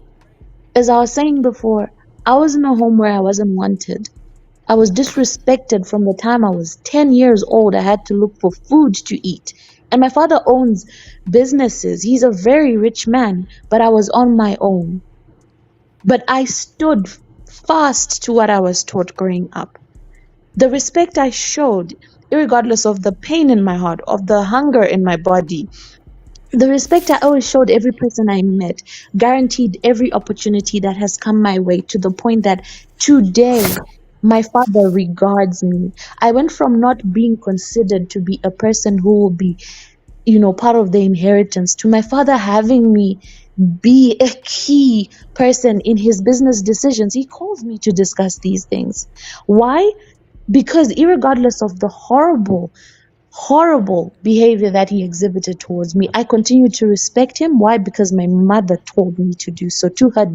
As I was saying before, I was in a home where I wasn't wanted. I was disrespected from the time I was 10 years old. I had to look for food to eat. And my father owns businesses. He's a very rich man, but I was on my own. But I stood fast to what I was taught growing up. The respect I showed, irregardless of the pain in my heart, of the hunger in my body, the respect I always showed every person I met, guaranteed every opportunity that has come my way, to the point that today my father regards me. I went from not being considered to be a person who will be, part of the inheritance, to my father having me be a key person in his business decisions. He calls me to discuss these things. Why? Because irregardless of the horrible behavior that he exhibited towards me, I continue to respect him. Why? Because my mother told me to do so. To her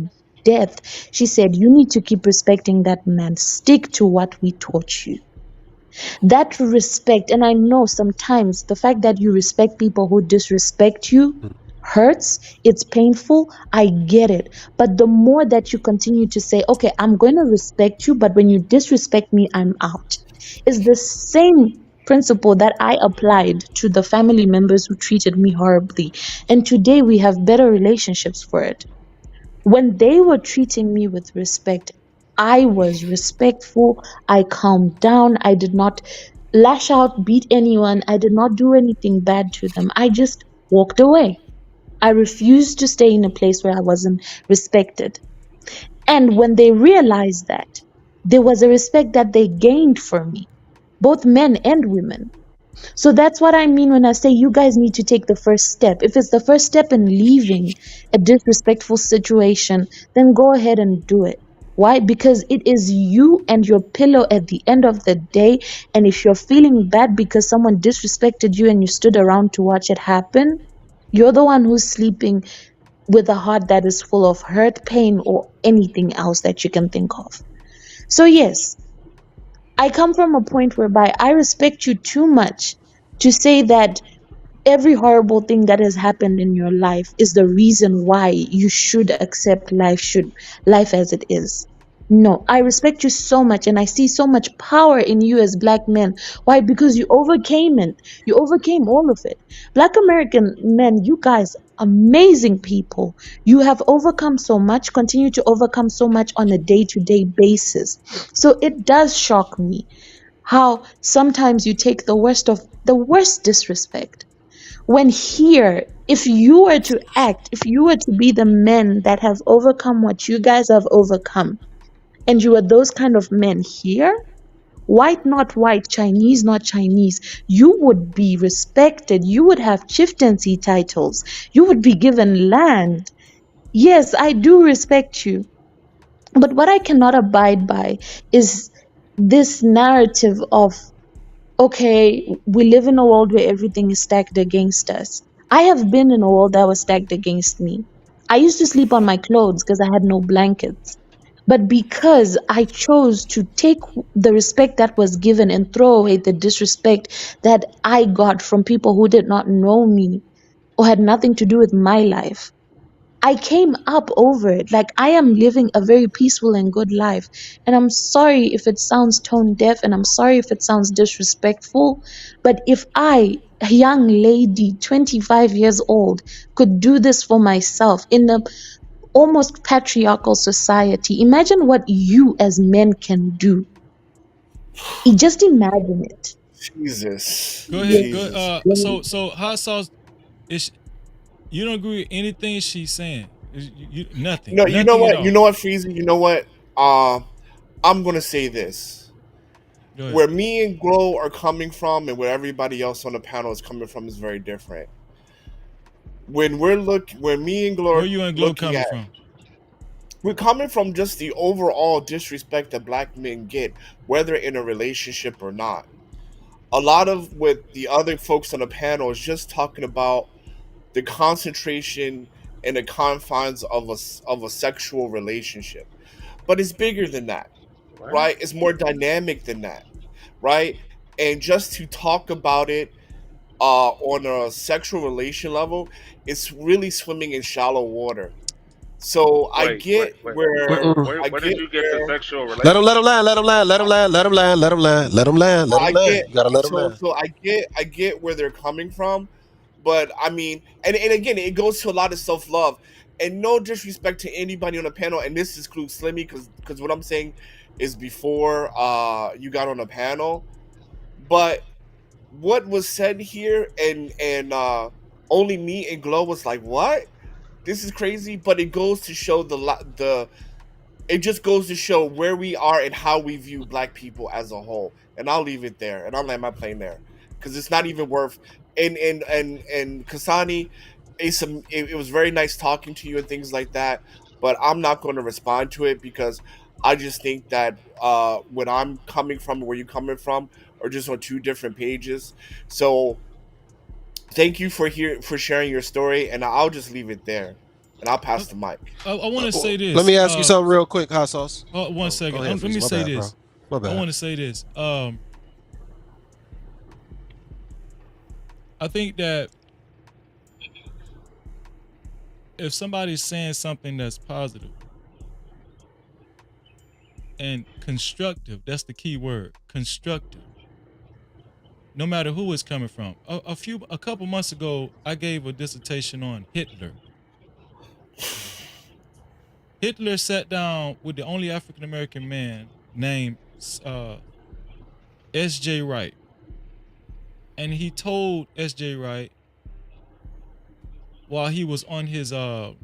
death, she said, "You need to keep respecting that man. Stick to what we taught you." That respect, and I know sometimes the fact that you respect people who disrespect you hurts, it's painful, I get it. But the more that you continue to say, okay, I'm going to respect you, but when you disrespect me, I'm out, is the same principle that I applied to the family members who treated me horribly. And today we have better relationships for it. When they were treating me with respect, I was respectful. I calmed down. I did not lash out, beat anyone. I did not do anything bad to them. I just walked away. I refused to stay in a place where I wasn't respected. And when they realized that, there was a respect that they gained for me, both men and women. So that's what I mean when I say you guys need to take the first step. If it's the first step in leaving a disrespectful situation, then go ahead and do it. Why? Because it is you and your pillow at the end of the day. And if you're feeling bad because someone disrespected you and you stood around to watch it happen, you're the one who's sleeping with a heart that is full of hurt, pain, or anything else that you can think of. So yes, I come from a point whereby I respect you too much to say that every horrible thing that has happened in your life is the reason why you should accept life as it is. No, I respect you so much and I see so much power in you as black men. Why? Because you overcame it. You overcame all of it. Black American men, you guys, amazing people. You have overcome so much, continue to overcome so much on a day-to-day basis. So it does shock me how sometimes you take the worst disrespect. When here, if you were to act, if you were to be the men that have overcome what you guys have overcome, and you were those kind of men here, white not white, Chinese not Chinese, you would be respected. You would have chieftaincy titles. You would be given land. Yes, I do respect you. But what I cannot abide by is this narrative of, okay, we live in a world where everything is stacked against us. I have been in a world that was stacked against me. I used to sleep on my clothes because I had no blankets. But because I chose to take the respect that was given and throw away the disrespect that I got from people who did not know me or had nothing to do with my life, I came up over it. Like, I am living a very peaceful and good life. And I'm sorry if it sounds tone deaf and I'm sorry if it sounds disrespectful. But if I, a young lady, 25 years old, could do this for myself in a almost patriarchal society, imagine what you as men can do. Just imagine it. Jesus. Go ahead. Jesus. So hot sauce is. You don't agree with anything she's saying. Nothing. No, you know Nothing at what? all. You know what, Freezy? You know what? I'm gonna say this. Go ahead. Where me and Glow are coming from and where everybody else on the panel is coming from is very different. When me and Glow Where are you and Glow looking coming at, from? we're coming from just the overall disrespect that black men get, whether in a relationship or not. A lot of what the other folks on the panel is just talking about the concentration in the confines of a sexual relationship, but it's bigger than that, right? It's more dynamic than that, right? And just to talk about it on a sexual relation level, it's really swimming in shallow water. So I Wait, wait, get wait. where Where did you get the sexual Let him relationship? land. Let him land. Let him land. Let him land. Let him land. Let him land. Let him I land. get You gotta let him so land. so I get where they're coming from, but I mean, and again, it goes to a lot of self love, and no disrespect to anybody on the panel, and this includes Slimmy, because what I'm saying is before you got on the panel, but what was said here, and only me and Glow was like, what? This is crazy, but it goes to show the it just goes to show where we are and how we view black people as a whole. And I'll leave it there, and I'll land my plane there, because it's not even worth. And Kasani, it was very nice talking to you and things like that, but I'm not going to respond to it because I just think that when I'm coming from where you're coming from are just on two different pages. So thank you for sharing your story, and I'll just leave it there, and I'll pass the mic. I want to say Let this. me ask you something real quick, Hot Sauce. One Go second. ahead, Let me Freezy. My say bad, bro. this. My I bad. want to say this. I think that if somebody's saying something that's positive and constructive, that's the key word, constructive. No matter who it's coming from. A couple months ago, I gave a dissertation on Hitler. Hitler sat down with the only African American man named S.J. Wright, and he told S.J. Wright while he was on his while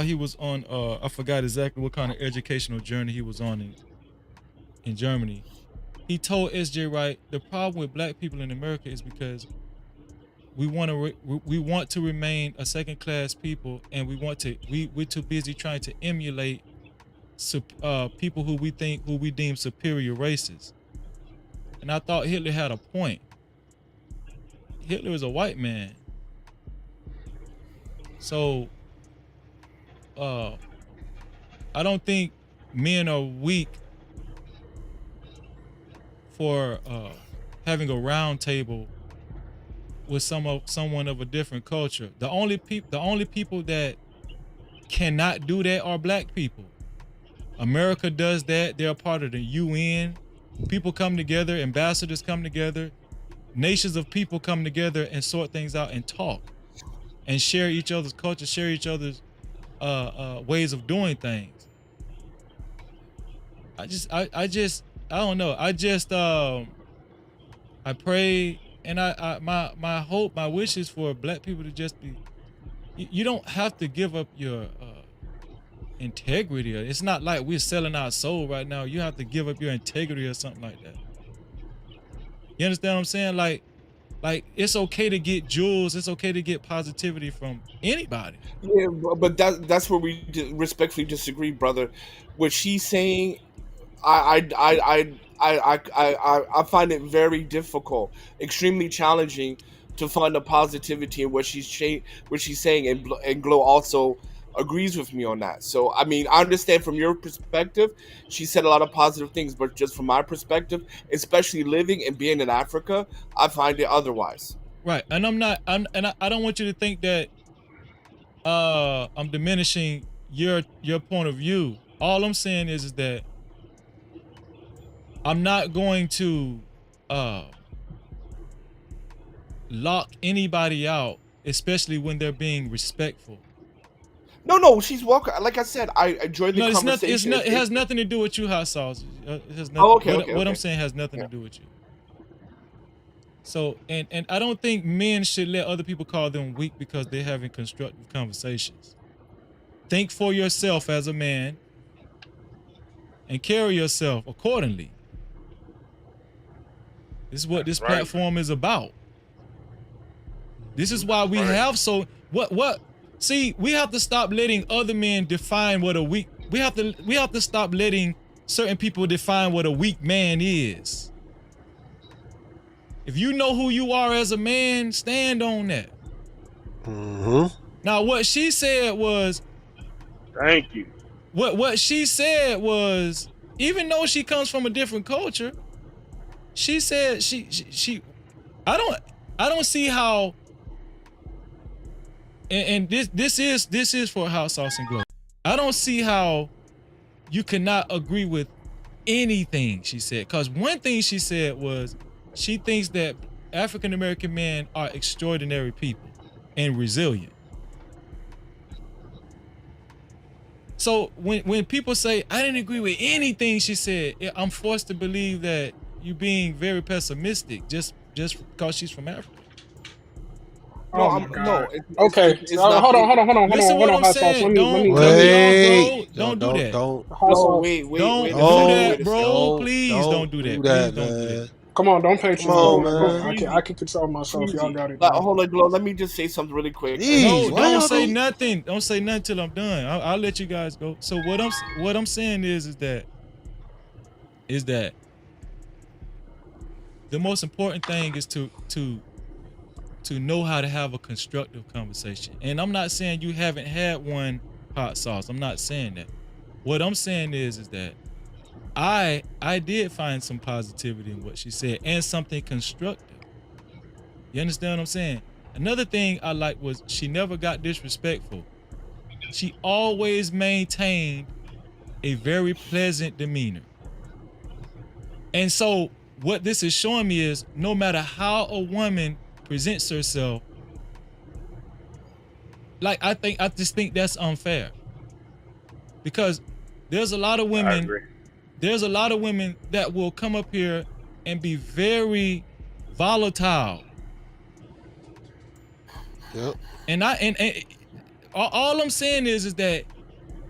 he was on I forgot exactly what kind of educational journey he was on in Germany. He told S.J. Wright the problem with black people in America is because we want to remain a second class people, and we're too busy trying to emulate people who we deem superior races. And I thought Hitler had a point. Hitler is a white man, so I don't think men are weak for having a round table with someone of a different culture. The only people that cannot do that are black people. America does that. They're a part of the UN. People come together, ambassadors come together, nations of people come together and sort things out and talk and share each other's culture, share each other's ways of doing things. I don't know. I pray, and my hope, my wish is for black people to just be. You don't have to give up your integrity. It's not like we're selling our soul right now. You have to give up your integrity or something like that. You understand what I'm saying? Like it's okay to get jewels. It's okay to get positivity from anybody. Yeah, but that's where we respectfully disagree, brother. What she's saying, I find it very difficult, extremely challenging to find a positivity in what what she's saying, and Glow also agrees with me on that. So I mean, I understand from your perspective, she said a lot of positive things, but just from my perspective, especially living and being in Africa, I find it otherwise. Right, and I don't want you to think that I'm diminishing your point of view. All I'm saying is that I'm not going to lock anybody out, especially when they're being respectful. No, she's welcome. Like I said, I enjoyed the No, conversation. it has nothing to do with you, Hot Sauce. It has nothing. Oh, okay, what okay. I'm saying has nothing to do with you. So, and I don't think men should let other people call them weak because they're having constructive conversations. Think for yourself as a man and carry yourself accordingly. This is what this platform is about. This is why we have what see, we have to stop letting other men define what a weak we have to stop letting certain people define what a weak man is. If you know who you are as a man, stand on that. Mm-hmm. Now, what she said was, Thank you. what she said was, even though she comes from a different culture, she said she I don't see how, and this is for Hot Sauce and Glow. I don't see how you cannot agree with anything she said. Because one thing she said was she thinks that African American men are extraordinary people and resilient. So when people say I didn't agree with anything she said, I'm forced to believe that you're being very pessimistic just because she's from Africa. Oh my God. Okay. It's not. Hold on, Listen what I'm Hot Sauce. saying. Let me Don't cut me off, Wait. bro. Don't do that. Hot Sauce. Wait. Don't Wait do a second. that, Wait a bro. second. Please don't do that. that, Please don't do man. that. Come on, don't pay Come me. on, Go. man. I can control myself. Y'all got it. Hold on, Glow. Let me just say something really quick. No, don't say nothing. Don't say nothing till I'm done. I'll let you guys go. So what I'm saying is that the most important thing is to know how to have a constructive conversation. And I'm not saying you haven't had one, Hot Sauce. I'm not saying that. What I'm saying is that I did find some positivity in what she said and something constructive. You understand what I'm saying? Another thing I liked was she never got disrespectful. She always maintained a very pleasant demeanor. And so what this is showing me is no matter how a woman presents herself, like I just think that's unfair. Because there's a lot of women that will come up here and be very volatile. Yep. And all I'm saying is that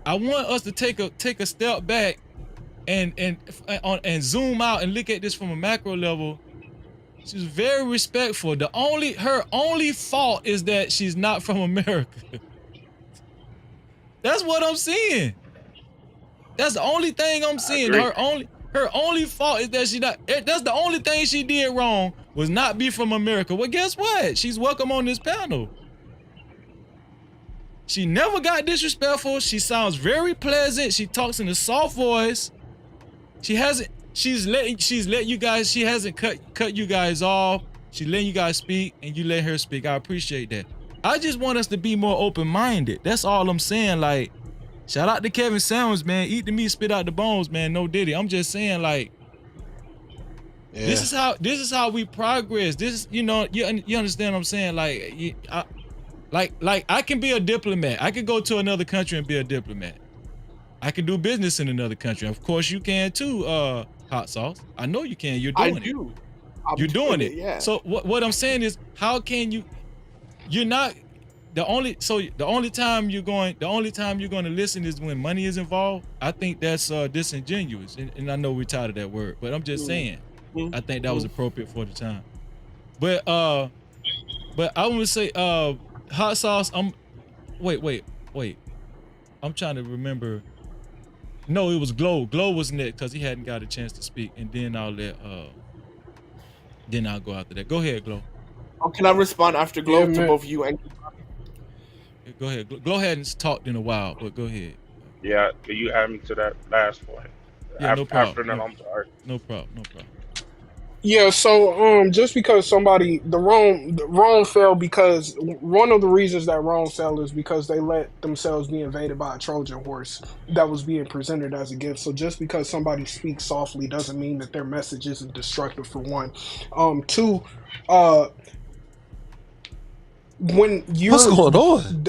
I want us to take a step back and zoom out and look at this from a macro level. She's very respectful. Her only fault is that she's not from America. That's what I'm seeing. That's the only thing I'm seeing. Her only fault is that she not. That's the only thing she did wrong was not be from America. Well, guess what? She's welcome on this panel. She never got disrespectful. She sounds very pleasant. She talks in a soft voice. She's let you guys. She hasn't cut you guys off. She letting you guys speak and you let her speak. I appreciate that. I just want us to be more open-minded. That's all I'm saying. Like, shout out to Kevin Samuels, man. Eat the meat, spit out the bones, man. No Diddy. I'm just saying, like, this is how we progress. This is, you understand what I'm saying? Like, I can be a diplomat. I could go to another country and be a diplomat. I can do business in another country. Of course, you can too, Hot Sauce. I know you can. You're doing it. You're doing it. Yeah. So what I'm saying is, how can you? You're not the only time you're going to listen is when money is involved. I think that's disingenuous, and I know we're tired of that word, but I'm just saying, I think that was appropriate for the time. But I want to say, Hot Sauce. Wait. I'm trying to remember. No, it was Glow. Glow was next because he hadn't got a chance to speak, and then I'll go after that. Go ahead, Glow. Oh, can I respond after Glow to both you and? Go ahead. Glow hadn't talked in a while, but go ahead. Yeah, can you add me to that last point? Yeah, no problem. After that, I'm sorry. No problem. Yeah, so just because the Rome fell because one of the reasons that Rome fell is because they let themselves be invaded by a Trojan horse that was being presented as a gift. So just because somebody speaks softly doesn't mean that their message isn't destructive, for one. Two, when you're what's going on?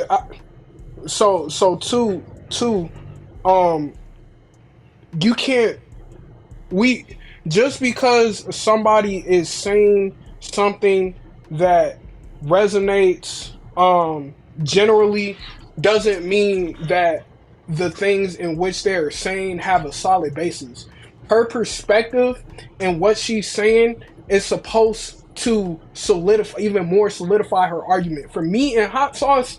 Two, you can't. Just because somebody is saying something that resonates generally doesn't mean that the things in which they're saying have a solid basis. Her perspective and what she's saying is supposed to solidify her argument. For me and Hot Sauce,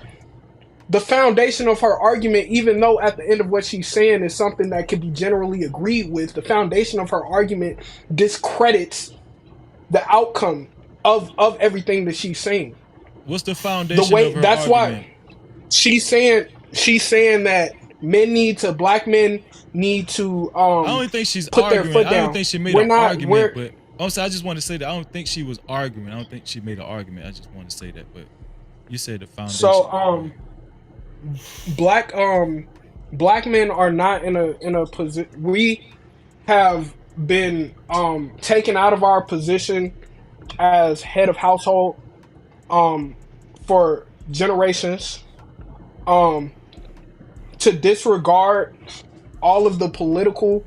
the foundation of her argument, even though at the end of what she's saying is something that can be generally agreed with, the foundation of her argument discredits the outcome of everything that she's saying. What's the foundation of her argument? she's saying that black men need to I don't think she's put their arguing. foot I don't down. think she made We're an not argument, we're but also I just want to say that I don't think she was arguing. I don't think she made an argument. I just want to say that, but you said the foundation. so black black men are not in a position. We have been taken out of our position as head of household um for generations, um to disregard all of the political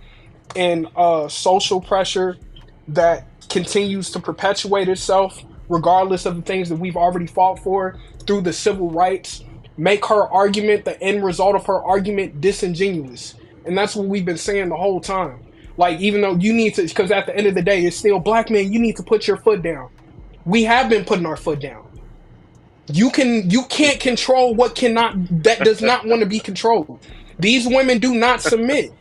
and social pressure that continues to perpetuate itself, regardless of the things that we've already fought for through the civil rights, make her argument, the end result of her argument, disingenuous. And that's what we've been saying the whole time. Like, even though you need to, because at the end of the day, it's still black men, you need to put your foot down. We have been putting our foot down. You can't control that does not want to be controlled. These women do not submit.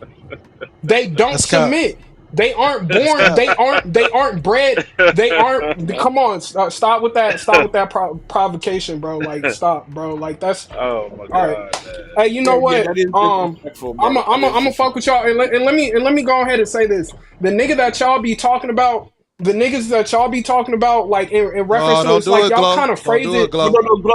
They don't submit. They aren't born. They aren't bred. They aren't. Come on, stop with that. Stop with that provocation, bro. Like, stop, bro. Like, that's Oh my all right. god, man. Hey, you know Yeah, what? that is disrespectful, bro. I'm a fuck with y'all, and let me go ahead and say this: the nigga that y'all be talking about, the niggas that y'all be talking about, like in reference Oh, to, don't it's do like it, y'all Glow. kind of Don't phrase do it. it, Glow.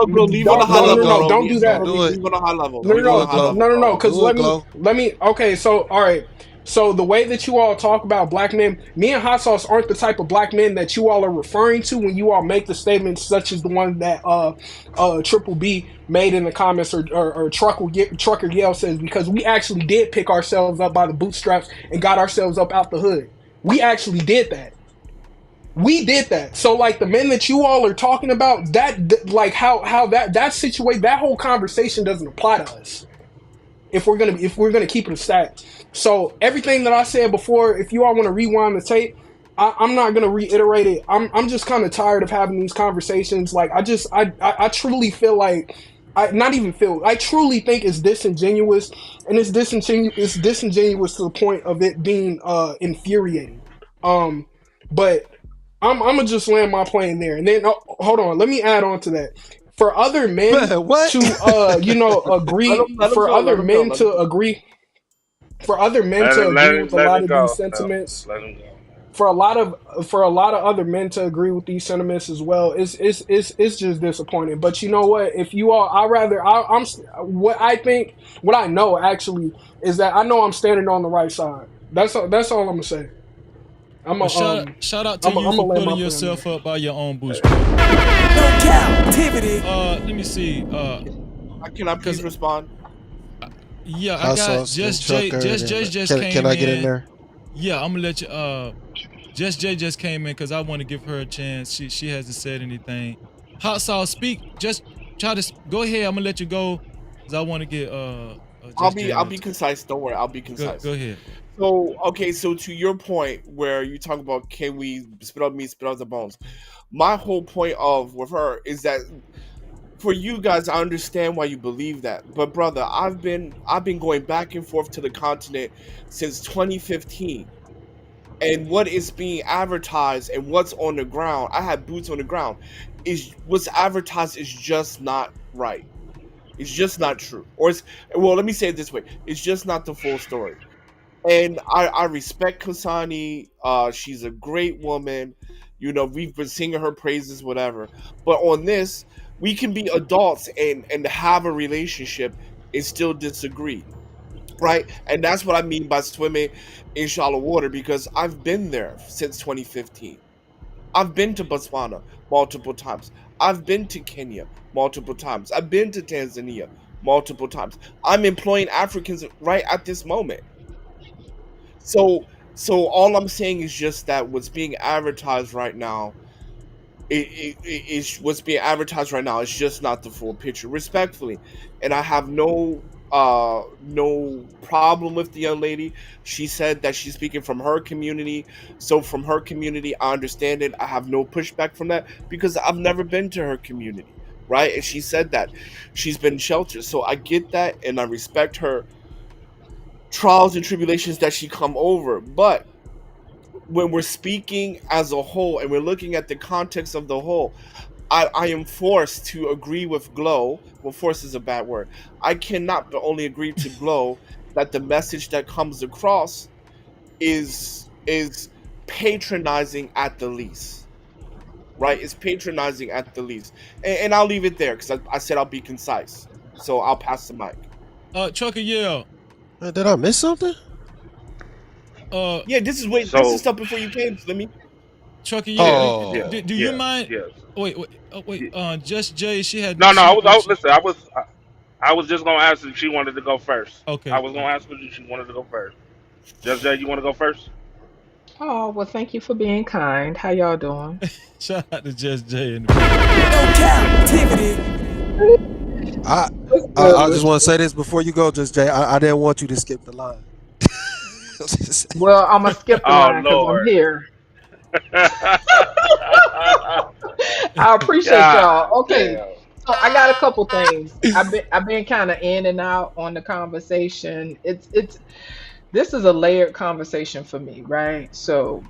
Bro, leave on a high level, bro. Don't do that. Leave on a high level. No, Leave on a no, high no, level. no, no. Because Do it, Glow. let me. Okay, so all right. So the way that you all talk about black men, me and Hot Sauce aren't the type of black men that you all are referring to when you all make the statements such as the one that Triple B made in the comments, or Trucker Yale says, because we actually did pick ourselves up by the bootstraps and got ourselves up out the hood. We actually did that. We did that. So like the men that you all are talking about, like how that situation, that whole conversation doesn't apply to us if we're gonna keep it a stat. So everything that I said before, if you all want to rewind the tape, I'm not gonna reiterate it. I'm just kind of tired of having these conversations. Like I truly feel like I truly think it's disingenuous, and it's disingenuous to the point of it being infuriating. But I'm gonna just land my plane there, and then hold on, let me add on to that. For other men What? to agree, for other men to agree, for other men to agree with a Let lot it of these go. No, sentiments, let him go. for a lot of other men to agree with these sentiments as well, it's just disappointing. But you know what? If you all, I'm what I think, what I know actually is that I know I'm standing on the right side. That's all I'm gonna say. Well, shout out to you I'm for gonna land pulling my plan yourself there. up by your own bootstrap. No captivity. Let me see. Can I please respond? Yeah, I Hot got Sauce and Just J. Trucker. Just came Can I get in in. there? Yeah, I'm gonna let you. Just J just came in because I want to give her a chance. She hasn't said anything. Hot Sauce, speak. Just try to go ahead. I'm gonna let you go because I want to get I'll be concise. Don't worry. I'll be concise. Go ahead. So okay, so to your point where you talk about can we spit out meat, spit out the bones. My whole point of with her is that for you guys, I understand why you believe that. But brother, I've been going back and forth to the continent since 2015. And what is being advertised and what's on the ground, I had boots on the ground, is what's advertised is just not right. It's just not true. Or it's, well, let me say it this way. It's just not the full story. And I respect Kasani. She's a great woman. You know, we've been singing her praises, whatever. But on this, we can be adults and have a relationship and still disagree, right? And that's what I mean by swimming in shallow water, because I've been there since 2015. I've been to Botswana multiple times. I've been to Kenya multiple times. I've been to Tanzania multiple times. I'm employing Africans right at this moment. So all I'm saying is just that what's being advertised right now, is what's being advertised right now is just not the full picture, respectfully. And I have no problem with the young lady. She said that she's speaking from her community. So from her community, I understand it. I have no pushback from that because I've never been to her community, right? And she said that she's been sheltered. So I get that and I respect her trials and tribulations that she come over. But when we're speaking as a whole and we're looking at the context of the whole, I am forced to agree with Glow. Well, force is a bad word. I cannot but only agree to Glow that the message that comes across is patronizing at the least. Right? It's patronizing at the least. And I'll leave it there because I said I'll be concise. So I'll pass the mic. Trucker Yell. Did I miss something? Yeah, this is stuff before you came, Slimmy. Trucker Yes, Yell. yes, Do you yes, mind? yes. Wait. Just Jay. She had. No, no. She. Listen. I was just gonna ask if she wanted to go first. I Okay. was gonna ask her if she wanted to go first. Just Jay, you want to go first? Oh, well, thank you for being kind. How y'all doing? Shout out to Just Jay. No Cap-tivity. I just want to say this before you go, Just Jay. I didn't want you to skip the line. Well, I'm going to skip the Oh line because I'm Lord. here. I appreciate God y'all. Okay, damn. so I got a couple things. I've been kind of in and out on the conversation. This is a layered conversation for me, right? So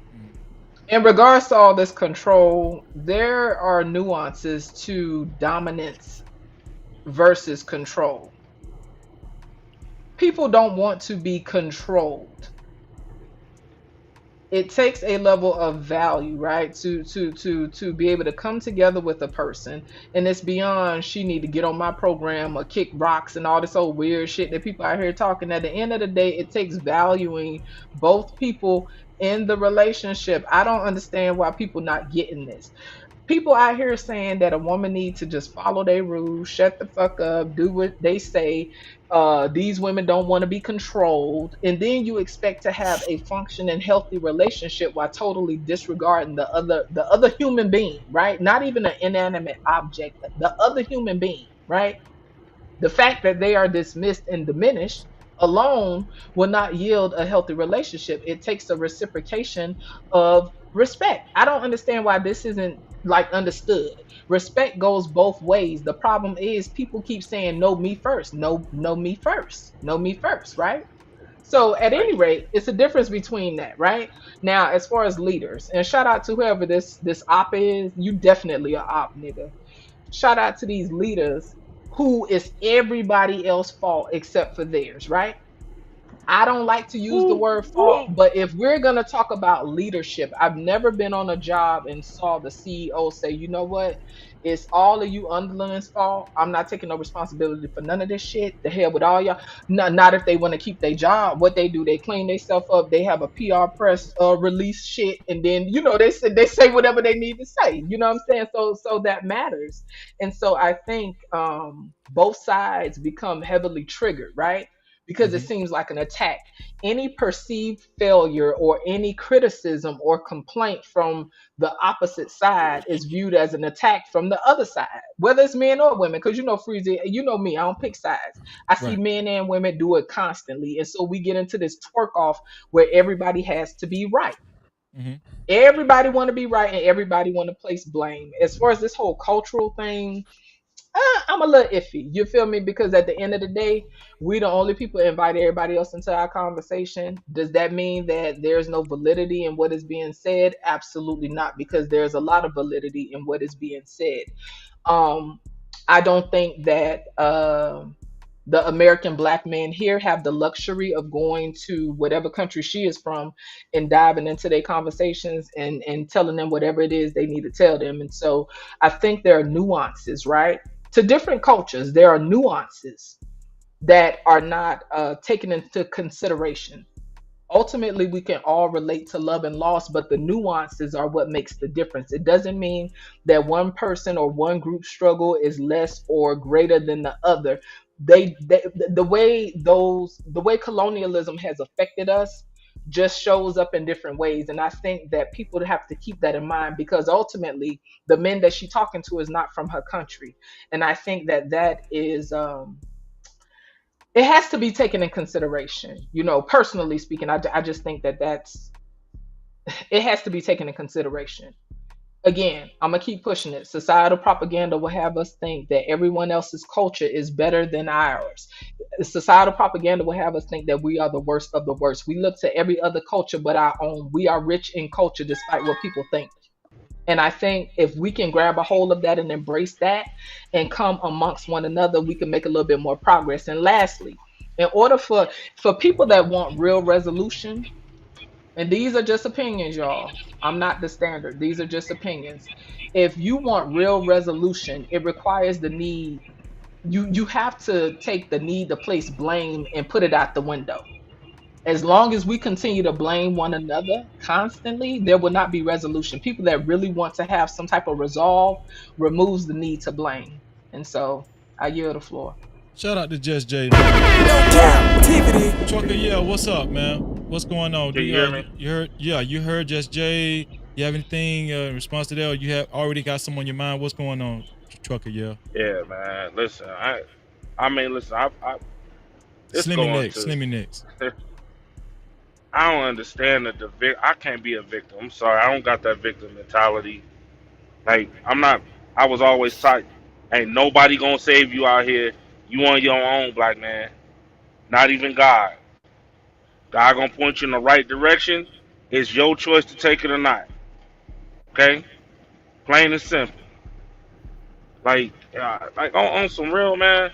in regards to all this control, there are nuances to dominance versus control. People don't want to be controlled. It takes a level of value, right, to be able to come together with a person, and it's beyond she need to get on my program or kick rocks and all this old weird shit that people out here talking. At the end of the day, it takes valuing both people in the relationship. I don't understand why people not getting this. People out here saying that a woman needs to just follow their rules, shut the fuck up, do what they say. These women don't want to be controlled, and then you expect to have a functioning, healthy relationship while totally disregarding the other human being, right? Not even an inanimate object, the other human being, right? The fact that they are dismissed and diminished alone will not yield a healthy relationship. It takes a reciprocation of respect. I don't understand why this isn't like understood. Respect goes both ways. The problem is people keep saying no me first. No me first. No me first, right? So at Right. any rate, it's a difference between that, right? Now, as far as leaders, and shout out to whoever this op is, you definitely a op, nigga. Shout out to these leaders who is everybody else's fault except for theirs, right? I don't like to use the word fault, but if we're going to talk about leadership, I've never been on a job and saw the CEO say, you know what? It's all of you underlings' fault. I'm not taking no responsibility for none of this shit. The hell with all y'all. Not if they want to keep their job. What they do, they clean themselves up. They have a PR press release shit, and then they say whatever they need to say. You know what I'm saying? So that matters. And so I think both sides become heavily triggered, right? Because it seems like an attack. Any perceived failure or any criticism or complaint from the opposite side is viewed as an attack from the other side, whether it's men or women. Because you know, Freezy, you know me, I don't pick sides. I see Right. men and women do it constantly. And so we get into this twerk off where everybody has to be right. Mm-hmm. Everybody want to be right and everybody want to place blame. As far as this whole cultural thing, I'm a little iffy. You feel me? Because at the end of the day, we the only people invite everybody else into our conversation. Does that mean that there's no validity in what is being said? Absolutely not, because there's a lot of validity in what is being said. Um, I don't think that the American black men here have the luxury of going to whatever country she is from and diving into their conversations and telling them whatever it is they need to tell them. And so I think there are nuances, right? To different cultures, there are nuances that are not taken into consideration. Ultimately, we can all relate to love and loss, but the nuances are what makes the difference. It doesn't mean that one person or one group struggle is less or greater than the other. They the way colonialism has affected us just shows up in different ways, and I think that people have to keep that in mind, because ultimately the men that she's talking to is not from her country, and I think that is it has to be taken in consideration. You know, personally speaking, I just think that's it has to be taken in consideration. Again, I'm gonna keep pushing it. Societal propaganda will have us think that everyone else's culture is better than ours. Societal propaganda will have us think that we are the worst of the worst. We look to every other culture but our own. We are rich in culture despite what people think. And I think if we can grab a hold of that and embrace that and come amongst one another, we can make a little bit more progress. And lastly, in order for people that want real resolution, and these are just opinions, y'all. I'm not the standard. These are just opinions. If you want real resolution, it requires the need. You have to take the need to place blame and put it out the window. As long as we continue to blame one another constantly, there will not be resolution. People that really want to have some type of resolve removes the need to blame. And so I yield the floor. Shout out to Just J, man. Cap-tivity. Trucker, yeah, what's up, man? What's going on? Can you hear me? You heard? Yeah, you heard Just J. You have anything in response to that, or you have already got some on your mind? What's going on, Trucker? Yeah. Yeah, man. Listen, I mean, listen, it's Slimmy going next. to. Slimmy next. I don't understand I can't be a victim. I'm sorry. I don't got that victim mentality. Like, I was always taught, ain't nobody gonna save you out here. You on your own, black man. Not even God. God gonna point you in the right direction. It's your choice to take it or not. Okay? Plain and simple. Like on some real, man.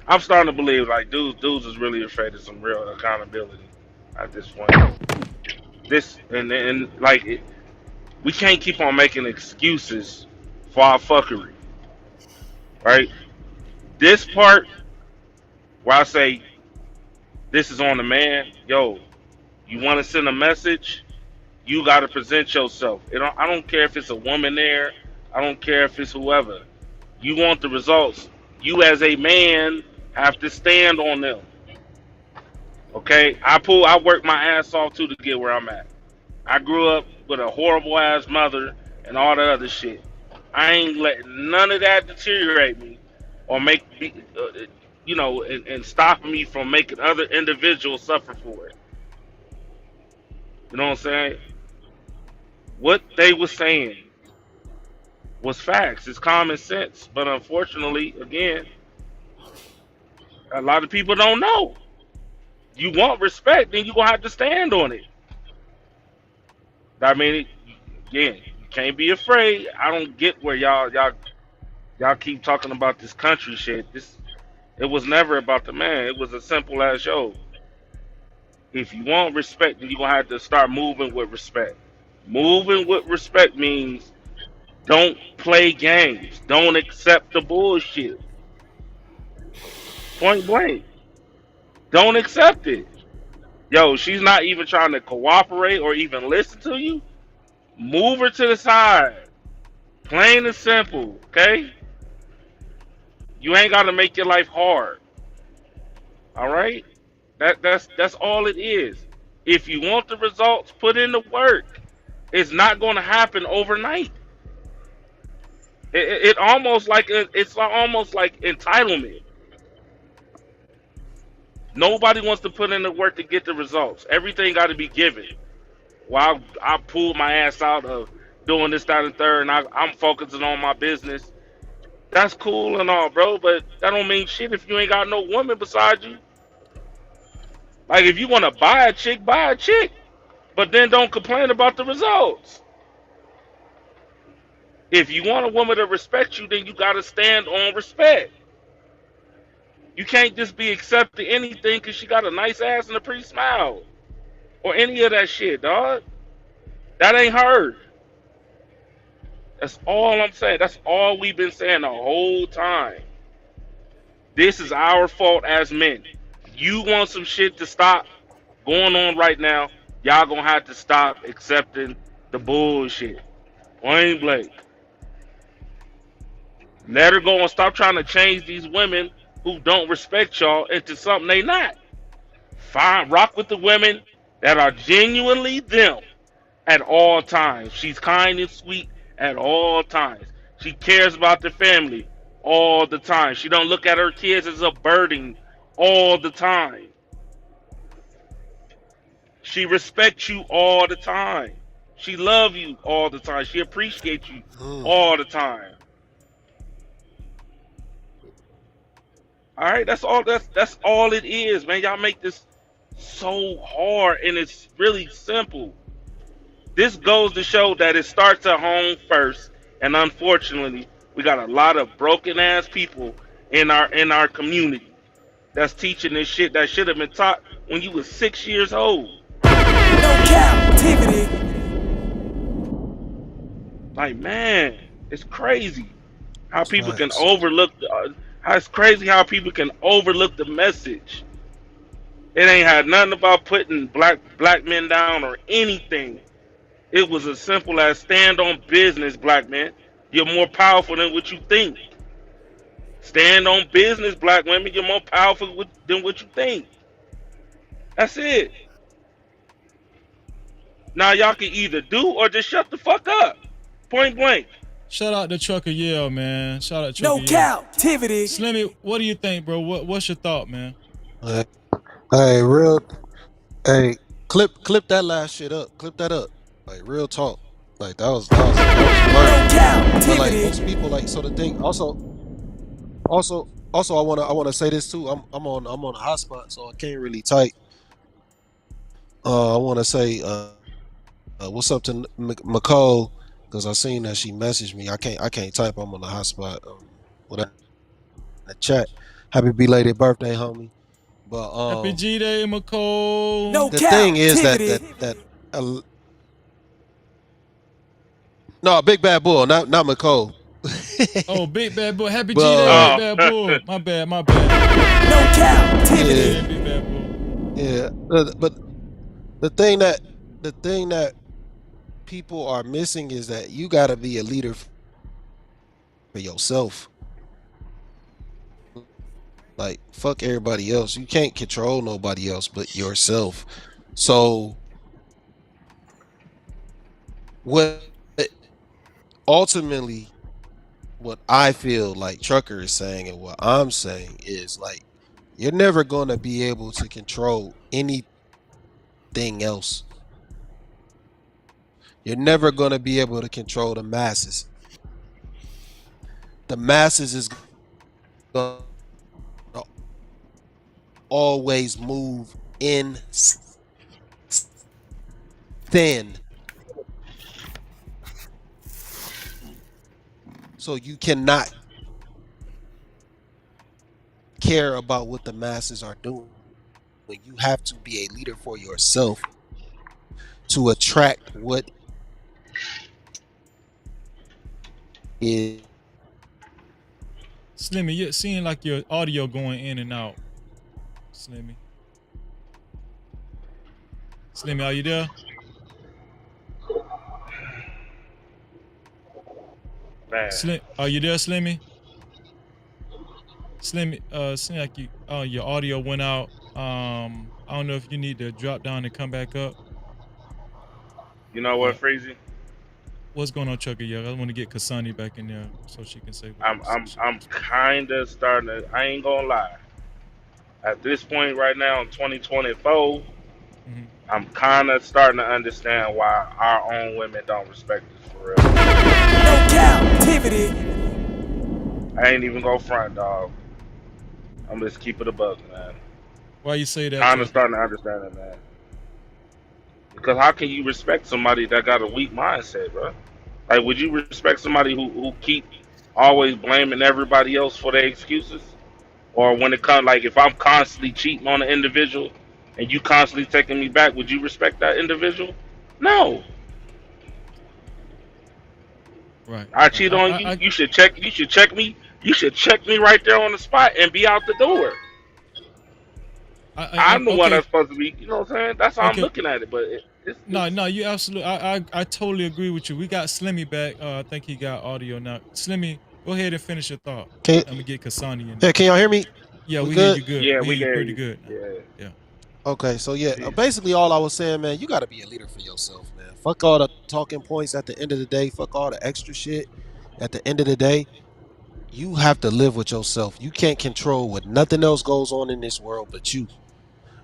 I'm starting to believe like dudes is really afraid of some real accountability at this point. This and like we can't keep on making excuses for our fuckery, right? This part where I say this is on the man, yo, you want to send a message, you got to present yourself. I don't care if it's a woman there, I don't care if it's whoever. You want the results. You as a man have to stand on them. Okay, I worked my ass off too to get where I'm at. I grew up with a horrible ass mother and all that other shit. I ain't letting none of that deteriorate me or make me, and stop me from making other individuals suffer for it. You know what I'm saying? What they were saying was facts. It's common sense, but unfortunately, again, a lot of people don't know. You want respect, then you gonna have to stand on it. I mean, again, you can't be afraid. I don't get where y'all keep talking about this country shit. It was never about the man. It was a simple ass show. If you want respect, then you gonna have to start moving with respect. Moving with respect means don't play games. Don't accept the bullshit. Point blank. Don't accept it. Yo, she's not even trying to cooperate or even listen to you. Move her to the side. Plain and simple, okay? You ain't got to make your life hard. All right? That's all it is. If you want the results, put in the work. It's not going to happen overnight. It's almost like entitlement. Nobody wants to put in the work to get the results. Everything got to be given. Well, I pulled my ass out of doing this, that, and third, and I'm focusing on my business. That's cool and all, bro, but that don't mean shit if you ain't got no woman beside you. Like, if you want to buy a chick, but then don't complain about the results. If you want a woman to respect you, then you got to stand on respect. You can't just be accepting anything because she got a nice ass and a pretty smile. Or any of that shit, dog. That ain't her. That's all I'm saying. That's all we've been saying the whole time. This is our fault as men. You want some shit to stop going on right now, y'all gonna have to stop accepting the bullshit. Point blank. Let her go and stop trying to change these women who don't respect y'all into something they not. Fine, rock with the women that are genuinely them at all times. She's kind and sweet at all times. She cares about the family all the time. She don't look at her kids as a burden all the time. She respects you all the time. She loves you all the time. She appreciates you all the time. All right, that's all it is, man. Y'all make this so hard, and it's really simple. This goes to show that it starts at home first, and unfortunately, we got a lot of broken ass people in our community that's teaching this shit that should have been taught when you was 6 years old. No Cap-tivity. Like, man, it's crazy how people can Facts. overlook. How it's crazy how people can overlook the message. It ain't had nothing about putting black men down or anything. It was as simple as stand on business, black men. You're more powerful than what you think. Stand on business, black women. You're more powerful than what you think. That's it. Now y'all can either do or just shut the fuck up. Point blank. Shout out to Trucker Yell, man. Shout out to No Trucker Yell. Cap-tivity. Slimmy, what do you think, bro? What's your thought, man? Hey, real. Hey, clip that last shit up. Clip that up. Like real talk. Like that was blurry. But like most people, like, so the thing also I wanna say this too. I'm on a hotspot, so I can't really type. I wanna say what's up to McCall, because I seen that she messaged me. I can't type. I'm on the hotspot. With the chat. Happy belated birthday, homie. But Happy G Day, McCole. No the thing is that Cap-tivity. no, Big Bad Bull, not McCole. Oh, Big Bad Bull. Happy G Day, But Big Bad Bull. My bad. No Cap-tivity. Yeah, Big Bad Bull. yeah, but the thing that people are missing is that you got to be a leader for yourself. Like, fuck everybody else. You can't control nobody else but yourself. So what ultimately what I feel like Trucker is saying and what I'm saying is, like, you're never going to be able to control anything else. You're never going to be able to control the masses. The masses is going to always move in thin. So you cannot care about what the masses are doing. You have to be a leader for yourself to attract what is. Slimmy, you seem like your audio going in and out. Slimmy. Slimmy, are you there? Man. Are you there, Slimmy? Slimmy, seem like your audio went out. I don't know if you need to drop down and come back up. You know what, Freezy? What's going on, Chucky? Yeah, I want to get Kasani back in there so she can say. I'm kind of starting to. I ain't gonna lie. At this point right now in 2024, I'm kind of starting to understand why our own women don't respect us for real. No Cap-tivity. I ain't even gonna front, dog. I'm just keep it a buck, man. Why you say that? Kind of starting to understand it, man. Because how can you respect somebody that got a weak mindset, bro? Like, would you respect somebody who keep always blaming everybody else for their excuses? Or when it comes, like, if I'm constantly cheating on an individual and you constantly taking me back, would you respect that individual? No. Right. I cheat on you. You should check. You should check me. You should check me right there on the spot and be out the door. I'm the one that's supposed to be. You know what I'm saying? That's how I'm looking at it. But no, you absolutely. I totally agree with you. We got Slimmy back. I think he got audio now. Slimmy, go ahead and finish your thought. Let me get Kasani in there. Yeah, can y'all hear me? Yeah, we hear you good. Yeah, we hear you pretty you. good. Yeah. Okay, so basically all I was saying, man, you got to be a leader for yourself, man. Fuck all the talking points at the end of the day. Fuck all the extra shit. At the end of the day, you have to live with yourself. You can't control what nothing else goes on in this world but you.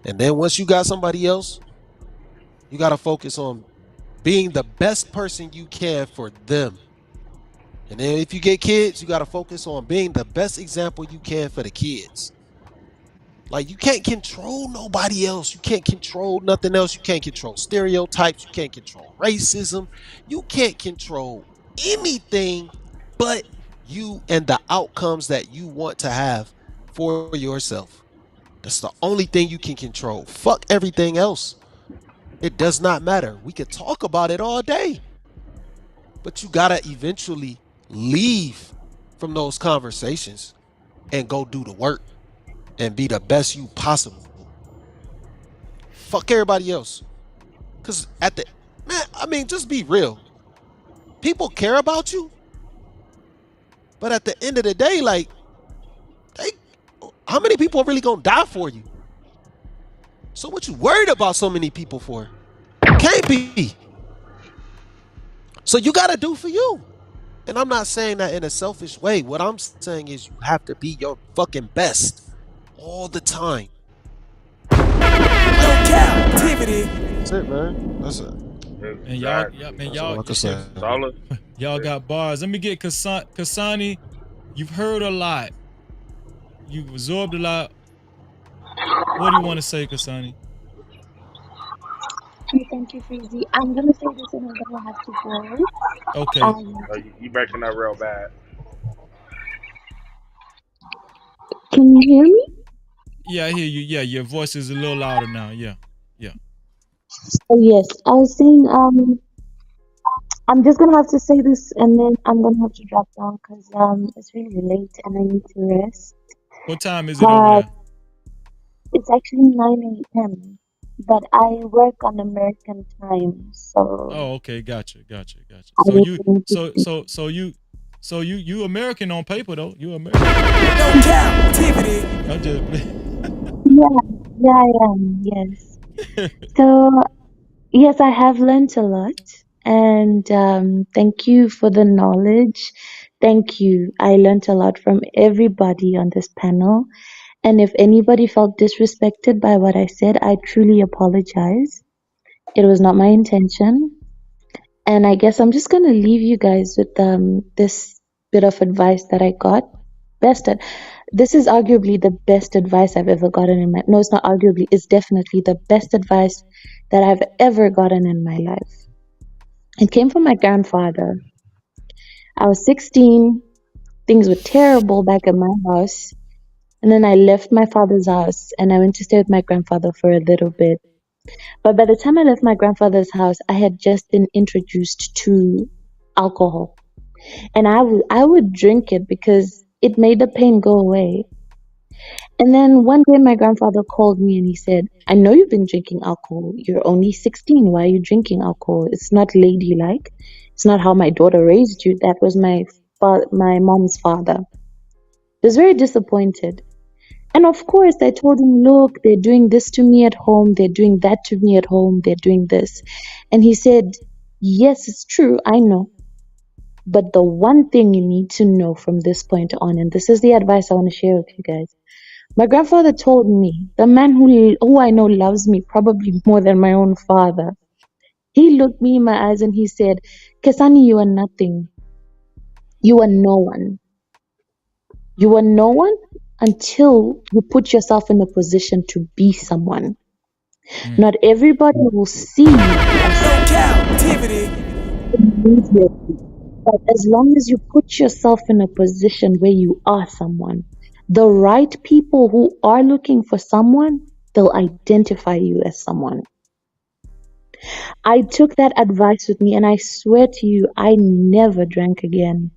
And then once you got somebody else, you got to focus on being the best person you can for them. And then if you get kids, you got to focus on being the best example you can for the kids. Like, you can't control nobody else. You can't control nothing else. You can't control stereotypes. You can't control racism. You can't control anything but you and the outcomes that you want to have for yourself. That's the only thing you can control. Fuck everything else. It does not matter. We could talk about it all day, but you gotta eventually leave from those conversations and go do the work and be the best you possible. Fuck everybody else. Cause at the man, I mean, just be real. People care about you, but at the end of the day, like, they, how many people are really gonna die for you? So what you worried about so many people for? Can't be. So you gotta do for you. And I'm not saying that in a selfish way. What I'm saying is you have to be your fucking best all the time. No captivity. That's it, man. That's it. And y'all, Exactly. yeah, man, That's all y'all, I can say. Solid. y'all got bars. Let me get Kasani. You've heard a lot. You've absorbed a lot. What do you want to say, Kasani? Thank you, Freezy. I'm gonna say this and I'm gonna have to go. Okay. You breaking up real bad. Can you hear me? Yeah, I hear you. Yeah, your voice is a little louder now. Yeah, yeah. Oh yes, I was saying I'm just gonna have to say this and then I'm gonna have to drop down because it's really late and I need to rest. What time is it over But there? it's actually 9 a.m. But I work on American time, so Oh, okay. Gotcha. I So need you, to sleep. you American on paper though. You American. No captivity. I'm just. Yeah, I am. Yes. So yes, I have learned a lot, and thank you for the knowledge. Thank you. I learned a lot from everybody on this panel. And if anybody felt disrespected by what I said, I truly apologize. It was not my intention. And I guess I'm just gonna leave you guys with this bit of advice that I got. This is arguably the best advice I've ever gotten in my no, it's not arguably, it's definitely the best advice that I've ever gotten in my life. It came from my grandfather. I was 16, things were terrible back at my house. And then I left my father's house and I went to stay with my grandfather for a little bit. But by the time I left my grandfather's house, I had just been introduced to alcohol. And I would drink it because it made the pain go away. And then one day my grandfather called me and he said, I know you've been drinking alcohol. You're only 16. Why are you drinking alcohol? It's not ladylike. It's not how my daughter raised you. That was my mom's father. I was very disappointed. And of course, I told him, look, they're doing this to me at home. They're doing that to me at home. They're doing this. And he said, yes, it's true. I know. But the one thing you need to know from this point on, and this is the advice I want to share with you guys. My grandfather told me, the man who I know loves me probably more than my own father. He looked me in my eyes and he said, Kesani, you are nothing. You are no one. You are no one until you put yourself in a position to be someone. Not everybody will see you as Captivity. immediately. But as long as you put yourself in a position where you are someone, the right people who are looking for someone, they'll identify you as someone. I took that advice with me and I swear to you, I never drank again.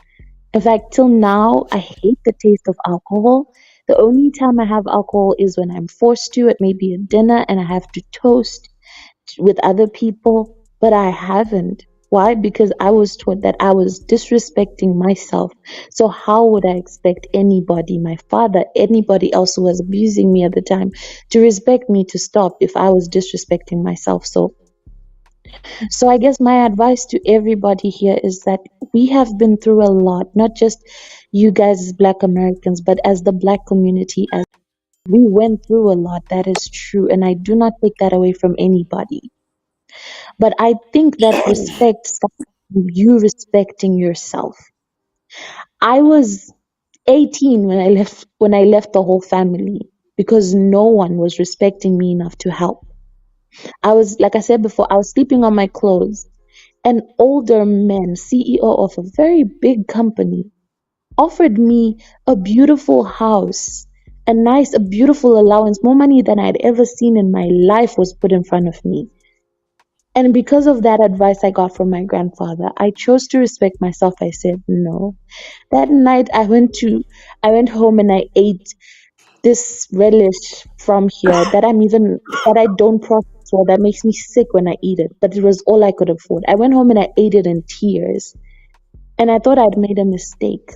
In fact, till now, I hate the taste of alcohol. The only time I have alcohol is when I'm forced to at maybe a dinner and I have to toast with other people, but I haven't. Why? Because I was taught that I was disrespecting myself. So how would I expect anybody, my father, anybody else who was abusing me at the time, to respect me to stop if I was disrespecting myself? So I guess my advice to everybody here is that we have been through a lot, not just you guys as Black Americans, but as the Black community, as we went through a lot. That is true. And I do not take that away from anybody. But I think that respect starts from you respecting yourself. I was 18 when I left the whole family because no one was respecting me enough to help. I was, like I said before, I was sleeping on my clothes. An older man, CEO of a very big company, offered me a beautiful house, a beautiful allowance. More money than I'd ever seen in my life was put in front of me. And because of that advice I got from my grandfather, I chose to respect myself. I said no. That night I went home and I ate this relish from here that I don't process well, that makes me sick when I eat it. But it was all I could afford. I went home and I ate it in tears. And I thought I'd made a mistake.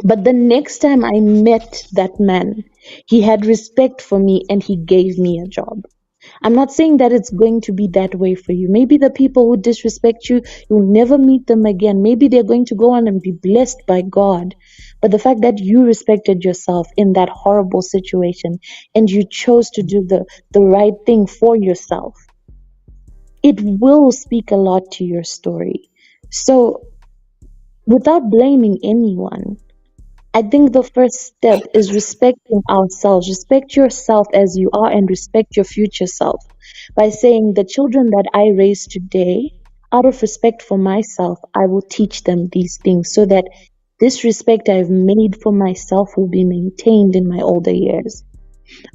But the next time I met that man, he had respect for me and he gave me a job. I'm not saying that it's going to be that way for you. Maybe the people who disrespect you, you'll never meet them again. Maybe they're going to go on and be blessed by God. But the fact that you respected yourself in that horrible situation and you chose to do the right thing for yourself, it will speak a lot to your story. So, without blaming anyone, I think the first step is respecting ourselves. Respect yourself as you are and respect your future self. By saying, the children that I raise today, out of respect for myself, I will teach them these things so that this respect I've made for myself will be maintained in my older years.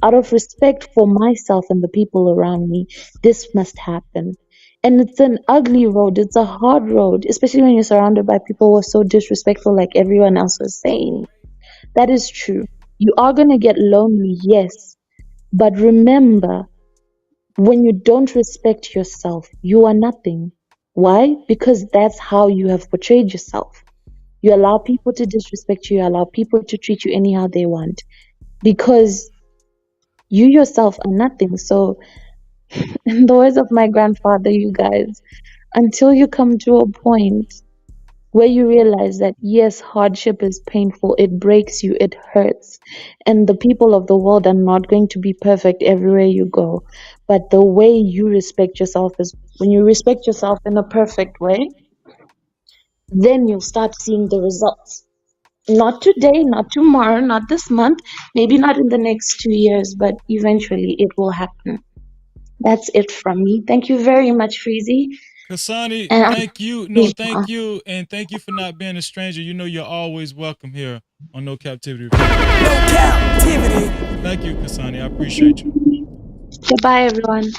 Out of respect for myself and the people around me, this must happen. And it's an ugly road. It's a hard road, especially when you're surrounded by people who are so disrespectful, like everyone else was saying. That is true. You are going to get lonely, yes. But remember, when you don't respect yourself, you are nothing. Why? Because that's how you have portrayed yourself. You allow people to disrespect you, you allow people to treat you anyhow they want. Because you yourself are nothing. So, in the words of my grandfather, you guys, until you come to a point where you realize that yes, hardship is painful, it breaks you, it hurts, and the people of the world are not going to be perfect everywhere you go. But the way you respect yourself is when you respect yourself in a perfect way, then you'll start seeing the results. Not today, not tomorrow, not this month, maybe not in the next 2 years, but eventually it will happen. That's it from me. Thank you very much, Freezy. Kasani, And thank you. No, thank you. And thank you for not being a stranger. You know you're always welcome here on No Captivity. No Cap-tivity. Thank you, Kasani. I appreciate you. Goodbye, everyone.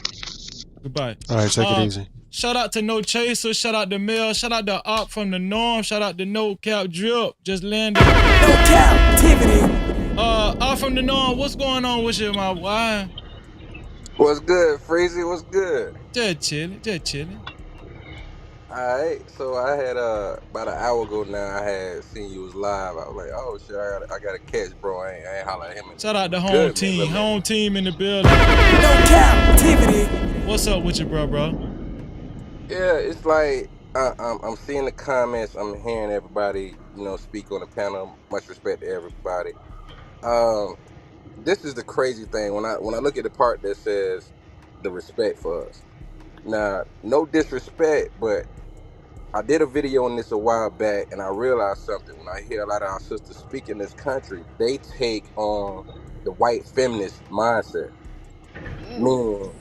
Goodbye. All right, take it easy. Shout out to No Chaser. Shout out to Mel. Shout out to Op from the Norm. Shout out to No Cap Drip. Just landed. No Cap-tivity. Op from the Norm. What's going on with you, my boy? What's good, Freezy? What's good? Just chilling. Just chilling. Alright, so I had about an hour ago now. I had seen you was live. I was like, oh shit, I got to catch, bro. I ain't holler at him. Shout out to Home good, Team. man, Home Team in the building. No Cap-tivity. What's up with you, bro? Yeah, it's like I'm seeing the comments. I'm hearing everybody, speak on the panel. Much respect to everybody. This is the crazy thing when I look at the part that says the respect for us. Now, no disrespect, but I did a video on this a while back, and I realized something. When I hear a lot of our sisters speak in this country, they take on the white feminist mindset, meaning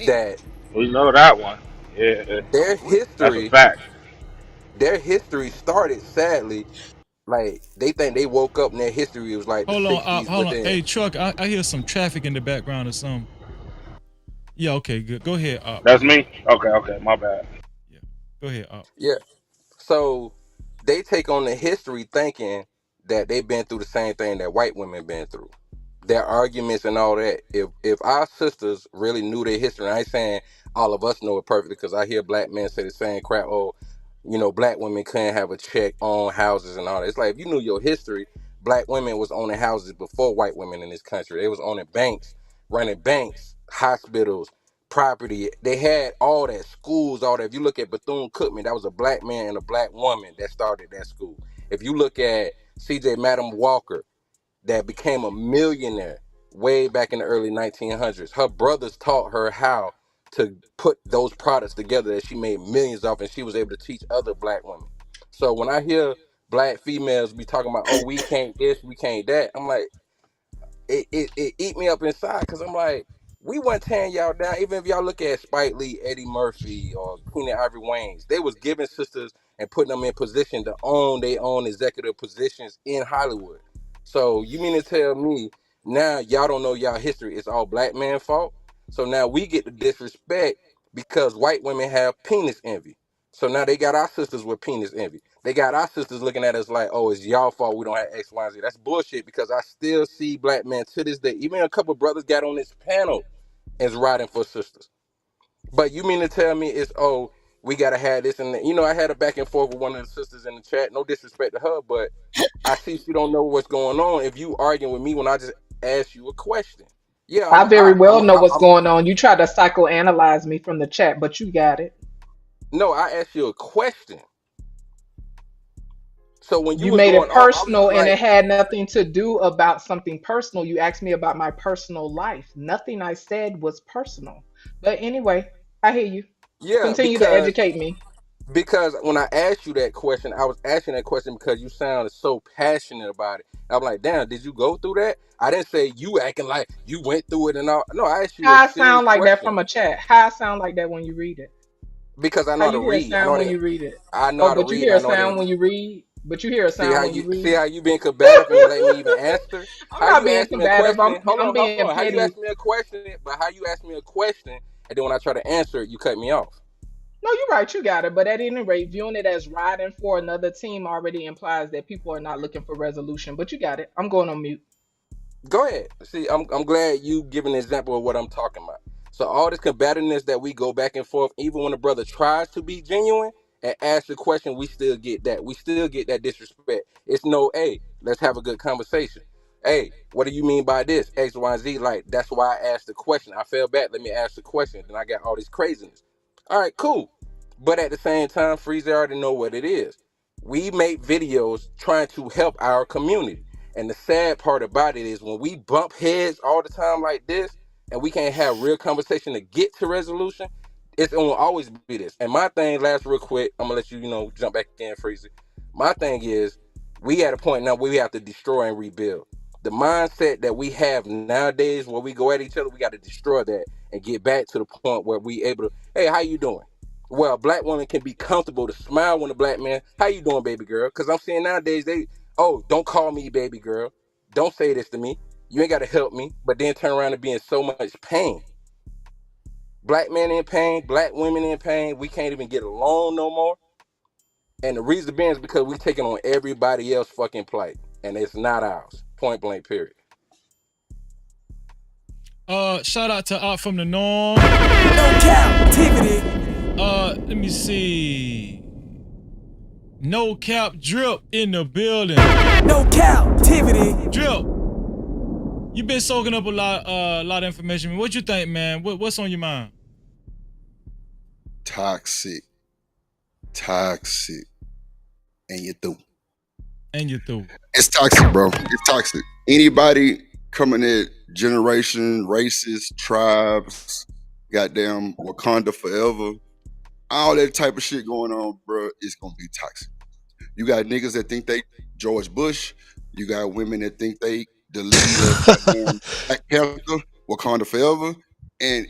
that We know that one. Yeah, their that's a history, fact. started sadly. Like they think they woke up and their history was like the Hold on, '60s, hold but on. then Hey, Truck, I hear some traffic in the background or something. Yeah, okay, good. Go ahead, That's me. Okay, my bad. Go ahead, yeah. So they take on the history thinking that they've been through the same thing that white women been through. Their arguments and all that. If our sisters really knew their history, and I ain't saying all of us know it perfectly because I hear black men say the same crap. Oh, black women couldn't have a check on houses and all that. It's like if you knew your history, black women was owning houses before white women in this country. They was owning banks, running banks, hospitals, property. They had all that, schools, all that. If you look at Bethune-Cookman, that was a black man and a black woman that started that school. If you look at C.J. Madam Walker, that became a millionaire way back in the early 1900s. Her brothers taught her how to put those products together that she made millions off, and she was able to teach other black women. So when I hear black females be talking about, oh, we can't this, we can't that, I'm like, it eat me up inside because I'm like, we wasn't tearing y'all down. Even if y'all look at Spike Lee, Eddie Murphy, or Keenan Ivory Wayans, they was giving sisters and putting them in position to own their own executive positions in Hollywood. So you mean to tell me now y'all don't know y'all history? It's all black man fault. So now we get the disrespect because white women have penis envy. So now they got our sisters with penis envy. They got our sisters looking at us like, oh, it's y'all fault we don't have X, Y, and Z. That's bullshit because I still see black men to this day. Even a couple brothers got on this panel as riding for sisters. But you mean to tell me it's, oh, we got to have this and that. You know, I had a back and forth with one of the sisters in the chat. No disrespect to her, but I see she don't know what's going on if you arguing with me when I just asked you a question. Yeah, I very well know what's going on. You try to psychoanalyze me from the chat, but you got it. No, I asked you a question. So when you You was made going it off, I was personal and like, it had nothing to do about something personal. You asked me about my personal life. Nothing I said was personal. But anyway, I hear you. yeah, Continue to educate me. because when I asked you that question, I was asking that question because you sounded so passionate about it. I'm like, damn, did you go through that? I didn't say you acting like you went through it and all. No, I asked you a How I serious sound like that question from a chat? How I sound like that when you read it? because I How know how to you hear a read. I know sound how when to, you read it? I know Oh, how to but you read. And hear I a know how to sound when you read. But you hear a see sound how when you see read. how you being combative and you let me even answer. I'm How not you being ask me a combative. question? I'm Hold being on. How you petty. ask me a question? But how you ask me a question and then when I try to answer it, you cut me off. No, you're right. You got it. But at any rate, viewing it as riding for another team already implies that people are not looking for resolution. But you got it. I'm going on mute. Go ahead. See, I'm glad you give an example of what I'm talking about. So all this combativeness that we go back and forth, even when a brother tries to be genuine and ask the question, we still get that. We still get that disrespect. It's no, hey, let's have a good conversation. Hey, what do you mean by this? X, Y, and Z. Like, that's why I asked the question. I fell back. Let me ask the question. Then I got all this craziness. All right, cool. But at the same time, Freezy already know what it is. We make videos trying to help our community. And the sad part about it is when we bump heads all the time like this, and we can't have real conversation to get to resolution, it's gonna always be this. And my thing, last real quick, I'm gonna let you, jump back in, Freezy. My thing is, we at a point now where we have to destroy and rebuild. The mindset that we have nowadays, where we go at each other, we got to destroy that and get back to the point where we able to, hey, how you doing? Well, a black woman can be comfortable to smile when a black man, how you doing, baby girl? Because I'm seeing nowadays oh, don't call me baby girl. Don't say this to me. You ain't got to help me. But then turn around and be in so much pain. Black men in pain, black women in pain. We can't even get along no more. And the reason being is because we taking on everybody else fucking plight. And it's not ours. Point blank, period. Shout out to Art from the Norm. No Cap-tivity. Let me see. No Cap Drip in the building. No Cap-tivity. Drip. You been soaking up a lot of information. What you think, man? What's on your mind? Toxic. And you through. It's toxic, bro. It's toxic. Anybody coming at generation, races, tribes, goddamn Wakanda forever, all that type of shit going on, bro, it's gonna be toxic. You got niggas that think they George Bush. You got women that think they the lead of goddamn Black Panther, Wakanda forever, and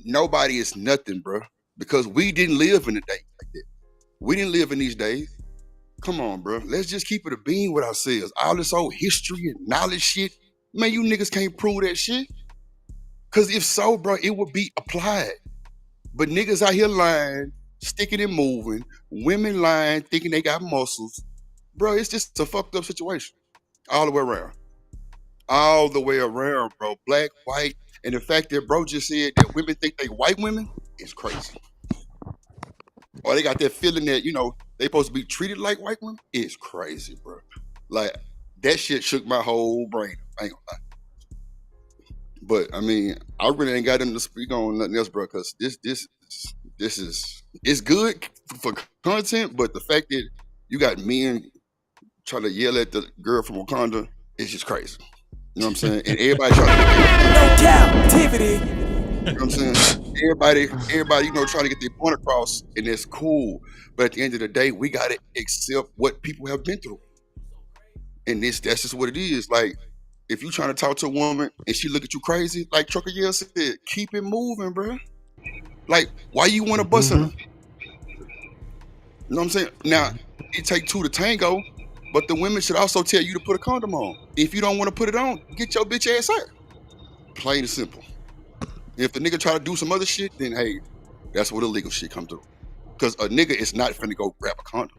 nobody is nothing, bro, because we didn't live in a day like that. We didn't live in these days. Come on, bro. Let's just keep it a bean with ourselves. All this old history and knowledge shit, man, you niggas can't prove that shit. Because if so, bro, it would be applied. But niggas out here lying, sticking and moving, women lying, thinking they got muscles. Bro, it's just a fucked up situation. All the way around. All the way around, bro. Black, white, and the fact that bro just said that women think they white women is crazy. Or they got that feeling that, they supposed to be treated like white women. It's crazy, bro. Like, that shit shook my whole brain. I ain't gonna lie. But I mean, I really ain't got them to speak on nothing else, bro, because this is it's good for content, but the fact that you got men trying to yell at the girl from Wakanda is just crazy. You know what I'm saying? And everybody trying to No Cap-tivity. You know what I'm saying? Everybody, trying to get their point across, and it's cool. But at the end of the day, we gotta accept what people have been through. And that's just what it is. Like, If you trying to talk to a woman and she look at you crazy, like Trucker Yell said, keep it moving, bro. Like, why you want to bust in her? You know what I'm saying? Now, it take two to tango, but the women should also tell you to put a condom on. If you don't want to put it on, get your bitch ass out. Plain and simple. If the nigga try to do some other shit, then hey, that's where the legal shit come through. Because a nigga is not finna go grab a condom.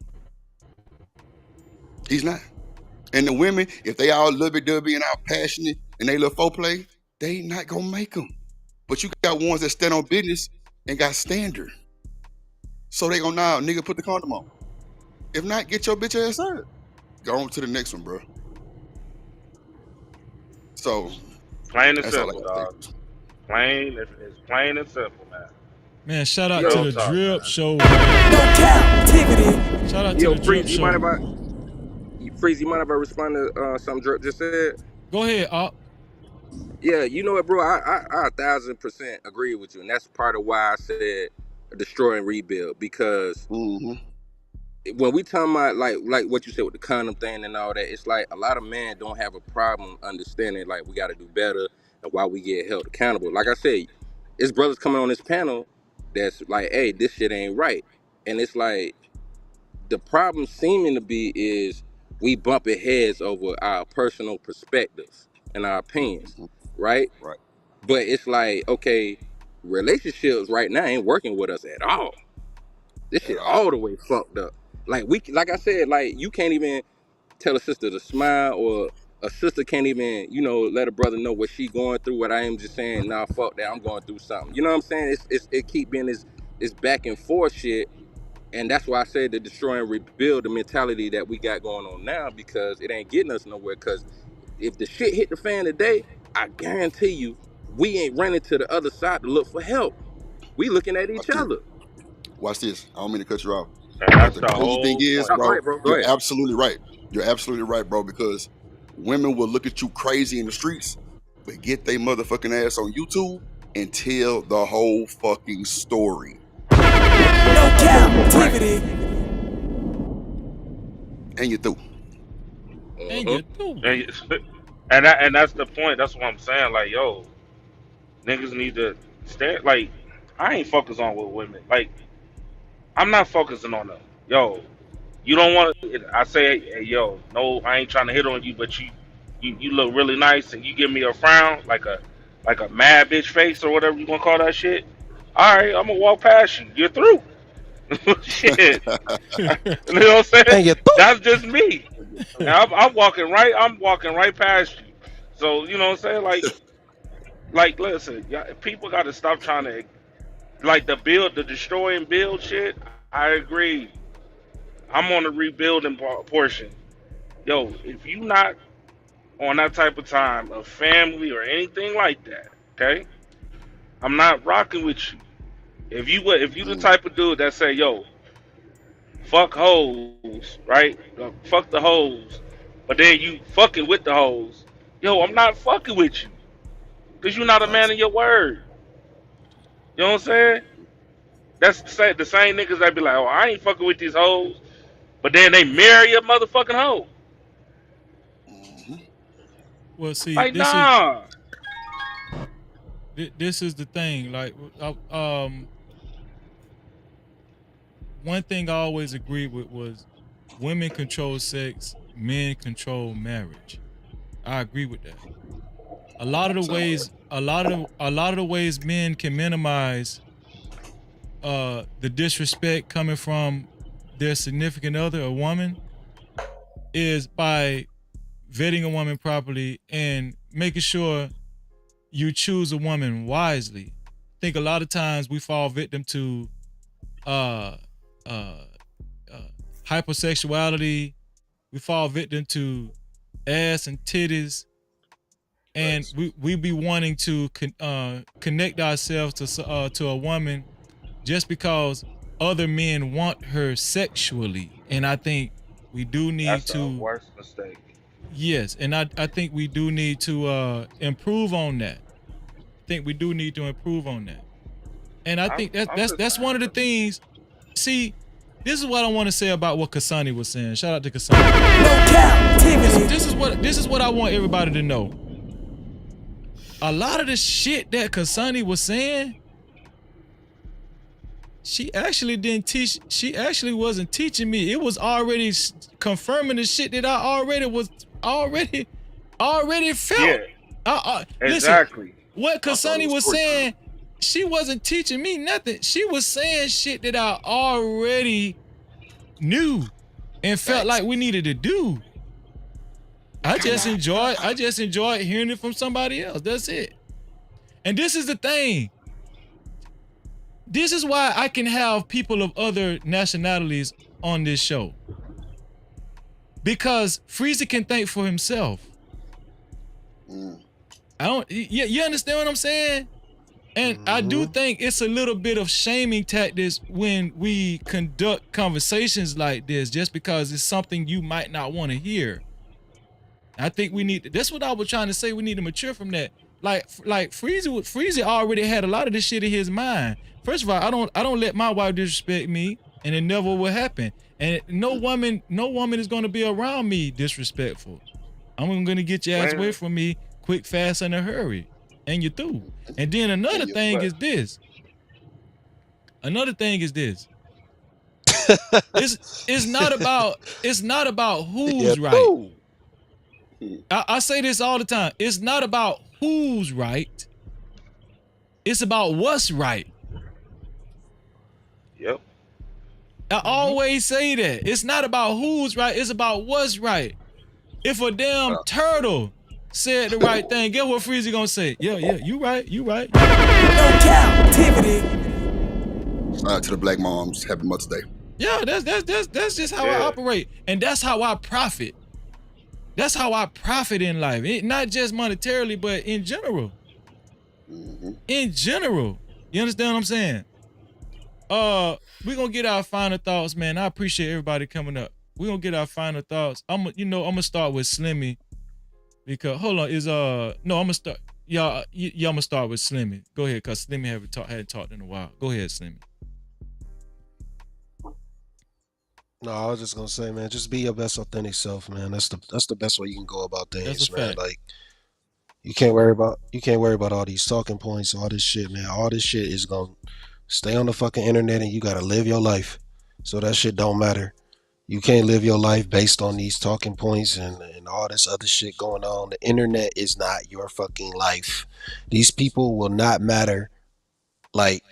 He's not. And the women, if they all lubby-dubby and all passionate and they little foreplay, they not gonna make them. But you got ones that stand on business and got standard. So they gonna now, nigga, put the condom on. If not, get your bitch ass out. Go on to the next one, bro. So plain and that's simple, all I gotta dog. It's plain and simple, man. Man, shout out Real to the talk, Drip man. Show. No Cap-tivity. Shout out to Yo, the Drip Freeze, you Show. mind if I respond to something Drip just said? Go ahead, Op. Yeah, you know what, bro? I 1,000% agree with you, and that's part of why I said destroy and rebuild. Because when we talking about like what you said with the condom thing and all that, it's like a lot of men don't have a problem understanding like we got to do better and why we get held accountable. Like I said, it's brothers coming on this panel that's like, hey, this shit ain't right, and it's like the problem seeming to be is we bumping heads over our personal perspectives and our opinions, right? Right. But it's like, okay, relationships right now ain't working with us at all. This shit all the way fucked up. Like I said, like you can't even tell a sister to smile, or a sister can't even, let a brother know what she going through. What I am just saying, nah, fuck that, I'm going through something. You know what I'm saying? It keep being this back and forth shit. And that's why I said to destroy and rebuild the mentality that we got going on now, because it ain't getting us nowhere. Because if the shit hit the fan today, I guarantee you, we ain't running to the other side to look for help. We looking at each other. Watch this. I don't mean to cut you off. And But that's the the crazy thing whole is, point. Go bro, ahead, bro. Go you're ahead. absolutely right. You're absolutely right, bro, because women will look at you crazy in the streets, but get they motherfucking ass on YouTube and tell the whole fucking story. No Cap-tivity. And you through. And you through. And that's the point. That's what I'm saying. Like, yo, niggas need to stand. Like, I ain't focused on with women. Like, I'm not focusing on them. Yo, you don't want to. I say, hey, yo, no, I ain't trying to hit on you, but you look really nice, and you give me a frown, like a mad bitch face or whatever you gonna call that shit. All right, I'm gonna walk past you. You're through. Shit. You know what I'm saying? And you That's just me. And I'm walking right. I'm walking right past you. So you know what I'm saying? Listen, people got to stop trying to the destroy and build shit. I agree. I'm on the rebuilding portion. Yo, if you not on that type of time of family or anything like that, okay? I'm not rocking with you. If you the type of dude that say, yo, fuck hoes, right? Fuck the hoes, but then you fucking with the hoes. Yo, I'm not fucking with you, cause you're not a man of your word. You know what I'm saying? That's the same niggas that be like, oh, I ain't fucking with these hoes, but then they marry a motherfucking hoe. Well, see, Like, nah. this is the thing. Like, one thing I always agreed with was women control sex, men control marriage. I agree with that. A lot of the ways men can minimize the disrespect coming from their significant other, a woman, is by vetting a woman properly and making sure you choose a woman wisely. I think a lot of times we fall victim to hypersexuality. We fall victim to ass and titties, and we be wanting to connect ourselves to a woman just because other men want her sexually. And I think we do need That's to. the worst mistake. Yes, and I think we do need to improve on that. I think we do need to improve on that. And I think that's one of the things. See, This is what I want to say about what Kasani was saying. Shout out to Kasani. No Cap-tivity. This is what I want everybody to know. A lot of the shit that Kasani was saying, she actually didn't teach. She actually wasn't teaching me. It was already confirming the shit that I already felt. Yeah. Exactly. Exactly. What Kasani was saying, she wasn't teaching me nothing. She was saying shit that I already knew and felt like we needed to do. I just enjoyed hearing it from somebody else. That's it. And this is the thing. This is why I can have people of other nationalities on this show. Because Freezy can think for himself. You understand what I'm saying? And I do think it's a little bit of shaming tactics when we conduct conversations like this, just because it's something you might not want to hear. I think we need, that's what I was trying to say, we need to mature from that. Like Freezy already had a lot of this shit in his mind. First of all, I don't let my wife disrespect me, and it never will happen. And no woman is gonna be around me disrespectful. I'm gonna get your ass away from me quick, fast, in a hurry. And you're through. And then another thing is this. It's not about who's right. I say this all the time. It's not about who's right. It's about what's right. Yep. I always say that. It's not about who's right. It's about what's right. If a damn turtle said the right thing, guess what Freezy gonna say? Yeah, you right. No Cap-tivity. Shout out to the black moms. Happy Mother's Day. Yeah, that's just how I operate. And that's how I profit. That's how I profit in life. Not just monetarily, but in general. In general. You understand what I'm saying? We're gonna get our final thoughts, man. I appreciate everybody coming up. We're gonna get our final thoughts. I'm gonna start with Slimmy. Because hold on, I'm gonna start. I'm gonna start with Slimmy. Go ahead, cause Slimmy hadn't talked in a while. Go ahead, Slimmy. No, I was just gonna say, man, just be your best authentic self, man. That's the best way you can go about things, man. Like you can't worry about all these talking points, all this shit, man. All this shit is gonna stay on the fucking internet, and you gotta live your life. So that shit don't matter. You can't live your life based on these talking points and all this other shit going on. The internet is not your fucking life. These people will not matter like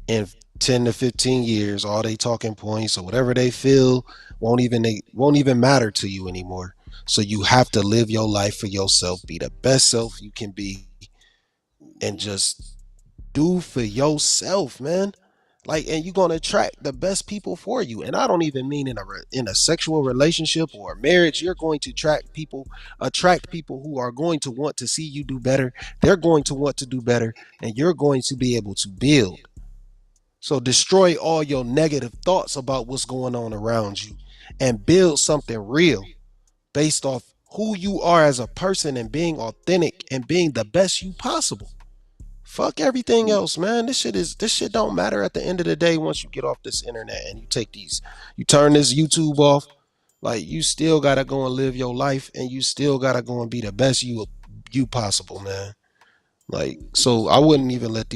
in 10 to 15 years. All they talking points or whatever they feel won't even matter to you anymore. So you have to live your life for yourself, be the best self you can be, and just do for yourself, man. Like, and you're gonna attract the best people for you. And I don't even mean in a sexual relationship or a marriage. You're going to attract people who are going to want to see you do better. They're going to want to do better, and you're going to be able to build. So destroy all your negative thoughts about what's going on around you and build something real based off who you are as a person and being authentic and being the best you possible. Fuck everything else, man. This shit don't matter at the end of the day. Once you get off this internet and you turn this YouTube off, like, you still gotta go and live your life, and you still gotta go and be the best you possible, man. Like, so I wouldn't even let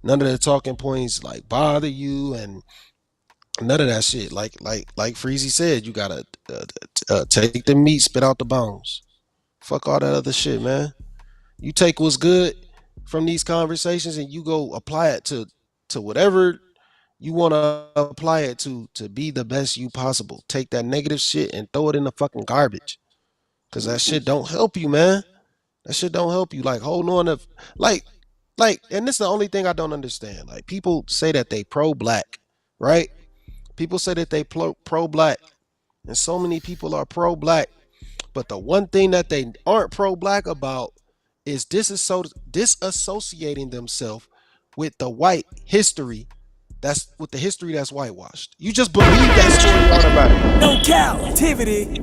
none of the talking points like bother you, and none of that shit. Like Freezy said, you gotta take the meat, spit out the bones. Fuck all that other shit, man. You take what's good from these conversations and you go apply it to whatever you want to apply it to be the best you possible. Take that negative shit and throw it in the fucking garbage, because that shit don't help you, man. That shit don't help you. Like, hold on to like and this is the only thing I don't understand. Like, people say that they pro-black, right? People say that they pro-black, and so many people are pro-black, but the one thing that they aren't pro-black about is disassociating themselves with the white history. That's with the history that's whitewashed. You just believe that story automatically. No Cap-tivity.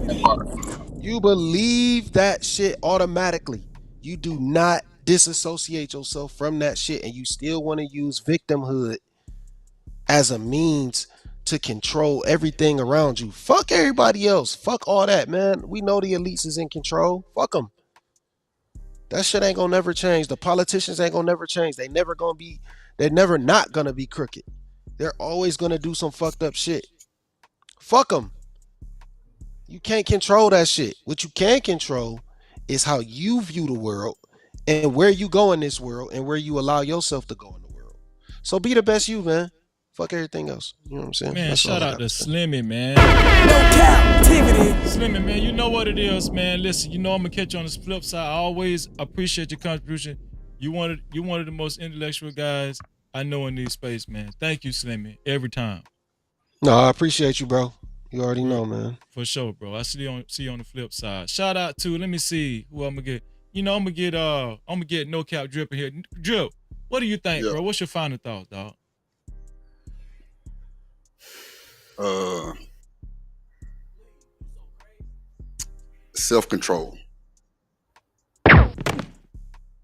You believe that shit automatically. You do not disassociate yourself from that shit, and you still want to use victimhood as a means to control everything around you. Fuck everybody else. Fuck all that, man. We know the elites is in control. Fuck them. That shit ain't gonna never change. The politicians ain't gonna never change. They're never not gonna be crooked. They're always gonna do some fucked up shit. Fuck them. You can't control that shit. What you can control is how you view the world and where you go in this world and where you allow yourself to go in the world. So be the best you, man. Fuck everything else. You know what I'm saying? Man, That's shout all I out got to to say. Slimmy, man. No Cap-tivity. Slimmy, man, you know what it is, man. Listen, you know I'm gonna catch you on the flip side. I always appreciate your contribution. You one of the most intellectual guys I know in this space, man. Thank you, Slimmy, every time. No, I appreciate you, bro. You already know, man. For sure, bro. I see you on the flip side. Shout out to, let me see who I'm gonna get. You know, I'm gonna get No Cap Drip in here. Drip, what do you think, bro? What's your final thoughts, dog? Self-control.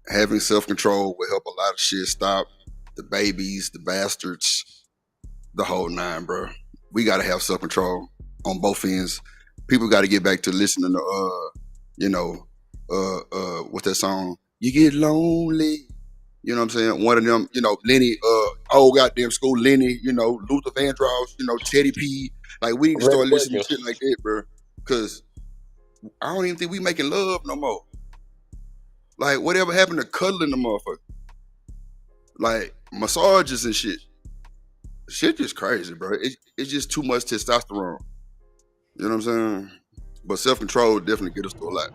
Having self-control will help a lot of shit stop. The babies, the bastards, the whole nine, bro. We gotta have self-control on both ends. People gotta get back to listening to what's that song? You get lonely. You know what I'm saying? One of them, Lenny, old goddamn school Lenny, Luther Vandross, Teddy P. Like, we need to start listening to shit like that, bro. Cause I don't even think we making love no more. Like, whatever happened to cuddling the motherfucker? Like, massages and shit. Shit just crazy, bro. It's just too much testosterone. You know what I'm saying? But self-control definitely get us through a lot.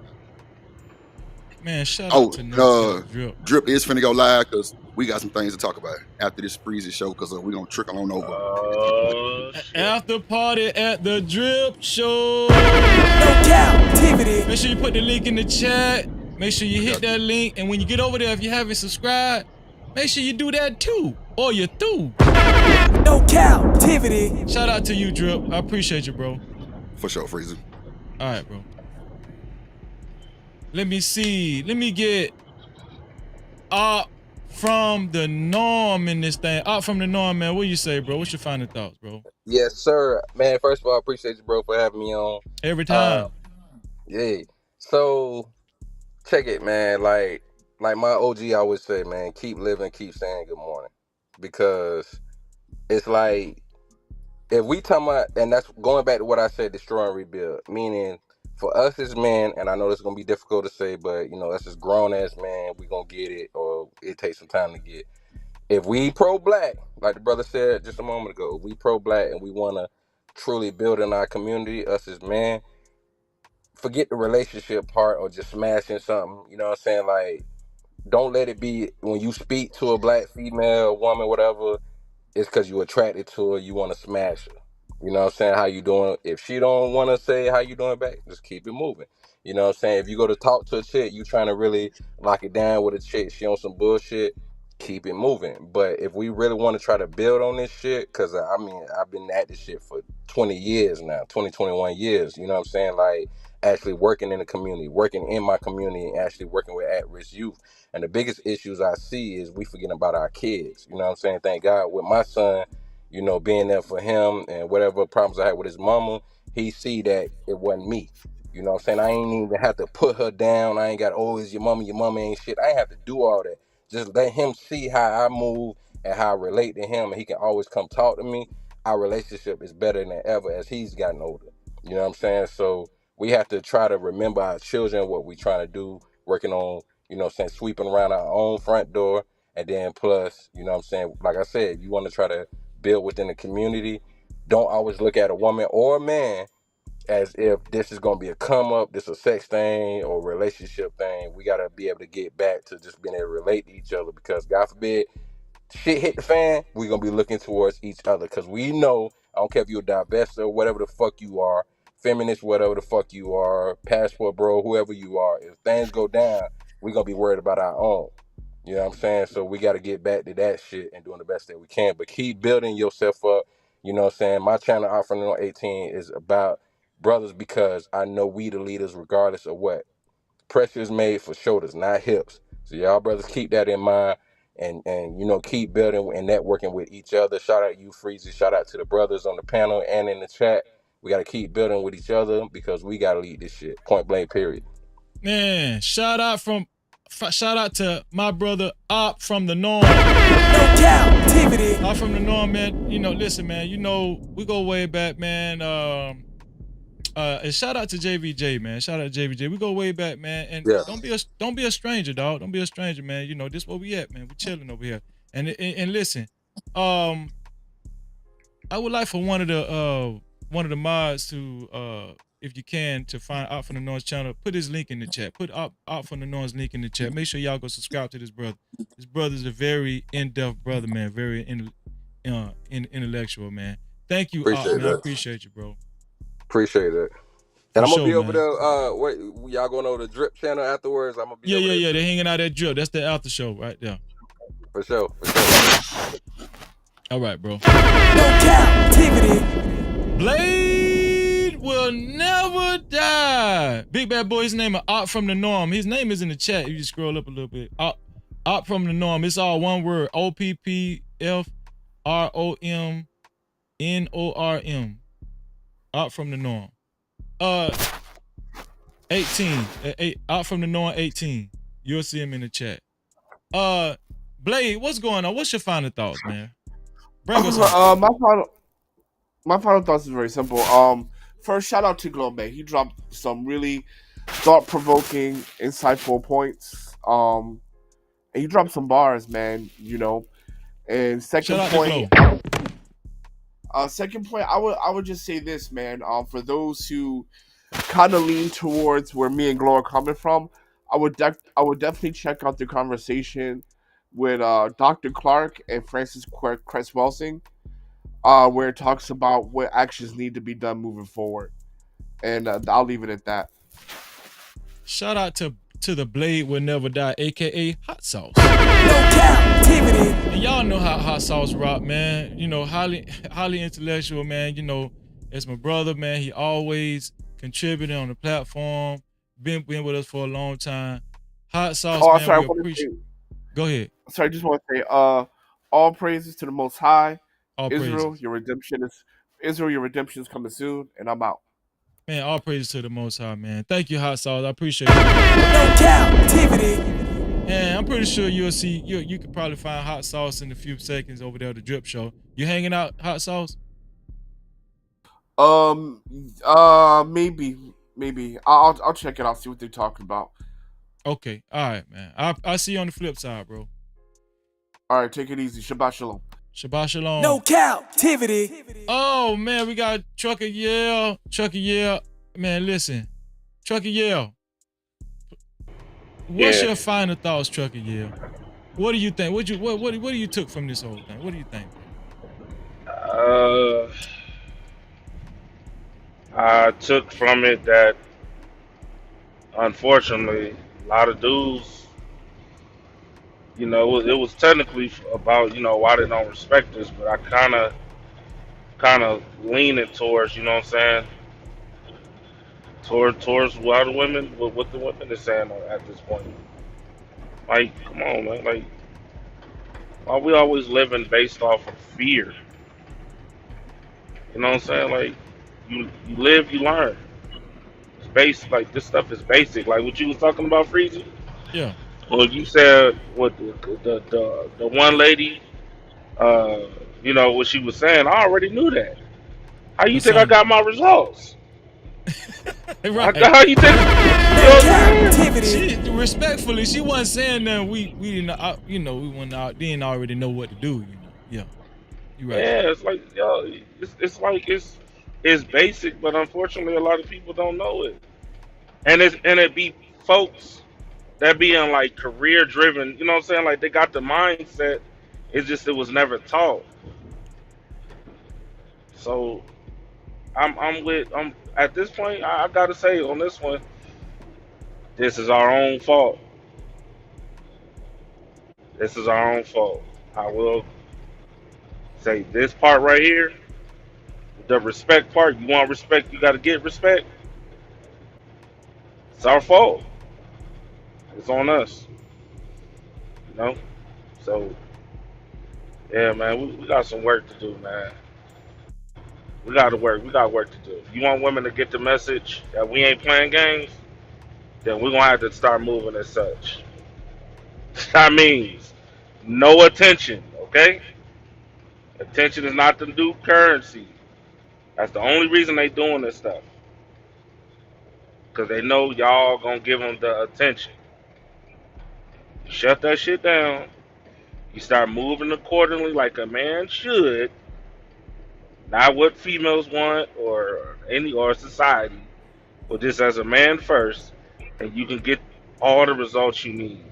Man, shout out to No Cap Drip. Drip is finna go live because we got some things to talk about after this Freezy show because we're gonna trickle on over. After party at the Drip Show. No Cap-tivity. Make sure you put the link in the chat. Make sure you hit that link. And when you get over there, if you haven't subscribed, make sure you do that too. Or you're through. No Cap-tivity. Shout out to you, Drip. I appreciate you, bro. For sure, Freezy. All right, bro. Let me see. Let me get from the norm in this thing. From the norm, man. What you say, bro? What's your final thoughts, bro? Yes, sir. Man, first of all, I appreciate you, bro, for having me on. Every time. Yeah. So, check it, man. Like my OG always say, man, keep living, keep saying good morning. Because it's like, if we talking about, and that's going back to what I said, destroy and rebuild, meaning for us as men, and I know this is going to be difficult to say, but, us as grown-ass men, we going to get it, or it takes some time to get. If we pro-black, like the brother said just a moment ago, we pro-black and we want to truly build in our community, us as men, forget the relationship part or just smashing something, you know what I'm saying? Like, don't let it be when you speak to a black female, woman, whatever, it's because you're attracted to her, you want to smash her. You know what I'm saying? How you doing? If she don't want to say how you doing back, just keep it moving. You know what I'm saying? If you go to talk to a chick, you trying to really lock it down with a chick, she on some bullshit, keep it moving. But if we really want to try to build on this shit, because I've been at this shit for 20 years now, 21 years, you know what I'm saying? Like, actually working in the community, working in my community, and actually working with at-risk youth. And the biggest issues I see is we forgetting about our kids. You know what I'm saying? Thank God with my son, being there for him and whatever problems I had with his mama, he see that it wasn't me. You know what I'm saying? I ain't even have to put her down. I ain't got, it's your mama ain't shit. I ain't have to do all that. Just let him see how I move and how I relate to him, and he can always come talk to me. Our relationship is better than ever as he's gotten older. You know what I'm saying? So we have to try to remember our children, what we trying to do, working on, sweeping around our own front door. And then plus, you know what I'm saying? Like I said, you want to try to build within the community. Don't always look at a woman or a man as if this is going to be a come up, this is a sex thing or relationship thing. We got to be able to get back to just being able to relate to each other, because God forbid shit hit the fan, we're going to be looking towards each other, because we know, I don't care if you're a divester, whatever the fuck you are, feminist, whatever the fuck you are, passport bro, whoever you are, if things go down, we're going to be worried about our own. You know what I'm saying? So we got to get back to that shit and doing the best that we can, but keep building yourself up. You know what I'm saying? My channel, Offering on 18, is about brothers, because I know we the leaders regardless of what. Pressure is made for shoulders, not hips. So y'all brothers keep that in mind. and keep building and networking with each other. Shout out you, Freezy. Shout out to the brothers on the panel and in the chat. We got to keep building with each other because we got to lead this shit. Point blank, period. Man, shout out to my brother Op from the Norm. No Cap-tivity. Op from the Norm, man. Listen, man. We go way back, man. And shout out to JVJ, man. Shout out to JVJ. We go way back, man. And don't be a stranger, dog. Don't be a stranger, man. This where we at, man. We chilling over here. And listen, I would like for one of the mods to if you can, to find Out from the North channel, put his link in the chat. Put Out from the North's link in the chat. Make sure y'all go subscribe to this brother. This brother's a very in-depth brother, man. Very intellectual, man. Thank you, Out, man. I appreciate you, bro. Appreciate it. And I'm gonna be over there. Wait, y'all going over the Drip channel afterwards? I'm gonna be. Yeah. They're hanging out at Drip. That's the after show right there. For sure. All right, bro. No Cap-tivity. Blade will never die. Big bad boy. His name is Op from the Norm. His name is in the chat. You just scroll up a little bit. Op from the Norm. It's all one word. OPPFROMNORM. Op from the Norm. 18. Out from the Norm 18. You'll see him in the chat. Blade, what's going on? What's your final thoughts, man? Bring us my final thoughts is very simple. First, shout out to Globe. He dropped some really thought-provoking, insightful points. And he dropped some bars, man. And second point, I would just say this, man. For those who kind of lean towards where me and Glow are coming from, I would definitely check out the conversation with Dr. Clark and Francis Cress Welsing, where it talks about what actions need to be done moving forward. And I'll leave it at that. Shout out to the Blade Will Never Die, aka Hot Sauce. No Cap-tivity. And y'all know how Hot Sauce rock, man. Highly intellectual, man. It's my brother, man. He always contributed on the platform. Been with us for a long time. Hot Sauce, man. Sorry, Go ahead. Sorry, I just want to say, all praises to the Most High. All Israel, praises. your redemption is coming soon, and I'm out. Man, all praises to the Most High, man. Thank you, Hot Sauce. I appreciate it. No Cap-tivity. And I'm pretty sure you'll see. You could probably find Hot Sauce in a few seconds over there at the Drip Show. You hanging out, Hot Sauce? Maybe. I'll check it out. See what they're talking about. Okay, all right, man. I'll see you on the flip side, bro. All right, take it easy. Shabbat shalom. Shabbat shalom. No Cap-tivity. Oh man, we got Trucker Yell. Man, listen, Trucker Yell. What's your final thoughts, Trucker Yell? What do you think? What do you took from this whole thing? What do you think? I took from it that, unfortunately, a lot of dudes, it was technically about, why they don't respect us, but I kind of leaning towards, you know what I'm saying, towards what the women are saying at this point. Like, come on, man. Like, why we always living based off of fear? You know what I'm saying? Like, you live, you learn. It's basic. Like, this stuff is basic. Like what you was talking about, Freezy. Yeah. Well, you said what the one lady, what she was saying. I already knew that. How you think I got my results? Right. How you think? Respectfully, she wasn't saying that we didn't, we didn't already know what to do. Yeah. You right. Yeah, it's like it's basic, but unfortunately, a lot of people don't know it. And it be folks that be in like career driven. You know what I'm saying? Like they got the mindset. It's just it was never taught. So I'm at this point. I gotta say on this one, this is our own fault. This is our own fault. I will say this part right here, the respect part. You want respect, you got to get respect. It's our fault. It's on us. So yeah, man, we got some work to do, man. We got to work. We got work to do. If you want women to get the message that we ain't playing games, then we're gonna have to start moving as such. That means no attention, okay? Attention is not the new currency. That's the only reason they doing this stuff. Because they know y'all gonna give them the attention. You shut that shit down. You start moving accordingly like a man should. Not what females want or society, but just as a man first, and you can get all the results you need.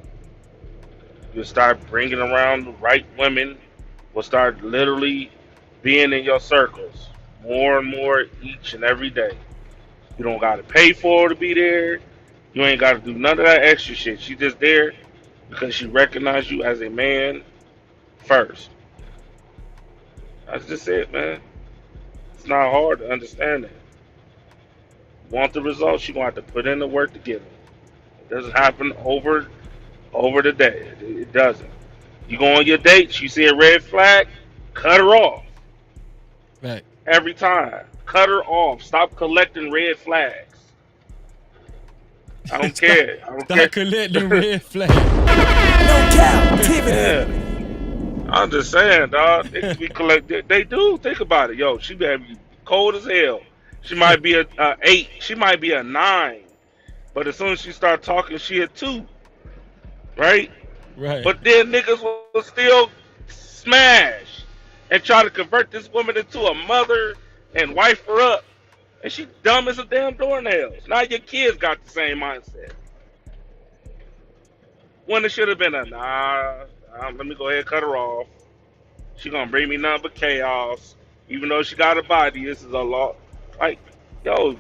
You'll start bringing around the right women. Will start literally being in your circles more and more each and every day. You don't got to pay for her to be there. You ain't got to do none of that extra shit. She just there because she recognized you as a man first. That's just it, man. It's not hard to understand that. Want the results, you're going to have to put in the work to get them. It doesn't happen over the day. It doesn't. You go on your dates, you see a red flag, cut her off. Right. Every time. Cut her off. Stop collecting red flags. I don't care. I don't care. Stop collecting red flags. No Cap-tivity. Yeah. I'm just saying, dog. We collect. They do. Think about it, yo. She may be cold as hell. She might be a 8. She might be a 9. But as soon as she start talking, she a 2. Right? Right. But then niggas will still smash and try to convert this woman into a mother and wife her up. And she dumb as a damn doornail. Now your kids got the same mindset. When it should have been let me go ahead and cut her off. She gonna bring me nothing but chaos. Even though she got a body, this is a lot. Like, yo,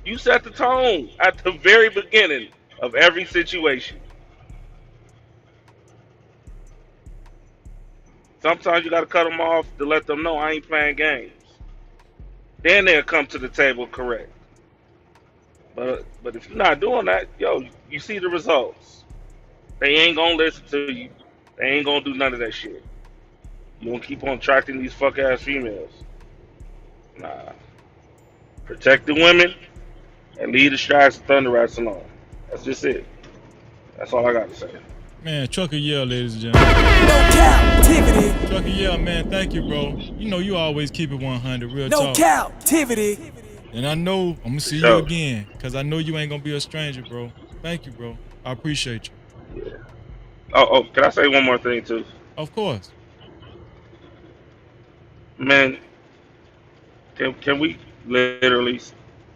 you set the tone at the very beginning of every situation. Sometimes you gotta cut them off to let them know I ain't playing games. Then they'll come to the table correct. But if you're not doing that, yo, you see the results. They ain't gonna listen to you. They ain't gonna do none of that shit. You gonna keep on attracting these fuck ass females. Nah. Protect the women and leave the strikes and thunder rats alone. That's just it. That's all I got to say. Man, Trucker Yell, ladies and gentlemen. No Cap-tivity. Trucker Yell, man, thank you, bro. You know you always keep it 100, real No talk. Cap-tivity. And I know I'm gonna see you again, cause I know you ain't gonna be a stranger, bro. Thank you, bro. I appreciate you. Yeah. Oh, can I say one more thing too? Of course. Man, can we literally?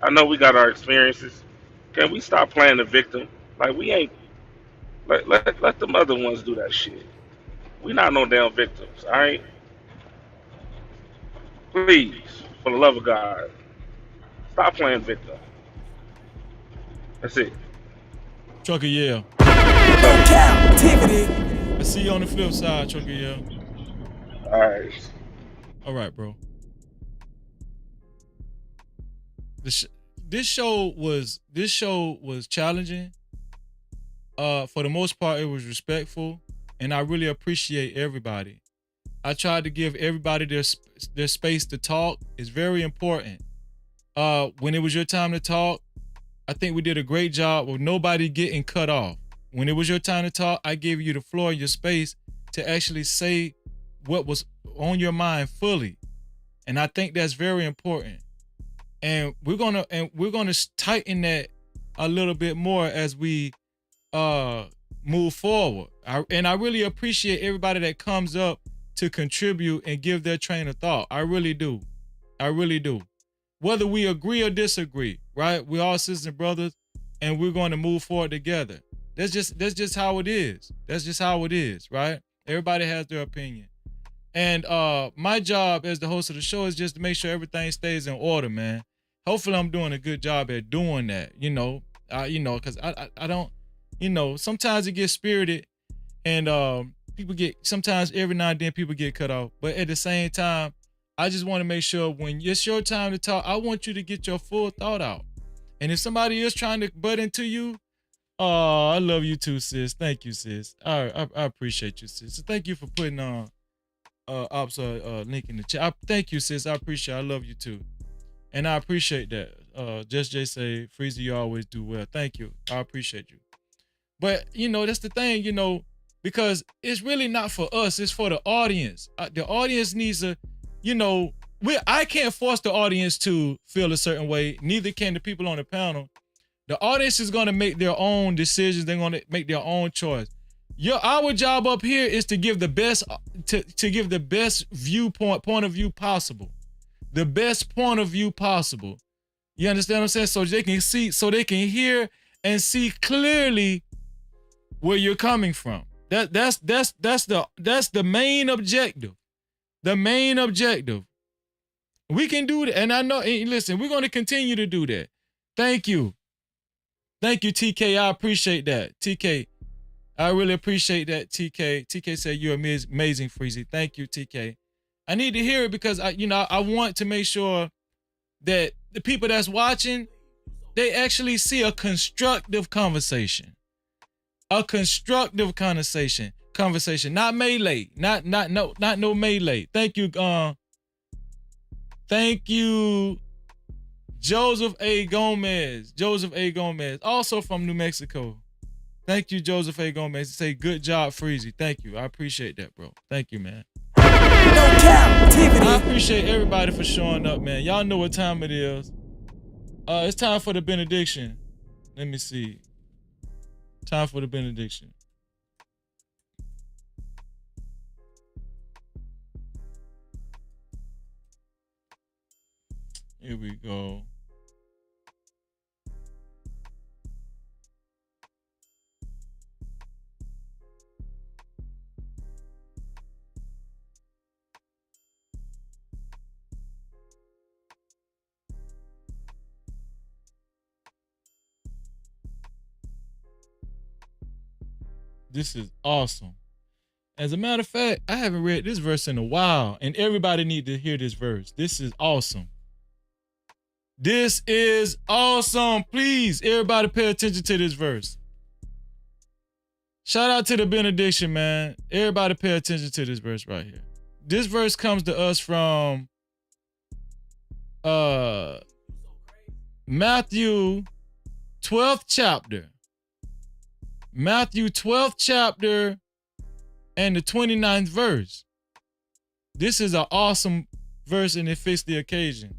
I know we got our experiences. Can we stop playing the victim? Like we ain't. Let the other ones do that shit. We not no damn victims, all right? Please, for the love of God, stop playing victim. That's it. Trucker Yell. No Cap-tivity. I see you on the flip side, Trucker Yell. All right. All right, bro. This show was challenging. For the most part, it was respectful, and I really appreciate everybody. I tried to give everybody their space to talk. It's very important. When it was your time to talk, I think we did a great job with nobody getting cut off. When it was your time to talk, I gave you the floor, your space to actually say what was on your mind fully. And I think that's very important. And we're gonna tighten that a little bit more as we move forward. I really appreciate everybody that comes up to contribute and give their train of thought. I really do. I really do. Whether we agree or disagree, right? We're all sisters and brothers, and we're going to move forward together. That's just how it is. That's just how it is, right? Everybody has their opinion. And my job as the host of the show is just to make sure everything stays in order, man. Hopefully I'm doing a good job at doing that, because I don't, sometimes it gets spirited and sometimes every now and then people get cut off. But at the same time, I just want to make sure when it's your time to talk, I want you to get your full thought out. And if somebody is trying to butt into you, Oh, I love you too, sis. Thank you, sis. I appreciate you, sis. So thank you for putting on Ops link in the chat. Thank you, sis. I appreciate it. I love you too. And I appreciate that. Just Jay say, Freezy, you always do well. Thank you. I appreciate you. But, that's the thing, because it's really not for us. It's for the audience. The audience needs a, I can't force the audience to feel a certain way. Neither can the people on the panel. The audience is going to make their own decisions. They're going to make their own choice. Our job up here is to give the best, to give the best point of view possible. The best point of view possible. You understand what I'm saying? So they can see, so they can hear and see clearly where you're coming from. That's the main objective. The main objective. We can do that. And I know, and listen, we're going to continue to do that. Thank you. Thank you, TK. I appreciate that. TK, I really appreciate that, TK. TK said you're amazing, Freezy. Thank you, TK. I need to hear it because I want to make sure that the people that's watching, they actually see a constructive conversation. A constructive conversation. Not melee. Not no melee. Thank you. Thank you, Joseph A. Gomez. Joseph A. Gomez, also from New Mexico. Thank you, Joseph A. Gomez. Say good job, Freezy. Thank you. I appreciate that, bro. Thank you, man. No Cap-tivity. I appreciate everybody for showing up, man. Y'all know what time it is. It's time for the benediction. Let me see. Time for the benediction. Here we go. This is awesome. As a matter of fact, I haven't read this verse in a while, and everybody need to hear this verse. This is awesome. This is awesome. Please, everybody pay attention to this verse. Shout out to the benediction, man. Everybody pay attention to this verse right here. This verse comes to us from Matthew 12th chapter. Matthew 12th chapter and the 29th verse. This is an awesome verse and it fits the occasion.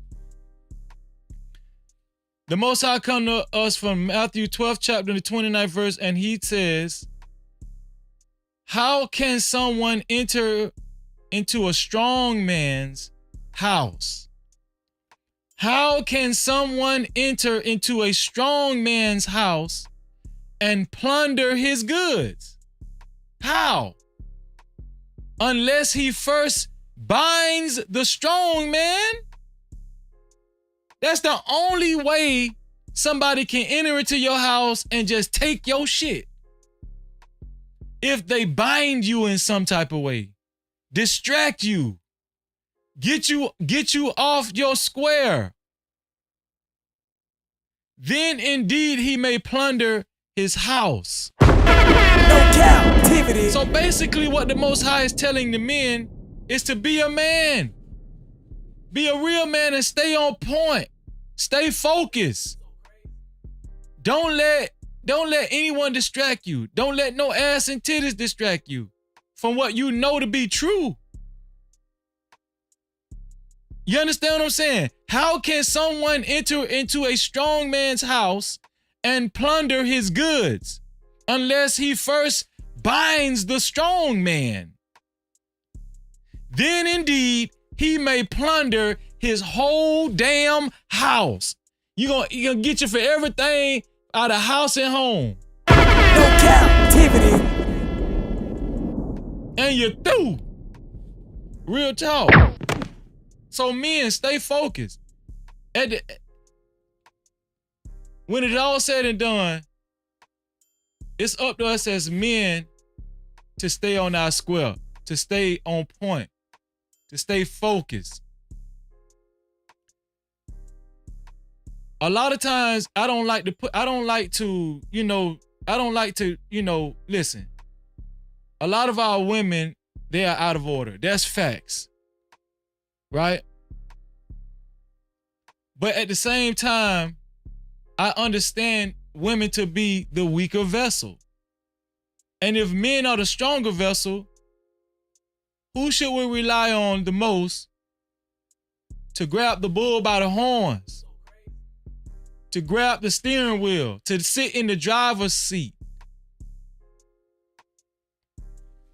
The Most High come to us from Matthew 12th chapter and the 29th verse, and he says, how can someone enter into a strong man's house? How can someone enter into a strong man's house and plunder his goods? How? Unless he first binds the strong man. That's the only way somebody can enter into your house and just take your shit. If they bind you in some type of way, distract you, get you off your square, then indeed he may plunder his house. No Cap-tivity. So basically what the Most High is telling the men is to be a man. Be a real man and stay on point. Stay focused. Don't let anyone distract you. Don't let no ass and titties distract you from what you know to be true. You understand what I'm saying? How can someone enter into a strong man's house and plunder his goods unless he first binds the strong man? Then indeed he may plunder his whole damn house. You gonna get you for everything out of house and home. No Cap-tivity. And you're through. Real talk. So men, stay focused. When it's all said and done, it's up to us as men to stay on our square, to stay on point, to stay focused. A lot of times I don't like to, I don't like to, listen. A lot of our women, they are out of order. That's facts. Right? But at the same time, I understand women to be the weaker vessel. And if men are the stronger vessel, who should we rely on the most to grab the bull by the horns, to grab the steering wheel, to sit in the driver's seat,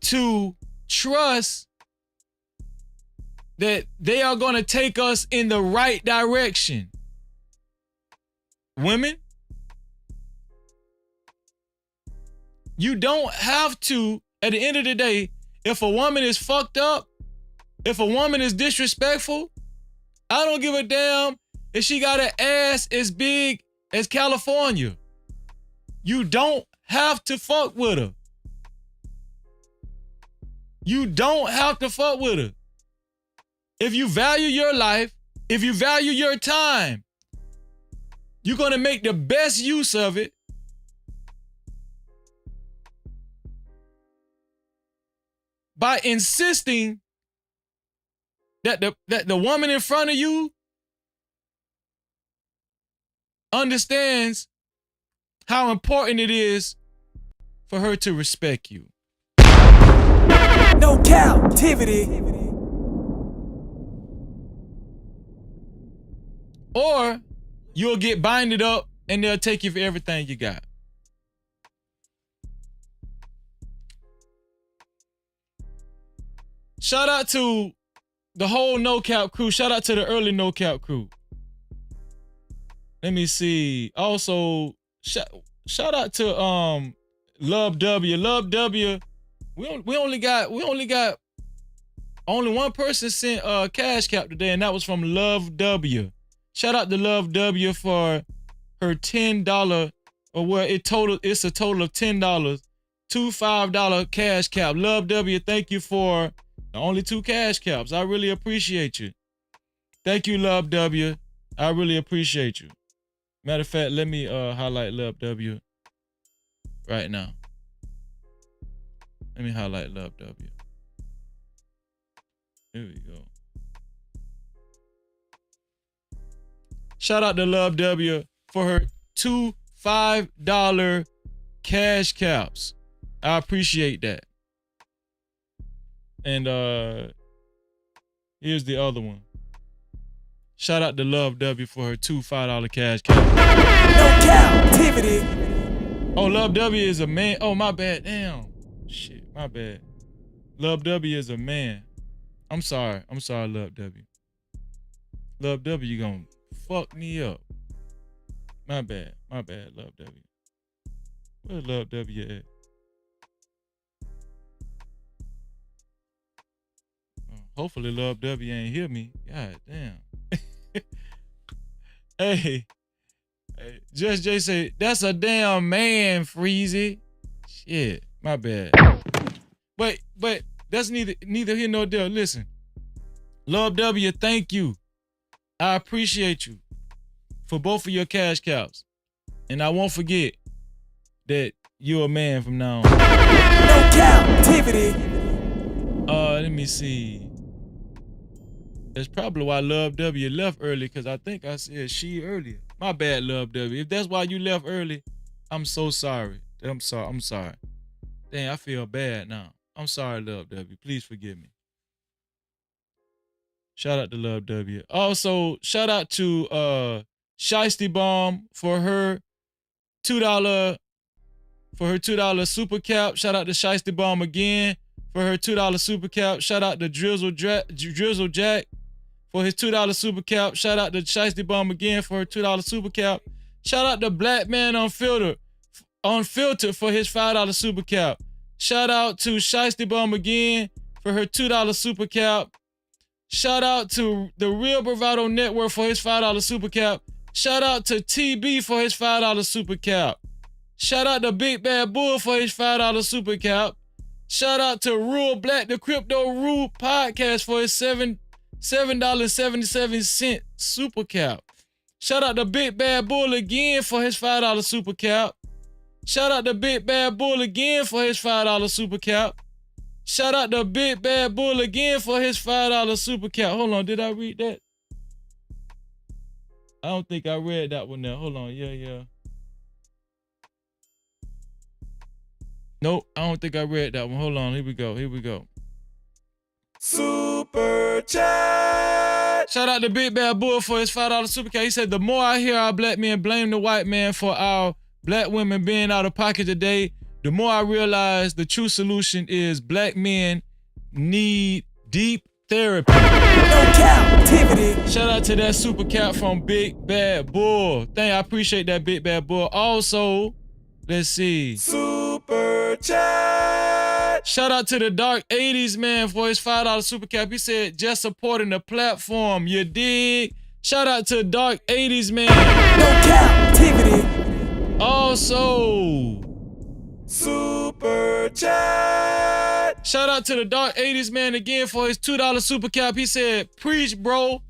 to trust that they are going to take us in the right direction? Women, you don't have to, at the end of the day, if a woman is fucked up, if a woman is disrespectful, I don't give a damn if she got an ass as big as California. You don't have to fuck with her. You don't have to fuck with her. If you value your life, if you value your time, you're going to make the best use of it. By insisting that the woman in front of you understands how important it is for her to respect you. No captivity. Or you'll get binded up and they'll take you for everything you got. Shout out to the whole No Cap crew. Shout out to the early No Cap crew. Let me see. Also, shout out to Love W. Love W. We only got only one person sent cash cap today, and that was from Love W. Shout out to Love W for her $10, or what it's a total of $10. 2 $5 cash cap. Love W, thank you for the only 2 cash caps. I really appreciate you. Thank you, Love W. I really appreciate you. Matter of fact, let me highlight Love W right now. Let me highlight Love W. Here we go. Shout out to Love W for her 2 $5 cash caps. I appreciate that. And here's the other one. Shout out to Love W for her 2 $5 cash cap. No captivity. Oh, Love W is a man. Oh, my bad. Damn. Shit, my bad. Love W is a man. I'm sorry, Love W. Love W gonna fuck me up. My bad, Love W. Where Love W at? Hopefully Love W ain't hear me. God damn. Hey, Just Jay say, that's a damn man, Freezy. Shit, my bad. But that's neither here nor there. Listen, Love W, thank you. I appreciate you for both of your cash cows. And I won't forget that you're a man from now on. No captivity. Let me see. That's probably why Love W left early, because I think I said she earlier. My bad, Love W. If that's why you left early, I'm so sorry. I'm sorry. Dang, I feel bad now. I'm sorry, Love W. Please forgive me. Shout out to Love W. Also, shout out to Shiesty Bomb for her $2 super cap. Shout out to Shiesty Bomb again for her $2 super cap. Shout out to Drizzle Jack for his $2 super cap. Shout out to Shiesty Bomb again for her $2 super cap. Shout out to Black Man Unfiltered for his $5 super cap. Shout out to Shiesty Bomb again for her $2 super cap. Shout out to the Real Bravado Network for his $5 super cap. Shout out to TB for his $5 super cap. Shout out to Big Bad Bull for his $5 super cap. Shout out to Rural Black, the Crypto Rule Podcast for his $7.77 super cap. Shout out to Big Bad Bull again for his $5 super cap. Shout out to Big Bad Bull again for his $5 super cap. Shout out to Big Bad Bull again for his $5 super cap. Hold on, did I read that? I don't think I read that one there. Hold on, yeah. Nope, I don't think I read that one. Hold on, here we go. Super chat. Shout out to Big Bad Bull for his $5 super chat. He said, the more I hear our black men blame the white man for our black women being out of pocket today, the more I realize the true solution is black men need deep therapy. No Cap-tivity. Shout out to that super cat from Big Bad Bull. I appreciate that, Big Bad Bull. Also, let's see. Super chat. Shout out to the Dark 80s man for his $5 super cap. He said, just supporting the platform, you dig? Shout out to Dark 80s man. No Cap-tivity. Also, super chat. Shout out to the Dark 80s man again for his $2 super cap. He said, preach, bro.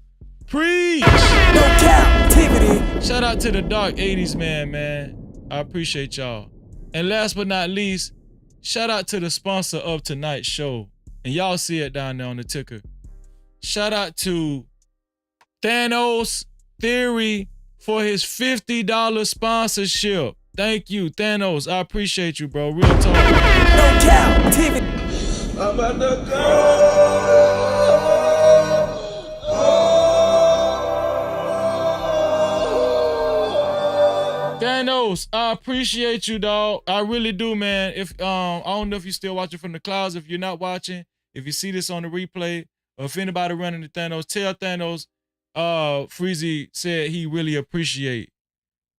Preach. No Cap-tivity. Shout out to the Dark 80s man. I appreciate y'all. And last but not least, shout out to the sponsor of tonight's show. And y'all see it down there on the ticker. Shout out to Thanos Theory for his $50 sponsorship. Thank you, Thanos. I appreciate you, bro. Real talk. No Cap-tivity. I'm about to go. Thanos, I appreciate you, dog. I really do, man. If I don't know if you're still watching from the clouds. If you're not watching, if you see this on the replay, or if anybody running to Thanos, tell Thanos, Freezy said he really appreciate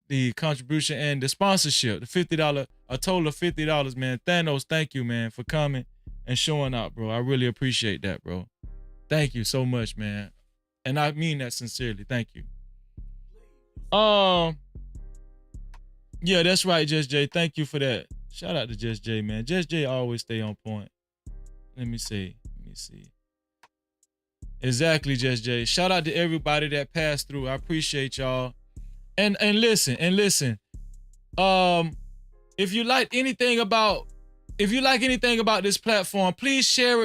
the contribution and the sponsorship, the $50, a total of $50, man. Thanos, thank you, man, for coming and showing up, bro. I really appreciate that, bro. Thank you so much, man. And I mean that sincerely. Thank you. Yeah, that's right, Just J. Thank you for that. Shout out to Just J, man. Just J always stay on point. Let me see. Exactly, Just J. Shout out to everybody that passed through. I appreciate y'all. And listen. If you like anything about this platform, please share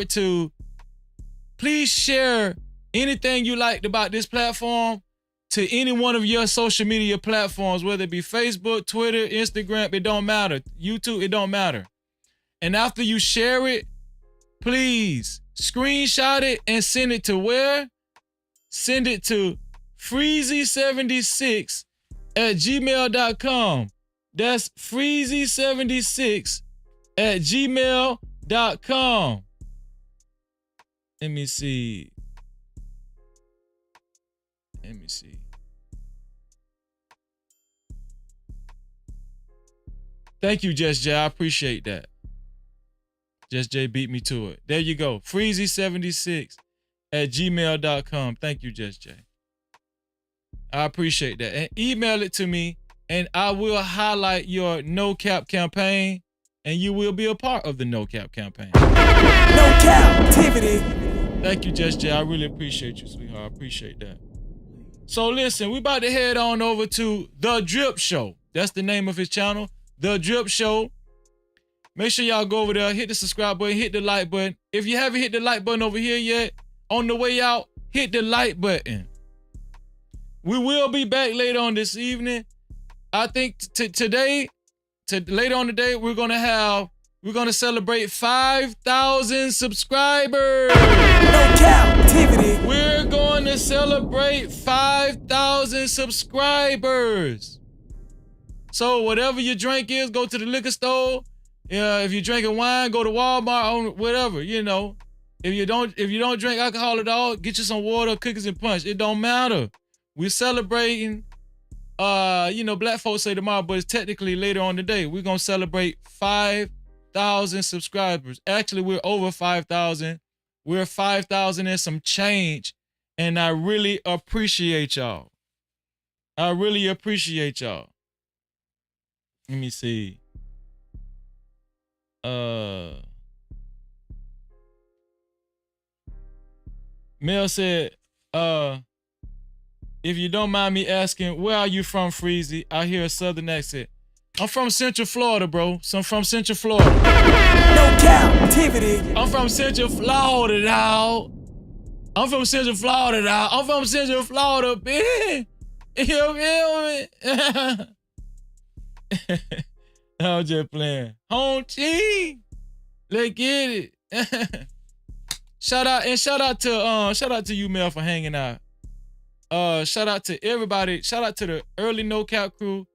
anything you liked about this platform to any one of your social media platforms, whether it be Facebook, Twitter, Instagram, it don't matter. YouTube, it don't matter. And after you share it, please screenshot it and send it to where? Send it to freezy76@gmail.com. That's freezy76@gmail.com. Let me see. Thank you, Just J. I appreciate that. Just J beat me to it. There you go. Freezy76@gmail.com. Thank you, Just J. I appreciate that. And email it to me, and I will highlight your No Cap campaign, and you will be a part of the No Cap campaign. No Cap-tivity. Thank you, Just J. I really appreciate you, sweetheart. I appreciate that. So listen, we about to head on over to The Drip Show. That's the name of his channel, The Drip Show. Make sure y'all go over there, hit the subscribe button, hit the like button. If you haven't hit the like button over here yet, on the way out, hit the like button. We will be back later on this evening. I think later on today, we're gonna celebrate 5,000 subscribers. No Cap-tivity. We're going to celebrate 5,000 subscribers. So whatever your drink is, go to the liquor store. If you're drinking wine, go to Walmart or whatever, you know. If you don't drink alcohol at all, get you some water, cookies, and punch. It don't matter. We're celebrating, black folks say tomorrow, but it's technically later on today. We're going to celebrate 5,000 subscribers. Actually, we're over 5,000. We're 5,000 and some change. And I really appreciate y'all. Let me see. Mel said, if you don't mind me asking, where are you from, Freezy? I hear a southern accent. I'm from Central Florida, bro. So I'm from Central Florida. No Cap-tivity. I'm from Central Florida, dog. I'm from Central Florida, dog. I'm from Central Florida, bitch. You feel me? I'm just playing. Home team. Let's get it. Shout out to you, Mel, for hanging out. Shout out to everybody. Shout out to the early No Cap crew,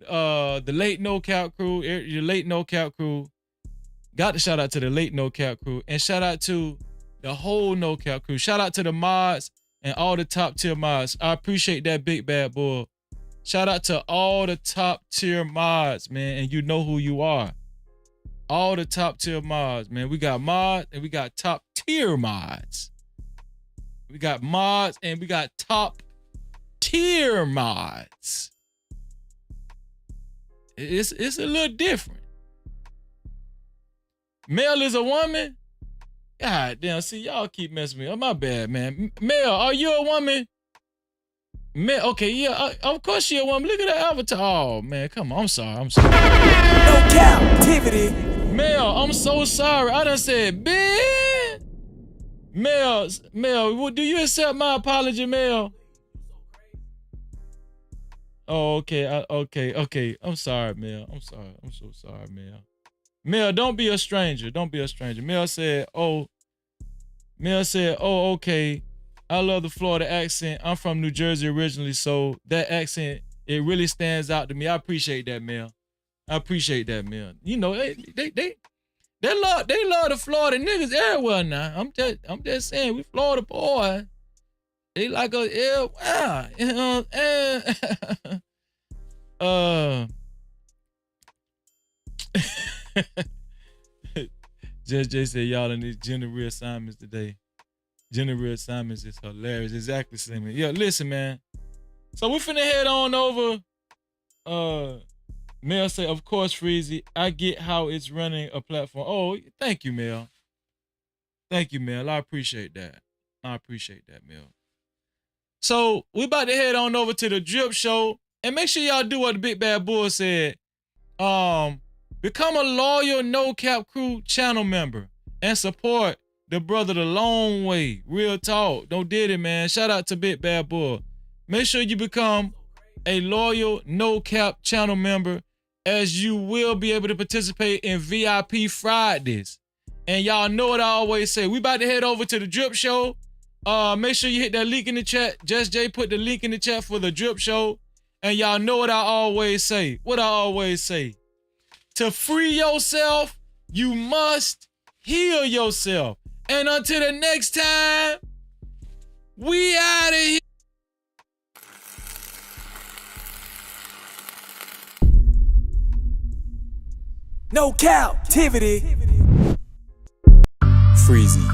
the late No Cap crew, your late No Cap crew. Got to shout out to the late No Cap crew, and shout out to the whole No Cap crew. Shout out to the mods and all the top tier mods. I appreciate that, big bad boy. Shout out to all the top tier mods, man, and you know who you are. All the top tier mods, man. We got mods and we got top tier mods. We got mods and we got top tier mods. It's a little different. Mel is a woman? God damn, see, y'all keep messing me up. My bad, man. Mel, are you a woman? Mel, okay, yeah, of course she a woman. Look at that avatar. Oh, man, come on, I'm sorry. No Cap-tivity. Mel, I'm so sorry. I done said, bitch. Mel, do you accept my apology, Mel? Oh, okay, okay. I'm sorry, Mel. I'm sorry. I'm so sorry, Mel. Mel, don't be a stranger. Don't be a stranger. Mel said, oh, okay. I love the Florida accent. I'm from New Jersey originally, so that accent, it really stands out to me. I appreciate that, Mel. I appreciate that, Mel. You know, they love the Florida niggas everywhere now. I'm just saying, we Florida boys. They like us everywhere. You know what I'm saying? Just Jay said y'all in these gender reassignments today. Gender reassignments is hilarious. Exactly, Slimmy. Yeah, listen, man. So we finna head on over. Mel say, of course, Freezy. I get how it's running a platform. Oh, thank you, Mel. Thank you, Mel. I appreciate that. Mel. So we about to head on over to the Drip Show. And make sure y'all do what the Big Bad Bull said. Become a loyal No Cap Crew channel member and support the brother the long way. Real talk. Don't did it, man. Shout out to Big Bad Bull. Make sure you become a loyal No Cap channel member, as you will be able to participate in VIP Fridays. And y'all know what I always say. We about to head over to the Drip Show. Make sure you hit that link in the chat. Just Jay put the link in the chat for the Drip Show. And y'all know what I always say. To free yourself, you must heal yourself. And until the next time, we out of here. No Cap-tivity. Freezy.